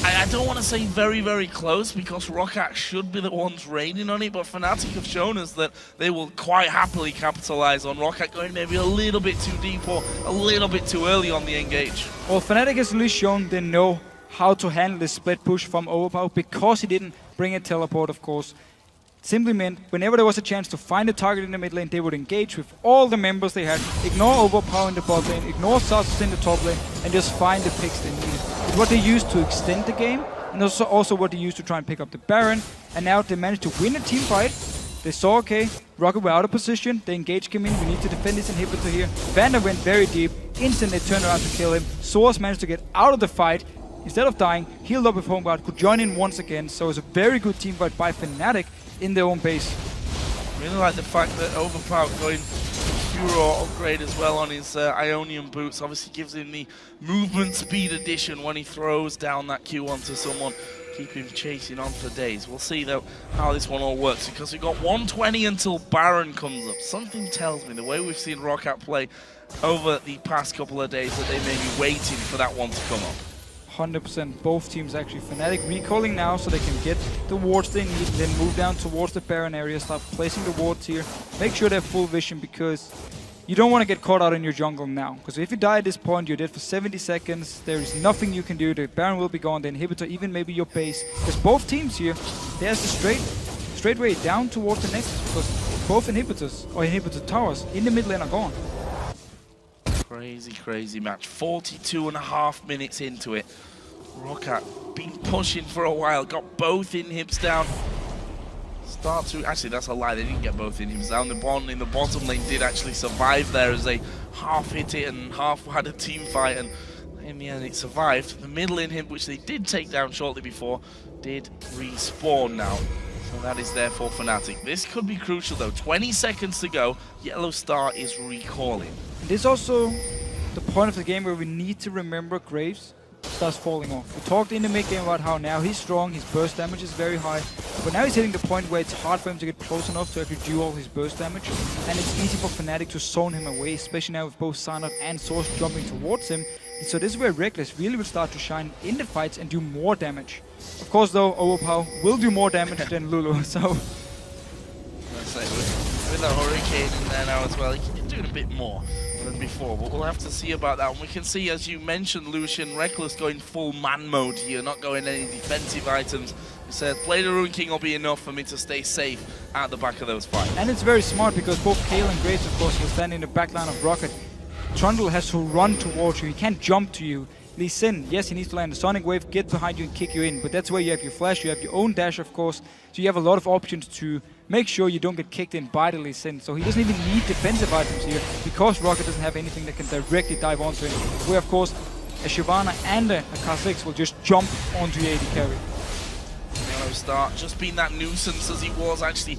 I don't want to say very, very close because Roccat should be the ones reigning on it, but Fnatic have shown us that they will quite happily capitalize on Roccat going maybe a little bit too deep or a little bit too early on the engage. Well, Fnatic has at least shown they know how to handle the split push from Overpower because he didn't bring a teleport, of course. Simply meant whenever there was a chance to find a target in the mid lane, they would engage with all the members they had, ignore Overpower in the bot lane, ignore Sasus in the top lane, and just find the picks they needed. It's what they used to extend the game, and also what they used to try and pick up the Baron, and now they managed to win a team fight. They saw, okay, Rocket were out of position, the engage came in, we need to defend this inhibitor here. Vander went very deep, instantly turned around to kill him. Source managed to get out of the fight, instead of dying, healed up with Home Guard, could join in once again, so it's a very good team fight by Fnatic in their own base. Really like the fact that Overpower going Hero upgrade as well on his Ionian boots. Obviously gives him the movement speed addition when he throws down that Q onto someone. Keep him chasing on for days. We'll see though how this one all works because we've got 120 until Baron comes up. Something tells me the way we've seen Roccat play over the past couple of days that they may be waiting for that one to come up. 100%. Both teams actually. Fnatic recalling now so they can get the wards they need, then move down towards the Baron area, start placing the wards here. Make sure they have full vision because you don't want to get caught out in your jungle now. Because if you die at this point, you're dead for 70 seconds. There is nothing you can do. The Baron will be gone, the inhibitor, even maybe your base. Because both teams here, there's the straight way down towards the Nexus because both inhibitors or inhibitor towers in the mid lane are gone. Crazy match. 42.5 minutes into it. Roccat been pushing for a while. Got both inhibs down. Actually, that's a lie. They didn't get both inhibs down. The Bond in the bottom lane did actually survive there as they half hit it and half had a team fight. And in the end, it survived. The middle inhib, which they did take down shortly before, did respawn now. So that is there for Fnatic. This could be crucial though. 20 seconds to go. Yellow Star is recalling. And this is also the point of the game where we need to remember Graves starts falling off. We talked in the mid game about how now he's strong, his burst damage is very high, but now he's hitting the point where it's hard for him to get close enough to actually do all his burst damage, and it's easy for Fnatic to zone him away, especially now with both Sanad and Source jumping towards him. And so this is where Reckless really will start to shine in the fights and do more damage. Of course though, Overpower will do more damage than Lulu, so... Let's say with the Hurricane in there now as well, he's doing a bit more than before, but we'll have to see about that. And we can see, as you mentioned, Lucian, Reckless going full man mode here, not going any defensive items. He said, play the Rune King will be enough for me to stay safe at the back of those fights. And it's very smart because both Kale and Graves, of course, will stand in the back line of Rocket. Trundle has to run towards you, he can't jump to you. Lee Sin, yes, he needs to land the Sonic Wave, get behind you and kick you in, but that's where you have your flash, you have your own dash, of course, so you have a lot of options to make sure you don't get kicked in by the Lee Sin. So he doesn't even need defensive items here, because Rocket doesn't have anything that can directly dive onto him, where of course a Shyvana and a Kha'Zix will just jump onto the AD carry. Yellow Star just being that nuisance as he was actually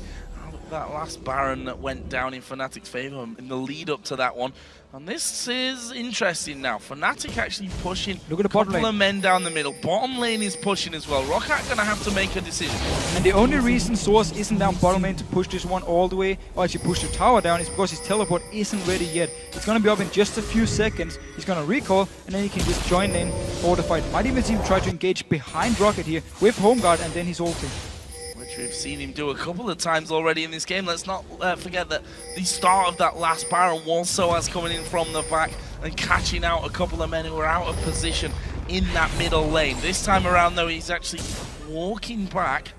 that last Baron that went down in Fnatic's favor in the lead up to that one. And this is interesting now. Fnatic actually pushing a couple of men down the middle. Bottom lane is pushing as well. Roccat gonna have to make a decision. And the only reason Source isn't down bottom lane to push this one all the way, or actually push the tower down, is because his teleport isn't ready yet. It's gonna be up in just a few seconds. He's gonna recall, and then he can just join in for the fight. Might even see him try to engage behind Rocket here with Home Guard, and then he's ulting. Which we've seen him do a couple of times already in this game. Let's not forget that the start of that last Baron was Soaz coming in from the back and catching out a couple of men who were out of position in that middle lane. This time around though, he's actually walking back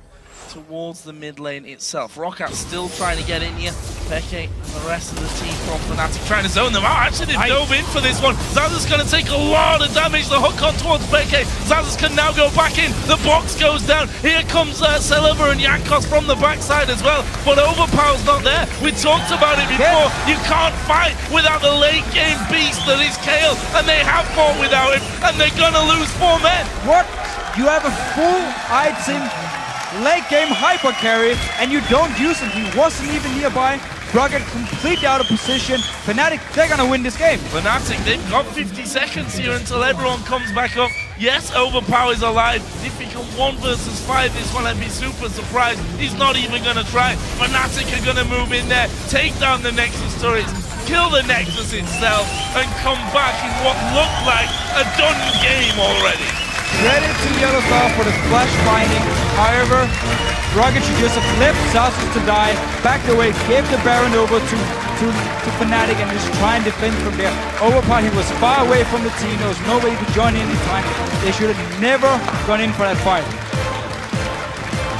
towards the mid lane itself. Roccat still trying to get in here. Peke and the rest of the team from Fnatic trying to zone them out. Actually, they dove in for this one. Xaxus going to take a lot of damage. The hook on towards Peke. Xaxus can now go back in. The box goes down. Here comes Celeber and Jankos from the backside as well. But Overpower's not there. We talked about it before. You can't fight without the late game beast that is Kale. And they have fought without him. And they're going to lose 4 men. What? You have a full item late game hyper carry and you don't use him. He wasn't even nearby. Rocket completely out of position. Fnatic, they're gonna win this game. Fnatic, they've got 50 seconds here until everyone comes back up. Yes, Overpower is alive. If he can 1 versus 5 this one, I'd be super surprised. He's not even gonna try. Fnatic are gonna move in there, take down the Nexus turrets, kill the Nexus itself, and come back in what looked like a done game already. Credit to Yellowstar for the flash binding. However, Rocket should just have left Sasus to die, backed away, gave the Baron over to Fnatic and just try and defend from there. Overpower, he was far away from the team. There was no way he could join in time. They should have never gone in for that fight.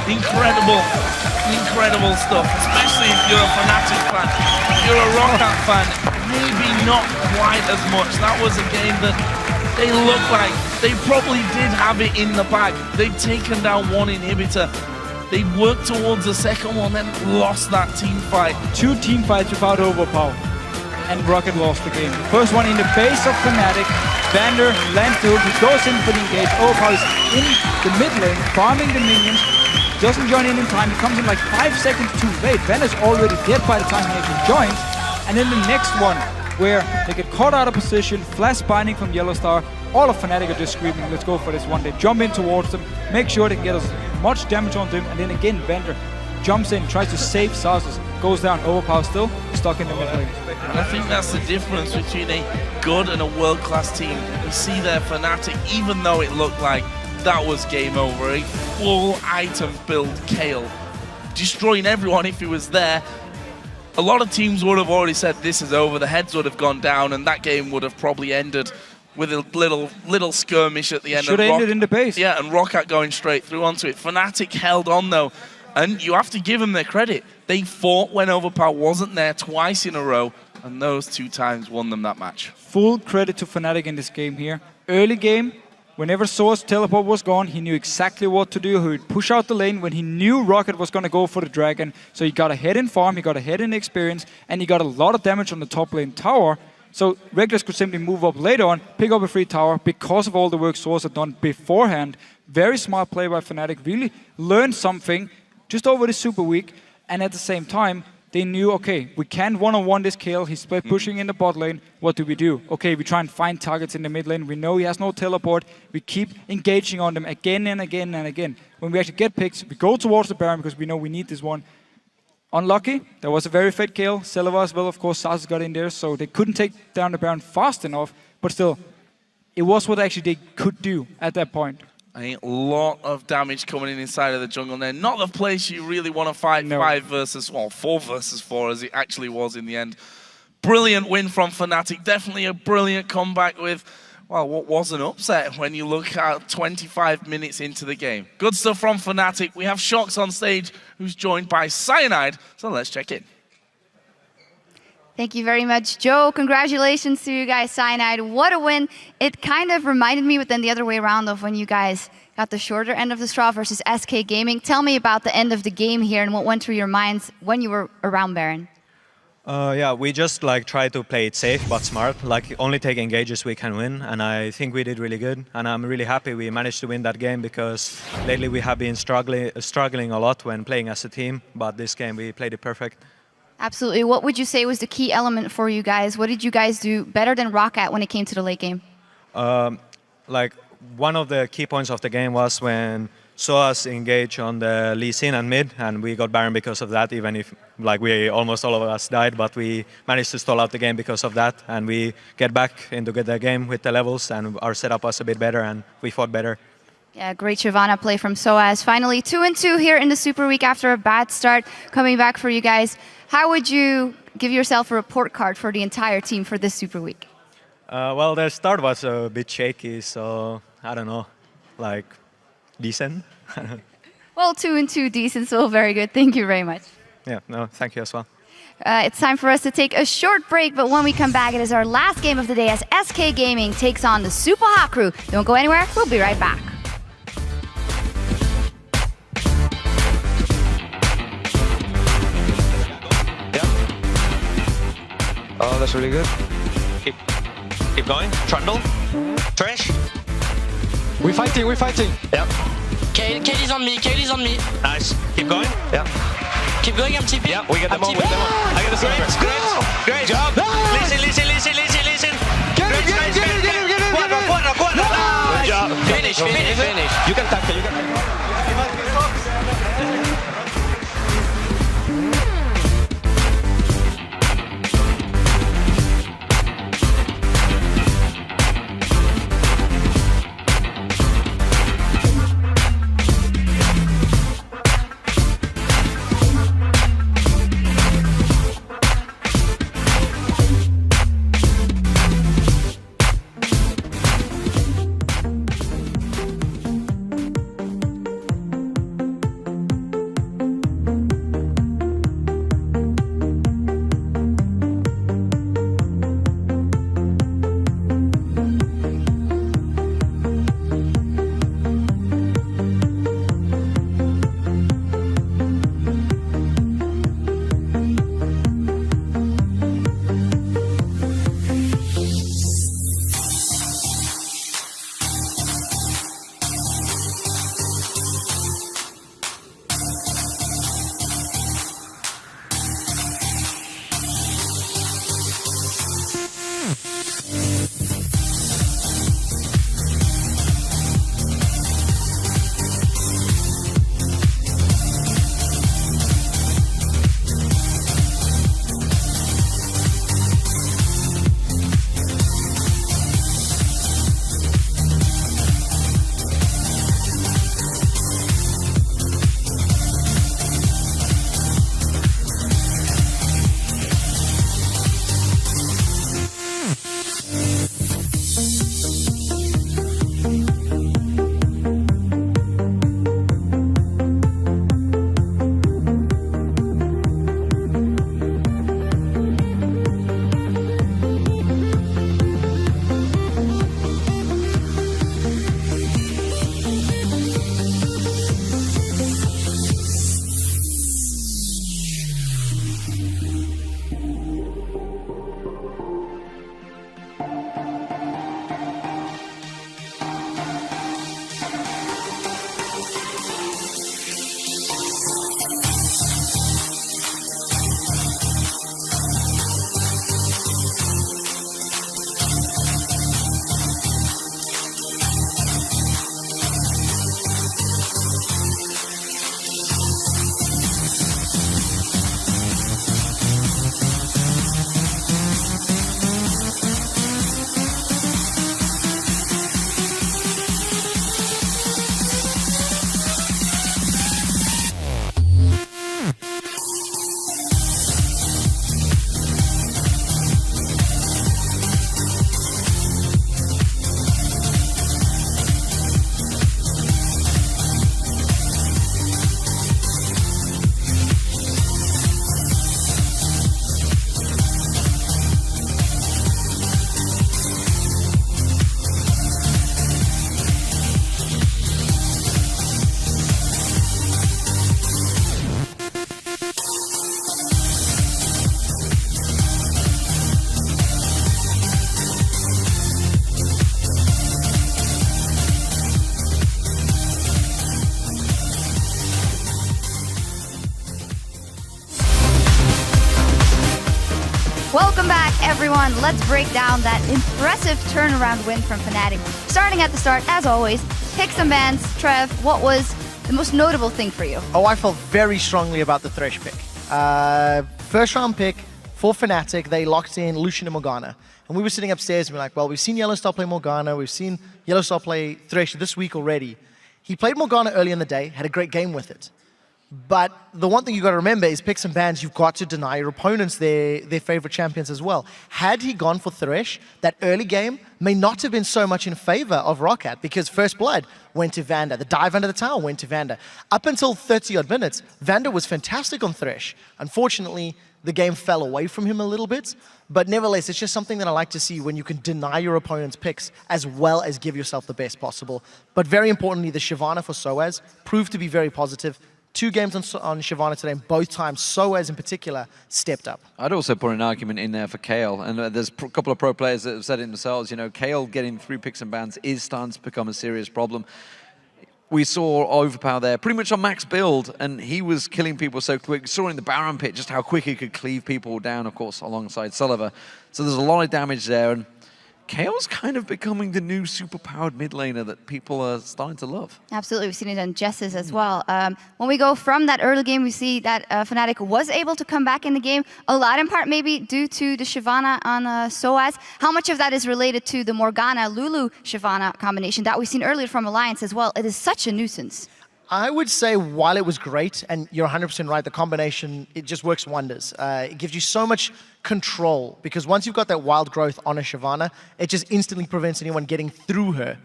Incredible, incredible stuff, especially if you're a Fnatic fan. If you're a Rocket fan, maybe not quite as much. That was a game that they look like they probably did have it in the bag. They've taken down 1 inhibitor. They worked towards the second one, then lost that team fight. 2 team fights without Overpower, and Rocket lost the game. First one in the base of Fnatic. Vander lands the hook, he goes in for the engage. Overpower is in the mid lane, farming the minions. Doesn't join in time, he comes in like 5 seconds too late. Vander's already dead by the time he actually joins. And then the next one, where they get caught out of position, flash binding from Yellowstar. All of Fnatic are just screaming, let's go for this one. They jump in towards them, make sure they can get as much damage on them, and then again Vander jumps in, tries to save Sasus, goes down. Overpower still stuck in the mid lane. And I think that's the difference between a good and a world-class team. We see there Fnatic, even though it looked like that was game over, a full item build Kayle, destroying everyone if he was there. A lot of teams would have already said this is over, the heads would have gone down, and that game would have probably ended with a little skirmish at the end. Should have ended in the base. Yeah, and Rocket going straight through onto it. Fnatic held on though, and you have to give them their credit. They fought when Overpower wasn't there twice in a row, and those 2 times won them that match. Full credit to Fnatic in this game here. Early game, whenever Source teleport was gone, he knew exactly what to do. He would push out the lane when he knew Rocket was going to go for the Dragon. So he got ahead in farm, he got ahead in experience, and he got a lot of damage on the top lane tower. So Regulars could simply move up later on, pick up a free tower because of all the work Source had done beforehand. Very smart play by Fnatic, really learned something just over the Super Week, and at the same time, they knew, okay, we can't one-on-one this Kayle, he's pushing in the bot lane, what do? Okay, we try and find targets in the mid lane, we know he has no teleport, we keep engaging on them again and again and again. When we actually get picks, we go towards the Baron because we know we need this one. Unlucky, there was a very fed Kayle, Selva as well, of course, Sasus got in there, so they couldn't take down the Baron fast enough, but still, it was what actually they could do at that point. A lot of damage coming in inside of the jungle there. Not the place you really want to fight 4 versus 4 as it actually was in the end. Brilliant win from Fnatic. Definitely a brilliant comeback with, well, what was an upset when you look at 25 minutes into the game. Good stuff from Fnatic. We have Shox on stage who's joined by Cyanide. So let's check in. Thank you very much, Joe. Congratulations to you guys, Cyanide. What a win. It kind of reminded me, but then the other way around, of when you guys got the shorter end of the straw versus SK Gaming. Tell me about the end of the game here and what went through your minds when you were around Baron. Yeah, we just try to play it safe but smart, only take engages we can win, and I think we did really good, and I'm really happy we managed to win that game because lately we have been struggling a lot when playing as a team, but this game we played it perfect. Absolutely. What would you say was the key element for you guys? What did you guys do better than Rocket when it came to the late game? One of the key points of the game was when saw us engage on the Lee Sin and mid, and we got Baron because of that, even if we almost all of us died, but we managed to stall out the game because of that, and we get back into the game with the levels, and our setup was a bit better, and we fought better. Yeah, great Shyvana play from SOAS. Finally, 2-2 here in the Super Week after a bad start coming back for you guys. How would you give yourself a report card for the entire team for this Super Week? Well, the start was a bit shaky, so I don't know, decent. Well, 2-2 decent, so very good. Thank you very much. Yeah, no, thank you as well. It's time for us to take a short break, but when we come back, it is our last game of the day as SK Gaming takes on the Super Hot Crew. Don't go anywhere, we'll be right back. Oh, that's really good. Keep going. Trundle. Trash. We're fighting. Yep. Kaylee's on me. Nice. Keep going. Yep. Keep going, I'm TP. Yeah, we get them on, we get them on. I get the sniper. Great job. Listen. Get him. Cuadra. Good job. Finish. You can tackle, Welcome back, everyone. Let's break down that impressive turnaround win from Fnatic. Starting at the start, as always, picks and bans. Trev, what was the most notable thing for you? Oh, I felt very strongly about the Thresh pick. First round pick for Fnatic, they locked in Lucian and Morgana. And we were sitting upstairs and we were like, well, we've seen Yellowstar play Morgana, we've seen Yellowstar play Thresh this week already. He played Morgana early in the day, had a great game with it. But the one thing you got to remember is picks and bans, you've got to deny your opponents their favorite champions as well. Had he gone for Thresh, that early game may not have been so much in favor of Roccat because First Blood went to Vander. The dive under the tower went to Vander. Up until 30-odd minutes, Vander was fantastic on Thresh. Unfortunately, the game fell away from him a little bit. But nevertheless, it's just something that I like to see when you can deny your opponent's picks as well as give yourself the best possible. But very importantly, the Shyvana for Soaz proved to be very positive. 2 games on Shyvana today, and both times Soaz in particular stepped up. I'd also put an argument in there for Kayle, and there's a couple of pro players that have said it themselves. You know, Kayle getting 3 picks and bans is starting to become a serious problem. we saw Overpower there pretty much on max build, and he was killing people so quick. We saw in the Baron pit just how quick he could cleave people down, of course, alongside Sullivan. So there's a lot of damage there, and Kao's kind of becoming the new super-powered mid laner that people are starting to love. Absolutely, we've seen it on Jesses as well. When we go from that early game, we see that Fnatic was able to come back in the game, a lot in part maybe due to the Shyvana on SOAS. How much of that is related to the Morgana-Lulu-Shyvana combination that we've seen earlier from Alliance as well? It is such a nuisance. I would say while it was great, and you're 100% right, the combination, it just works wonders. It gives you so much control, because once you've got that wild growth on a Shyvana, it just instantly prevents anyone getting through her.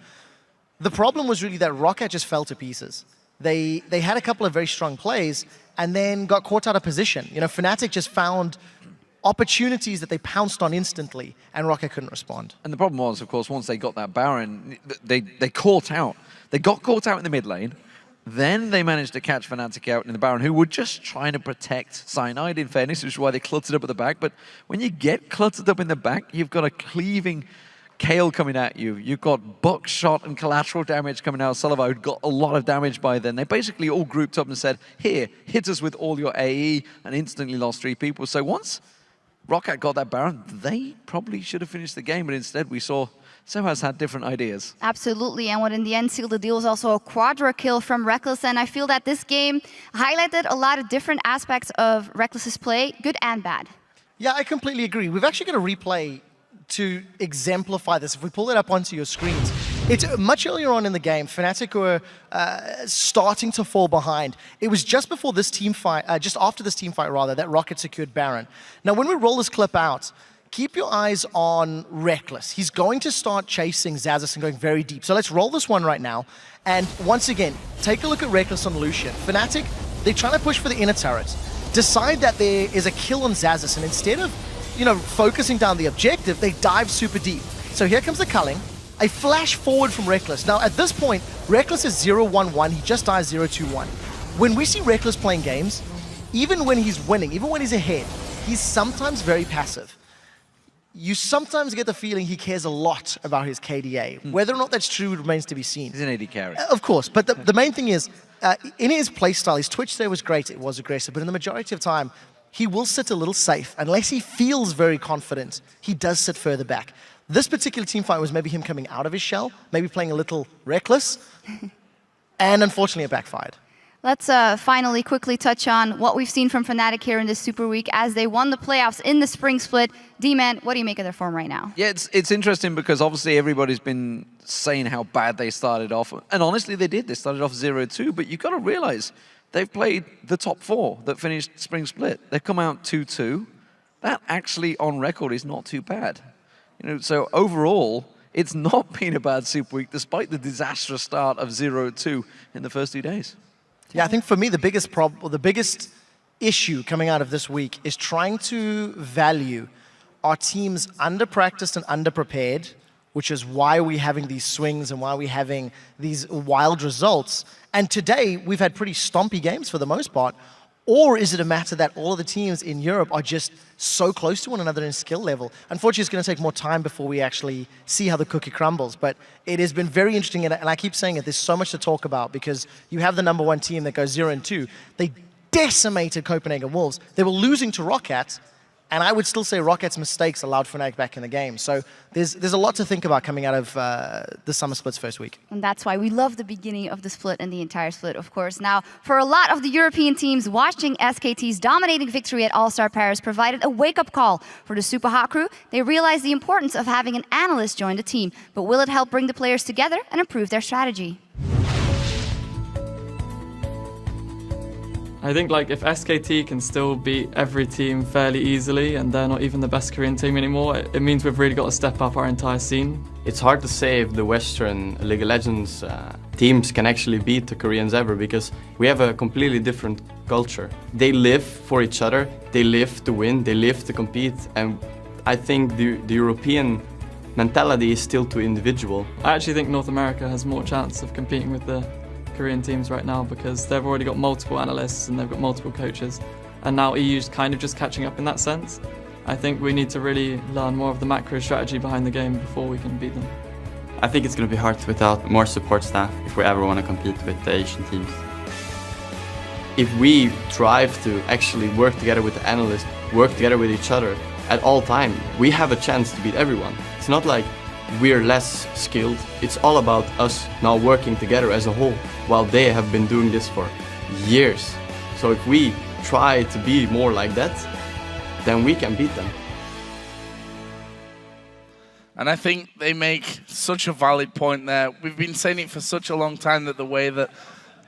The problem was really that Rocket just fell to pieces. They had a couple of very strong plays, and then got caught out of position. You know, Fnatic just found opportunities that they pounced on instantly, and Rocket couldn't respond. And the problem was, of course, once they got that Baron, they caught out. They got caught out in the mid lane. Then they managed to catch Fnatic out in the Baron, who were just trying to protect Cyanide, in fairness, which is why they cluttered up at the back. But when you get cluttered up in the back, you've got a cleaving Kayle coming at you. You've got buckshot and collateral damage coming out. Sullivan, who'd got a lot of damage by then. They basically all grouped up and said, here, hit us with all your AE, and instantly lost 3 people. So once Rocket got that Baron, they probably should have finished the game, but instead we saw Sebas had different ideas. Absolutely, and what in the end sealed the deal was also a quadra kill from Rekkles, and I feel that this game highlighted a lot of different aspects of Reckless's play, good and bad. Yeah, I completely agree. We've actually got a replay to exemplify this. If we pull it up onto your screens, it's much earlier on in the game. Fnatic were starting to fall behind. It was just before this team fight, just after this team fight rather, that Rocket secured Baron. Now, when we roll this clip out, keep your eyes on Rekkles. He's going to start chasing Xaxus and going very deep. So let's roll this one right now. And once again, take a look at Rekkles on Lucian. Fnatic, they're trying to push for the inner turret. Decide that there is a kill on Xaxus, and instead of, you know, focusing down the objective, they dive super deep. So here comes the culling. A flash forward from Rekkles. Now at this point, Rekkles is 0-1-1. He just dies 0-2-1. When we see Rekkles playing games, even when he's winning, even when he's ahead, he's sometimes very passive. You sometimes get the feeling he cares a lot about his KDA. Whether or not that's true remains to be seen. He's an AD carry. Of course, but the main thing is, in his playstyle, his Twitch there was great, it was aggressive, but in the majority of time, he will sit a little safe. Unless he feels very confident, he does sit further back. This particular team fight was maybe him coming out of his shell, maybe playing a little reckless, and unfortunately it backfired. Let's finally quickly touch on what we've seen from Fnatic here in this Super Week as they won the playoffs in the spring split. D-Man, what do you make of their form right now? Yeah, it's interesting because obviously everybody's been saying how bad they started off. And honestly, they did. They started off 0-2, but you've got to realize they've played the top 4 that finished spring split. They've come out 2-2. That actually, on record, is not too bad. You know, so overall, it's not been a bad Super Week despite the disastrous start of 0-2 in the first 2 days. Yeah, I think for me, the biggest issue coming out of this week is trying to value our teams under-practiced and under-prepared, which is why we're having these swings and why we're having these wild results. And today, we've had pretty stompy games for the most part. Or is it a matter that all of the teams in Europe are just so close to one another in skill level? Unfortunately, it's going to take more time before we actually see how the cookie crumbles. But it has been very interesting, and I keep saying it, there's so much to talk about because you have the #1 team that goes 0-2. They decimated Copenhagen Wolves. They were losing to Rocket, and I would still say Rocket's mistakes allowed Fnatic back in the game. So there's a lot to think about coming out of the Summer Split's first week. And that's why we love the beginning of the split and the entire split, of course. Now, for a lot of the European teams, watching SKT's dominating victory at All-Star Paris provided a wake-up call for the Super Hot crew. They realized the importance of having an analyst join the team. But will it help bring the players together and improve their strategy? I think like if SKT can still beat every team fairly easily and they're not even the best Korean team anymore, it means we've really got to step up our entire scene. It's hard to say if the Western League of Legends teams can actually beat the Koreans ever because we have a completely different culture. They live for each other, they live to win, they live to compete, and I think the European mentality is still too individual. I actually think North America has more chance of competing with the Korean teams right now because they've already got multiple analysts and they've got multiple coaches, and now EU's kind of just catching up in that sense. I think we need to really learn more of the macro strategy behind the game before we can beat them. I think it's going to be hard without more support staff if we ever want to compete with the Asian teams. If we strive to actually work together with the analysts, work together with each other at all time, we have a chance to beat everyone. It's not like we're less skilled. It's all about us now working together as a whole, while they have been doing this for years. So if we try to be more like that, then we can beat them. And I think they make such a valid point there. We've been saying it for such a long time that the way that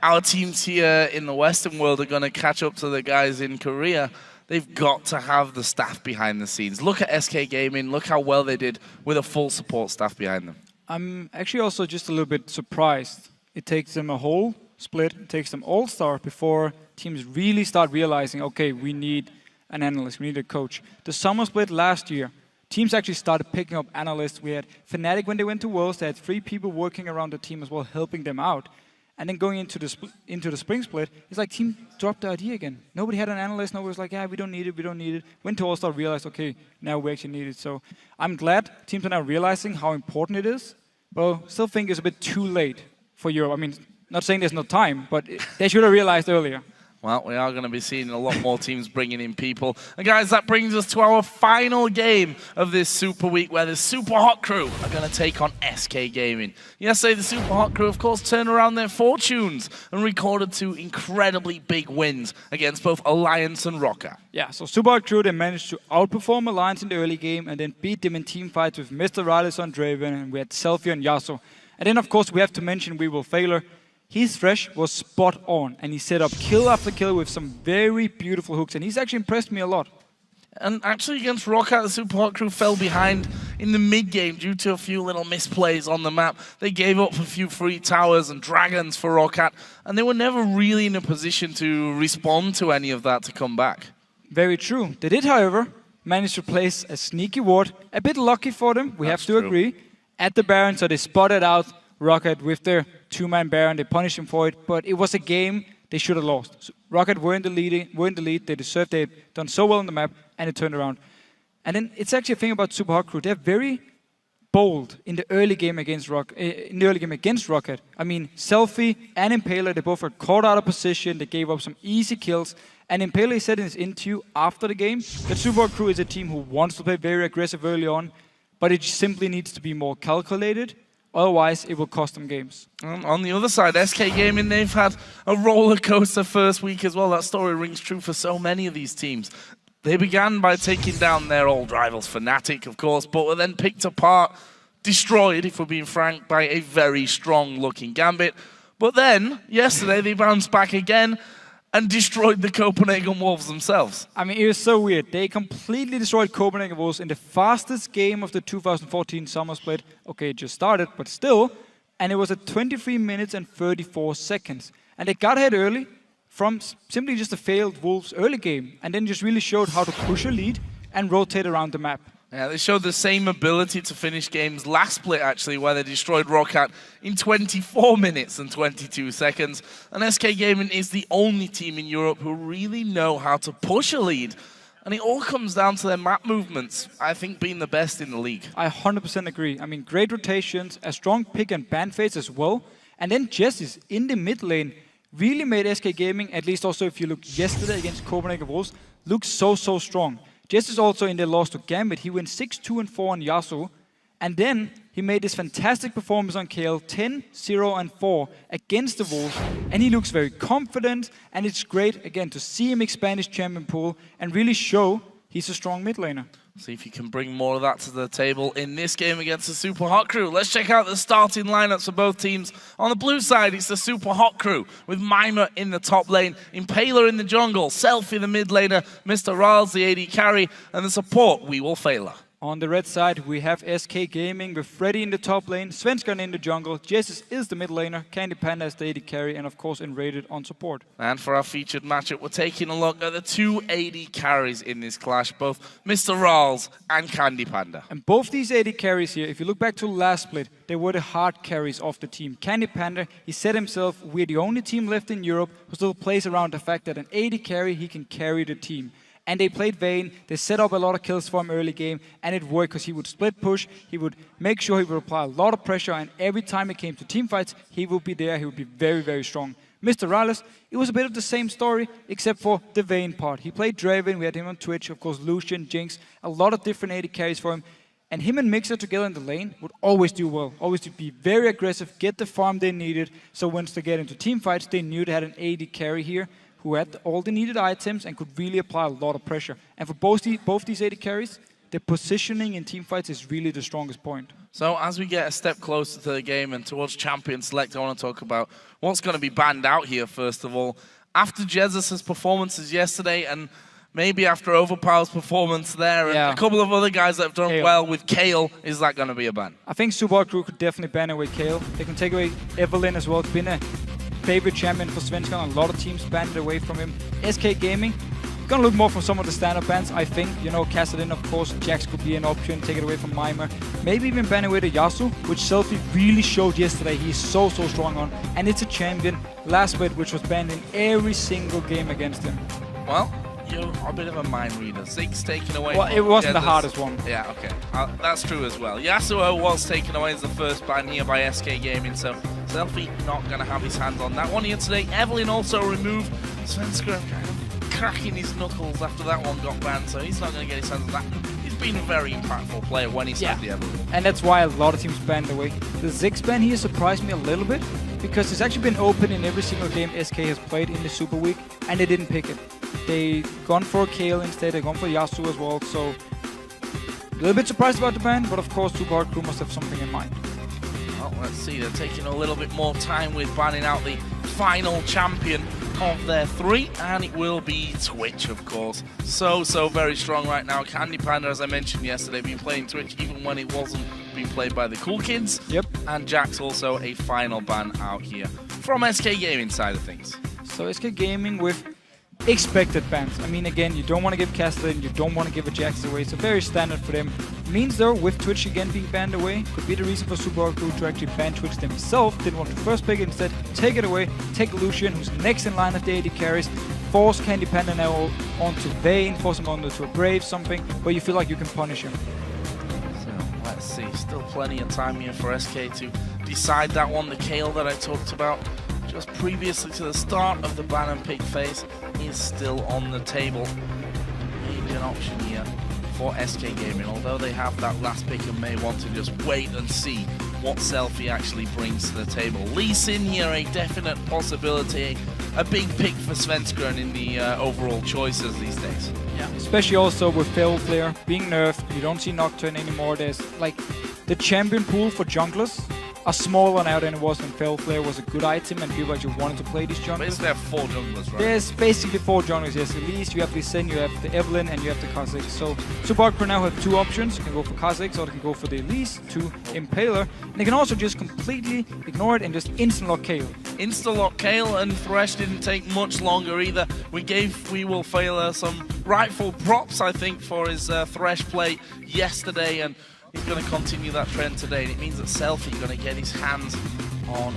our teams here in the Western world are going to catch up to the guys in Korea, they've got to have the staff behind the scenes. Look at SK Gaming, look how well they did with a full support staff behind them. I'm actually also just a little bit surprised. It takes them a whole split, it takes them all-star before teams really start realizing, okay, we need an analyst, we need a coach. The summer split last year, teams actually started picking up analysts. We had Fnatic when they went to Worlds, they had 3 people working around the team as well, helping them out. And then going into the spring split, it's like team dropped the idea again. Nobody had an analyst, nobody was like, yeah, we don't need it, we don't need it. Went to All-Star, realized, okay, now we actually need it. So I'm glad teams are now realizing how important it is, but still think it's a bit too late for Europe. I mean, not saying there's no time, but they should have realized earlier. Well, we are going to be seeing a lot more teams bringing in people. And guys, that brings us to our final game of this Super Week, where the Super Hot Crew are going to take on SK Gaming. Yesterday, the Super Hot Crew, of course, turned around their fortunes and recorded 2 incredibly big wins against both Alliance and Rocket. Yeah, so Super Hot Crew, they managed to outperform Alliance in the early game and then beat them in team fights with Mr. Riley on Draven, and we had Selfie and Yasuo. And then, of course, we have to mention We Will Failure. His thresh was spot on, and he set up kill after kill with some very beautiful hooks, and he's actually impressed me a lot. And actually against Rocket, the Super Hot Crew fell behind in the mid-game due to a few little misplays on the map. They gave up a few free towers and dragons for Rocket, and they were never really in a position to respond to any of that to come back. Very true. They did, however, manage to place a sneaky ward, a bit lucky for them, we have to agree, at the Baron, so they spotted out Rocket with their 2-man Baron, they punished him for it, but it was a game they should have lost. So Rocket were in the lead, they deserved, they had done so well on the map, and it turned around. And then it's actually a thing about Super Hot Crew, they're very bold in the early game against Rocket. I mean, Selfie and Impaler, they both were caught out of position, they gave up some easy kills, and Impaler said in his interview after the game that Super Hot Crew is a team who wants to play very aggressive early on, but it simply needs to be more calculated. Otherwise, it will cost them games. On the other side, SK Gaming, they've had a roller coaster first week as well. That story rings true for so many of these teams. They began by taking down their old rivals, Fnatic, of course, but were then picked apart, destroyed, if we're being frank, by a very strong-looking Gambit. But then, yesterday, they bounced back again and destroyed the Copenhagen Wolves themselves. I mean, it was so weird. They completely destroyed Copenhagen Wolves in the fastest game of the 2014 summer split. Okay, it just started, but still. And it was at 23 minutes and 34 seconds. And they got ahead early from simply just a failed Wolves early game, and then just really showed how to push a lead and rotate around the map. Yeah, they showed the same ability to finish games last split, actually, where they destroyed Rocket in 24 minutes and 22 seconds. And SK Gaming is the only team in Europe who really know how to push a lead. And it all comes down to their map movements, I think, being the best in the league. I 100% agree. I mean, great rotations, a strong pick and ban phase as well. And then Jessis in the mid lane really made SK Gaming, at least also if you look yesterday against Copenhagen Wolves, look so strong. Jessis also in their loss to Gambit, he went 6-2 and 4 on Yasuo, and then he made this fantastic performance on KL, 10, 0 and 4 against the Wolves, and he looks very confident, and it's great again to see him expand his champion pool and really show he's a strong mid laner. See if you can bring more of that to the table in this game against the Super Hot Crew. Let's check out the starting lineups for both teams. On the blue side, it's the Super Hot Crew with Mimer in the top lane, Impaler in the jungle, Selfie the mid laner, Mr. Riles the AD carry, and the support, We Will Failure. On the red side, we have SK Gaming with Freddy in the top lane, Svensson in the jungle, Jessis is the mid laner, Candy Panda as the AD carry, and of course Enrated on support. And for our featured matchup, we're taking a look at the 2 AD carries in this clash, both Mr. Riles and Candy Panda. And both these AD carries here, if you look back to last split, they were the hard carries of the team. Candy Panda, he said himself, we're the only team left in Europe who still plays around the fact that an AD carry, he can carry the team. And they played Vayne, they set up a lot of kills for him early game, and it worked because he would split push, he would make sure he would apply a lot of pressure, and every time it came to team fights, he would be there, he would be very, very strong. Mr. Rales, it was a bit of the same story, except for the Vayne part. He played Draven, we had him on Twitch, of course Lucian, Jinx, a lot of different AD carries for him. And him and Mixer together in the lane would always do well, always to be very aggressive, get the farm they needed, so once they get into team fights, they knew they had an AD carry here, who had all the needed items and could really apply a lot of pressure. And for both these AD carries, the positioning in teamfights is really the strongest point. So as we get a step closer to the game and towards Champion Select, I want to talk about what's going to be banned out here, first of all. After Jesus' performances yesterday and maybe after Overpower's performance there and a couple of other guys that have done well with Kayle, is that going to be a ban? I think Super Crew could definitely ban away Kayle. They can take away Evelyn as well. It's been a favorite champion for Svensson. A lot of teams banned it away from him. SK Gaming, gonna look more for some of the standard bans, I think. You know, Kassadin, of course, Jax could be an option, take it away from Mimer. Maybe even ban away the Yasuo, which Selfie really showed yesterday he's so strong on. And it's a champion, last bit, which was banned in every single game against him. Well, you're a bit of a mind reader. Ziggs taken away. Well, it wasn't the hardest one. Yeah, okay. That's true as well. Yasuo was taken away as the first ban here by SK Gaming, so Selfie not going to have his hands on that one here today. Evelyn also removed. Svenskeren kind of cracking his knuckles after that one got banned, so he's not going to get his hands on that. He's been a very impactful player when he's had the Evelyn. And that's why a lot of teams banned away. The Ziggs ban here surprised me a little bit, because it's actually been open in every single game SK has played in the Superweek, and they didn't pick it. They gone for Kayle instead, they gone for Yasuo as well, so a little bit surprised about the ban, but of course Super Crew must have something in mind. Well, let's see, they're taking a little bit more time with banning out the final champion of their three, and it will be Twitch, of course. So very strong right now. Candy Panda, as I mentioned yesterday, been playing Twitch even when it wasn't being played by the cool kids. Yep. And Jax also a final ban out here from SK Gaming side of things. So SK Gaming with expected bans. I mean, again, you don't want to give Kassadin, you don't want to give a Jax away, so very standard for them. Means though, with Twitch again being banned away, could be the reason for Super Crew to actually ban Twitch themselves. Didn't want to first pick it, instead take it away, take Lucian, who's next in line of the AD carries, force Candy Panda now onto Vayne, force him onto a Brave, something where you feel like you can punish him. So, let's see, still plenty of time here for SK to decide that one. The Kayle that I talked about just previously to the start of the ban and pick phase is still on the table. Maybe an option here for SK Gaming, although they have that last pick and may want to just wait and see what Selfie actually brings to the table. Lee Sin here, a definite possibility, a big pick for Svenskeren in the overall choices these days. Yeah, especially also with Fel Flare being nerfed, you don't see Nocturne anymore. There's like the champion pool for junglers are smaller now than it was when Fel Flare was a good item and people actually wanted to play these junglers. But isn't there 4 junglers, right? There's basically 4 junglers, yes. At least you have the Sin, you have the Evelyn, and you have the Kha'Zix. So Super Crew now have 2 options. You can go for Kha'Zix or they can go for the Elise to Impaler. And they can also just completely ignore it and just instant-lock Kayle. Insta-lock Kayle, and Thresh didn't take much longer either. We gave We Will Failure some rightful props, I think, for his Thresh play yesterday, and he's going to continue that trend today, and it means that Selfie is going to get his hands on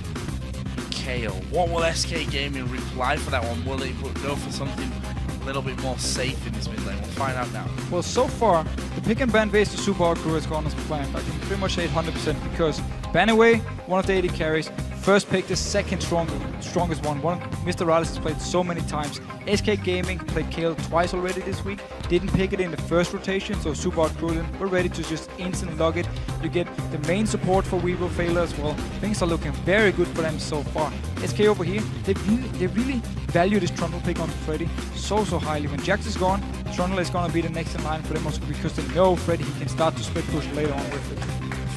Kayle. What will SK Gaming reply for that one? Will they go for something a little bit more safe in this mid lane? We'll find out now. Well, so far, the pick and ban base to Super Crew has gone as planned. I can pretty much say 100% because ban away, one of the AD carries, first pick the second strongest one. Mr. Rales has played so many times. SK Gaming played Kayle twice already this week. Didn't pick it in the first rotation, so Super Crew were ready to just instant log it. You get the main support for We Will Failure as well. Things are looking very good for them so far. SK over here, they really value this Trundle pick on Freddy so highly. When Jax is gone, Trundle is going to be the next in line for them also because they know Freddy he can start to split push later on with it.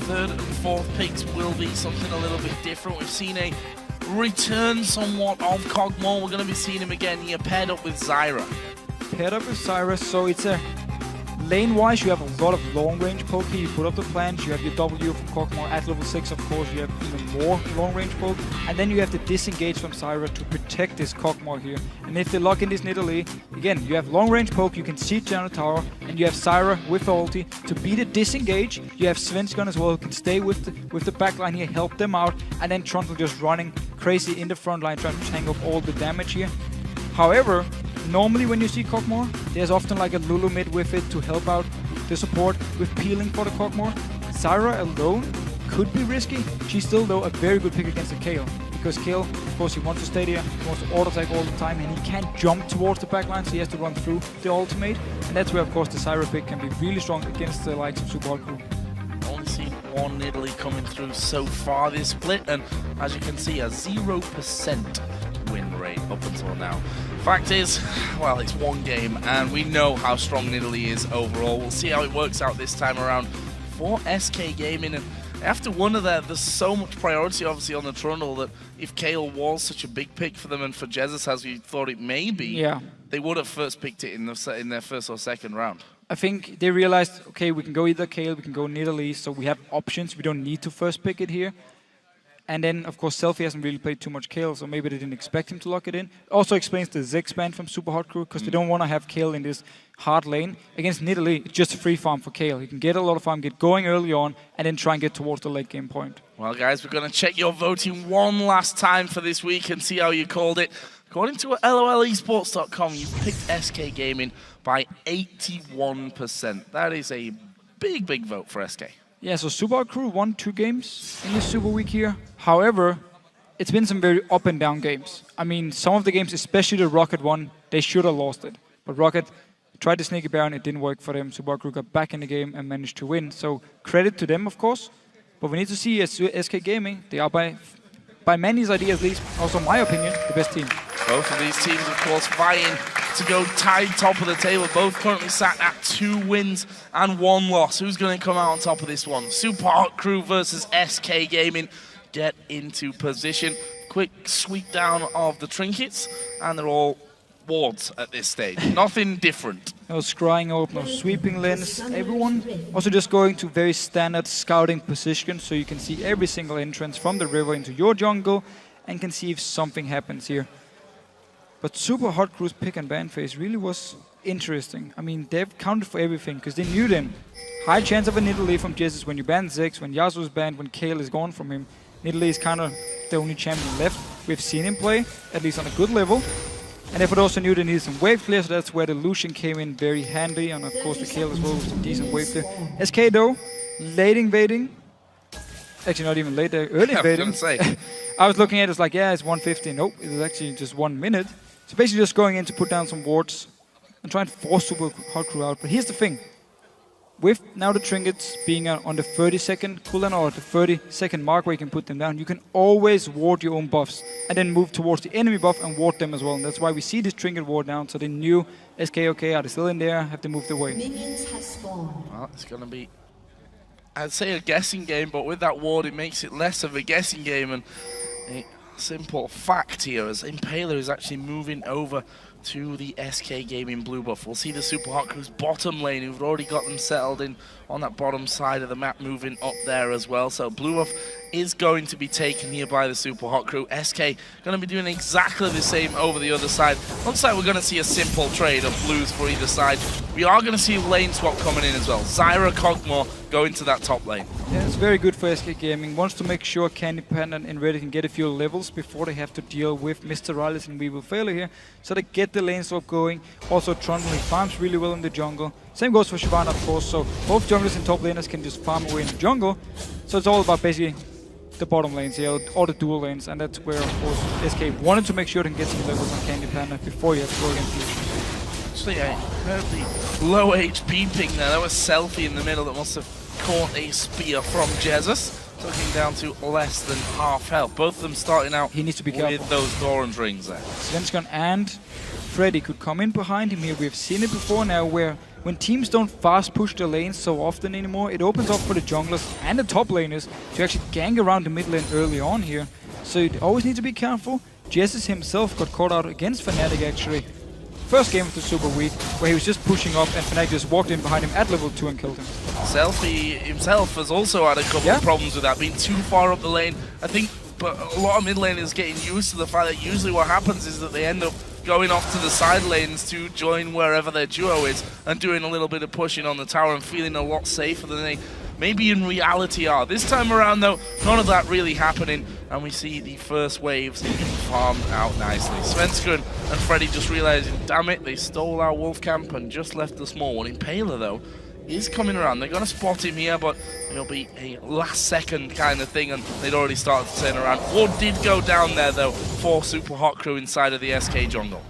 Third and fourth picks will be something a little bit different. We've seen a return somewhat of Kog'Maw. We're going to be seeing him again here paired up with Zyra. Paired up with Zyra, so it's a lane-wise, you have a lot of long-range poke here. You put up the plans, you have your W from Kog'Maw at level 6, of course, you have even more long-range poke, and then you have the disengage from Zyra to protect this Kog'Maw here. And if they lock in this Nidalee, again, you have long-range poke, you can siege down the tower, and you have Zyra with the ulti to beat a disengage. You have Svensson as well, who can stay with the backline here, help them out, and then Trundle just running crazy in the front line, trying to tank up all the damage here. However, normally when you see Kog'Maw, there's often like a Lulu mid with it to help out the support with peeling for the Kog'Maw. Zyra alone could be risky. She's still, though, a very good pick against the Kayle. Because Kayle, of course, he wants to stay there, he wants to auto-attack all the time, and he can't jump towards the backline, so he has to run through the ultimate. And that's where, of course, the Zyra pick can be really strong against the likes of Superweek. Only seen one Italy coming through so far this split, and as you can see, a 0% win rate up until now. Fact is, well, it's one game, and we know how strong Italy is overall. We'll see how it works out this time around for SK Gaming. And I have to wonder that there's so much priority, obviously, on the Trundle that if Kayle was such a big pick for them and for Jesus as we thought it may be, they would have first picked it in their first or second round. I think they realized, okay, we can go either Kayle, we can go Nidalee, so we have options. We don't need to first pick it here. And then, of course, Selfie hasn't really played too much Kayle, so maybe they didn't expect him to lock it in. Also explains the Ziggs ban from Super Hot Crew, because they don't want to have Kayle in this hard lane. Against Nidalee, it's just a free farm for Kayle. He can get a lot of farm, get going early on, and then try and get towards the late game point. Well, guys, we're going to check your voting one last time for this week and see how you called it. According to LOLesports.com, you've picked SK Gaming by 81%. That is a big, big vote for SK. Yeah, so Super Crew won 2 games in this Super Week here. However, it's been some very up and down games. I mean, some of the games, especially the Rocket one, they should have lost it. But Rocket tried to sneak it Baron, it didn't work for them. Super Crew got back in the game and managed to win. So credit to them, of course. But we need to see SK Gaming. They are by many's idea at least, also my opinion, the best team. Both of these teams, of course, vying to go tied top of the table. Both currently sat at 2 wins and 1 loss. Who's going to come out on top of this one? Super Hot Crew versus SK Gaming. Get into position. Quick sweep down of the trinkets, and they're all wards at this stage. Nothing different. No scrying up, no sweeping lens. Everyone also just going to very standard scouting position, so you can see every single entrance from the river into your jungle and can see if something happens here. But Super Hot Crew's pick and ban phase really was interesting. I mean, they've counted for everything, because they knew then. High chance of a Nidalee from Jesus when you ban Ziggs, when Yasuo is banned, when Kayle is gone from him. Nidalee is kind of the only champion left. We've seen him play, at least on a good level. And they also knew they needed some wave clear, so that's where the Lucian came in very handy. And of course the Kayle as well with some decent wave clear. SK though, late invading. Actually not even late, early invading. I was going to say. I was looking at it, it's like, yeah, it's 150. Nope, it was actually just 1 minute. So basically just going in to put down some wards and trying to force Super Hot Crew out. But here's the thing. With now the trinkets being on the 30-second cooldown or the 30-second mark where you can put them down, you can always ward your own buffs and then move towards the enemy buff and ward them as well. And that's why we see this trinket ward down. So they knew SK, okay, are they still in there? Have they moved away? Well, it's going to be, I'd say, a guessing game, but with that ward, it makes it less of a guessing game. And a simple fact here is Impaler is actually moving over to the SK Gaming blue buff. We'll see the Super Hot Crew's bottom lane, who've already got them settled in on that bottom side of the map, moving up there as well. So blue buff is going to be taken here by the Super Hot Crew. SK going to be doing exactly the same over the other side. Looks like we're going to see a simple trade of blues for either side. We are going to see a lane swap coming in as well. Zyra, Kog'Maw going to that top lane. Yeah, it's very good for SK Gaming. Wants to make sure Candy Panda and Reddy can get a few levels before they have to deal with Mr. Riley and We Will Fail here. So they get the lane swap going. Also, Trundle farms really well in the jungle. Same goes for Shyvana, of course. So both junglers and top laners can just farm away in the jungle. So it's all about basically the bottom lanes here, or the dual lanes. And that's where, of course, SK wanted to make sure they can get some levels on Candy Panda before you have to go against Lucian. Actually, a incredibly low HP ping there. That was Selfie in the middle that must have caught a spear from Jesus. Looking down to less than half health. Both of them starting out he needs to be with careful. Those Doran's rings there. Svensson and Freddy could come in behind him here. We've seen it before now where when teams don't fast push the lanes so often anymore, it opens up for the junglers and the top laners to actually gang around the mid lane early on here. So you always need to be careful. Jesus himself got caught out against Fnatic actually. First game of the Super Week, where he was just pushing up and Fnatic just walked in behind him at level 2 and killed him. Selfie himself has also had a couple of problems with that, being too far up the lane. I think but a lot of mid laners getting used to the fact that usually what happens is that they end up going off to the side lanes to join wherever their duo is and doing a little bit of pushing on the tower and feeling a lot safer than they maybe in reality are. This time around though, none of that really happening, and we see the first waves farmed out nicely. Svenskeren and Freddy just realizing, damn it, they stole our wolf camp and just left the small one. Impaler, though, is coming around. They're going to spot him here, but it'll be a last-second kind of thing, and they'd already started to turn around. Ward did go down there, though, for Super Hot Crew inside of the SK jungle.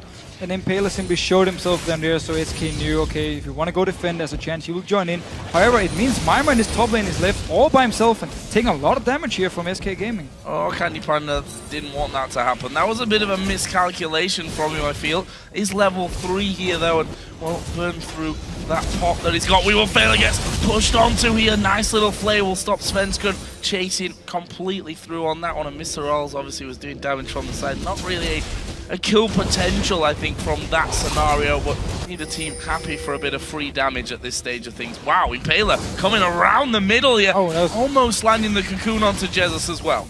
And Impaler simply showed himself down there, so SK knew, okay, if you want to go defend, there's a chance he will join in. However, it means Maimer in his top lane is left all by himself and taking a lot of damage here from SK Gaming. Oh, Candy Panda didn't want that to happen. That was a bit of a miscalculation from him, I feel. He's level 3 here, though, and won't burn through that pot that he's got. We will fail, gets pushed onto here. Nice little flare will stop Svenskeren chasing completely through on that one. And Mr. Rolls obviously was doing damage from the side. Not really a kill potential, I think, from that scenario, but neither team happy for a bit of free damage at this stage of things. Wow, Impaler coming around the middle here, almost landing the cocoon onto Jesus as well.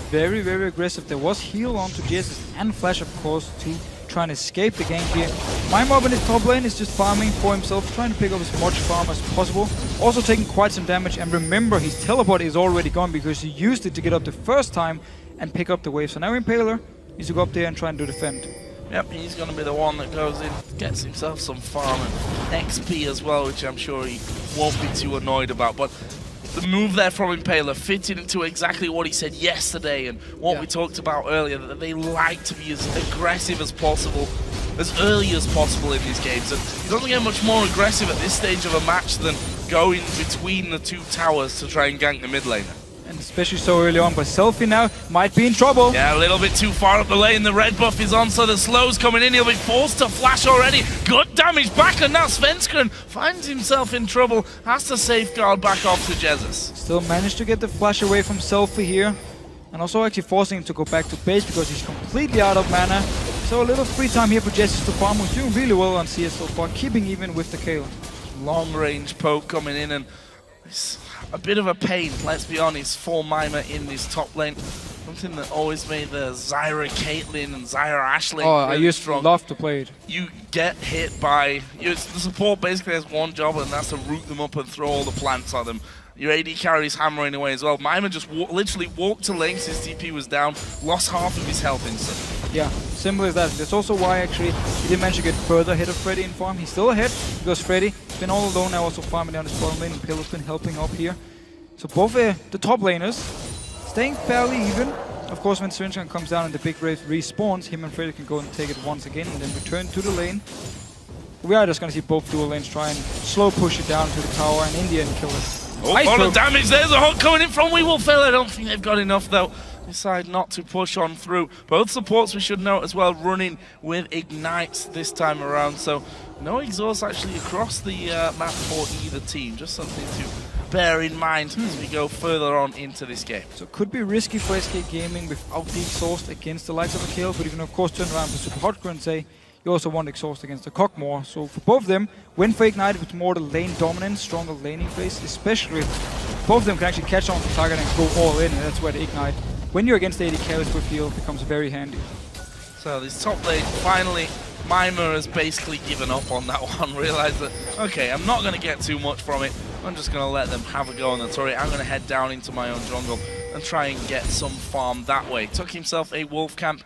Very, very aggressive. There was heal onto Jesus and Flash, of course, to try and escape the gank here. Maimer in his top lane is just farming for himself, trying to pick up as much farm as possible. Also taking quite some damage, and remember, his teleport is already gone because he used it to get up the first time and pick up the wave. So now Impaler needs to go up there and try and do defend. Yep, he's going to be the one that goes in, gets himself some farm and XP as well, which I'm sure he won't be too annoyed about. But the move there from Impaler fitted into exactly what he said yesterday and what we talked about earlier, that they like to be as aggressive as possible, as early as possible in these games. And he doesn't get much more aggressive at this stage of a match than going between the two towers to try and gank the mid laner. And especially so early on, but Selfie now might be in trouble. Yeah, a little bit too far up the lane. The red buff is on, so the slow's coming in. He'll be forced to flash already. Good damage back, and now Svenskeren finds himself in trouble. Has to safeguard back off to Jesus. Still managed to get the flash away from Selfie here. And also actually forcing him to go back to base because he's completely out of mana. So a little free time here for Jesus to farm, who's doing really well on CS so far, keeping even with the Kayle. Long range poke coming in, and it's a bit of a pain, let's be honest, for Maimer in this top lane. Something that always made the Zyra Caitlyn and Zyra Ashley really I used to love to play it. You get hit by... the support basically has one job, and that's to root them up and throw all the plants at them. Your AD carries hammering away as well. Maimer just literally walked to lane, his TP was down, lost half of his health instantly. Yeah, simple as that. That's also why actually he didn't manage to get further ahead of Freddy in farm. He's still ahead because Freddy's been all alone now, also farming down his bottom lane, and Pillar's been helping up here. So both the top laners staying fairly even. Of course, when Svenskeren comes down and the big wave respawns, him and Freddy can go and take it once again and then return to the lane. We are just going to see both dual lanes try and slow push it down to the tower and in the end kill it. Oh, a lot of damage. There's a hook coming in from We Will Fail. I don't think they've got enough, though. Decide not to push on through. Both supports, we should note as well, running with Ignites this time around. So no exhaust actually across the map for either team. Just something to bear in mind as we go further on into this game. So it could be risky for SK Gaming without the exhaust against the likes of a Kayle, but you can of course turn around to Super Hot Crew and say, you also want exhaust against the Cockmore. So for both of them, went for Ignite with more the lane dominance, stronger laning phase, especially if both of them can actually catch on to target and go all in, and that's where the Ignite, when you're against AD carries with heal, becomes very handy. So this top lane, finally, Maimer has basically given up on that one, realized that, okay, I'm not going to get too much from it, I'm just going to let them have a go on the turret. I'm going to head down into my own jungle and try and get some farm that way. Took himself a wolf camp,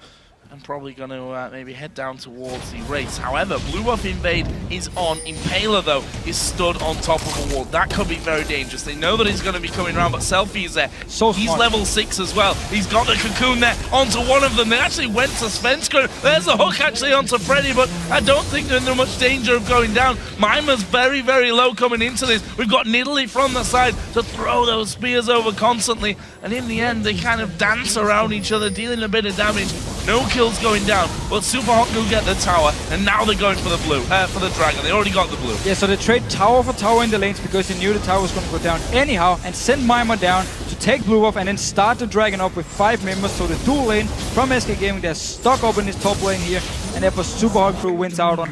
and probably going to maybe head down towards the race. However, Blue Buff Invade is on. Impaler, though, is stood on top of a wall. That could be very dangerous. They know that he's going to be coming around, but Selfie is there. So he's level 6 as well. He's got the cocoon there onto one of them. They actually went to Svenskeren. There's the hook actually onto Freddy, but I don't think they're in much danger of going down. Maimer's very, very low coming into this. We've got Nidalee from the side to throw those spears over constantly, and in the end, they kind of dance around each other, dealing a bit of damage. No kills going down, but Super Hot will get the tower, and now they're going for the blue, for the dragon. They already got the blue. Yeah, so they trade tower for tower in the lanes because they knew the tower was going to go down anyhow, and send Maimer down to take blue off and then start the dragon up with 5 members. So the dual lane from SK Gaming, they're stuck up in this top lane here, and therefore Super Hot Crew wins out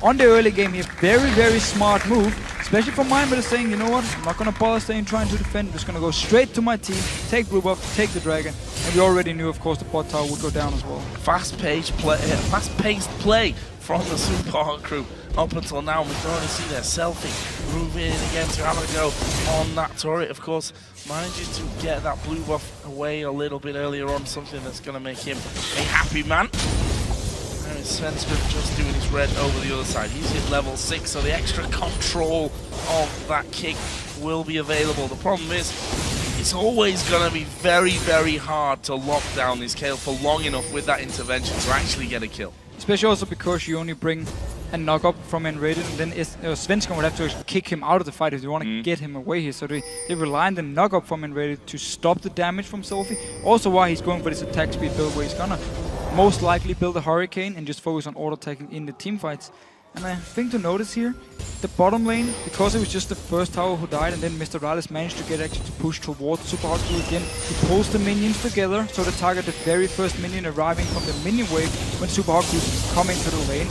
on the early game here. Very, very smart move, especially for Maimer to saying, you know what, I'm not going to bother staying trying to defend, I'm just going to go straight to my team, take blue buff, take the dragon, and we already knew, of course, the bot tower would go down as well. Fast-paced play from the Super Hot Crew. up until now. We can only see their selfie moving in again to have a go on that turret. Of course, managing to get that blue buff away a little bit earlier on, something that's going to make him a happy man. And Svenskeren just doing his red over the other side. He's hit level 6, so the extra control of that kick will be available. The problem is, it's always going to be very, very hard to lock down this Kayle for long enough with that intervention to actually get a kill. Especially also because you only bring a knock-up from Enrated, and then Svenskeren would have to kick him out of the fight if they want to get him away here. So they rely on the knock-up from Enrated to stop the damage from Selfie. Also why he's going for this attack speed build, where he's going to most likely build a Hurricane and just focus on auto-attacking in the team fights. And I think to notice here, the bottom lane, because it was just the first tower who died, and then Mr. Rales managed to get actually to push towards Super Hard Crew again. He pulls the minions together, so to target the very first minion arriving from the minion wave when Super Hard Crew come into the lane.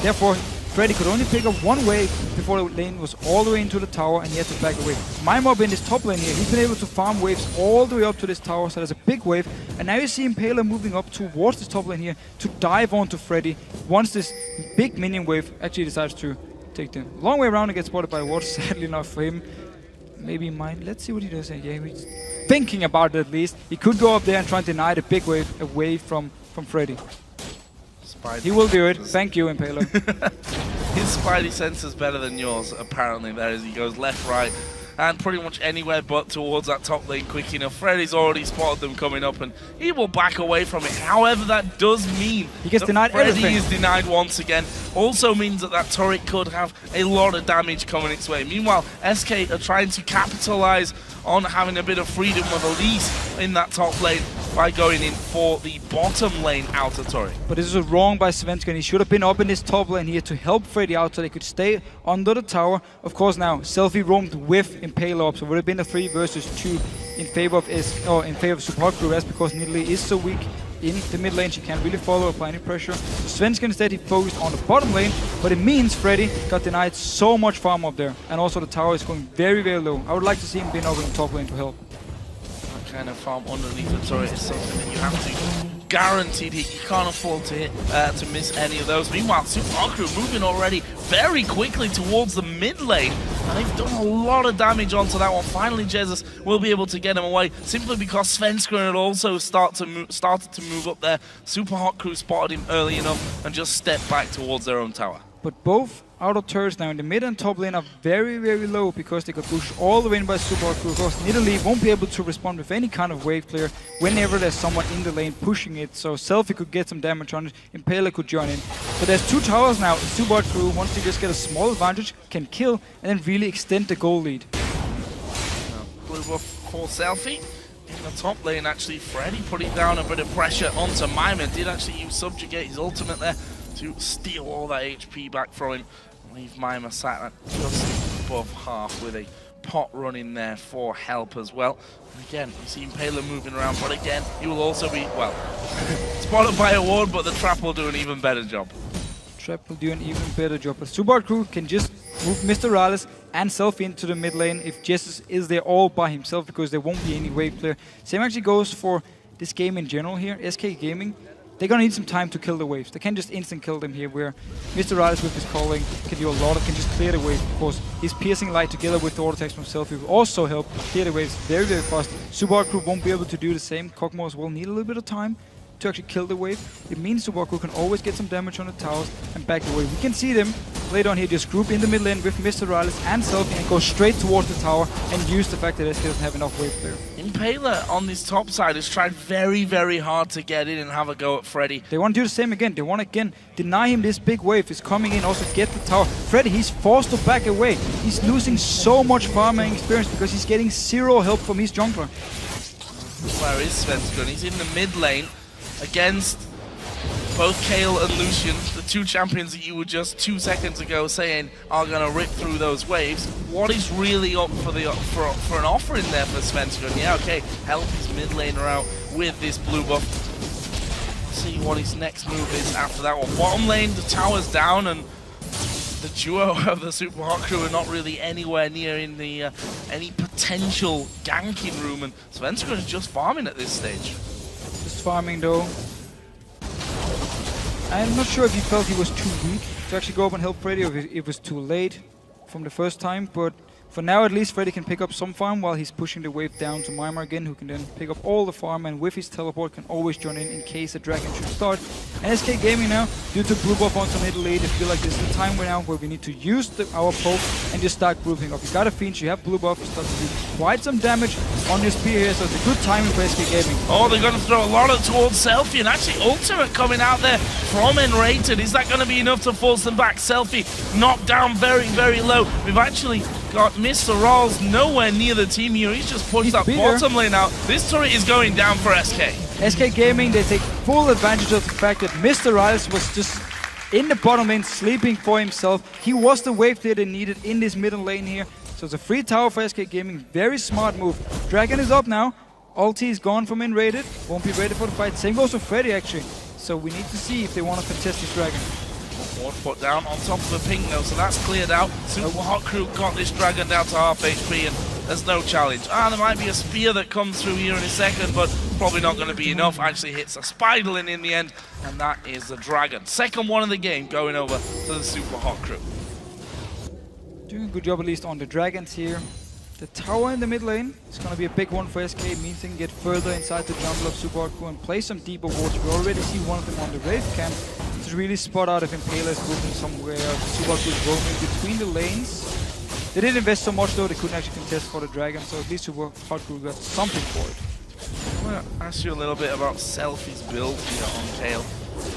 Therefore, Freddy could only pick up one wave before the lane was all the way into the tower, and he had to back away. My mob in this top lane here, he's been able to farm waves all the way up to this tower, so there's a big wave. And now you see Impaler moving up towards this top lane here to dive onto Freddy once this big minion wave actually decides to take the long way around and get spotted by a ward. Sadly enough for him. Maybe he might. Let's see what he does here. Yeah, he's thinking about it at least. He could go up there and try and deny the big wave away from Freddy. He will do it. Thank you, Impaler. His spidey sense is better than yours, apparently, there as he goes left, right, and pretty much anywhere but towards that top lane quick enough. Freddy's already spotted them coming up, and he will back away from it. However, that does mean he gets denied Freddy everything. is denied once again. Also means that that turret could have a lot of damage coming its way. Meanwhile, SK are trying to capitalize on having a bit of freedom with Elise in that top lane by going in for the bottom lane outer turret. But this is wrong by Svenskeren. He should have been up in this top lane here to help Freddy out so they could stay under the tower. Of course now, Selfie roamed with Impaler up, so it would have been a 3 versus 2 in favor of Super Hard Crew. That's because Nidalee is so weak in the mid lane, she can't really follow apply any pressure. So Svenskeren instead, he focused on the bottom lane, but it means Freddy got denied so much farm up there. And also the tower is going very, very low. I would like to see him being over in the top lane to help. That kind of farm underneath the turret is something that you have to guaranteed hit. You can't afford to hit to miss any of those. Meanwhile, Super Hard Crew moving already very quickly towards the mid lane, and they've done a lot of damage onto that one. Finally, Jesus will be able to get him away, simply because Svenskeren had also started to move up there. Super Hard Crew spotted him early enough and just stepped back towards their own tower. But both outer turrets now in the mid and top lane are very, very low because they got pushed all the way in by Super Hard Crew. Of course, Nidalee won't be able to respond with any kind of wave clear whenever there's someone in the lane pushing it. So Selfie could get some damage on it, Impaler could join in. But there's 2 towers now. Super Hard Crew, once they just get a small advantage, can kill and then really extend the goal lead. Blue buff for Selfie. In the top lane, actually, Freddy putting down a bit of pressure onto Mima. Did actually use Subjugate, his ultimate there, to steal all that HP back from him. Leave Mima sat at just above half with a pot running there for help as well. And again, you see Impaler moving around, but again, he will also be, well, spotted by a ward, but the trap will do an even better job. Trap will do an even better job. But Super Hard Crew can just move Mr. Rales and Selfie into the mid lane if Jesus is there all by himself, because there won't be any wave clear. Same actually goes for this game in general here. SK Gaming, they're gonna need some time to kill the waves. They can't just instant kill them here, where Mr. Rales with his calling can do a lot of, can just clear the wave. Of course, his piercing light together with the auto attacks from Selfie will also help clear the waves very, very fast. Super Hard Crew won't be able to do the same. Kog'Maw will need a little bit of time to actually kill the wave. It means Super Hard Crew can always get some damage on the towers and back the wave. We can see them later on here just group in the mid lane with Mr. Rales and Selfie and go straight towards the tower and use the fact that SK doesn't have enough wave clear. Impaler on this top side has tried very, very hard to get in and have a go at Freddy. They want to do the same again. They want to again deny him this big wave. He's coming in, also get the tower. Freddy, he's forced to back away. He's losing so much farming experience because he's getting 0 help from his jungler. Where is Svenskeren? He's in the mid lane against both Kayle and Lucian, the 2 champions that you were just 2 seconds ago saying are going to rip through those waves. What is really up for an offering there for Svenskeren? Yeah, okay, help his mid laner out with this blue buff. See what his next move is after that one. Bottom lane, the tower's down, and the duo of the Super Hard Crew are not really anywhere near in the any potential ganking room, and Svenskeren is just farming at this stage. Just farming though. I'm not sure if he felt he was too weak to actually go up and help Freddy, or if it was too late from the first time, but for now at least Freddy can pick up some farm while he's pushing the wave down to Mimar again, who can then pick up all the farm, and with his teleport can always join in case a dragon should start. And SK Gaming now, due to blue buff onto middle lane, they feel like this is the time now where we need to use our poke and just start grouping up. You got a Fiend, you have blue buff, you start to do quite some damage on your spear here, so it's a good timing for SK Gaming. Oh, they're going to throw a lot towards Selfie, and actually Ultimate coming out there from Enrated. Is that going to be enough to force them back? Selfie knocked down very, very low. We've actually got Mr. Rawls nowhere near the team here. He's just pushed that bottom lane out. This turret is going down for SK. SK Gaming, they take full advantage of the fact that Mr. Riles was just in the bottom lane, sleeping for himself. He was the wave clear they needed in this middle lane here. So it's a free tower for SK Gaming. Very smart move. Dragon is up now. Ulti is gone from Enrated. Won't be ready for the fight. Same goes for Freddy, actually. So we need to see if they want to contest this Dragon. Ward put down on top of the ping though, so that's cleared out. Super Hot Crew got this Dragon down to half HP, and there's no challenge. There might be a spear that comes through here in a second, but probably not going to be enough. Actually hits a Spiderling in the end, and that is the Dragon. Second one of the game going over to the Super Hot Crew. Doing a good job at least on the Dragons here. The tower in the mid lane is going to be a big one for SK. It means they can get further inside the jungle of Super Hot Crew and play some deeper wards. We already see one of them on the Wraith camp. To really spot out if Impaler is moving somewhere, Super Hot Crew is roaming between the lanes. They didn't invest so much though, they couldn't actually contest for the Dragon, so at least Super Hot Crew got something for it. I want to ask you a little bit about Selfie's build here on Kale.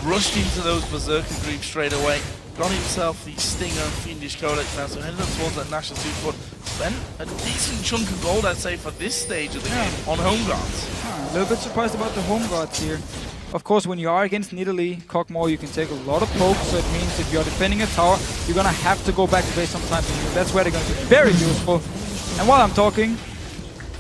Rushed into those Berserker Greaves straight away, got himself the Stinger and Fiendish Codex now, so headed up towards that National Superboard. Spent a decent chunk of gold, I'd say, for this stage of the game on Home Guards. A little bit surprised about the Home Guards here. Of course, when you are against Nidalee, Cockmore, you can take a lot of poke, so it means if you're defending a tower, you're going to have to go back to base sometimes, and that's where they're going to be very useful. And while I'm talking,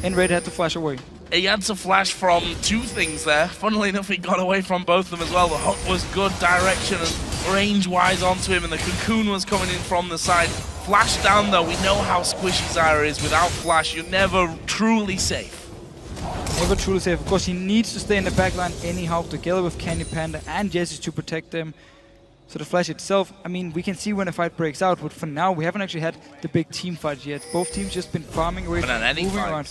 Enrated had to flash away. He had to flash from two things there. Funnily enough, he got away from both of them as well. The hook was good direction and range-wise onto him, and the cocoon was coming in from the side. Flash down, though. We know how squishy Zyra is. Without flash, you're never truly safe. Never truly safe. Of course, he needs to stay in the backline anyhow, together with Candy Panda and Jesse to protect them. So the flash itself, I mean, we can see when a fight breaks out, but for now, we haven't actually had the big team fight yet. Both teams just been farming away, moving around.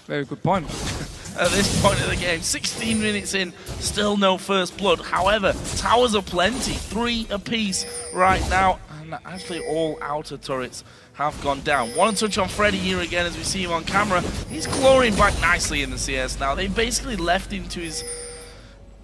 Very good point. At this point of the game, 16 minutes in, still no first blood. However, towers are plenty, 3 apiece right now, and actually all outer turrets have gone down. Want to touch on Freddy here again as we see him on camera. He's clawing back nicely in the CS now. They basically left him to his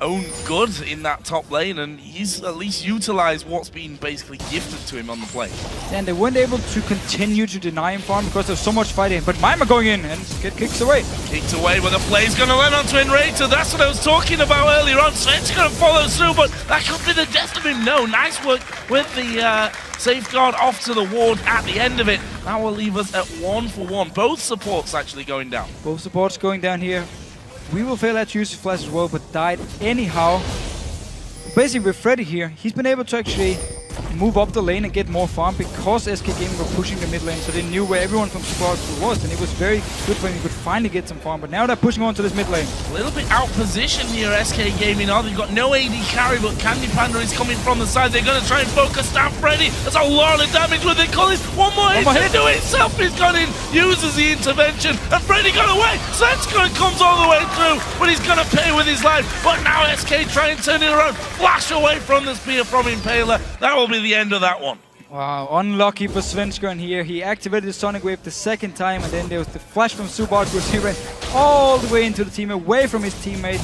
own good in that top lane, and he's at least utilized what's been basically gifted to him on the play. And they weren't able to continue to deny him farm because there's so much fighting, but Mimar going in and get kicked away. Kicked away, but the play's going to land onto Enrated. That's what I was talking about earlier on. Sven's going to follow through, but that could be the death of him. No, nice work with the safeguard off to the ward at the end of it. That will leave us at 1-for-1. Both supports actually going down. Both supports going down here. We will fail at use his flash as well, but died anyhow. Basically with Freddy here, he's been able to actually move up the lane and get more farm because SK Gaming were pushing the mid lane, so they knew where everyone from Super was, and it was very good for him. He could finally get some farm, but now they're pushing on to this mid lane. A little bit out position here, SK Gaming are. They've got no AD carry, but Candy Panda is coming from the side. They're going to try and focus down Freddy. That's a lot of damage with it. Collins, one more hit to do it himself. He's gone in, uses the intervention, and Freddy got away. Svenskron comes all the way through, but he's going to pay with his life. But now SK try and turn it around. Flash away from the spear from Impaler. That will be the end of that one. Wow, unlucky for Svenskron here. He activated the Sonic Wave the second time, and then there was the flash from Subart, where he ran all the way into the team, away from his teammate,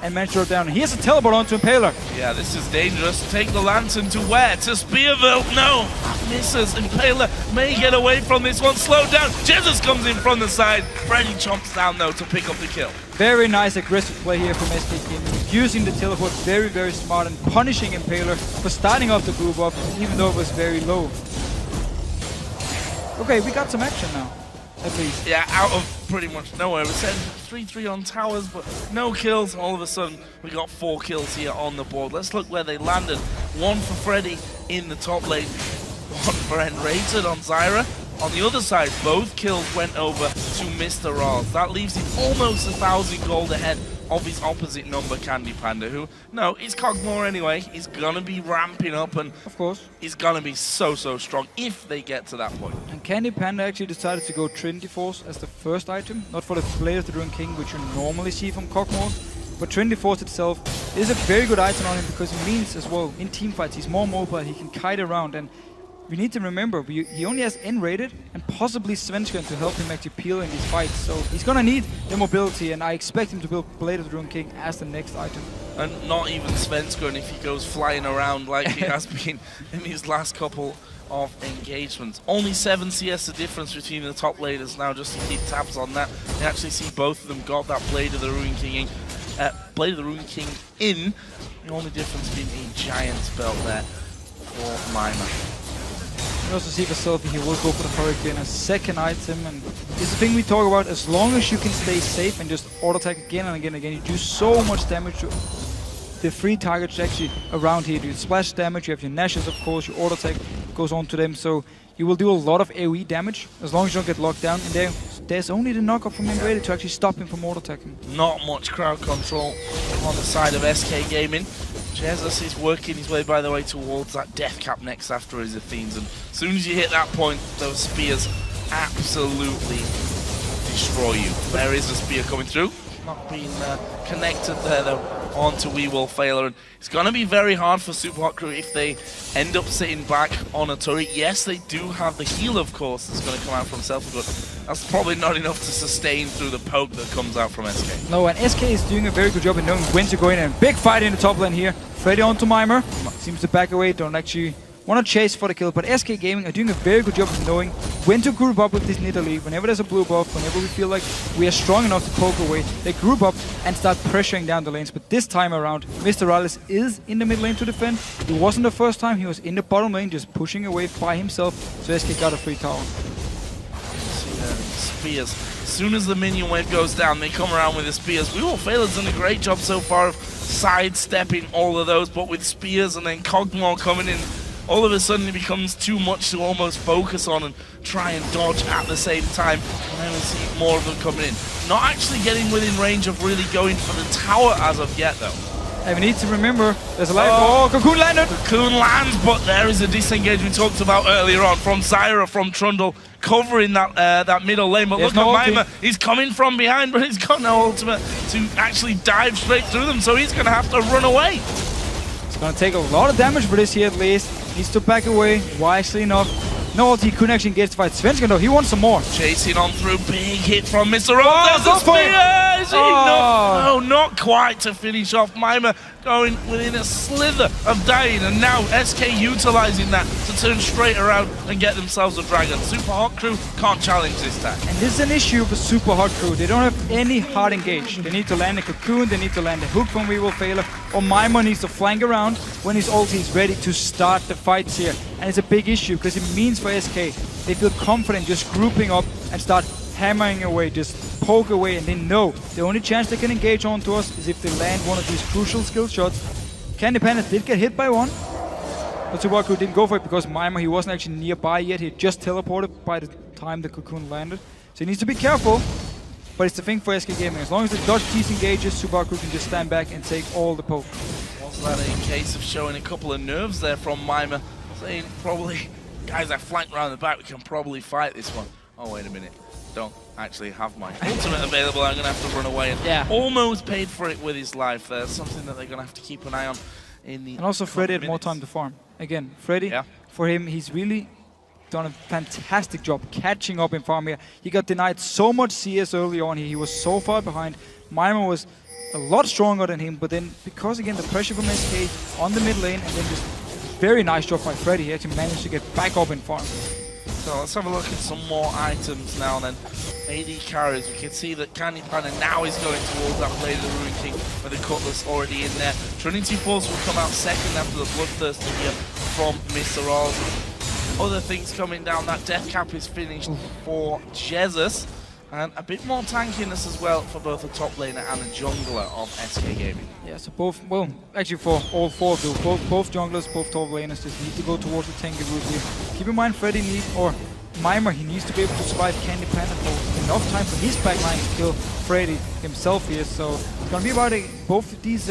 and managed to throw down. He has a teleport onto Impaler. Yeah, this is dangerous. Take the lantern to where? To Spearville? No, misses. Impaler may get away from this one. Slow down. Jesus comes in from the side. Freddy chomps down, though, to pick up the kill. Very nice aggressive play here from SK Gaming, using the teleport very, very smart and punishing Impaler for starting off the blue buff, even though it was very low. Okay, we got some action now, at least. Yeah, out of pretty much nowhere. We said 3-3 on towers, but no kills. All of a sudden, we got 4 kills here on the board. Let's look where they landed. 1 for Freddy in the top lane, 1 for Enrated on Zyra. On the other side, both kills went over to Mr. Rawls. That leaves him almost 1,000 gold ahead of his opposite number, Candy Panda, who, no, he's Cogmore anyway. He's going to be ramping up, and of course, he's going to be so strong if they get to that point. And Candy Panda actually decided to go Trinity Force as the first item, not for the Blade of the Ruined King, which you normally see from Cogmore. But Trinity Force itself is a very good item on him because it means as well, in teamfights, he's more mobile, he can kite around, and we need to remember, he only has N-rated and possibly Svenskeren to help him actually peel in these fights. So he's gonna need the mobility, and I expect him to build Blade of the Ruined King as the next item. And not even Svenskeren if he goes flying around like he has been in his last couple of engagements. Only 7 CS the difference between the top laners now, just to keep tabs on that. You actually see both of them got that Blade of the Ruined King in. The only difference being a giant spell there for Mima. You also see for Selfie, he will go for the Hurricane as second item, and it's the thing we talk about. As long as you can stay safe and just auto attack again and again and again, you do so much damage to the 3 targets actually around here. You splash damage, you have your Nashes of course, your auto attack goes on to them, so you will do a lot of AoE damage as long as you don't get locked down. And there's only the knockup from Invader to actually stop him from auto attacking. Not much crowd control on the side of SK Gaming. Jesus is working his way, by the way, towards that death cap next after his Athenes, and as soon as you hit that point, those spears absolutely destroy you. There is a spear coming through, not being connected there though onto We Will Failure, and it's going to be very hard for Super Hot Crew if they end up sitting back on a turret. Yes, they do have the heal, of course, that's going to come out from Selfie, but that's probably not enough to sustain through the poke that comes out from SK. No, and SK is doing a very good job in knowing when to go in, and big fight in the top lane here. Freddy onto Mimer, seems to back away, don't actually want to chase for the kill, but SK Gaming are doing a very good job of knowing when to group up with this Nidalee. Whenever there's a blue buff, whenever we feel like we are strong enough to poke away, they group up and start pressuring down the lanes. But this time around, Mr. Rallis is in the mid lane to defend. It wasn't the first time, he was in the bottom lane just pushing away by himself, so SK got a free tower. See the spears. As soon as the minion wave goes down, they come around with the spears. We Will Fail has done a great job so far of sidestepping all of those, but with spears and then Cogmore coming in, all of a sudden it becomes too much to almost focus on and try and dodge at the same time. And then we see more of them coming in. Not actually getting within range of really going for the tower as of yet though. And we need to remember, there's a life. Oh, Cocoon landed! Cocoon lands, but there is a disengage we talked about earlier on from Zyra, from Trundle, covering that middle lane. But there's look no at Mima, he's coming from behind, but he's got no ultimate to actually dive straight through them, so he's going to have to run away. It's going to take a lot of damage for this here at least. Needs to back away, wisely enough. No ulti, couldn't actually engage the fight. Svenskeren though, he wants some more. Chasing on through, big hit from Mr. Roll. There's the spear! Is he no, not quite to finish off. Mima going within a slither of dying, and now SK utilizing that to turn straight around and get themselves a dragon. Super Hot Crew can't challenge this time. And this is an issue for Super Hot Crew. They don't have any hard engage. They need to land a Cocoon, they need to land a hook from We Will Fail, or Mima needs to flank around when his ulti is ready to start the fights here. And it's a big issue because it means for SK, they feel confident just grouping up and start hammering away, just poke away, and they know the only chance they can engage onto us is if they land one of these crucial skill shots. Candy Panda did get hit by one, but Super Hot Crew didn't go for it because Mima, he wasn't actually nearby yet. He just teleported by the time the Cocoon landed. So he needs to be careful, but it's the thing for SK Gaming. As long as the dodge tease engages, Super Hot Crew can just stand back and take all the poke. Was that a case of showing a couple of nerves there from Mima, saying probably, guys, I flanked around the back, we can probably fight this one. Oh, wait a minute. Don't actually have my ultimate available, I'm going to have to run away, and almost paid for it with his life there. Something that they're going to have to keep an eye on in the And also Freddy had more time to farm. Again, Freddy, for him, he's really done a fantastic job catching up in farm here. He got denied so much CS early on here, he was so far behind. Mima was a lot stronger than him, but then because again the pressure from SK on the mid lane, and then just very nice job by Freddy, he actually managed to get back up in farm. So let's have a look at some more items now then. AD carries, we can see that Candy Panda now is going towards that Blade of the Ruined King with the Cutlass already in there. Trinity Force will come out second after the Bloodthirst here from Mr. Oz. Other things coming down, that Death Cap is finished for Jesus. And a bit more tankiness as well for both a top laner and a jungler of SK Gaming. Yeah, so both, well, actually for all four of them, both junglers, both top laners just need to go towards the tanky route here. Keep in mind Freddy needs, or Mimir, he needs to be able to survive Candy Panda for enough time for his backline to kill Freddy himself here. So it's gonna be about both of these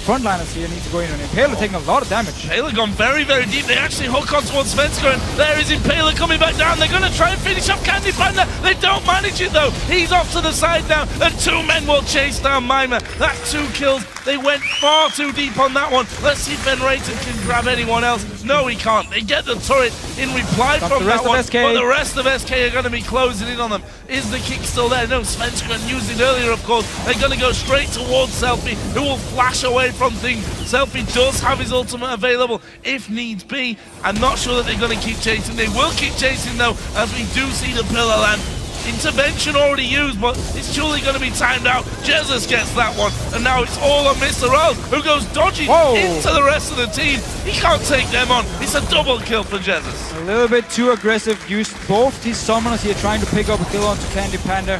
frontliners here need to go in, and Impaler taking a lot of damage. Impaler gone very, very deep. They actually hook on towards Svenska, and there is Impaler coming back down. They're gonna try and finish off Candy Panda. They don't manage it though. He's off to the side now, and 2 men will chase down Mimir. That's 2 kills. They went far too deep on that one. Let's see if Ben Rayton can grab anyone else. No, he can't. They get the turret in reply from that one, but the rest of SK are going to be closing in on them. Is the kick still there? No, Svenska used it earlier, of course. They're going to go straight towards Selfie, who will flash away from things. Selfie does have his ultimate available if needs be. I'm not sure that they're going to keep chasing. They will keep chasing, though, as we do see the pillar land. Intervention already used, but it's surely going to be timed out. Jesus gets that one, and now it's all on Mr. Rose, who goes dodging into the rest of the team. He can't take them on. It's a double kill for Jesus. A little bit too aggressive. Used both these summoners here trying to pick up a kill onto Candy Panda.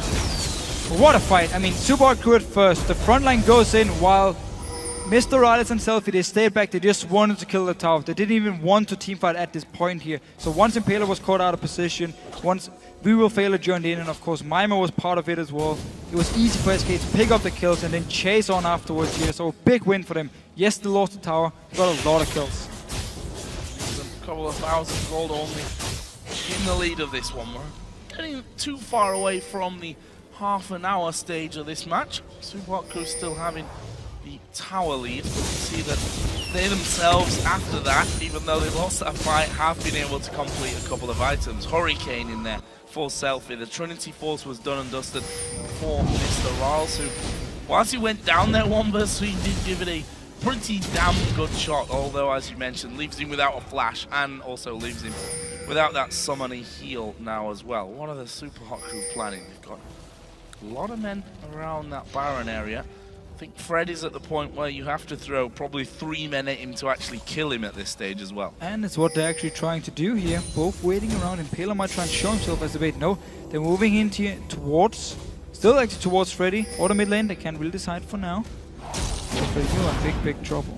What a fight. I mean, Super Crew at first. The front line goes in while Mr. Riley and Selfie, they stayed back. They just wanted to kill the tower. They didn't even want to teamfight at this point here. So once Impaler was caught out of position, once WeWillFailure joined in, and of course Mimir was part of it as well, it was easy for SK to pick up the kills and then chase on afterwards here. So a big win for them. Yes, they lost the tower, got a lot of kills. A couple of thousand gold only in the lead of this one. We're getting too far away from the half-an-hour stage of this match. Super Crew still having the tower lead. You see that they themselves, after that, even though they lost that fight, have been able to complete a couple of items. Hurricane in there for Selfie. The Trinity Force was done and dusted for Mr. Riles, who, whilst he went down there 1 versus 3, did give it a pretty damn good shot, although, as you mentioned, leaves him without a flash and also leaves him without that summoning heal now as well. What are the Super Hot Crew planning? They've got a lot of men around that Baron area. I think Fred is at the point where you have to throw probably 3 men at him to actually kill him at this stage as well. And it's what they're actually trying to do here. Both waiting around. Impaler might try and show himself as the bait. No, they're moving into towards, still actually towards Freddy or the mid lane. They can't really decide for now. So Freddy, you're in big trouble.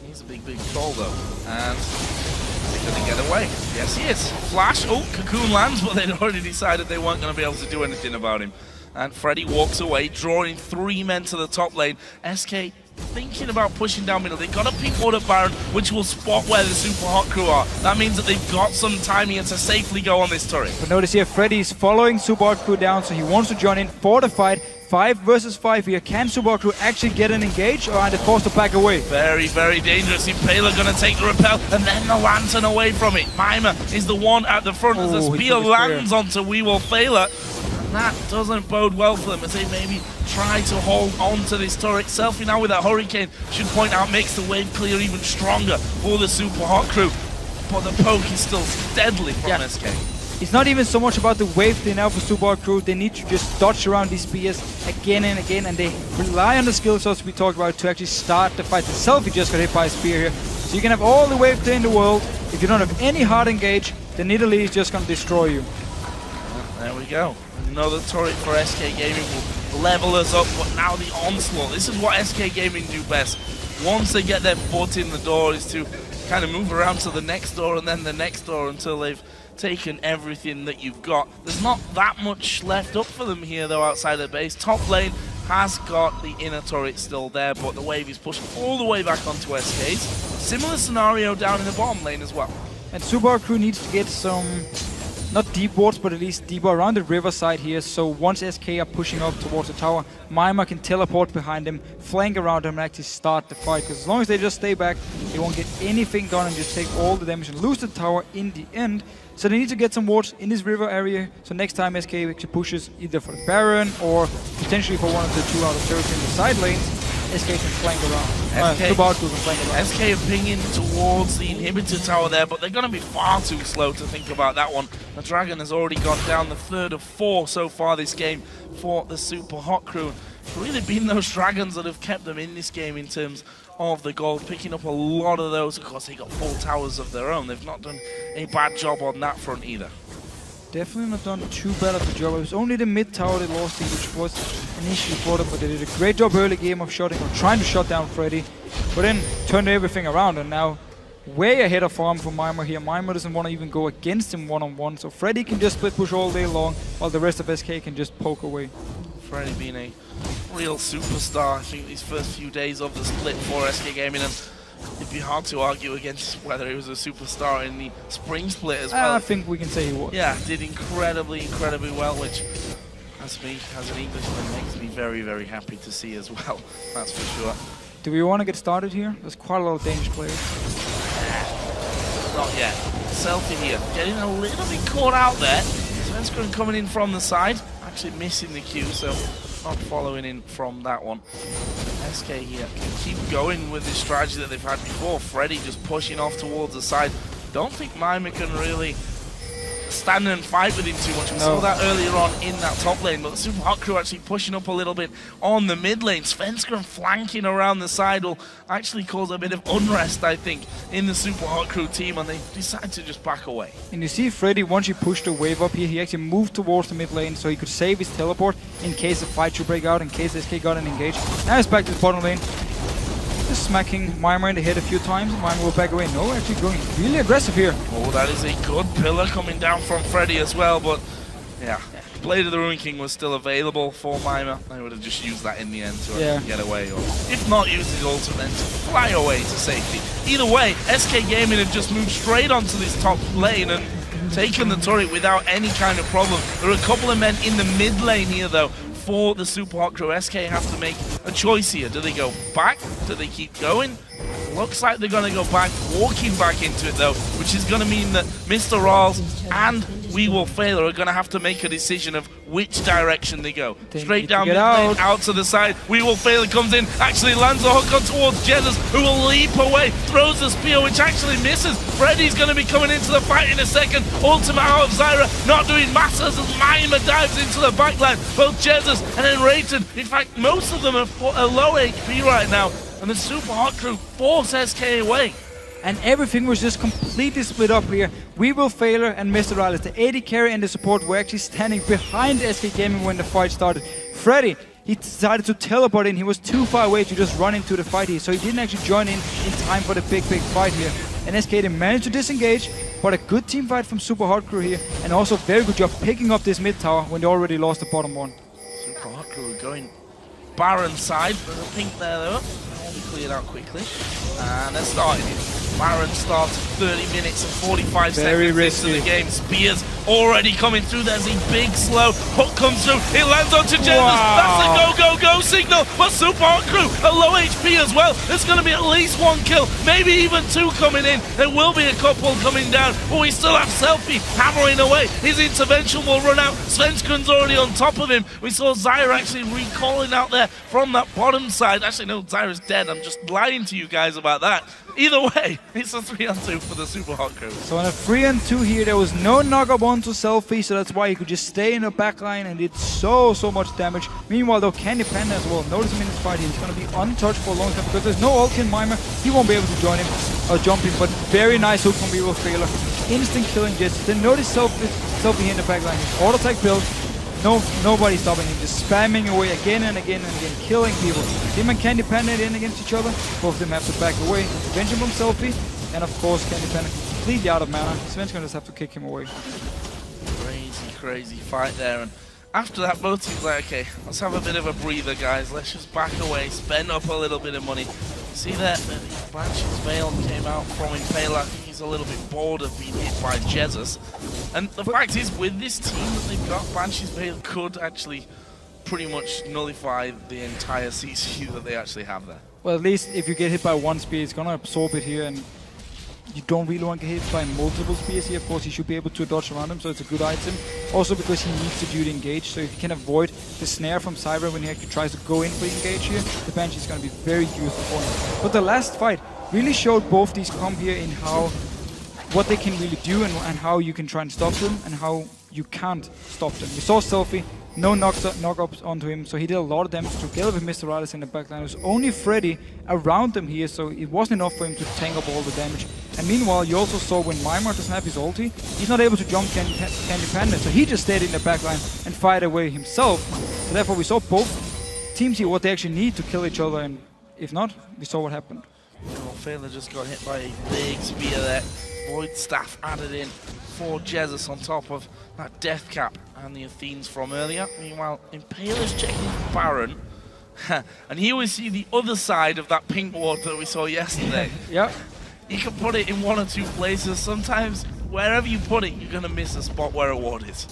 He's a big troll though, and he's going to get away. Yes, he is. Flash. Oh, Cocoon lands, but they'd already decided they weren't going to be able to do anything about him. And Freddy walks away, drawing 3 men to the top lane. SK thinking about pushing down middle. They've got a pink ward at Baron, which will spot where the Super Hot Crew are. That means that they've got some time here to safely go on this turret. But notice here, Freddy is following Super Hot Crew down, so he wants to join in for the fight. 5 versus 5 here. Can Super Hot Crew actually get an engage, or are they forced to back away? Very, very dangerous. Impaler going to take the repel, and then the lantern away from it. Mimir is the one at the front as the spear lands onto WeWillFailure. That doesn't bode well for them as they maybe try to hold on to this turret. Selfie now with that Hurricane, should point out, makes the wave clear even stronger for the Super Hot Crew. But the poke is still deadly from SK. It's not even so much about the wave clear now for Super Hot Crew. They need to just dodge around these spears again and again, and they rely on the skill shots we talked about to actually start the fight. The Selfie just got hit by a spear here. So you can have all the wave clear in the world. If you don't have any hard engage, then Nidalee is just going to destroy you. There we go. Another turret for SK Gaming will level us up, but now the onslaught. This is what SK Gaming do best. Once they get their foot in the door is to kind of move around to the next door and then the next door until they've taken everything that you've got. There's not that much left up for them here though outside the base. Top lane has got the inner turret still there, but the wave is pushed all the way back onto SK's. Similar scenario down in the bottom lane as well. And Super Hot Crew needs to get some, not deep wards, but at least deeper around the riverside here. So once SK are pushing up towards the tower, Mimir can teleport behind them, flank around them, and actually start the fight. Because as long as they just stay back, they won't get anything done and just take all the damage and lose the tower in the end. So they need to get some wards in this river area. So next time SK actually pushes either for the Baron or potentially for one of the 2 outer turrets in the side lanes, SK can flank around. SK are pinging towards the inhibitor tower there, but they're going to be far too slow to think about that one. The Dragon has already gone down, the 3rd of 4 so far this game for the Super Hot Crew. It's really been those Dragons that have kept them in this game in terms of the gold, picking up a lot of those. Of course, they got 4 towers of their own. They've not done a bad job on that front either. Definitely not done too bad of a job. It was only the mid tower they lost, which was an issue for them, but they did a great job early game of shutting or trying to shut down Freddy, but then turned everything around, and now way ahead of farm for Mimir here. Mimir doesn't want to even go against him one-on-one, so Freddy can just split push all day long, while the rest of SK can just poke away. Freddy being a real superstar, I think, these first few days of the split for SK Gaming, and it'd be hard to argue against whether he was a superstar in the spring split as well. I think we can say he was. Yeah, did incredibly well, which as me, as an Englishman, makes me very, very happy to see as well, that's for sure. Do we want to get started here? There's quite a lot of Danish players. Not yet. Selfie here, getting a little bit caught out there. Svenskeren coming in from the side, actually missing the Q, so not following in from that one. SK here can keep going with this strategy that they've had before. Freddy just pushing off towards the side. Don't think Mimir can really stand and fight with him too much. We saw that earlier on in that top lane, but the Super Hot Crew actually pushing up a little bit on the mid lane. Svenskeren flanking around the side will actually cause a bit of unrest, I think, in the Super Hot Crew team, and they decide to just back away. And you see Freddy, once he pushed the wave up here, he actually moved towards the mid lane so he could save his teleport in case a fight should break out, in case SK got an engage. Now he's back to the bottom lane. Just smacking Mimir in the head a few times. Mimir will back away. No, actually going really aggressive here. Oh, that is a good pillar coming down from Freddy as well, but yeah. Blade of the Ruin King was still available for Mimir. I would have just used that in the end to get away, or if not, use his ultimate then to fly away to safety. Either way, SK Gaming have just moved straight onto this top lane and taken the turret without any kind of problem. There are a couple of men in the mid lane here though. For the Super Hot Crew, SK have to make a choice here. Do they go back? Do they keep going? Looks like they're going to go back, walking back into it though, which is going to mean that Mr. Rawls and We Will Fail are going to have to make a decision of which direction they go. Straight down mid lane, out to the side. We Will Fail comes in, actually lands a hook on towards Jesus, who will leap away, throws the spear, which actually misses. Freddy's going to be coming into the fight in a second. Ultimate out of Zyra, not doing matters as Mimir dives into the backline. Both Jesus and then Rated. In fact, most of them are low HP right now, and the Super Hot Crew force SK away. And everything was just completely split up here. We Will Failure and Mr. Riley, the AD carry and the support, were actually standing behind SK Gaming when the fight started. Freddy, he decided to teleport in. He was too far away to just run into the fight here, so he didn't actually join in time for the big fight here. And SK they managed to disengage, but a good team fight from Super Hot Crew here, and also very good job picking up this mid tower when they already lost the bottom one. Super Hot Crew going Baron side, but the pink there though. Cleared out quickly, and they're starting it. Baron starts 30 minutes and 45 seconds into the game. Spears already coming through. There's a big slow hook comes through. It lands onto Jesus. That's a go signal. But Super Hot Crew are low HP as well. There's going to be at least one kill, maybe even two coming in. There will be a couple coming down, but we still have Selfie hammering away. His intervention will run out. Svenskeren's already on top of him. We saw Zyra actually recalling out there from that bottom side. Actually, no, Zyra's dead. I'm just lying to you guys about that. Either way, it's a 3-on-2 for the Super Hot Crew. So on a 3-on-2 here, there was no knock-up onto Selfie, so that's why he could just stay in the backline and did so much damage. Meanwhile, though, Candy Panda as well. Notice him in this fight here. He's going to be untouched for a long time because there's no ult in Mimir. He won't be able to join him or jump him, but very nice hook from We Will Failure. Instant killing Jets. Then notice Selfie here in the backline. His auto-attack build. Nobody stopping him, just spamming away again and again and again, killing people. Him and Candy Panda in against each other. Both of them have to back away. Vengeance from Selfie, and of course Candy Panda completely out of mana. Svenskeren just have to kick him away. Crazy fight there, and after that both teams like, okay, let's have a bit of a breather guys, let's just back away, spend up a little bit of money. See that Banshee's Veil came out from Impala. I think he's a little bit bored of being hit by Jesus. And the fact is, with this team that they've got, Banshee's Veil could actually pretty much nullify the entire CC that they actually have there. Well, at least if you get hit by one spear, it's gonna absorb it here, and you don't really want to get hit by multiple spears here. Of course, you should be able to dodge around him, so it's a good item. Also because he needs to do the engage, so if you can avoid the snare from Cyber when he actually tries to go in for the engage here, the Banshee is going to be very useful for him. But the last fight really showed both these comp here in what they can really do and how you can try and stop them and how you can't stop them. We saw Selfie, no knock-ups onto him, so he did a lot of damage together with Mr. Riley in the backline. It was only Freddy around them here, so it wasn't enough for him to tank up all the damage. And meanwhile, you also saw when Mimir doesn't have his ulti, he's not able to jump Candy Panda, so he just stayed in the backline and fired away himself. So therefore, we saw both teams here what they actually need to kill each other, and if not, we saw what happened. Fela just got hit by a big spear there. Void Staff added in for Jesus on top of that Death Cap and the Athenes from earlier. Meanwhile, Impala's checking Baron. And here we see the other side of that pink ward that we saw yesterday. Yep. You can put it in one or two places. Sometimes, wherever you put it, you're going to miss a spot where a ward is.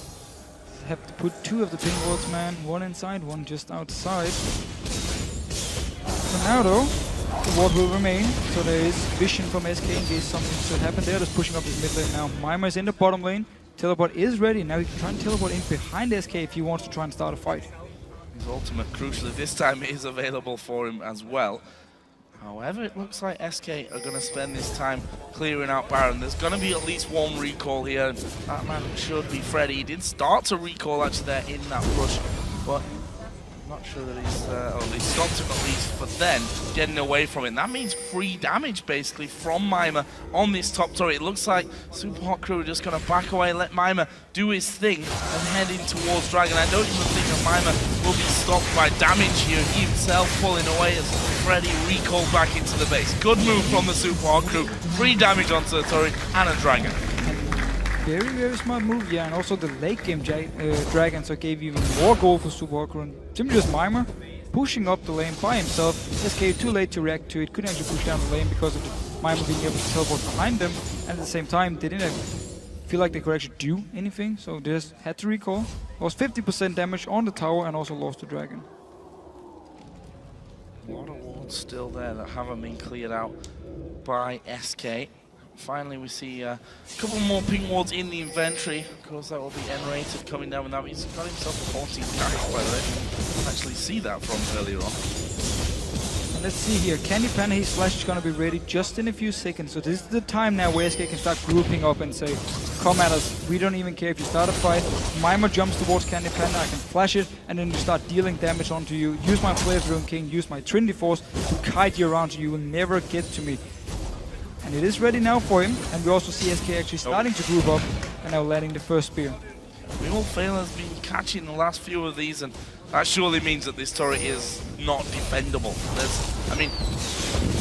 Have to put 2 of the pink wards, man. One inside, one just outside. For now, though, the ward will remain. So there is vision from SK in case something should happen there. Just pushing up his mid lane now. Mima is in the bottom lane. Teleport is ready. Now he can try and teleport in behind SK if he wants to try and start a fight. His ultimate, crucially, this time is available for him as well. However, it looks like SK are going to spend this time clearing out Baron. There's going to be at least one recall here, and that man should be Freddy. He did start to recall actually there in that rush, but I'm not sure that he's, or they stopped him at least for then getting away from it. That means free damage basically from Mima on this top turret. It looks like Super Hot Crew are just going to back away, let Mima do his thing and head in towards Dragon. I don't even think that Mima will be stopped by damage here. He himself pulling away as Freddy recalled back into the base. Good move from the Super Hot Crew. Free damage onto the turret and a Dragon. Very, very smart move, yeah, and also the late game Dragon, so gave even more gold for Super Hot Crew. Simply just Mima pushing up the lane by himself. SK too late to react to it, couldn't actually push down the lane because of the Mima being able to teleport behind them, and at the same time they didn't feel like they could actually do anything, so they just had to recall. Lost 50% damage on the tower and also lost the Dragon. A lot of wards still there that haven't been cleared out by SK. Finally, we see a couple more ping wards in the inventory. Of course, that will be N-rated coming down with that. He's got himself 14 stacks, by the way. You can actually see that from earlier on. And let's see here. Candy Panda, his flash is going to be ready just in a few seconds. So this is the time now where SK can start grouping up and say, come at us. We don't even care if you start a fight. Mima jumps towards Candy Panda. I can flash it, and then you start dealing damage onto you. Use my Player's Rune King, use my Trinity Force to kite you around so you will never get to me. And it is ready now for him, and we also see SK actually starting to group up and now landing the first spear. Will Fail has been catching the last few of these, and that surely means that this turret is not defendable. I mean,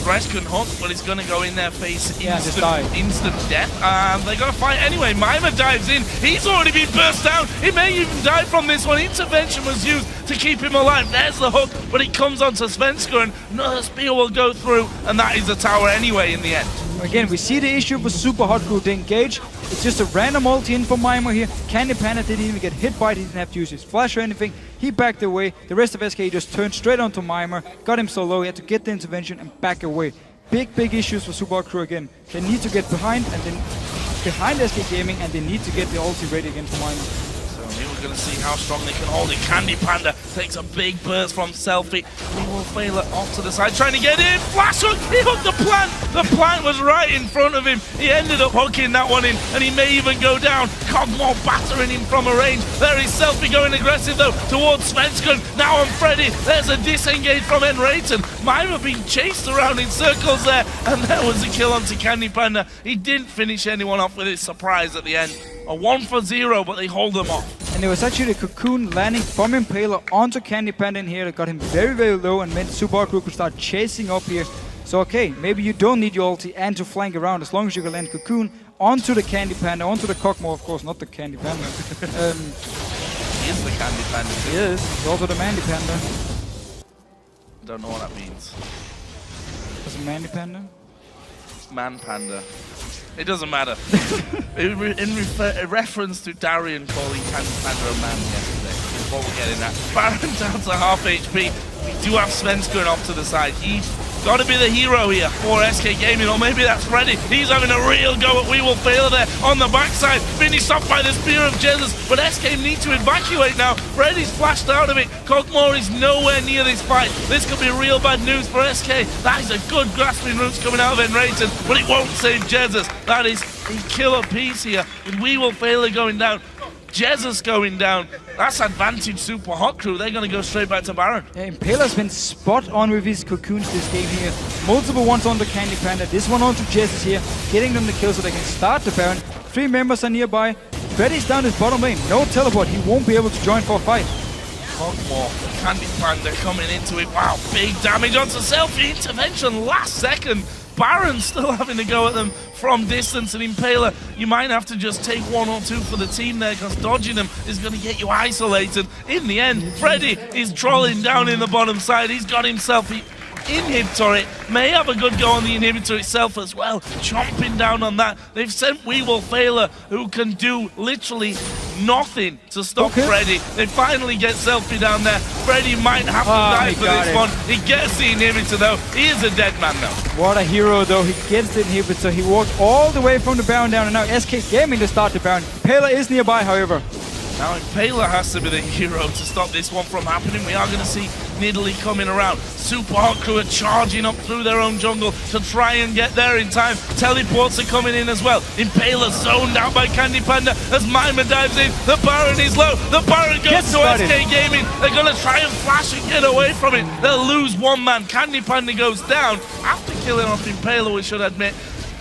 Thresh can hook, but he's going to go in there face instant death, and they're going to fight anyway. Mima dives in. He's already been burst down. He may even die from this one. Intervention was used to keep him alive. There's the hook, but he comes onto Svenska, and another spear will go through, and that is the tower anyway in the end. Again, we see the issue with Super Hot Crew to engage. It's just a random ulti in for Mima here. Candy Panda didn't even get hit by it. He didn't have to use his flash or anything. He backed away. The rest of SK just turned straight onto Mima. Got him so low, he had to get the intervention and back away. Big issues for Super Hot Crew again. They need to get behind SK Gaming, and they need to get the ulti ready again for Mima. So we're going to see how strong they can hold it. Candy Panda takes a big burst from Selfie. He will fail it off to the side, trying to get in. Flash hook! He hooked the plant! The plant was right in front of him. He ended up hooking that one in, and he may even go down. Cogmore battering him from a range. There is Selfie going aggressive, though, towards Svensson. Now on Freddy. There's a disengage from N-Raten. Mima being chased around in circles there, and there was a kill onto Candy Panda. He didn't finish anyone off with his surprise at the end. A 1-for-0, but they hold them off. And there was actually a cocoon landing from Impaler onto Candy Panda in here that got him very low and meant Super Hot Crew could start chasing up here. So okay, maybe you don't need your ulti and to flank around as long as you can land cocoon onto the Candy Panda, onto the Cogmore, of course, not the Candy Panda. He is the Candy Panda too. He is. He's also the Mandy Panda. Don't know what that means. What's a Mandy Panda? Man Panda. It doesn't matter. in reference to Darian calling Candy Panda a man yesterday, is what we're getting at. Baron down to half HP. We do have Svenska off to the side. He's got to be the hero here for SK Gaming, or maybe that's Freddy. He's having a real go at We Will Fail there on the backside. Finished off by the Spear of Jesus, but SK need to evacuate now. Freddy's flashed out of it. Cogmore is nowhere near this fight. This could be real bad news for SK. That is a good grasping roots coming out of N-Raten, but it won't save Jesus. That is a killer piece here with We Will Fail going down. Jesus going down. That's advantage Super Hot Crew. They're going to go straight back to Baron. Yeah, Impaler's been spot on with his cocoons this game here. Multiple ones on the Candy Panda. This one onto Jesus here. Getting them the kill so they can start the Baron. 3 members are nearby. Freddy's down his bottom lane. No teleport. He won't be able to join for a fight. Cogmore, Candy Panda coming into it. Wow, big damage onto Selfie. Intervention last second. Baron still having to go at them from distance, and Impaler, you might have to just take 1 or 2 for the team there, because dodging them is going to get you isolated. In the end, Freddy is trolling down in the bottom side. He's got himself inhibitor. It may have a good go on the inhibitor itself as well, chomping down on that. They've sent We Will Failure, who can do literally nothing to stop Freddy. They finally get Selfie down there. Freddy might have to die for this one. He gets the inhibitor though. He is a dead man though. What a hero though. He gets the inhibitor. He walked all the way from the Baron down, and now SK Gaming to start the Baron. Impaler is nearby, however. Now Impaler has to be the hero to stop this one from happening. We are going to see Nidalee coming around. Super Hot Crew are charging up through their own jungle to try and get there in time. Teleports are coming in as well. Impaler zoned out by Candy Panda as Mima dives in. The Baron is low. The Baron goes to SK Gaming. They're going to try and flash and get away from it. They'll lose 1 man. Candy Panda goes down after killing off Impaler, we should admit.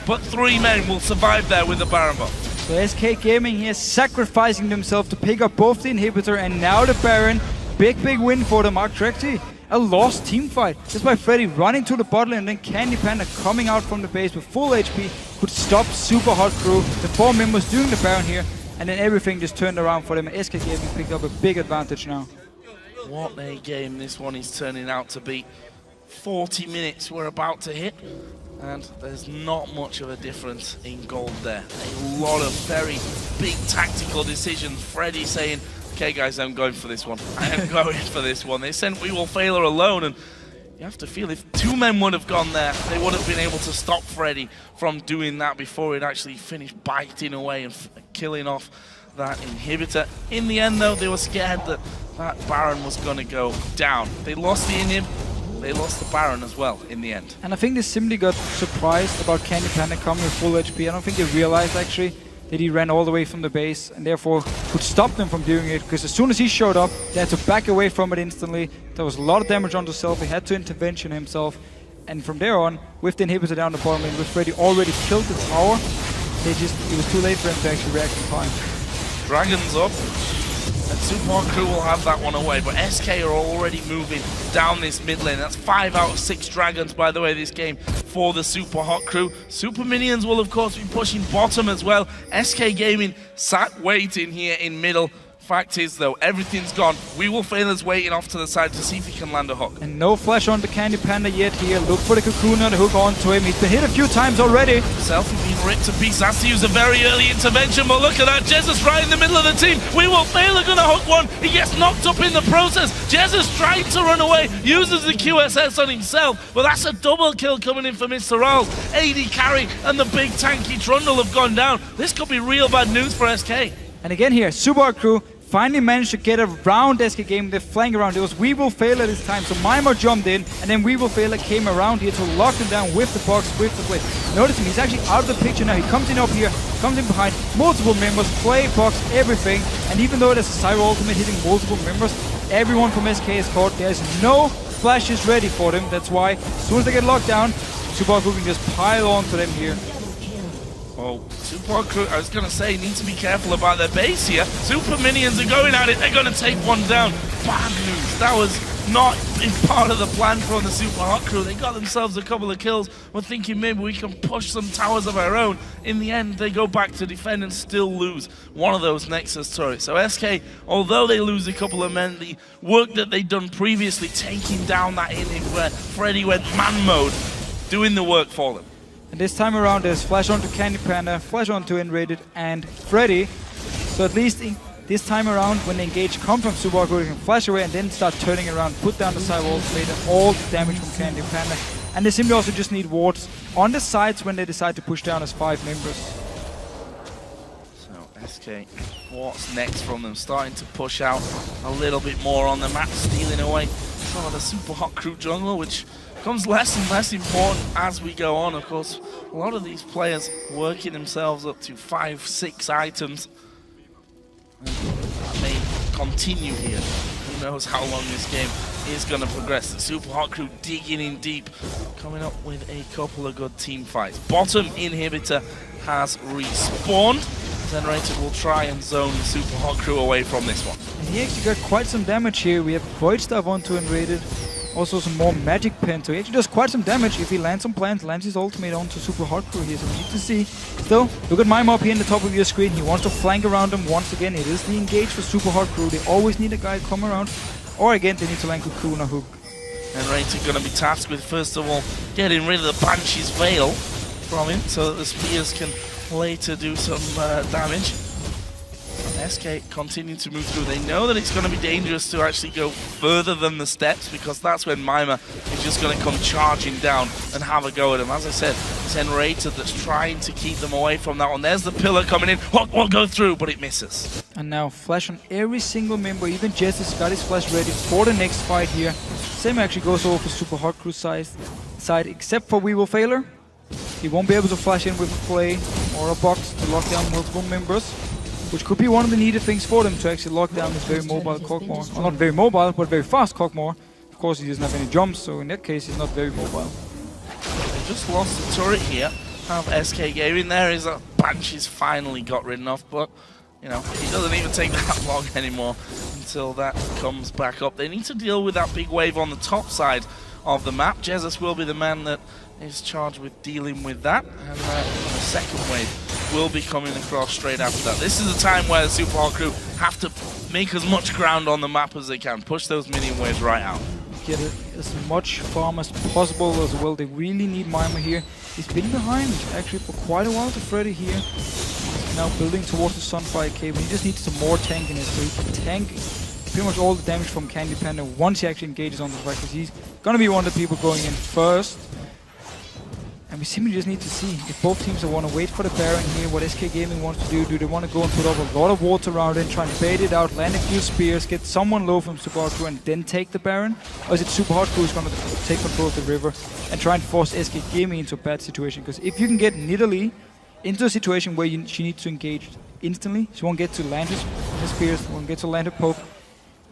But 3 men will survive there with the Baron bot. So SK Gaming here sacrificing themselves to pick up both the inhibitor and now the Baron. Big win for them. Actually, a lost team fight. Just by Freddy running to the bottle, and then Candy Panda coming out from the base with full HP could stop Super Hot Crew. The 4 members doing the Baron here, and then everything just turned around for them. SK Gaming picked up a big advantage now. What a game this one is turning out to be. 40 minutes we're about to hit. And there's not much of a difference in gold there. A lot of very big tactical decisions. Freddy saying, okay guys, I'm going for this one. I am going for this one. They sent We Will Failure alone, and you have to feel if 2 men would have gone there, they would have been able to stop Freddy from doing that before he'd actually finished biting away and killing off that inhibitor. In the end though, they were scared that that Baron was going to go down. They lost the inhib. They lost the Baron as well in the end. And I think they simply got surprised about Candy Panda coming with full HP. I don't think they realized actually that he ran all the way from the base and therefore could stop them from doing it, because as soon as he showed up, they had to back away from it instantly. There was a lot of damage onto Self. He had to intervention himself. And from there on, with the inhibitor down the bottom lane, with Freddy already killed the tower, it was too late for him to actually react in time. Dragons up. And Super Hot Crew will have that one away, but SK are already moving down this mid lane. That's 5 out of 6 dragons, by the way, this game for the Super Hot Crew. Super Minions will, of course, be pushing bottom as well. SK Gaming sat waiting here in middle. Fact is, though, everything's gone. We Will Failers waiting off to the side to see if he can land a hook. And no flash on the Candy Panda yet here. Look for the Kakuna, the hook onto him. He's been hit a few times already. Selfie being ripped to pieces. Has to use a very early intervention, but look at that. Jesus right in the middle of the team. We Will Failure gonna hook one. He gets knocked up in the process. Jesus trying to run away. Uses the QSS on himself, but that's a double kill coming in for Mr. Rolls. AD carry and the big tanky Trundle have gone down. This could be real bad news for SK. And again here, Super Hot Crew finally managed to get around SK Gaming. They're flying around. It was We Will Failure this time. So Mima jumped in, and then We Will Failure came around here to lock them down with the box, with the play. Notice him, he's actually out of the picture now. He comes in up here, comes in behind, multiple members, play, box, everything. And even though there's a Cyber Ultimate hitting multiple members, everyone from SK is caught. There's no flashes ready for them. That's why, as soon as they get locked down, Super Hot Crew can just pile on to them here. Oh, Super Hot Crew, I was going to say, need to be careful about their base here. Super Minions are going at it. They're going to take one down. Bad news. That was not in part of the plan from the Super Hot Crew. They got themselves a couple of kills. We're thinking maybe we can push some towers of our own. In the end, they go back to defend and still lose one of those Nexus turrets. So SK, although they lose a couple of men, the work that they'd done previously, taking down that inhib where Freddy went man mode, doing the work for them. And this time around there's flash onto Candy Panda, flash onto Enrated and Freddy. So at least this time around when they engage come from Super Hot Crew, they can flash away and then start turning around, put down the side walls, play all the damage from Candy Panda. And they simply also just need wards on the sides when they decide to push down as 5 members. So SK, what's next from them? Starting to push out a little bit more on the map, stealing away some of the Super Hot Crew jungle, which becomes less and less important as we go on. Of course, a lot of these players working themselves up to 5-6 items. And that may continue here. Who knows how long this game is going to progress. The Super Hot Crew digging in deep, coming up with a couple of good team fights. Bottom inhibitor has respawned. Generated will try and zone the Super Hot Crew away from this one. And he actually got quite some damage here. We have Void Staff onto Enrated. also some more magic pen, so he actually does quite some damage if he lands some plants, lands his ultimate onto Super Hardcore here, so we need to see. Still, look at Mime up here in the top of your screen, he wants to flank around him once again. It is the engage for Super Hardcore, they always need a guy to come around, or again, they need to land Cocoon or Hook. And Rayton going to be tasked with, first of all, getting rid of the Banshee's Veil from him, so that the Spears can later do some damage. SK continue to move through. They know that it's going to be dangerous to actually go further than the steps, because that's when Mima is just going to come charging down and have a go at him. As I said, it's Enrated that's trying to keep them away from that one. There's the pillar coming in. Hawk will go through, but it misses. And now flash on every single member. Even Jess has got his flash ready for the next fight here. Same actually goes over for Super Hardcore side, except for We Will Failure. He won't be able to flash in with a play or a box to lock down multiple members, which could be one of the needed things for them to actually lock down this very mobile Kog'Maw. Well, not very mobile, but very fast Kog'Maw. Of course, he doesn't have any jumps, so in that case, he's not very mobile. They just lost the turret here. Have SK Gaming there is that Banshee's finally got ridden off, but you know, it doesn't even take that long anymore until that comes back up. They need to deal with that big wave on the top side of the map. Jesus will be the man that is charged with dealing with that, and the second wave will be coming across straight after that. This is the time where the Super Hard crew have to make as much ground on the map as they can, push those minion waves right out. Get as much farm as possible as well. They really need Mima here. He's been behind actually for quite a while to Freddy here. He's now building towards the Sunfire Cave. He just needs some more tankiness so he can tank pretty much all the damage from Candy Panda once he actually engages on the fight, because he's gonna be one of the people going in first. And we simply just need to see if both teams want to wait for the Baron here, what SK Gaming wants to do. Do they want to go and put up a lot of water around it, try and bait it out, land a few spears, get someone low from Super Hardcore and then take the Baron? Or is it Super Hardcore who's going to take control of the river and try and force SK Gaming into a bad situation? Because if you can get Nidalee into a situation where she needs to engage instantly, she won't get to land her spears, won't get to land her poke,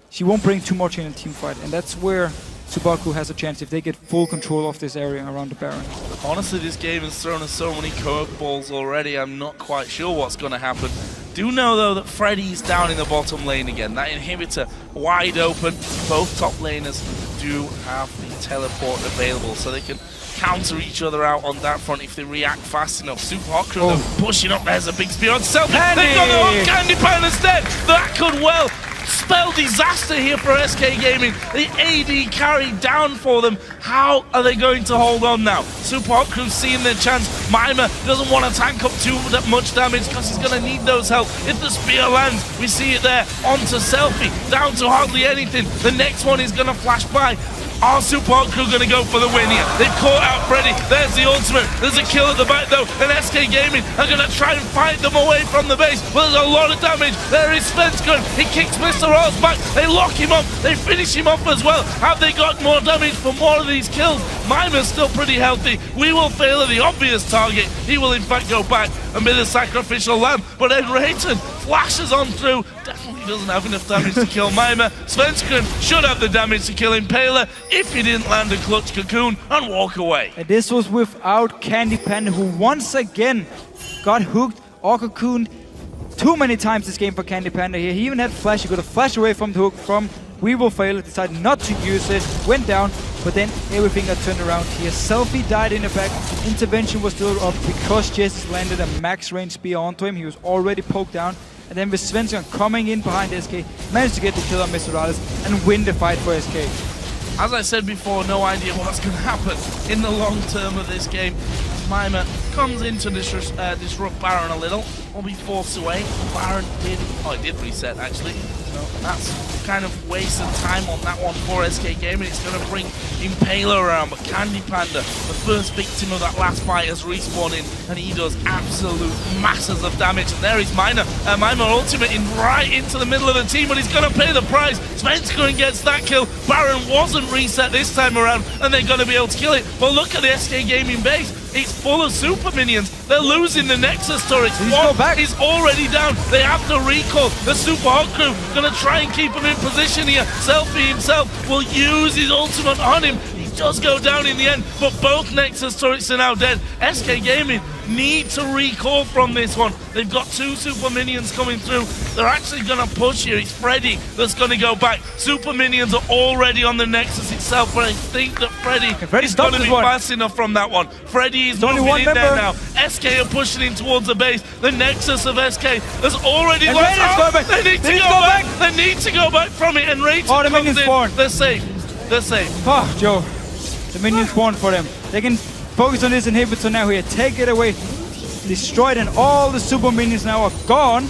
she won't bring too much in a team fight, and that's where Subaku has a chance if they get full control of this area around the Baron. Honestly, this game has thrown us so many curveballs already, I'm not quite sure what's going to happen. Do know, though, that Freddy's down in the bottom lane again. That inhibitor wide open. Both top laners do have the teleport available, so they can counter each other out on that front if they react fast enough. Super Hot Crew, though, pushing up. There's a big spear on Selfie. They've got the whole Candy Pan instead. That could well spell disaster here for SK Gaming. The AD carry down for them. How are they going to hold on now? Super Hot Crew seeing their chance. Mima doesn't want to tank up too much damage because he's going to need those help. If the spear lands, we see it there onto Selfie, down to hardly anything. The next one is going to flash by. Are Super Hot Crew going to go for the win here? They've caught out Freddy. There's the ultimate. There's a kill at the back though. And SK Gaming are going to try and fight them away from the base. But there's a lot of damage. There is Svenskun. He kicks Mr. Ross back. They lock him up. They finish him off as well. Have they got more damage for more of these kills? Mima's still pretty healthy. We Will Fail the obvious target. He will in fact go back and be the sacrificial lamb. But then Rayton flashes on through. Definitely doesn't have enough damage to kill Mima. Svenskun should have the damage to kill Impaler if he didn't land a clutch cocoon and walk away. And this was without Candy Panda, who once again got hooked or cocooned too many times this game for Candy Panda here. He even had flash. He got a flash away from the hook from We Will Fail, decided not to use it, went down, but then everything got turned around here. Selfie died in the back. Intervention was still up because Jess landed a max range spear onto him. He was already poked down. And then with Svensson coming in behind SK, managed to get the kill on Mr. Morales and win the fight for SK. As I said before, no idea what's going to happen in the long term of this game. Mima comes in to disrupt Baron a little, will be forced away. Baron did reset actually. So that's kind of wasted time on that one for SK Gaming. It's going to bring Impaler around, but Candy Panda, the first victim of that last fight, has respawned in, and he does absolute masses of damage. And there is Mima ultimate in right into the middle of the team, but he's going to pay the price. Svenskun gets that kill. Baron wasn't reset this time around, and they're going to be able to kill it. But look at the SK Gaming base. It's full of super minions. They're losing the Nexus turret. One is already down. They have to recall. The Super Hot Crew going to try and keep him in position here. Selfie himself will use his ultimate on him. He does go down in the end, but both Nexus turrets are now dead. SK Gaming need to recall from this one. They've got 2 super minions coming through. They're actually going to push here. It's Freddy that's going to go back. Super minions are already on the Nexus itself, but I think that Freddy is going to be fast enough from that one. Freddy is moving in there now. SK are pushing in towards the base. The Nexus of SK has already lost. They need to go back. They need to go back from it, and Rage the minions spawn. They're safe. They're safe. Oh, Joe. The minions spawn for them. They can focus on this inhibitor now here. Take it away. Destroy it, and all the super minions now are gone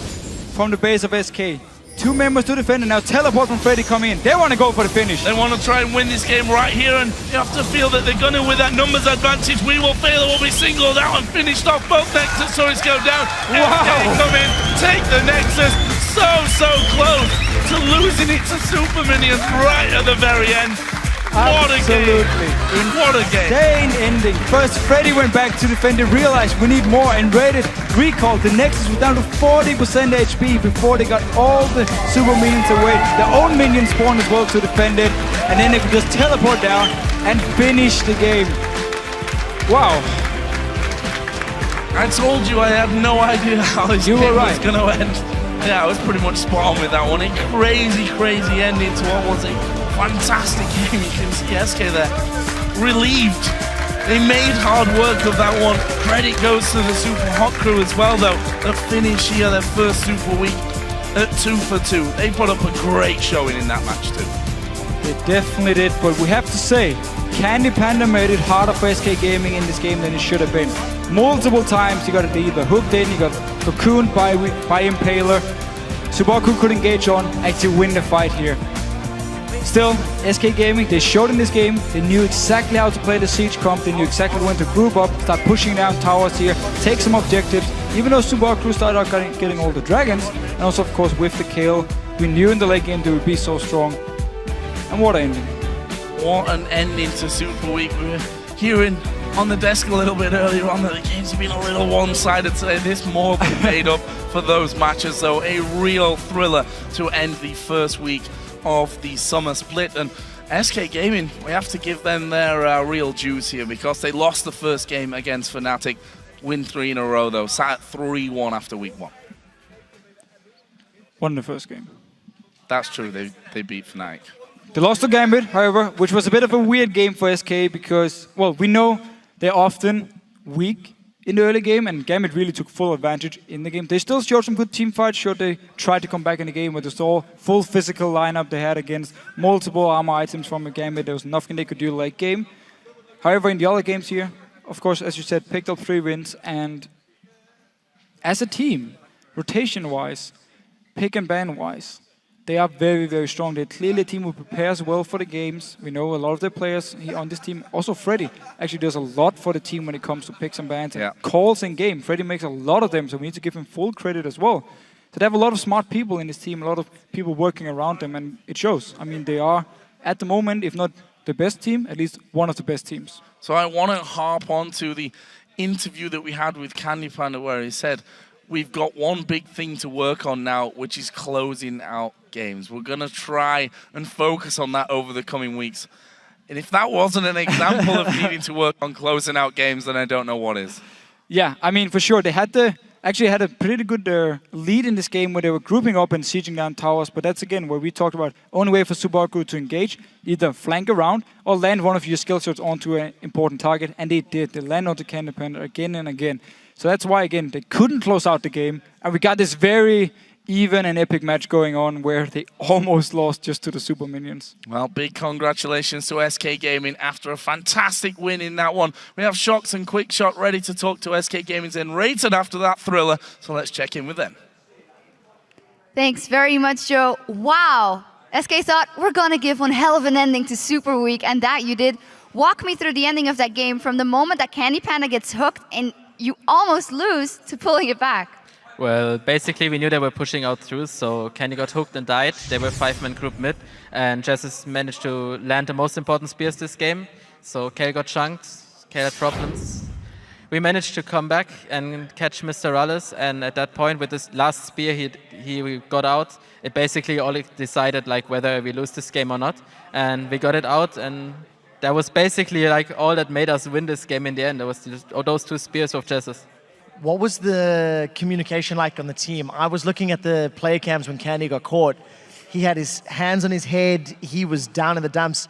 from the base of SK. 2 members to defend, and now teleport from Freddy come in. They want to go for the finish. They want to try and win this game right here, and you have to feel that they're going to with that numbers advantage. We will fail, it will be singled out and finished off. Both Nexus stories go down. Wow. SK come in, take the Nexus. So close to losing it to Super Minions right at the very end. What a game. What a game. Insane ending. First, Freddy went back to defend it, realized we need more, and raided, recalled. The Nexus was down to 40% HP before they got all the super minions away. Their own minions spawned as well to defend it, and then they could just teleport down and finish the game. Wow. I told you I had no idea how this game was going to end. Yeah, I was pretty much spot on with that one. A crazy ending to what was a fantastic game. You can see SK there, relieved. They made hard work of that one. Credit goes to the Super Hot crew as well, though. The finish here, their first Super Week at 2 for 2. They put up a great showing in that match too. They definitely did, but we have to say, Candy Panda made it harder for SK Gaming in this game than it should have been. Multiple times you got it either hooked in, you got cocooned by Impaler. Subaku could engage on, actually win the fight here. Still, SK Gaming, they showed in this game, they knew exactly how to play the siege comp, they knew exactly when to group up, start pushing down towers here, take some objectives. Even though Subaku started out getting all the dragons, and also of course with the kill, we knew in the late game they would be so strong. And what an ending. What an ending to Super Week. We were hearing on the desk a little bit earlier on that the games have been a little one-sided today. This more than made up for those matches, so a real thriller to end the first week of the summer split. And SK Gaming, we have to give them their real dues here, because they lost the first game against Fnatic, win 3 in a row though, sat at 3-1 after week 1. Won the first game. That's true, they beat Fnatic. They lost to Gambit, however, which was a bit of a weird game for SK because, well, we know they're often weak in the early game, and Gambit really took full advantage in the game. They still showed some good team fights, showed they tried to come back in the game with the full physical lineup they had against multiple armor items from a Gambit. There was nothing they could do late game. However, in the other games here, of course, as you said, picked up 3 wins, and as a team, rotation-wise, pick and ban-wise, they are very strong. They're clearly a team who prepares well for the games. We know a lot of their players on this team. Also, Freddy actually does a lot for the team when it comes to picks and bans and calls in game. Freddy makes a lot of them, so we need to give him full credit as well. So they have a lot of smart people in this team, a lot of people working around them, and it shows. I mean, they are, at the moment, if not the best team, at least one of the best teams. So I want to harp on to the interview that we had with Candy Panda, where he said, we've got one big thing to work on now, which is closing out games. We're going to try and focus on that over the coming weeks. And if that wasn't an example of needing to work on closing out games, then I don't know what is. Yeah, I mean, for sure. They actually had a pretty good lead in this game where they were grouping up and sieging down towers. But that's, again, where we talked about only way for Subaku to engage, either flank around or land one of your skill shots onto an important target. And they did. They land onto Candy Panda again and again. So that's why, again, they couldn't close out the game. And we got this very even and epic match going on where they almost lost just to the Super Minions. Well, big congratulations to SK Gaming after a fantastic win in that one. We have Shox and Quickshot ready to talk to SK Gaming's Enrated after that thriller. So let's check in with them. Thanks very much, Joe. Wow. SK thought, we're going to give one hell of an ending to Super Week, and that you did. Walk me through the ending of that game from the moment that Candy Panda gets hooked and you almost lose to pulling it back. Well, basically we knew they were pushing out through, so Candy got hooked and died. They were 5-man group mid, and Jessus managed to land the most important spears this game. So Kale got chunked, Kale had problems. We managed to come back and catch Mr. Rallis, and at that point with this last spear he got out, it basically all decided like whether we lose this game or not. And we got it out, and that was basically like all that made us win this game in the end. There was just those 2 spears of Jessus. What was the communication like on the team? I was looking at the player cams when Candy got caught. He had his hands on his head. He was down in the dumps.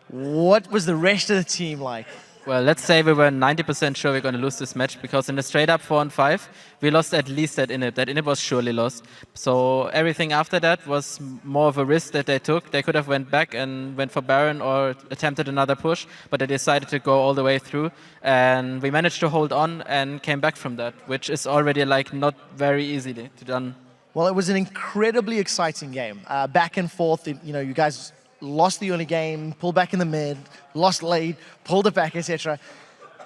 What was the rest of the team like? Well, let's say we were 90% sure we're going to lose this match, because in the straight-up 4-on-5, we lost at least that inhib. That inhib was surely lost. So everything after that was more of a risk that they took. They could have went back and went for Baron or attempted another push, but they decided to go all the way through. And we managed to hold on and came back from that, which is already like not very easily to done. Well, it was an incredibly exciting game. Back and forth, you guys lost the early game, pulled back in the mid, lost late, pulled it back, etc.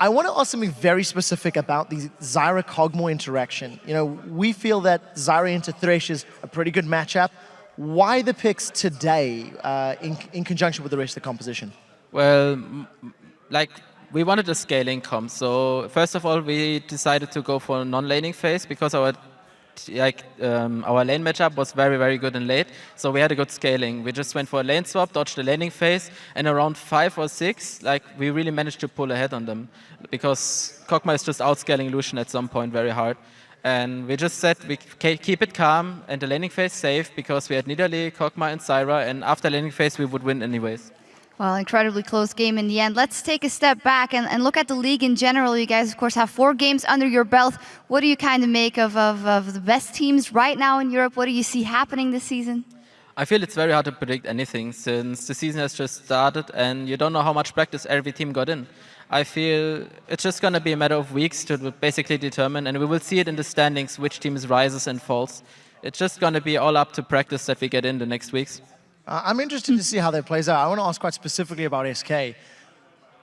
I want to ask something very specific about the Zyra-Kog'Maw interaction. We feel that Zyra into Thresh is a pretty good matchup. Why the picks today in conjunction with the rest of the composition? Well, we wanted a scaling comp. So first of all, we decided to go for a non-laning phase because our lane matchup was very, very good in late, so we had a good scaling. We just went for a lane swap, dodged the laning phase, and around 5 or 6, we really managed to pull ahead on them, because Kog'Maw is just outscaling Lucian at some point very hard. And we just said we keep it calm and the laning phase safe, because we had Nidalee, Kog'Maw, and Zyra, and after laning phase we would win anyways. Well, incredibly close game in the end. Let's take a step back and look at the league in general. You guys, of course, have 4 games under your belt. What do you kind of make of the best teams right now in Europe? What do you see happening this season? I feel it's very hard to predict anything, since the season has just started and you don't know how much practice every team got in. I feel it's just going to be a matter of weeks to basically determine, and we will see it in the standings, which teams rises and falls. It's just going to be all up to practice that we get in the next weeks. I'm interested to see how that plays out. I want to ask quite specifically about SK.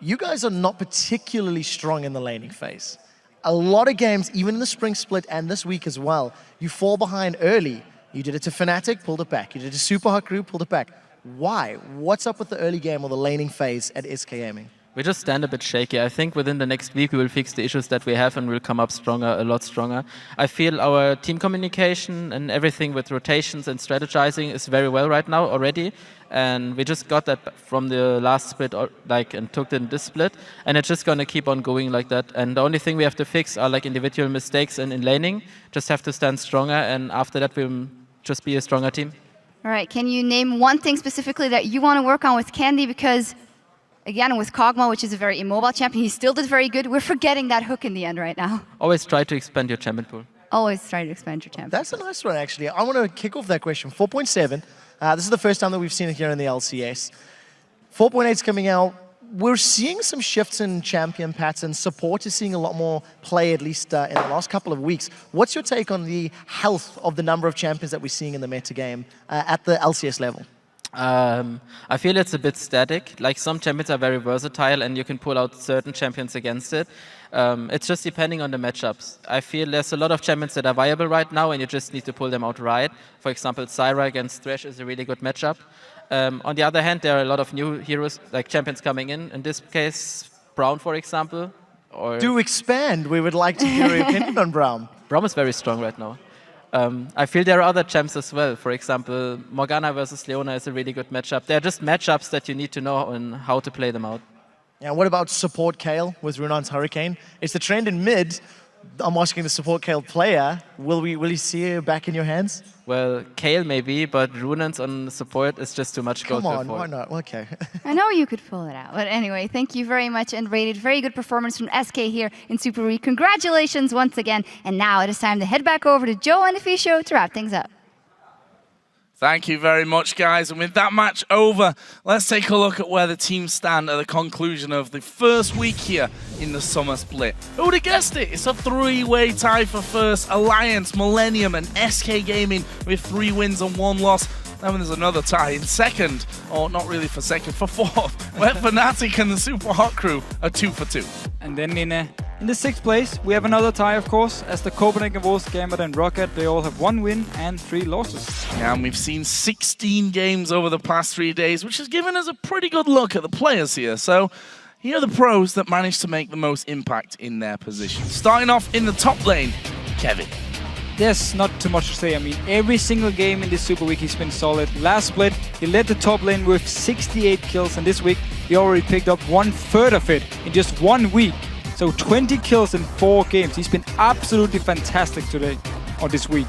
You guys are not particularly strong in the laning phase. A lot of games, even in the spring split and this week as well, you fall behind early. You did it to Fnatic, pulled it back. You did it to Super Hot Crew, pulled it back. Why? What's up with the early game or the laning phase at SK Gaming? We just stand a bit shaky. I think within the next week we will fix the issues that we have and we'll come up stronger, a lot stronger. I feel our team communication and everything with rotations and strategizing is very well right now already. And we just got that from the last split, and took it in this split. And it's just going to keep on going like that. And the only thing we have to fix are individual mistakes and in laning. Just have to stand stronger, and after that we'll just be a stronger team. All right, can you name one thing specifically that you want to work on with Candy? Because again, with Kog'Maw, which is a very immobile champion, he still did very good. We're forgetting that hook in the end right now. Always try to expand your champion pool. Always try to expand your champion. That's a nice one, actually. I want to kick off that question. 4.7. This is the first time that we've seen it here in the LCS. 4.8 is coming out. We're seeing some shifts in champion patterns. Support is seeing a lot more play, at least in the last couple of weeks. What's your take on the health of the number of champions that we're seeing in the meta game at the LCS level? I feel it's a bit static. Some champions are very versatile and you can pull out certain champions against it. It's just depending on the matchups. I feel there's a lot of champions that are viable right now and you just need to pull them out right. For example, Zyra against Thresh is a really good matchup. On the other hand, there are a lot of new heroes, champions coming in this case, Braum, for example. Do expand. We would like to hear your opinion on Braum. Braum is very strong right now. I feel there are other champs as well. For example, Morgana versus Leona is a really good matchup. They're just matchups that you need to know and how to play them out. Yeah, what about support Kayle with Runan's Hurricane? It's the trend in mid. I'm asking the support Kayle player, will he see you back in your hands? Well, Kayle maybe, but Runan's on support is just too much. Come on, why not? Okay. I know you could pull it out. But anyway, thank you very much and rated. Very good performance from SK here in Superweek. Congratulations once again. And now it is time to head back over to Joe and the Fee Show to wrap things up. Thank you very much, guys. And with that match over, let's take a look at where the teams stand at the conclusion of the first week here in the summer split. Who would have guessed it? It's a 3-way tie for first. Alliance, Millennium, and SK Gaming with 3 wins and 1 loss. Then there's another tie in second, or not really for second, for fourth, where Fnatic and the Super Hot Crew are 2 for 2. And then in the 6th place, we have another tie, of course, as the Copenhagen Wolves, Gambit and Rocket, they all have 1 win and 3 losses. Yeah, and we've seen 16 games over the past 3 days, which has given us a pretty good look at the players here. So here are the pros that managed to make the most impact in their position. Starting off in the top lane, Kevin. Yes, not too much to say. I mean, every single game in this Super Week he's been solid. Last split, he led the top lane with 68 kills, and this week he already picked up 1/3 of it in just 1 week. So 20 kills in 4 games. He's been absolutely fantastic today, or this week.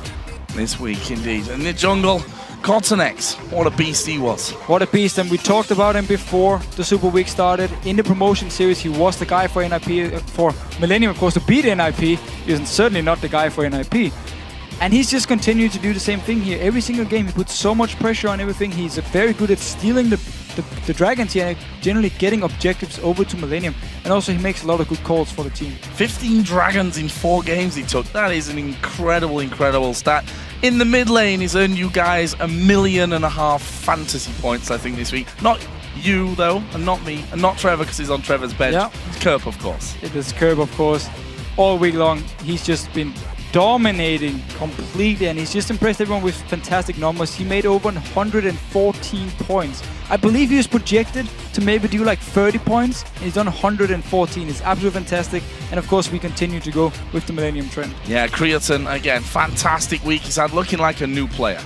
This week, indeed. And the jungle, Cortex, what a beast he was. What a beast, and we talked about him before the Super Week started. In the promotion series, he was the guy for NIP, for Millennium, of course, to beat NIP. He was certainly not the guy for NIP. And he's just continued to do the same thing here. Every single game, he puts so much pressure on everything. He's very good at stealing the dragons here, generally getting objectives over to Millennium. And also, he makes a lot of good calls for the team. 15 dragons in 4 games he took. That is an incredible, incredible stat. In the mid lane, he's earned you guys 1.5 million fantasy points, I think, this week. Not you, though, and not me, and not Trevor, because he's on Trevor's bench. Yeah. It's Kerp, of course. It is Kerp, of course. All week long, he's just been dominating completely, and he's just impressed everyone with fantastic numbers. He made over 114 points. I believe he was projected to maybe do like 30 points, and he's done 114. It's absolutely fantastic, and of course we continue to go with the Millennium trend. Yeah, Creaton, again, fantastic week he's had, looking like a new player.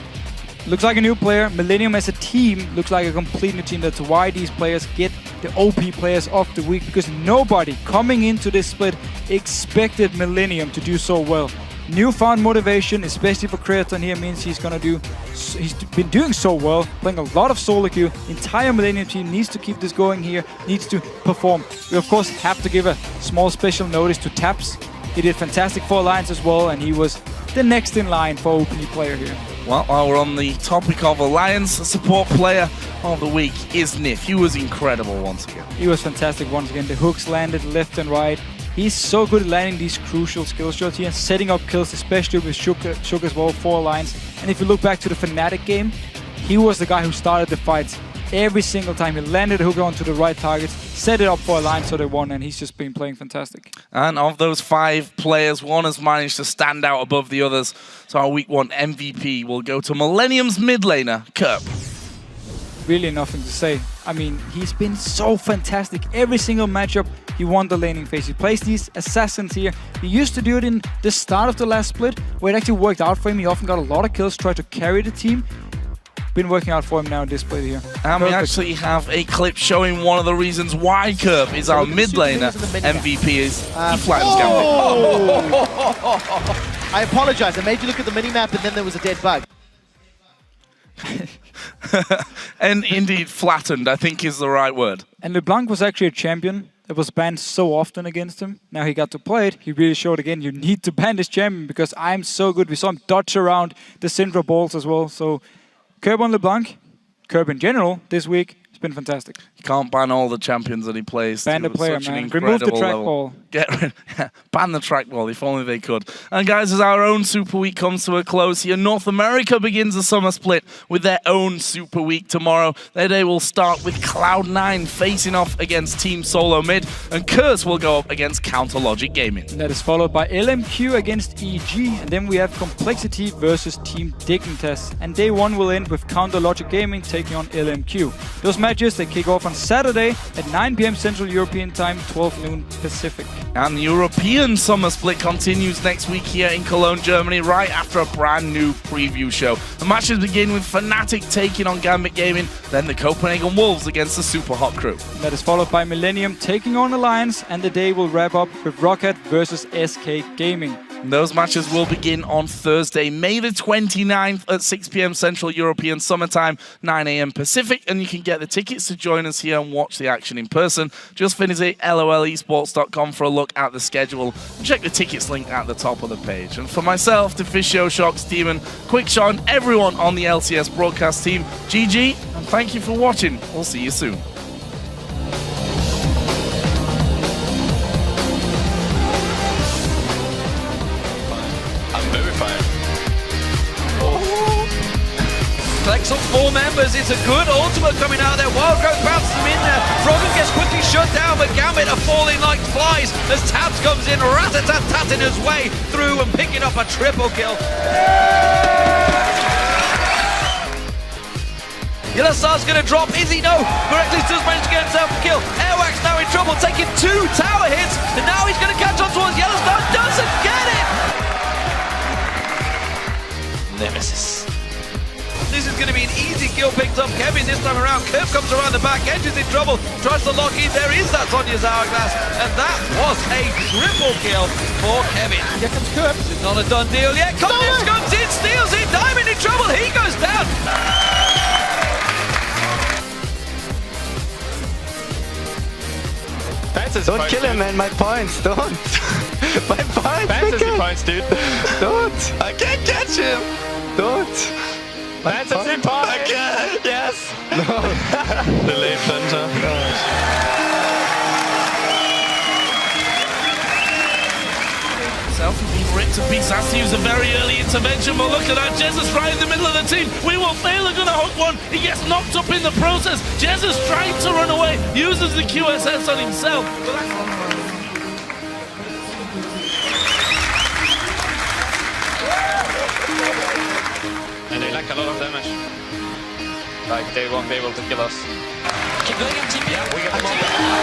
Looks like a new player. Millennium as a team looks like a complete new team. That's why these players get the OP players of the week, because nobody coming into this split expected Millennium to do so well. Newfound motivation, especially for Creaton here, means he's been doing so well, playing a lot of solo queue. Entire Millennium team needs to keep this going here, needs to perform. We of course have to give a small special notice to Taps. He did fantastic for Alliance as well, and he was the next in line for OP player here. Well, while we're on the topic of Alliance, the support player of the week is Nif. He was incredible once again. He was fantastic once again. The hooks landed left and right. He's so good at landing these crucial skill shots here, setting up kills, especially with Shook as well for Alliance. And if you look back to the Fnatic game, he was the guy who started the fights every single time. He landed a hook onto the right targets, set it up for Alliance so they won, and he's just been playing fantastic. And of those 5 players, one has managed to stand out above the others. So our Week 1 MVP will go to Millennium's mid laner, Kerp. Really nothing to say. I mean, he's been so fantastic. Every single matchup, he won the laning phase. He plays these assassins here. He used to do it in the start of the last split, where it actually worked out for him. He often got a lot of kills, tried to carry the team. Been working out for him now in this split here. And we actually have a clip showing one of the reasons why Kerp is our mid laner MVP. Is he flattens Gambit. I apologize. I made you look at the minimap and then there was a dead bug. And indeed, flattened, I think is the right word. And LeBlanc was actually a champion that was banned so often against him. Now he got to play it. He really showed again, you need to ban this champion because I'm so good. We saw him dodge around the Syndra balls as well. So Kerp on LeBlanc, Kerp in general this week, it's been fantastic. You can't ban all the champions that he plays. Ban the player, man. Remove the trackball. Ban the trackball, if only they could. And guys, as our own Super Week comes to a close here, North America begins the summer split with their own Super Week tomorrow. Their day will start with Cloud9 facing off against Team Solo Mid, and Curse will go up against Counter Logic Gaming. That is followed by LMQ against EG, and then we have Complexity versus Team Dignitas. And day 1 will end with Counter Logic Gaming taking on LMQ. Those matches, they kick off on Saturday at 9 PM Central European Time, 12 noon Pacific. And the European summer split continues next week here in Cologne, Germany, right after a brand new preview show. The matches begin with Fnatic taking on Gambit Gaming, then the Copenhagen Wolves against the Super Hot Crew. That is followed by Millennium taking on Alliance, and the day will wrap up with Rocket versus SK Gaming. Those matches will begin on Thursday, May the 29th at 6 PM Central European Summertime, 9 AM Pacific, and you can get the tickets to join us here and watch the action in person. Just visit lolesports.com for a look at the schedule and check the tickets link at the top of the page. And for myself, the Fisio, Shock, Steven, Quickshot, and everyone on the LCS broadcast team, GG, and thank you for watching. We'll see you soon. Collects up 4 members, it's a good ultimate coming out there. Wild Growth bounces him in there. Froggen gets quickly shut down, but Gambit are falling like flies as Tabs comes in, rat-a-tat-tatting his way through and picking up a triple kill. Yellowstar's gonna drop, is he? No, Reckless does manage to get himself a kill. Airwax now in trouble, taking 2 tower hits, and now he's gonna catch on towards Yellowstar, doesn't get it! Nemesis. This is going to be an easy kill picked up. Kevin this time around. Kerp comes around the back, edges it trouble. Tries to lock in. There is that Sonya's hourglass. And that was a triple kill for Kevin. Here comes Kurt. It's not a done deal yet. Contest comes in, steals it. Diamond in trouble. He goes down. Don't kill him, man. My points. Don't. My points. Fantasy points, dude. Don't. I can't catch him. Don't. Fantasy points. I can't. Yes. No. Delayed plunger. Himself has been ripped to pieces. Has to use a very early intervention, but look at that. Jesus right in the middle of the team. We will fail. Are gonna hook one. He gets knocked up in the process. Jesus trying to run away, uses the QSS on himself. But And they lack a lot of damage. Like, they won't be able to kill us. Keep going, MTP. Yeah, we get them all.